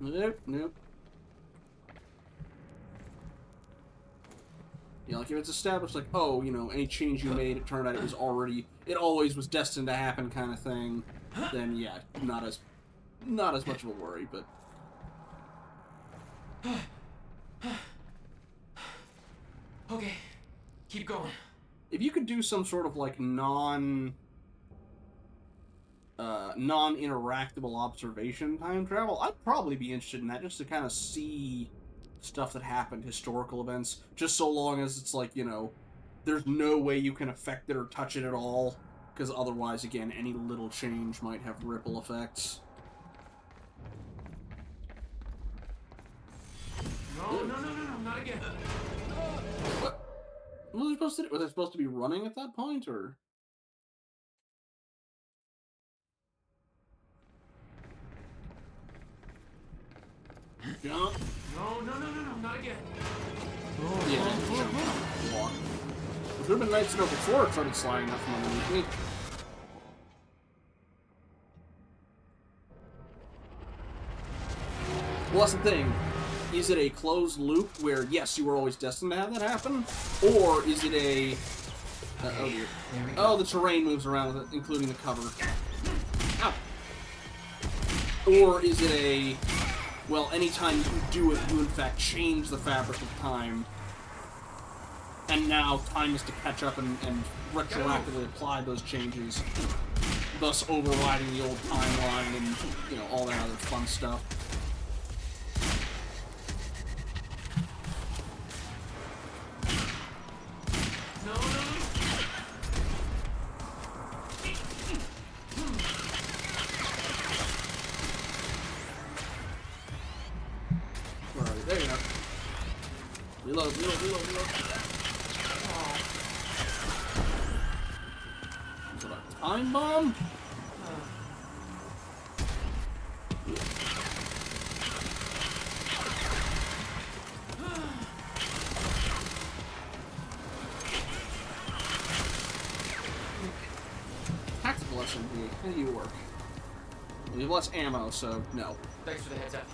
Nope. You know, like if it's established, like, oh, you know, any change you made, it turned out it always was destined to happen, kind of thing. Then yeah, not as much of a worry, but. Okay, keep going. If you could do some sort of like non-interactable observation time travel, I'd probably be interested in that, just to kind of see stuff that happened, historical events, just so long as it's like, you know, there's no way you can affect it or touch it at all, because otherwise, again, any little change might have ripple effects. No, not again. What? What was I supposed to do? Was I supposed to be running at that point, or? Jump. No, not again. Yeah. Walk. It would have been nice to know before it started sliding up from underneath me. Well, that's the thing. Is it a closed loop where, yes, you were always destined to have that happen? Or is it a... oh, dear. Oh, the terrain moves around with it, including the cover. Ow. Or is it a... well, anytime you do it, you in fact change the fabric of time. And now time is to catch up and retroactively apply those changes, thus overriding the old timeline and, you know, all that other fun stuff. Where are you? There you go. Reload. Is it a time bomb? Tactical SMG. How do you work? We have less ammo, so no. Thanks for the heads up.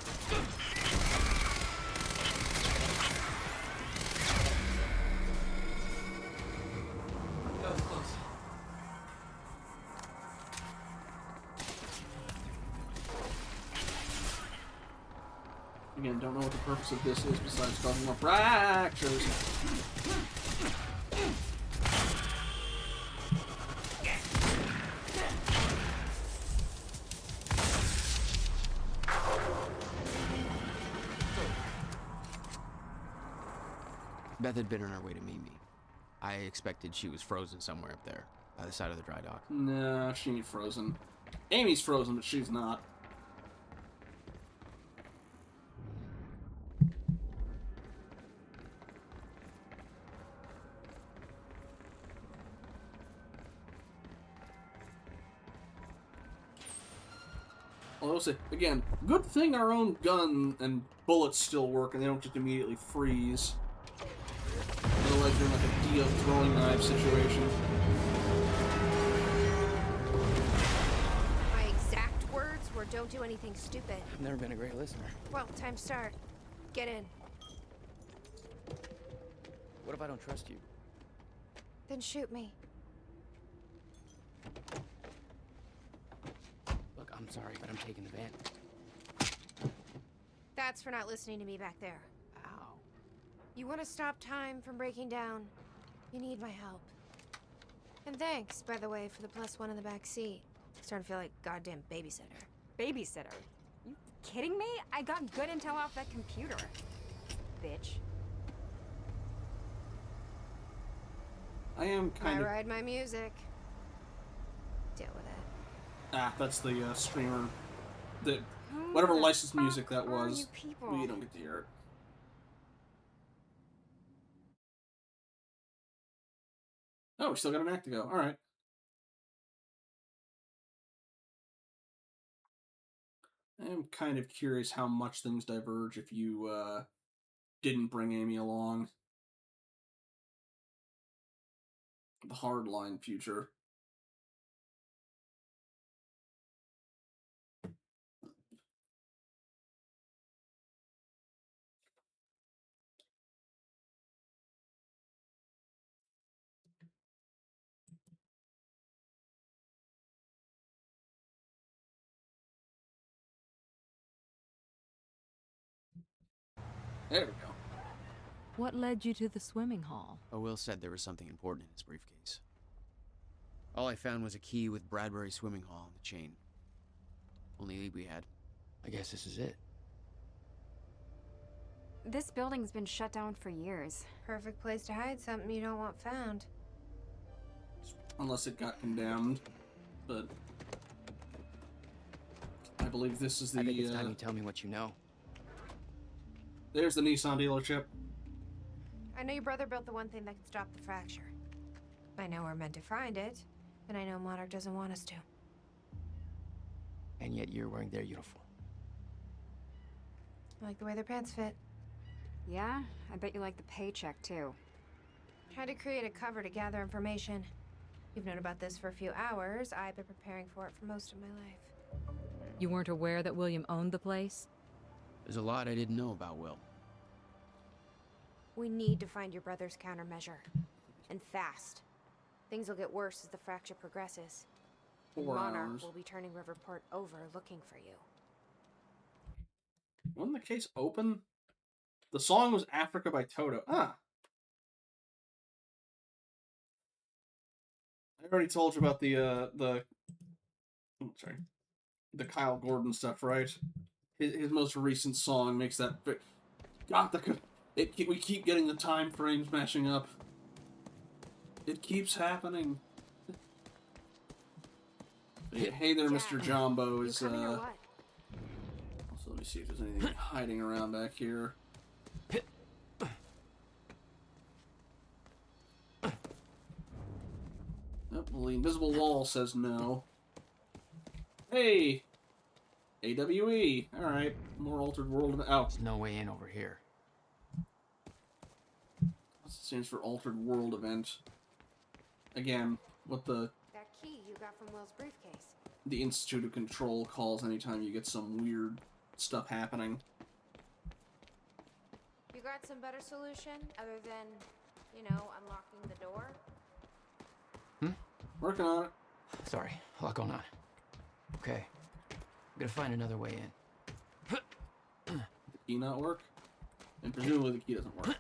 That was close. Again, don't know what the purpose of this is besides causing more fractures. Beth had been on her way to meet me. I expected she was frozen somewhere up there, by the side of the dry dock. Nah, she ain't frozen. Amy's frozen, but she's not. Well, I'll say, again, good thing our own gun and bullets still work and they don't just immediately freeze. Otherwise you're in like a Dio throwing knife situation. My exact words were, don't do anything stupid. I've never been a great listener. Well, time to start. Get in. What if I don't trust you? Then shoot me. Look, I'm sorry, but I'm taking the van. That's for not listening to me back there. Ow. You want to stop time from breaking down? You need my help. And thanks, by the way, for the +1 in the back seat. Starting to feel like goddamn babysitter. Babysitter? You kidding me? I got good intel off that computer. Bitch. I am kind I of... ride my music. Deal with it. Ah, that's the streamer. The whatever licensed music that was. We don't get to hear it. Oh, we still got an act to go. All right. I am kind of curious how much things diverge if you didn't bring Amy along. The hardline future. There we go. What led you to the swimming hall? Will said there was something important in his briefcase. All I found was a key with Bradbury Swimming Hall on the chain. Only lead we had. I guess this is it. This building's been shut down for years. Perfect place to hide something you don't want found. Unless it got condemned. But I believe this is the... I think it's time you tell me what you know. There's the Nissan dealership. I know your brother built the one thing that can stop the fracture. I know we're meant to find it, and I know Monarch doesn't want us to. And yet you're wearing their uniform. I like the way their pants fit. Yeah? I bet you like the paycheck, too. Tried to create a cover to gather information. You've known about this for a few hours. I've been preparing for it for most of my life. You weren't aware that William owned the place? There's a lot I didn't know about Will. We need to find your brother's countermeasure. And fast. Things will get worse as the fracture progresses. 4 Monarch hours. will be turning Riverport over looking for you. Wasn't the case open? The song was Africa by Toto. Ah. I already told you about the Kyle Gordon stuff, right? His most recent song makes that... God, we keep getting the time frames mashing up. It keeps happening. Hey there, Mr. Jumbo is... Also, let me see if there's anything hiding around back here. Nope, well, the invisible wall says no. Hey! AWE. Alright. More altered world. Oh. There's no way in over here. That stands for altered world event. Again, what the... That key you got from Will's briefcase. The Institute of Control calls anytime you get some weird stuff happening. You got some better solution other than, you know, unlocking the door? Working on it. Sorry, a lot going on. Okay. I'm gonna find another way in. The key not work? And presumably the key doesn't work.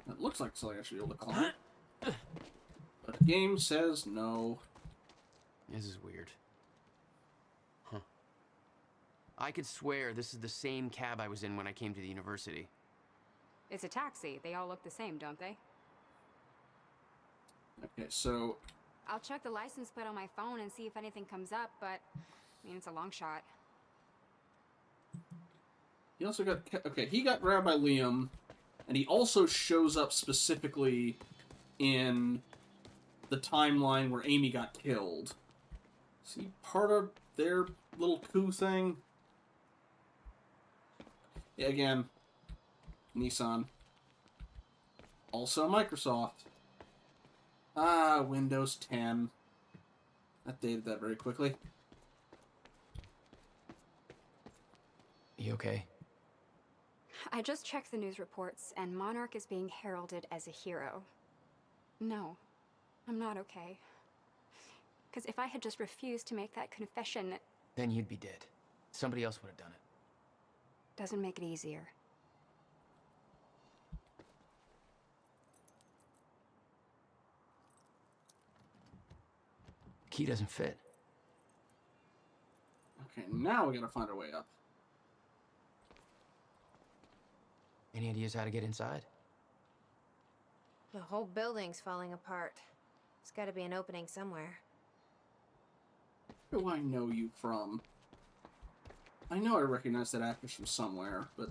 It looks like something I should be able to climb. But the game says no. This is weird. Huh. I could swear this is the same cab I was in when I came to the university. It's a taxi. They all look the same, don't they? Okay, so... I'll check the license plate on my phone and see if anything comes up, but, I mean, it's a long shot. He also got... Okay, he got grabbed by Liam, and he also shows up specifically in the timeline where Amy got killed. Is he part of their little coup thing? Yeah, again, Nissan. Also Microsoft. Ah, Windows 10. Updated that very quickly. You okay? I just checked the news reports, and Monarch is being heralded as a hero. No, I'm not okay. Because if I had just refused to make that confession... Then you'd be dead. Somebody else would have done it. Doesn't make it easier. Key doesn't fit. Okay, now we gotta find our way up. Any ideas how to get inside? The whole building's falling apart. There's gotta be an opening somewhere. Where do I know you from? I know I recognize that actress from somewhere, but...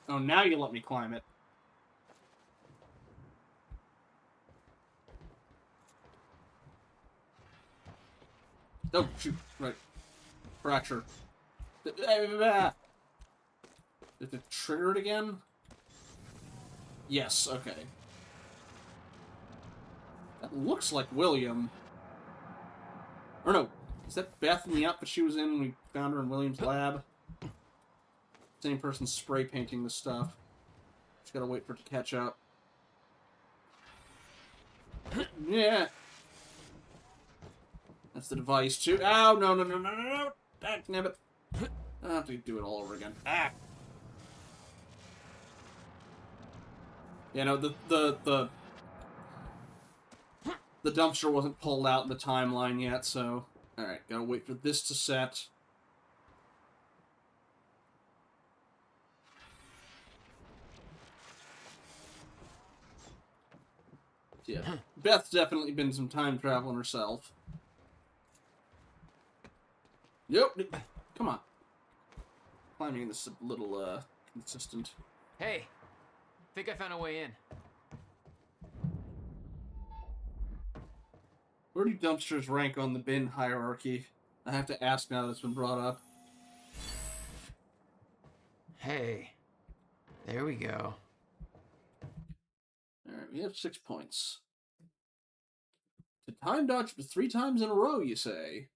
Oh, now you let me climb it. Oh, shoot. Right. Fracture. Did it trigger it again? Yes, okay. That looks like William. Or no, is that Beth in the outfit she was in when we found her in William's lab? Same person spray painting the stuff. Just gotta wait for it to catch up. Yeah. That's the device too. Ow, no, no, no, no, no, no. Ah, damn it. I have to do it all over again. Ah. You know, the dumpster wasn't pulled out in the timeline yet, so... Alright, gotta wait for this to set. Yeah, Beth's definitely been some time traveling herself. Yep, come on. Climbing this a little, consistent. Hey, think I found a way in. Where do dumpsters rank on the bin hierarchy? I have to ask now that it's been brought up. Hey, there we go. Alright, we have 6 points. To time dodge 3 times in a row, you say?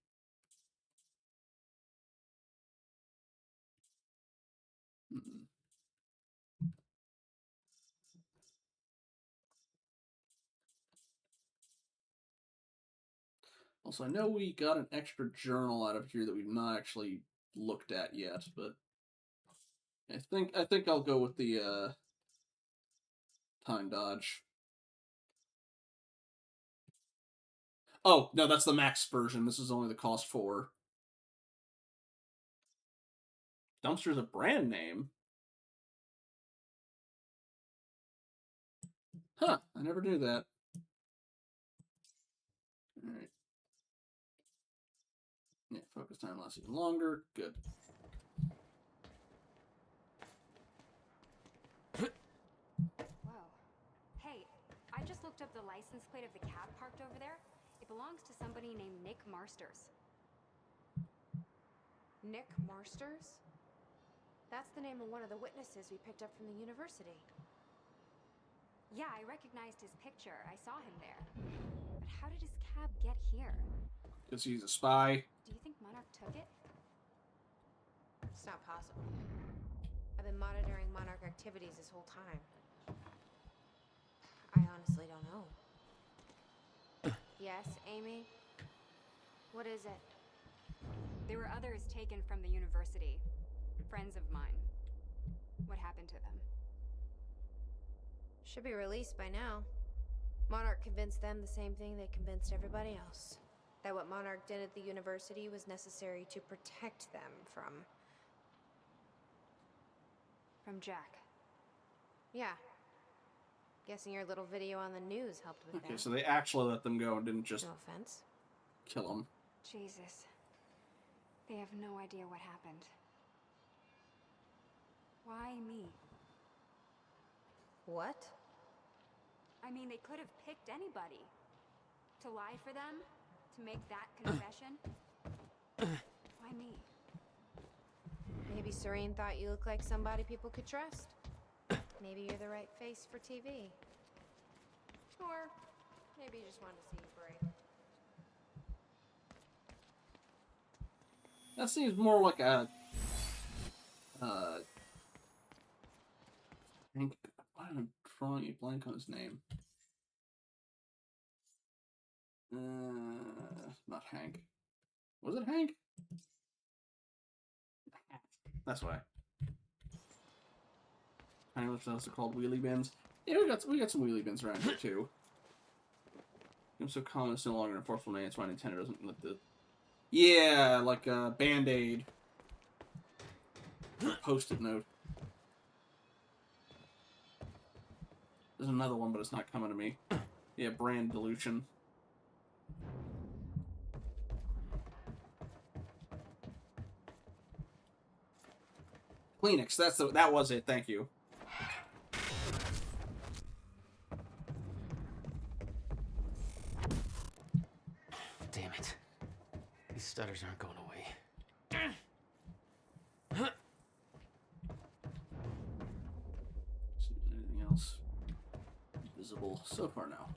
Also, I know we got an extra journal out of here that we've not actually looked at yet, but I think I'll go with the time dodge. Oh, no, that's the max version. This is only the cost 4. Dumpster's a brand name. Huh, I never knew that. Alright. Yeah, focus time lasts even longer. Good. Whoa. Hey, I just looked up the license plate of the cab parked over there. It belongs to somebody named Nick Marsters. Nick Marsters? That's the name of one of the witnesses we picked up from the university. Yeah, I recognized his picture. I saw him there. But how did his cab get here? Because he's a spy. Do you think Monarch took it? It's not possible. I've been monitoring Monarch activities this whole time. I honestly don't know. Yes, Amy? What is it? There were others taken from the university. Friends of mine. What happened to them? Should be released by now. Monarch convinced them the same thing they convinced everybody else. That what Monarch did at the university was necessary to protect them from... From Jack. Yeah. Guessing your little video on the news helped with that. Okay, so they actually let them go and didn't just... No offense. Kill them. Jesus. They have no idea what happened. Why me? What? I mean, they could have picked anybody. To lie for them? To make that confession? Why me? Maybe Serene thought you looked like somebody people could trust. Maybe you're the right face for TV. Or maybe you just wanted to see you break. That seems more like a... Hank... Why am I drawing a blank on his name? Not Hank. Was it Hank? That's why. I know what else are called wheelie bins. Yeah, we got some wheelie bins around here too. I'm so common it's no longer an enforceable name. That's why Nintendo doesn't let the... Yeah, like a Band-Aid. Post-it note. There's another one, but it's not coming to me. Yeah, brand dilution. Kleenex, that was it, thank you. Damn it. These stutters aren't going away. See if there's anything else visible so far now.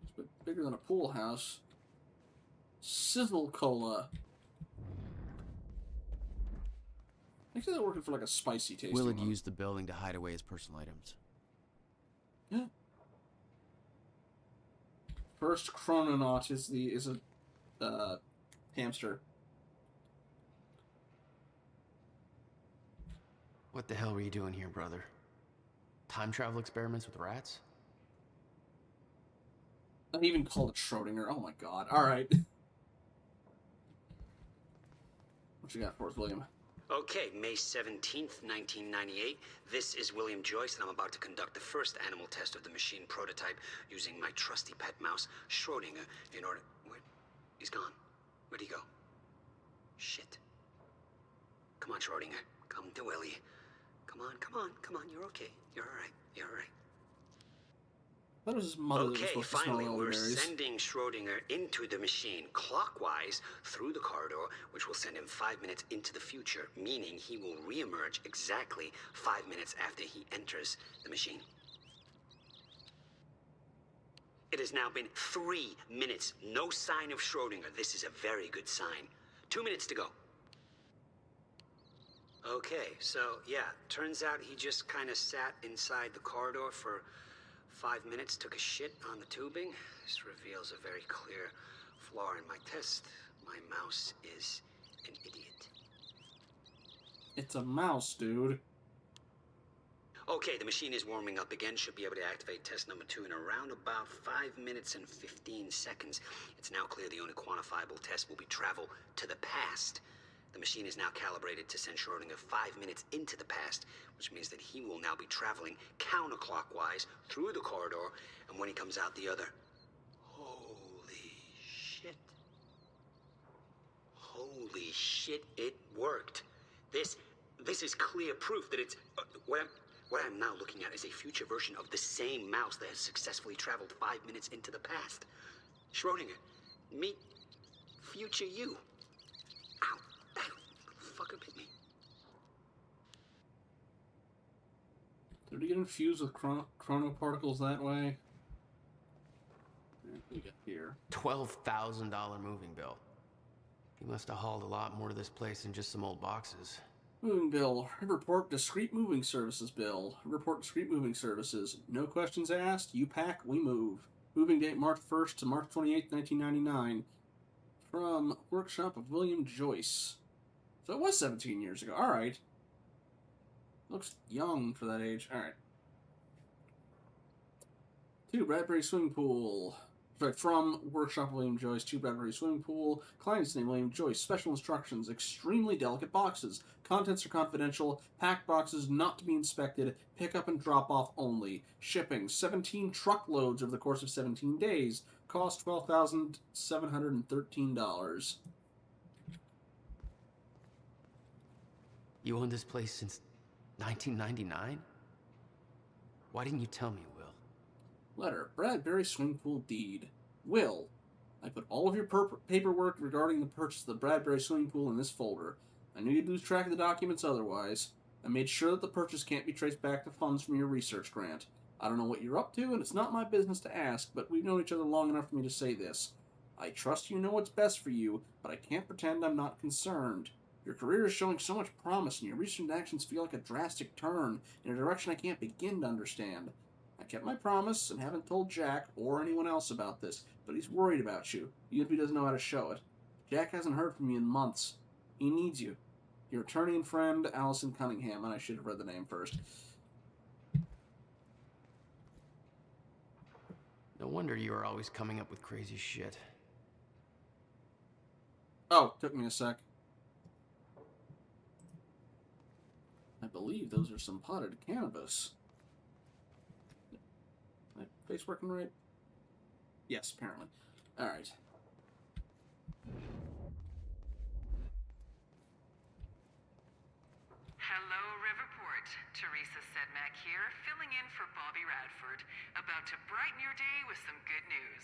It's a bit bigger than a pool house. Sizzle Cola. I think they're working for like a spicy tasting Will had one. used the building to hide away his personal items. Yeah. First chrononaut is a hamster. What the hell were you doing here, brother? Time travel experiments with rats? I even called it Schrodinger. Oh my god. Alright. What you got for us, William? Okay, May 17th, 1998. This is William Joyce, and I'm about to conduct the first animal test of the machine prototype using my trusty pet mouse, Schrodinger, in order... Where? He's gone. Where'd he go? Shit. Come on, Schrodinger. Come to Willie. Come on, come on, come on. You're okay. You're alright. You're alright. That was his mother that was Okay, supposed to smell finally, we're elderberries. sending Schrodinger into the machine clockwise through the corridor, which will send him 5 minutes into the future, meaning he will reemerge exactly 5 minutes after he enters the machine. It has now been 3 minutes. No sign of Schrodinger. This is a very good sign. 2 minutes to go. Okay, so yeah, turns out he just kind of sat inside the corridor for 5 minutes, took a shit on the tubing. This reveals a very clear flaw in my test. My mouse is an idiot. It's a mouse, dude. Okay, the machine is warming up again. Should be able to activate test number 2 in around about 5 minutes and 15 seconds. It's now clear the only quantifiable test will be travel to the past. The machine is now calibrated to send Schrodinger 5 minutes into the past, which means that he will now be traveling counterclockwise through the corridor, and when he comes out the other... Holy shit. Holy shit, it worked. This is clear proof that it's... What I'm now looking at is a future version of the same mouse that has successfully traveled 5 minutes into the past. Schrodinger, meet future you. Ow, that fucker bit me. Did he get infused with chronoparticles that way? What do we got here? $12,000 moving bill. He must have hauled a lot more to this place than just some old boxes. Moving bill. Report discrete moving services bill. Report discrete moving services. No questions asked. You pack, we move. Moving date March 1st to March 28th, 1999. From workshop of William Joyce. So it was 17 years ago. Alright. Looks young for that age. Alright. 2 Bradbury Swimming Pool. Sorry, from workshop of William Joyce, 2 Bradbury Swimming Pool. Client's name William Joyce. Special instructions. Extremely delicate boxes. Contents are confidential. Packed boxes not to be inspected. Pick up and drop off only. Shipping. 17 truckloads over the course of 17 days. Cost $12,713. You owned this place since 1999? Why didn't you tell me, Will? Letter. Bradbury Swimming Pool deed. Will. I put all of your paperwork regarding the purchase of the Bradbury Swimming Pool in this folder. I knew you'd lose track of the documents otherwise. I made sure that the purchase can't be traced back to funds from your research grant. I don't know what you're up to, and it's not my business to ask, but we've known each other long enough for me to say this. I trust you know what's best for you, but I can't pretend I'm not concerned. Your career is showing so much promise, and your recent actions feel like a drastic turn in a direction I can't begin to understand. I kept my promise and haven't told Jack or anyone else about this, but he's worried about you, even if he doesn't know how to show it. Jack hasn't heard from you in months. He needs you. Your attorney and friend, Allison Cunningham, and I should have read the name first. No wonder you are always coming up with crazy shit. Oh, took me a sec. I believe those are some potted cannabis. My face working right? Yes, apparently. Alright. Hello, Riverport. Teresa Sedmak here, filling in for Bobby Radford, about to brighten your day with some good news.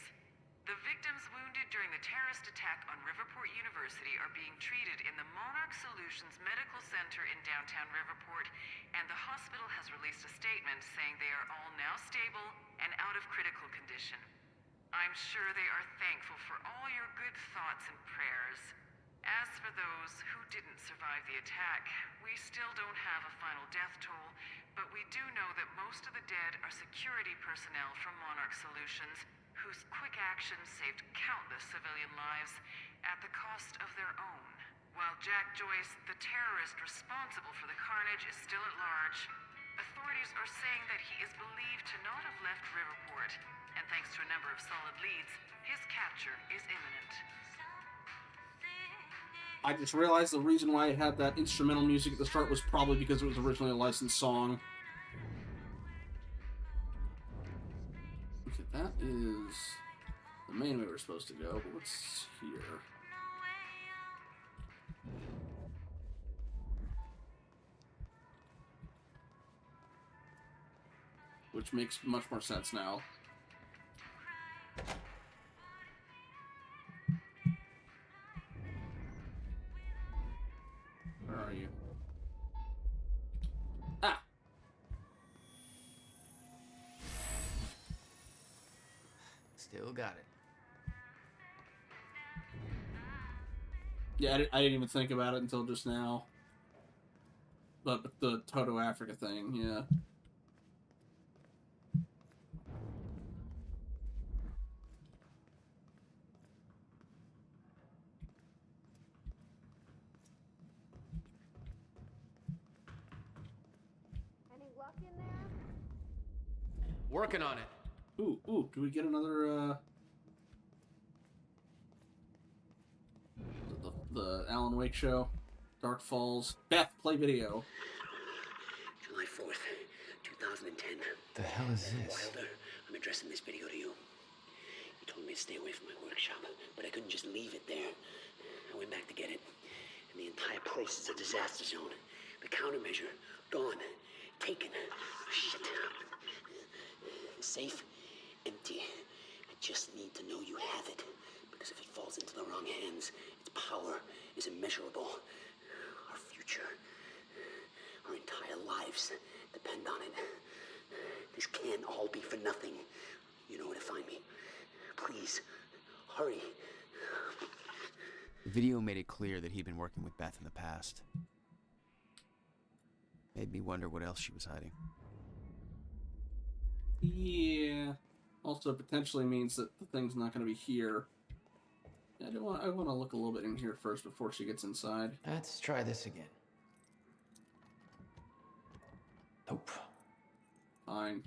The victims wounded during the terrorist attack on Riverport University are being treated in the Monarch Solutions Medical Center in downtown Riverport, and the hospital has released a statement saying they are all now stable and out of critical condition. I'm sure they are thankful for all your good thoughts and prayers. As for those who didn't survive the attack, we still don't have a final death toll, but we do know that most of the dead are security personnel from Monarch Solutions, whose quick actions saved countless civilian lives at the cost of their own. While Jack Joyce, the terrorist responsible for the carnage, is still at large, authorities are saying that he is believed to not have left Riverport, and thanks to a number of solid leads, his capture is imminent. I just realized the reason why it had that instrumental music at the start was probably because it was originally a licensed song. Okay, that is the main way we're supposed to go, but what's here? Which makes much more sense now. Where are you? Ah! Still got it. Yeah, I didn't even think about it until just now. But the Toto Africa thing, yeah. Any luck in there? Working on it. Ooh, do we get another, the Alan Wake show? Dark Falls. Beth, play video. July 4th, 2010. The hell is this? Wilder, I'm addressing this video to you. You told me to stay away from my workshop, but I couldn't just leave it there. I went back to get it, and the entire place is a disaster zone. The countermeasure, gone. Taken. Shit. The safe, empty. I just need to know you have it, because if it falls into the wrong hands, its power is immeasurable. Our future, our entire lives depend on it. This can't all be for nothing. You know where to find me. Please, hurry. The video made it clear that he'd been working with Beth in the past. Made me wonder what else she was hiding. Yeah. Also potentially means that the thing's not going to be here. I want to look a little bit in here first before she gets inside. Let's try this again. Nope. Fine.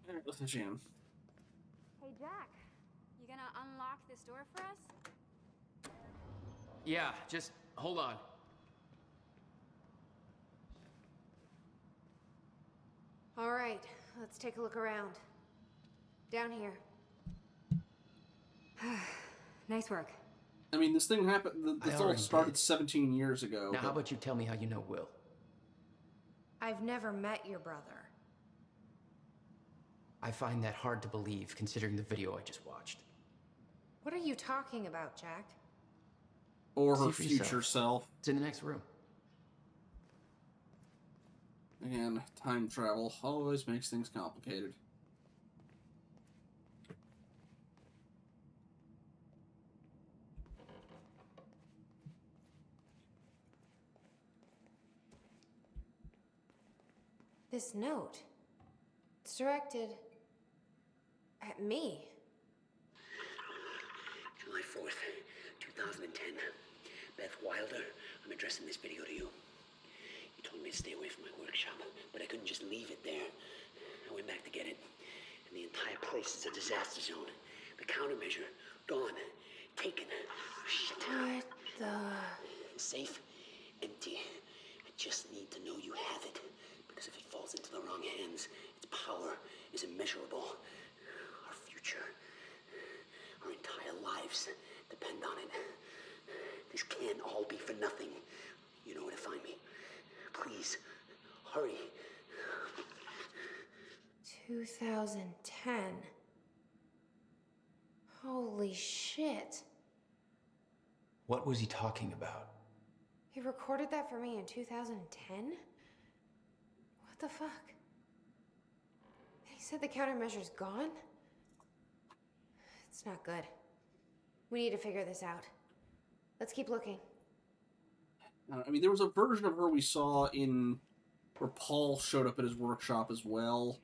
Alright, let's jam. Hey, Jack. You gonna unlock this door for us? Yeah, just hold on. All right, let's take a look around. Down here. Nice work. I mean, this thing happened. This all started 17 years ago. Now, how about you tell me how you know Will? I've never met your brother. I find that hard to believe, considering the video I just watched. What are you talking about, Jack? Or her See for future yourself. self. It's in the next room. Again, time travel always makes things complicated. This note. It's directed Me? July 4th, 2010. Beth Wilder, I'm addressing this video to you. You told me to stay away from my workshop, but I couldn't just leave it there. I went back to get it, and the entire place is a disaster zone. The countermeasure, gone. Taken. Shit. What the... Safe, empty. I just need to know you have it, because if it falls into the wrong hands, its power is immeasurable. Our future, our entire lives depend on it. This can't all be for nothing. You know where to find me. Please, hurry. 2010. Holy shit. What was he talking about? He recorded that for me in 2010? What the fuck? He said the countermeasure's gone? It's not good. We need to figure this out. Let's keep looking. I mean, there was a version of her we saw in where Paul showed up at his workshop as well.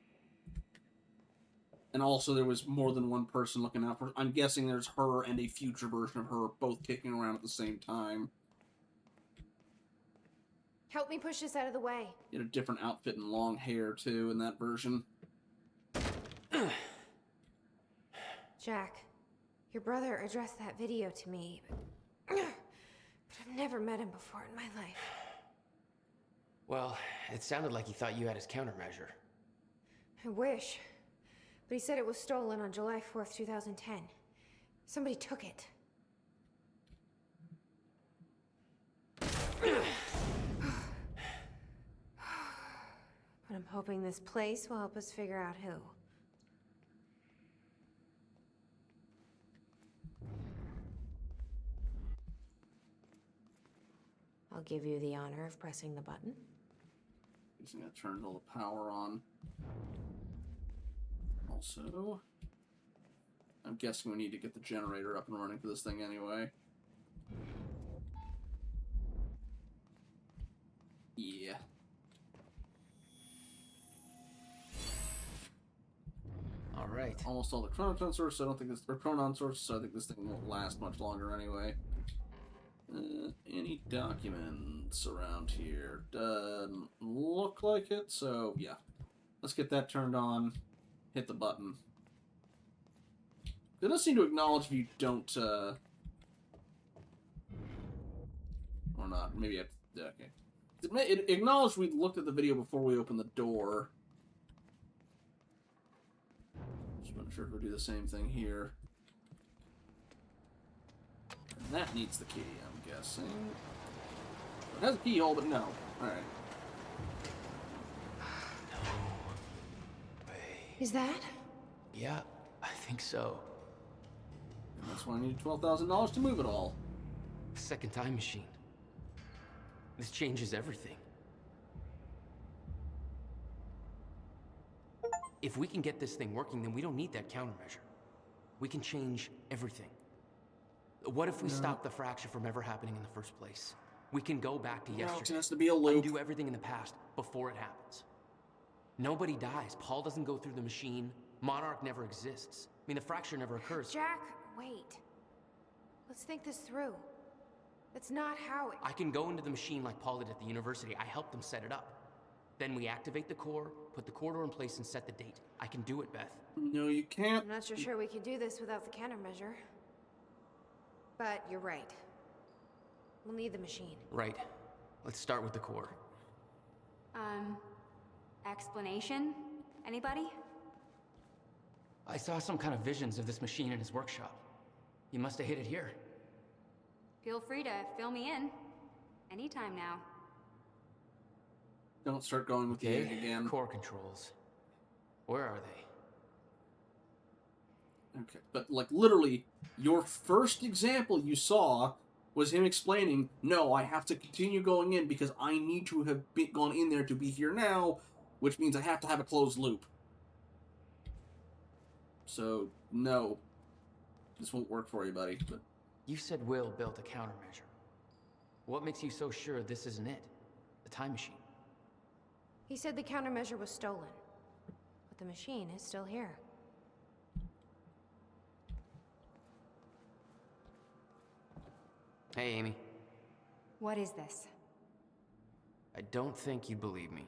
And also there was more than one person looking out for... I'm guessing there's her and a future version of her both kicking around at the same time. Help me push this out of the way. He had a different outfit and long hair, too, in that version. Jack, your brother addressed that video to me, but I've never met him before in my life. Well, it sounded like he thought you had his countermeasure. I wish. But he said it was stolen on July 4th, 2010. Somebody took it. But I'm hoping this place will help us figure out who. I'll give you the honor of pressing the button. Guessing that turns all the power on. Also, I'm guessing we need to get the generator up and running for this thing anyway. Yeah. All right. Almost all the chronoton sources. I don't think this, or chronon sources. So I think this thing won't last much longer anyway. Any documents around here? Doesn't look like it. So yeah, let's get that turned on. Hit the button. It doesn't seem to acknowledge if you don't, or not. Maybe I... Okay. It acknowledged we looked at the video before we opened the door. Just not sure if we'll do the same thing here. And that needs the key, I'm guessing. It has a keyhole, but no. Alright. Is that? Yeah, I think so. And that's why I needed $12,000 to move it all. Second time machine. This changes everything. If we can get this thing working, then we don't need that countermeasure. We can change everything. What if we stop the fracture from ever happening in the first place? We can go back to yesterday. It has to be a loop. Undo everything in the past before it happens. Nobody dies. Paul doesn't go through the machine. Monarch never exists. I mean, the fracture never occurs. Jack, wait. Let's think this through. That's not how it... I can go into the machine like Paul did at the university. I helped them set it up. Then we activate the core, put the corridor in place, and set the date. I can do it, Beth. No, you can't. I'm not so sure we can do this without the countermeasure. But you're right. We'll need the machine. Right. Let's start with the core. Explanation? Anybody? I saw some kind of visions of this machine in his workshop. You must have hid it here. Feel free to fill me in. Anytime now. Don't start going with the egg again. Core controls. Where are they? Okay, but like literally, your first example you saw was him explaining, no, I have to continue going in because I need to have gone in there to be here now, which means I have to have a closed loop. So, no. This won't work for you, buddy. But you said Will built a countermeasure. What makes you so sure this isn't it? The time machine? He said the countermeasure was stolen. But the machine is still here. Hey, Amy. What is this? I don't think you'd believe me.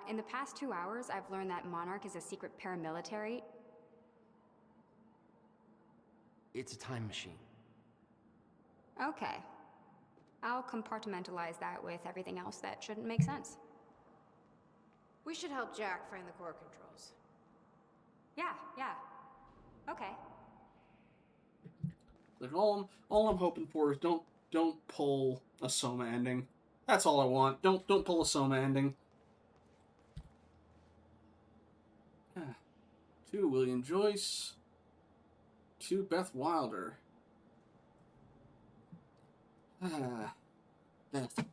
In the past 2 hours, I've learned that Monarch is a secret paramilitary. It's a time machine. Okay. I'll compartmentalize that with everything else that shouldn't make sense. We should help Jack find the core controls. Yeah. Okay. Like all I'm hoping for is don't pull a Soma ending. That's all I want. Don't pull a Soma ending. To William Joyce. To Beth Wilder. Beth,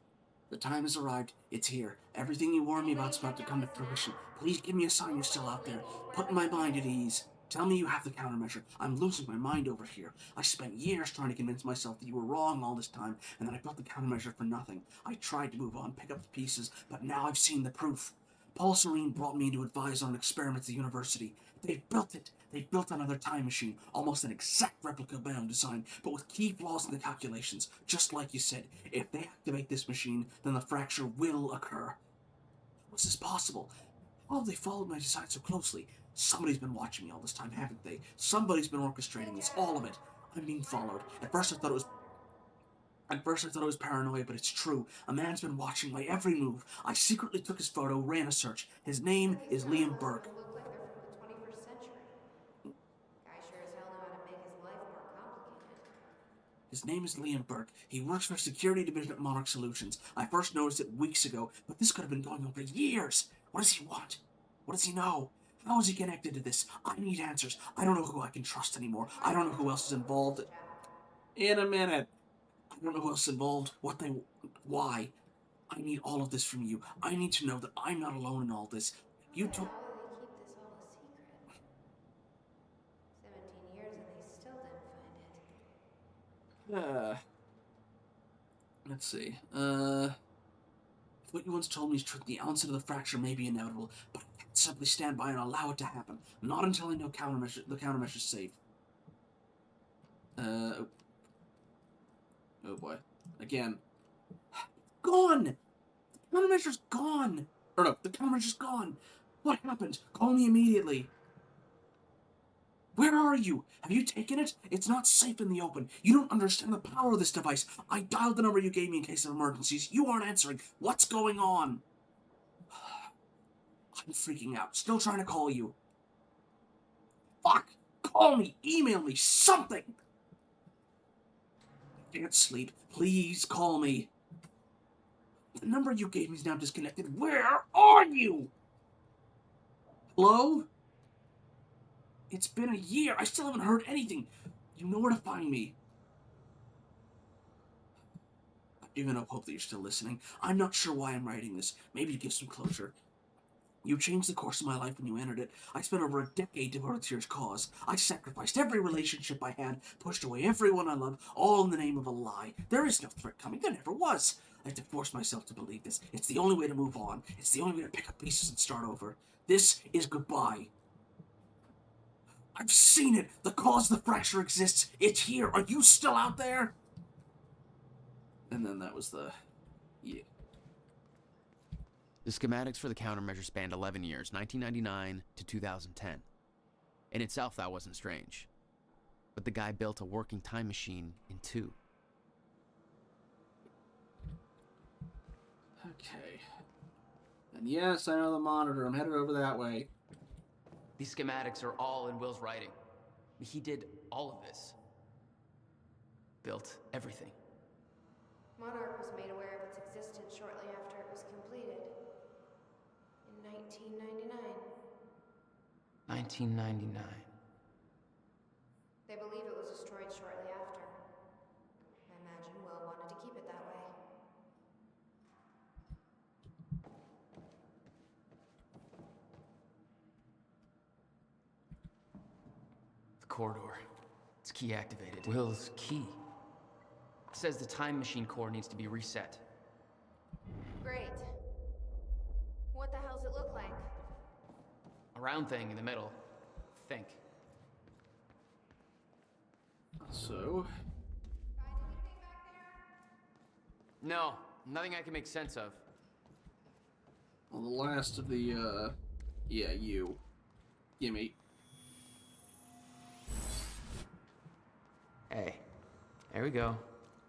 the time has arrived. It's here. Everything you warned me about's about to come to fruition. Please give me a sign you're still out there. Put my mind at ease. Tell me you have the countermeasure. I'm losing my mind over here. I spent years trying to convince myself that you were wrong all this time, and that I built the countermeasure for nothing. I tried to move on, pick up the pieces, but now I've seen the proof. Paul Serene brought me in to advise on an experiment at the university. They built it. They built another time machine, almost an exact replica of my own design, but with key flaws in the calculations. Just like you said, if they activate this machine, then the fracture will occur. How is this possible? How have they followed my design so closely? Somebody's been watching me all this time, haven't they? Somebody's been orchestrating this, all of it. I'm being followed. At first I thought it was paranoia, but it's true. A man's been watching my every move. I secretly took his photo, ran a search. His name is Liam Burke. Look like they're from the 21st century. Guy sure as hell knew how to make his life more complicated. His name is Liam Burke. He works for security division at Monarch Solutions. I first noticed it weeks ago, but this could have been going on for years. What does he want? What does he know? How is he connected to this? I need answers. I don't know who I can trust anymore. I don't know who else is involved. In a minute. I don't know who else is involved. Why? I need all of this from you. I need to know that I'm not alone in all this. You told... How do they keep this all a secret? 17 years and they still didn't find it. Let's see. What you once told me is true. The onset of the fracture may be inevitable, but I can't simply stand by and allow it to happen. Not until I know the countermeasure's safe. Oh boy. Again. Gone! The countermeasure's gone! Or no, the countermeasure's gone! What happened? Call me immediately. Where are you? Have you taken it? It's not safe in the open. You don't understand the power of this device. I dialed the number you gave me in case of emergencies. You aren't answering. What's going on? I'm freaking out. Still trying to call you. Fuck! Call me! Email me! Something! I can't sleep. Please call me. The number you gave me is now disconnected. Where are you? Hello? It's been a year. I still haven't heard anything. You know where to find me. I even hope that you're still listening. I'm not sure why I'm writing this. Maybe to give some closure. You changed the course of my life when you entered it. I spent over a decade devoted to your cause. I sacrificed every relationship I had, pushed away everyone I loved, all in the name of a lie. There is no threat coming. There never was. I have to force myself to believe this. It's the only way to move on. It's the only way to pick up pieces and start over. This is goodbye. I've seen it! The cause of the fracture exists! It's here! Are you still out there? And then that was the... yeah. The schematics for the countermeasure spanned 11 years, 1999 to 2010. In itself, that wasn't strange. But the guy built a working time machine in 2. Okay. And yes, I know the monitor. I'm headed over that way. These schematics are all in Will's writing. He did all of this. Built everything. Monarch was made aware of its existence shortly after it was completed. In 1999. 1999. They believe it was destroyed shortly after. I imagine Will wanted to keep it that way. The corridor. It's key activated. Will's key. It says the time machine core needs to be reset. Great. What the hell's it look like? A round thing in the middle. Think. So... No, nothing I can make sense of. Well, the last of the, yeah, you. Gimme. Hey, there we go.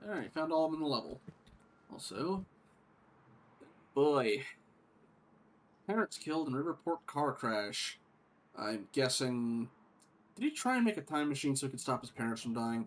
Alright, found all of them in the level. Also, boy. Parents killed in Riverport car crash. I'm guessing... Did he try and make a time machine so he could stop his parents from dying?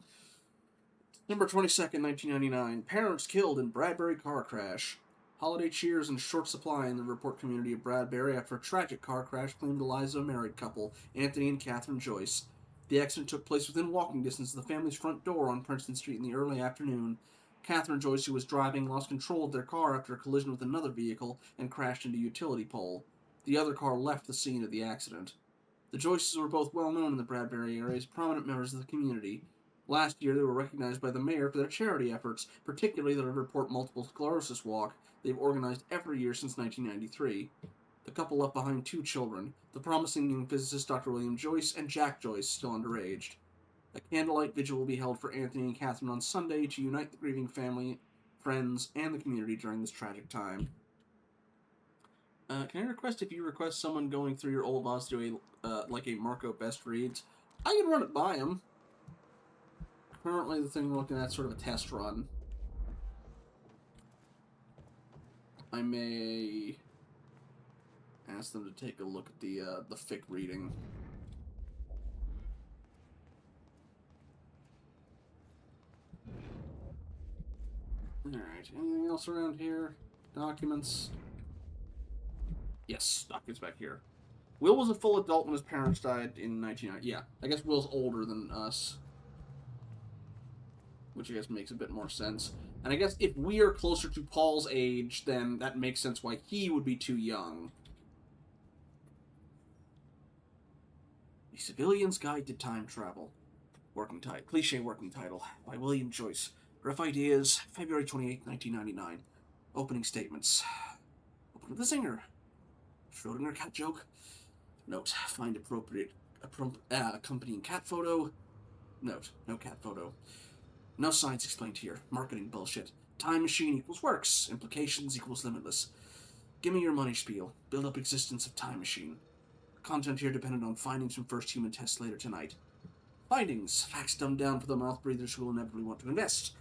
December 22nd, 1999. Parents killed in Bradbury car crash. Holiday cheers in short supply in the Riverport community of Bradbury after a tragic car crash claimed the lives of a married couple, Anthony and Catherine Joyce. The accident took place within walking distance of the family's front door on Princeton Street in the early afternoon. Catherine Joyce, who was driving, lost control of their car after a collision with another vehicle and crashed into a utility pole. The other car left the scene of the accident. The Joyces were both well known in the Bradbury area as prominent members of the community. Last year, they were recognized by the mayor for their charity efforts, particularly the Riverport Multiple Sclerosis Walk they've organized every year since 1993. The couple left behind 2 children, the promising young physicist Dr. William Joyce and Jack Joyce, still underaged. A candlelight vigil will be held for Anthony and Catherine on Sunday to unite the grieving family, friends, and the community during this tragic time. Can I request if you request someone going through your old laws to do like a Marco Best Reads? I can run it by him. Currently, the thing we're looking at is sort of a test run. I may ask them to take a look at the fic reading. Alright, anything else around here? Documents? Yes, documents back here. Will was a full adult when his parents died in 1990. Yeah, I guess Will's older than us. Which I guess makes a bit more sense. And I guess if we are closer to Paul's age, then that makes sense why he would be too young. The Civilian's Guide to Time Travel. Working title. Cliche working title. By William Joyce. Rough ideas, February 28, 1999. Opening statements. Open with a zinger. Schrodinger cat joke. Note. Find appropriate accompanying cat photo. Note. No cat photo. No science explained here. Marketing bullshit. Time machine equals works. Implications equals limitless. Give me your money spiel. Build up existence of time machine. Content here dependent on findings from first human tests later tonight. Findings. Facts dumbed down for the mouth breathers who will inevitably want to invest.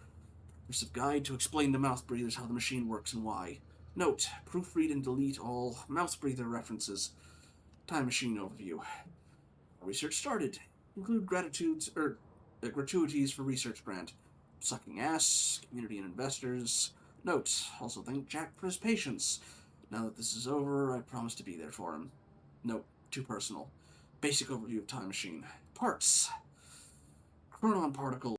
Receive guide to explain to mouth breathers how the machine works and why. Note. Proofread and delete all mouth breather references. Time machine overview. Research started. Include gratuities for research grant. Sucking ass, community and investors. Note, also thank Jack for his patience. Now that this is over, I promise to be there for him. Note, too personal. Basic overview of time machine. Parts. Chronon particle.